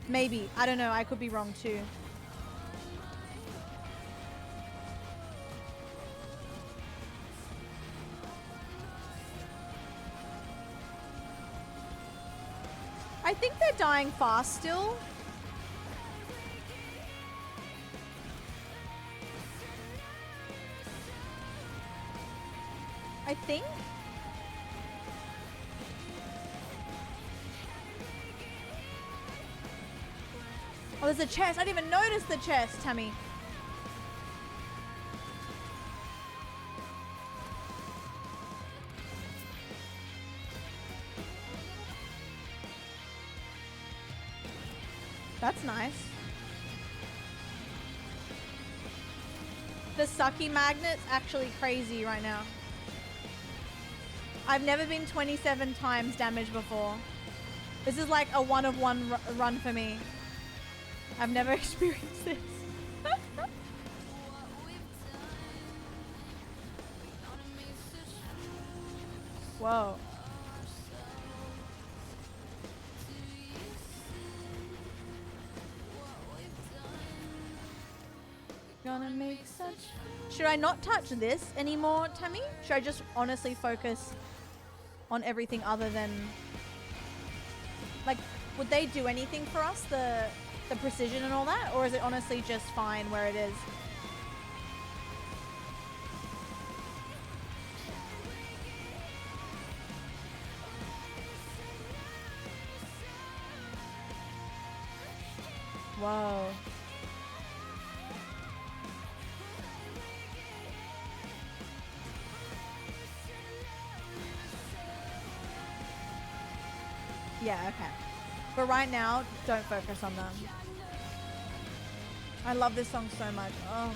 S5: Maybe. I don't know. I could be wrong too. I think they're dying fast still. I think. Oh, there's a chest. I didn't even notice the chest, Tammy. That's nice. The sucky magnet's actually crazy right now. I've never been 27 times damaged before. This is like a 1 of 1 run for me. I've never experienced this. Whoa. Gonna make such... Should I not touch this anymore, Tammy? Should I just honestly focus on everything other than... Like, would they do anything for us? The precision and all that? Or is it honestly just fine where it is? Whoa. Yeah, okay. But right now, don't focus on them. I love this song so much. Oh.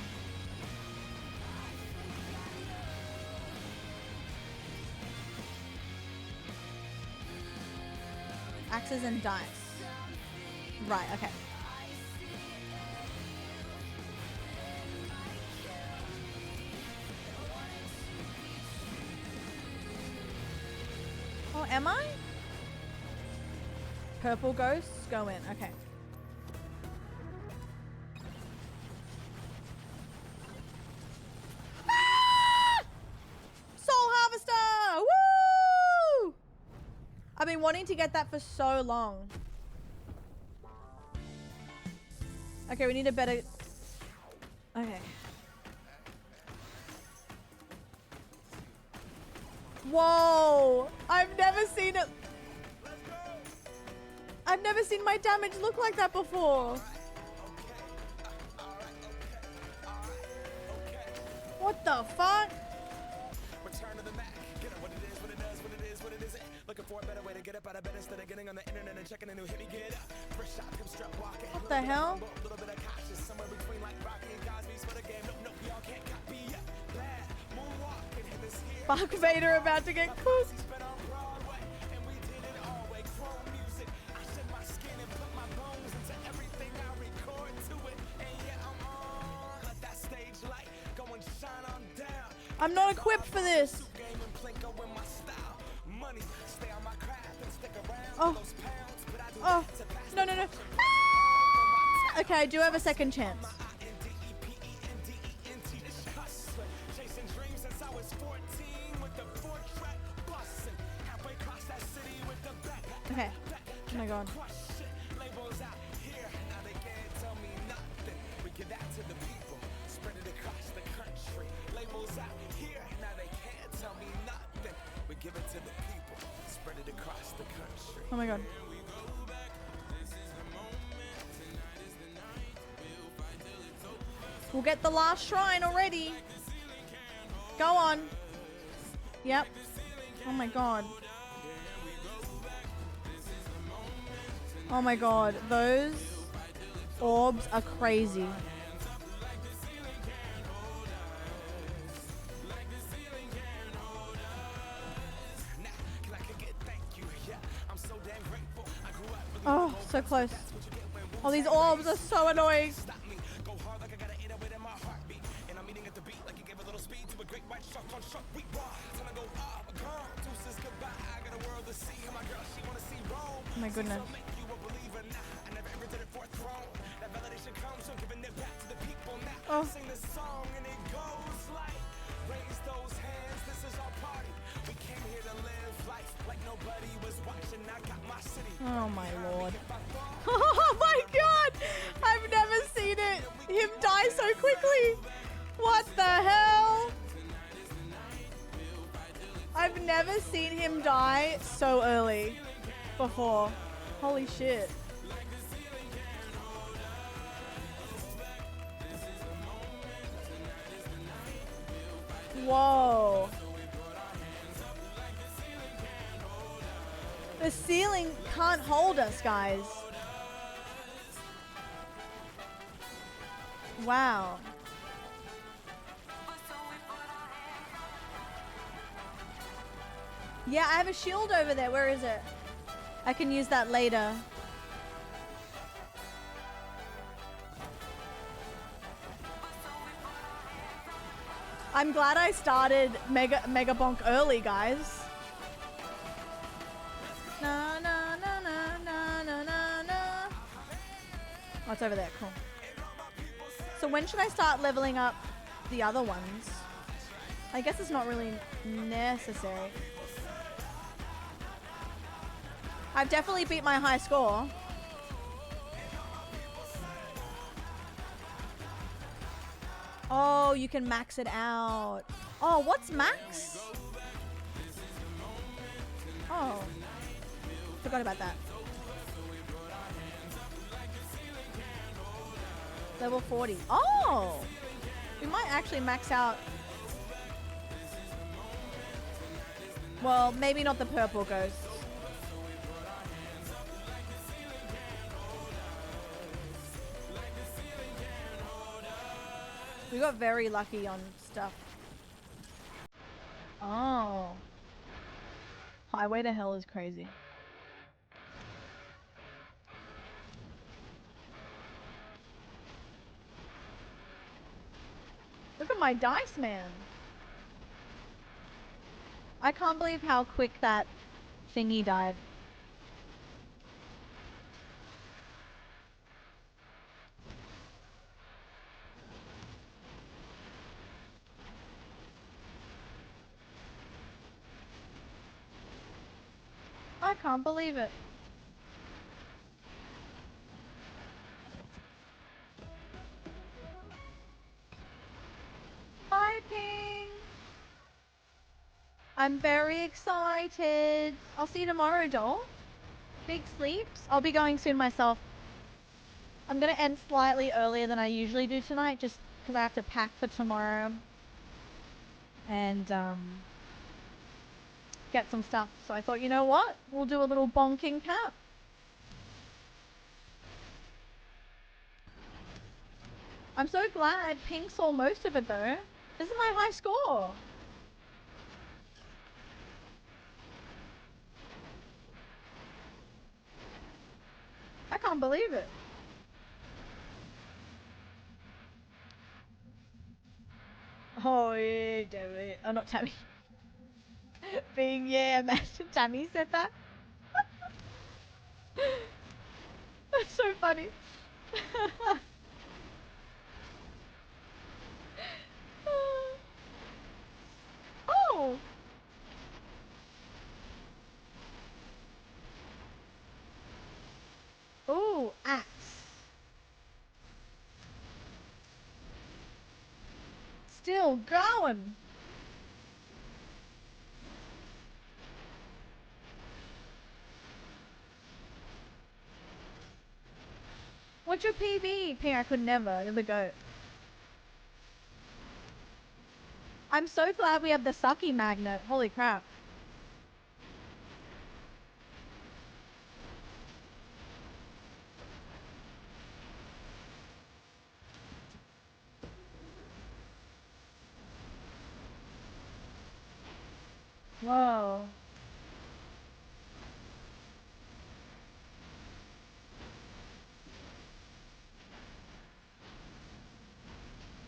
S5: Axes and dice. Right, okay. Oh, am I? Purple ghosts go in. Okay. Ah! Soul Harvester! Woo! I've been wanting to get that for so long. Okay, we need a better... Okay. Whoa! I've never seen it... I've never seen my damage look like that before. What the fuck?
S7: Return to the Mac. Get it what it is, what it does, what it is, what it isn't. Looking for a better way to get up out of bed instead of getting on the internet and checking a new hit me get up. First shot, come strut walking.
S5: What the hell?
S7: A little bit of cautious, somewhere between like Rocky and Cosby's for the game. Nope, nope, y'all can't copy up. Bad moonwalking in this here.
S5: Fuck Vader about to get cooked. I'm not equipped for this. Oh. Oh. No, no, no. Ah! Okay, I do have a second chance. Okay. Oh my god.
S7: Give it to the people, spread it across the country.
S5: Oh my god. We'll get the last shrine already. Go on. Yep. Oh my god. Oh my god. Those orbs are crazy. Oh, so close. Oh, these orbs are so annoying. Oh my goodness. Oh. Oh my lord. Oh my god! I've never seen him die so quickly! What the hell? I've never seen him die so early before. Holy shit. Whoa. The ceiling can't hold us, guys. Wow. Yeah, I have a shield over there. Where is it? I can use that later. I'm glad I started Mega Bonk early, guys. Na na na na na na na na. Oh, it's over there. Cool. So when should I start leveling up the other ones? I guess it's not really necessary. I've definitely beat my high score. Oh, you can max it out. Oh, what's max? Oh, forgot about that. Level 40. Oh, we might actually max out. Well, maybe not the purple ghosts. We got very lucky on stuff. Oh. Highway to Hell is crazy. Look at my dice, man. I can't believe how quick that thingy died. I can't believe it. Hi, Ping. I'm very excited. I'll see you tomorrow, doll. Big sleeps. I'll be going soon myself. I'm gonna end slightly earlier than I usually do tonight, just because I have to pack for tomorrow. And, get some stuff. So I thought, you know what? We'll do a little bonking cap. I'm so glad Pink saw most of it though. This is my high score. I can't believe it. Oh yeah, Tammy. Oh, not Tammy. Being, yeah, imagine Tammy said that. That's so funny. Oh! Ooh, axe. Still going. What's your PB? Ping, I could never. You're the goat. I'm so glad we have the Sucky magnet. Holy crap. Whoa.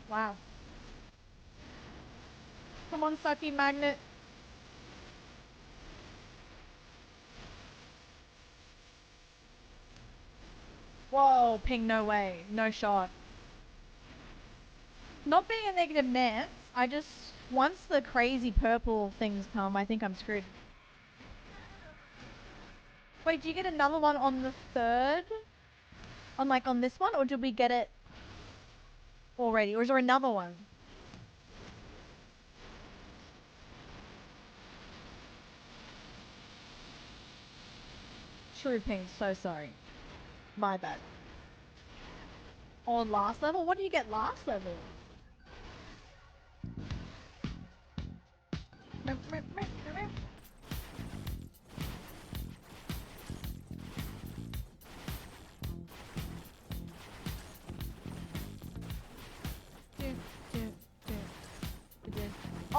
S5: Wow. Come on, Sucky magnet. Whoa, Ping, no way. No shot. Not being a negative Nance, I just, once the crazy purple things come, I think I'm screwed. Wait, do you get another one on the 3rd? On this one? Or did we get it already? Or is there another one? True, Ping, so sorry. My bad. On last level? What do you get last level?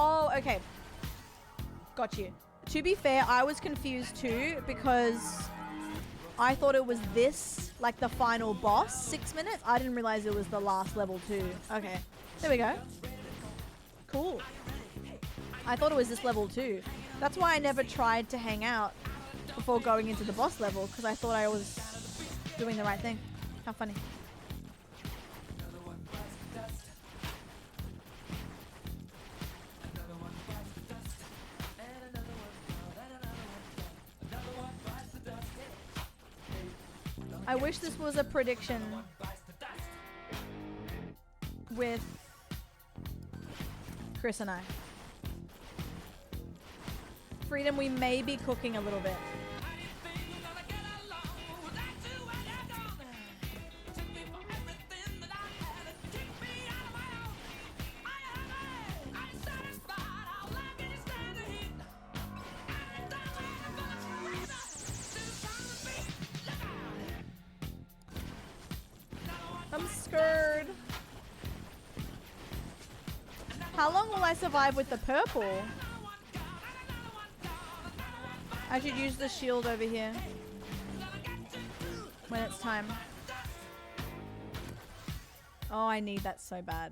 S5: Oh, okay. Got you. To be fair, I was confused too because I thought it was this, like the final boss, 6 minutes. I didn't realize it was the last level too. Okay, there we go. Cool. I thought it was this level too. That's why I never tried to hang out before going into the boss level, because I thought I was doing the right thing. How funny. I wish this was a prediction with Chris and I. Freedom, we may be cooking a little bit. I'm scared. How long will I survive with the purple? I should use the shield over here when it's time. Oh, I need that so bad.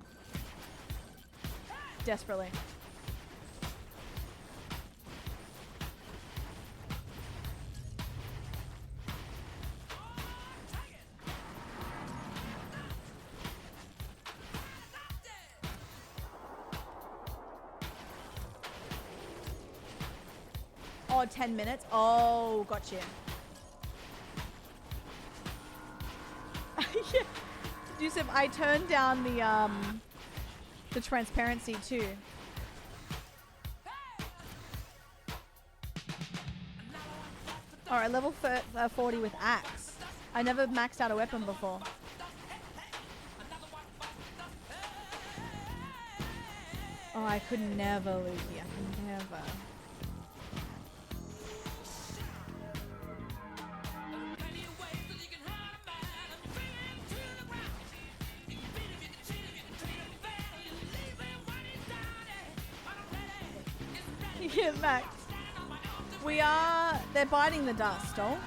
S5: Desperately. Oh, 10 minutes? Oh, gotcha. Yeah. Yusuf, I turned down the transparency too. Alright, level 40 with axe. I never maxed out a weapon before. Oh, I could never, Lucy. I could never. Yeah, Max. They're biting the dust, oh?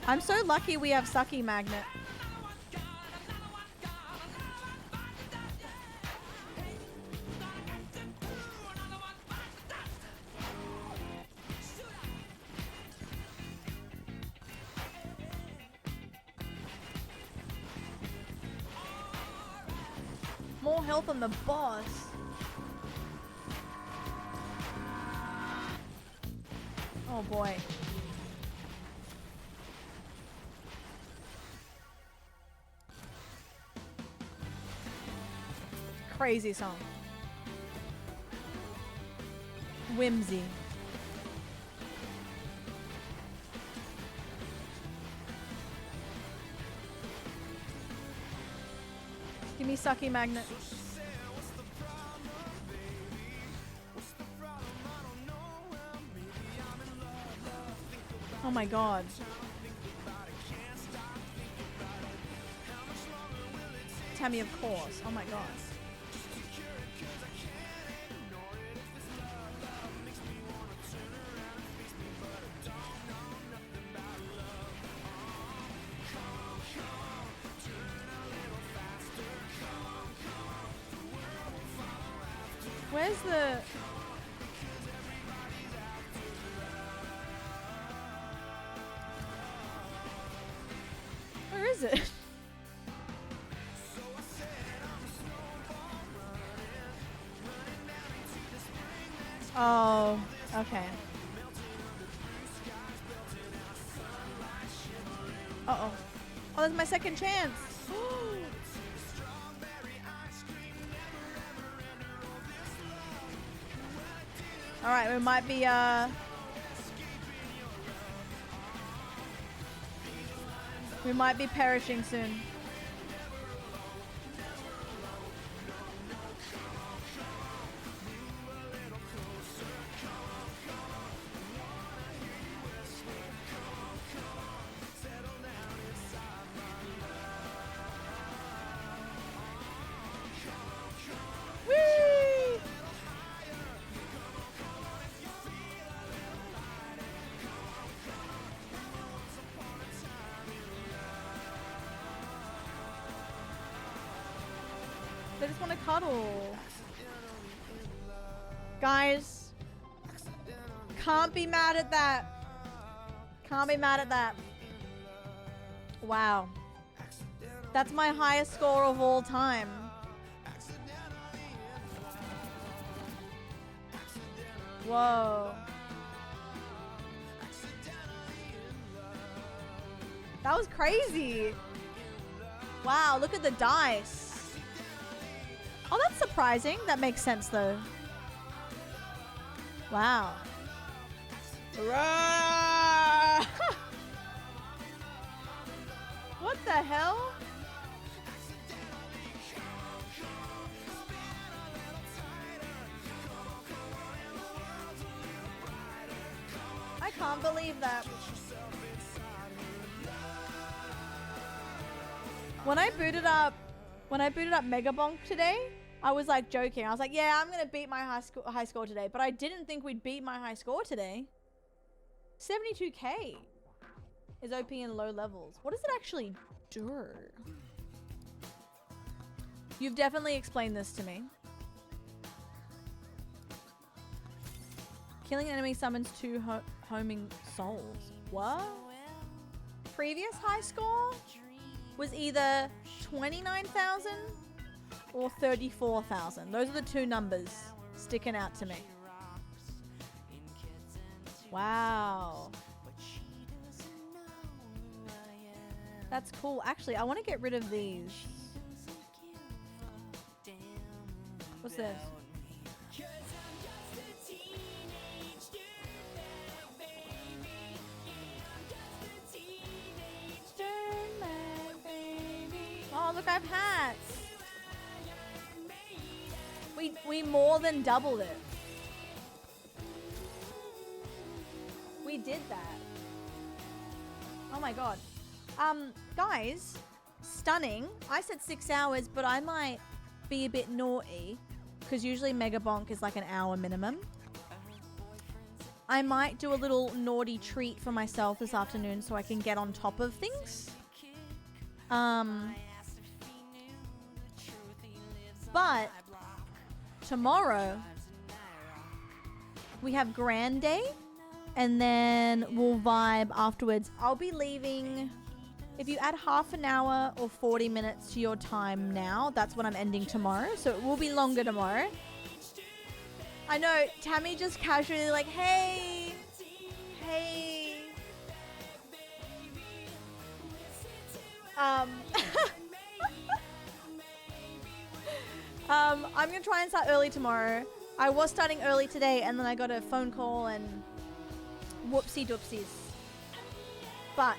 S5: I'm so lucky we have Sucky Magnet. More health on the boss. Oh boy. Crazy song. Whimsy. Give me Sucky Magnet. Oh my god. Tammy, of course. Oh my god. Where's the... Where is it? Oh, okay. Uh-oh. Oh, that's my second chance. Alright, we might be, we might be perishing soon. want to cuddle. Guys, can't be mad at that. Can't be mad at that. Wow. That's my highest score of all time. Whoa. That was crazy. Wow, look at the dice. Oh, that's surprising. That makes sense though. Wow. Hurrah! What the hell? I can't believe that. When I booted up Megabonk today, I was like joking. I was like, yeah, I'm gonna beat my high score today, but I didn't think we'd beat my high score today. 72k is OP in low levels. What does it actually do? You've definitely explained this to me. Killing an enemy summons 2 homing souls. What? Previous high score was either 29,000 or 34,000. Those are the 2 numbers sticking out to me. Wow. That's cool. Actually, I want to get rid of these. What's this? Oh, look, I have hats. We more than doubled it. We did that. Oh my god. Guys, stunning. I said 6 hours, but I might be a bit naughty because usually Megabonk is like an hour minimum. I might do a little naughty treat for myself this afternoon so I can get on top of things. But tomorrow we have Grand Day and then we'll vibe afterwards. I'll be leaving. If you add half an hour or 40 minutes to your time now, that's when I'm ending tomorrow. So it will be longer tomorrow. I know, Tammy just casually like, hey. I'm gonna try and start early tomorrow. I was starting early today and then I got a phone call and whoopsie doopsies. But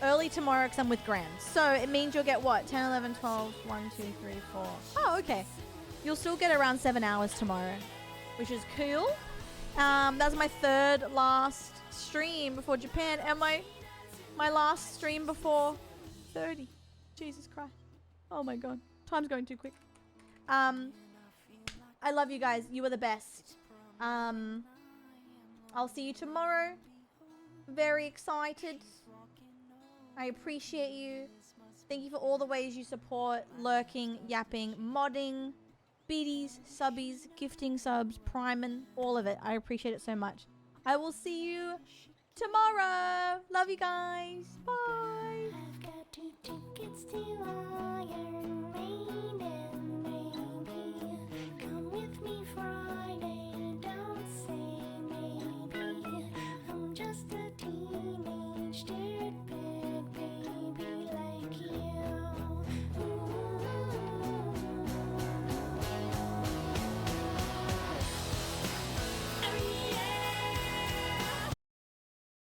S5: early tomorrow because I'm with Gran. So it means you'll get what? 10, 11, 12, 1, 2, 3, 4. Oh, okay. You'll still get around 7 hours tomorrow, which is cool. That's my third last stream before Japan and my last stream before 30. Jesus Christ. Oh my god. Time's going too quick. I love you guys. You are the best. I'll see you tomorrow. Very excited. I appreciate you. Thank you for all the ways you support, lurking, yapping, modding, beaties, subbies, gifting subs, priming, all of it. I appreciate it so much. I will see you tomorrow. Love you guys. Bye.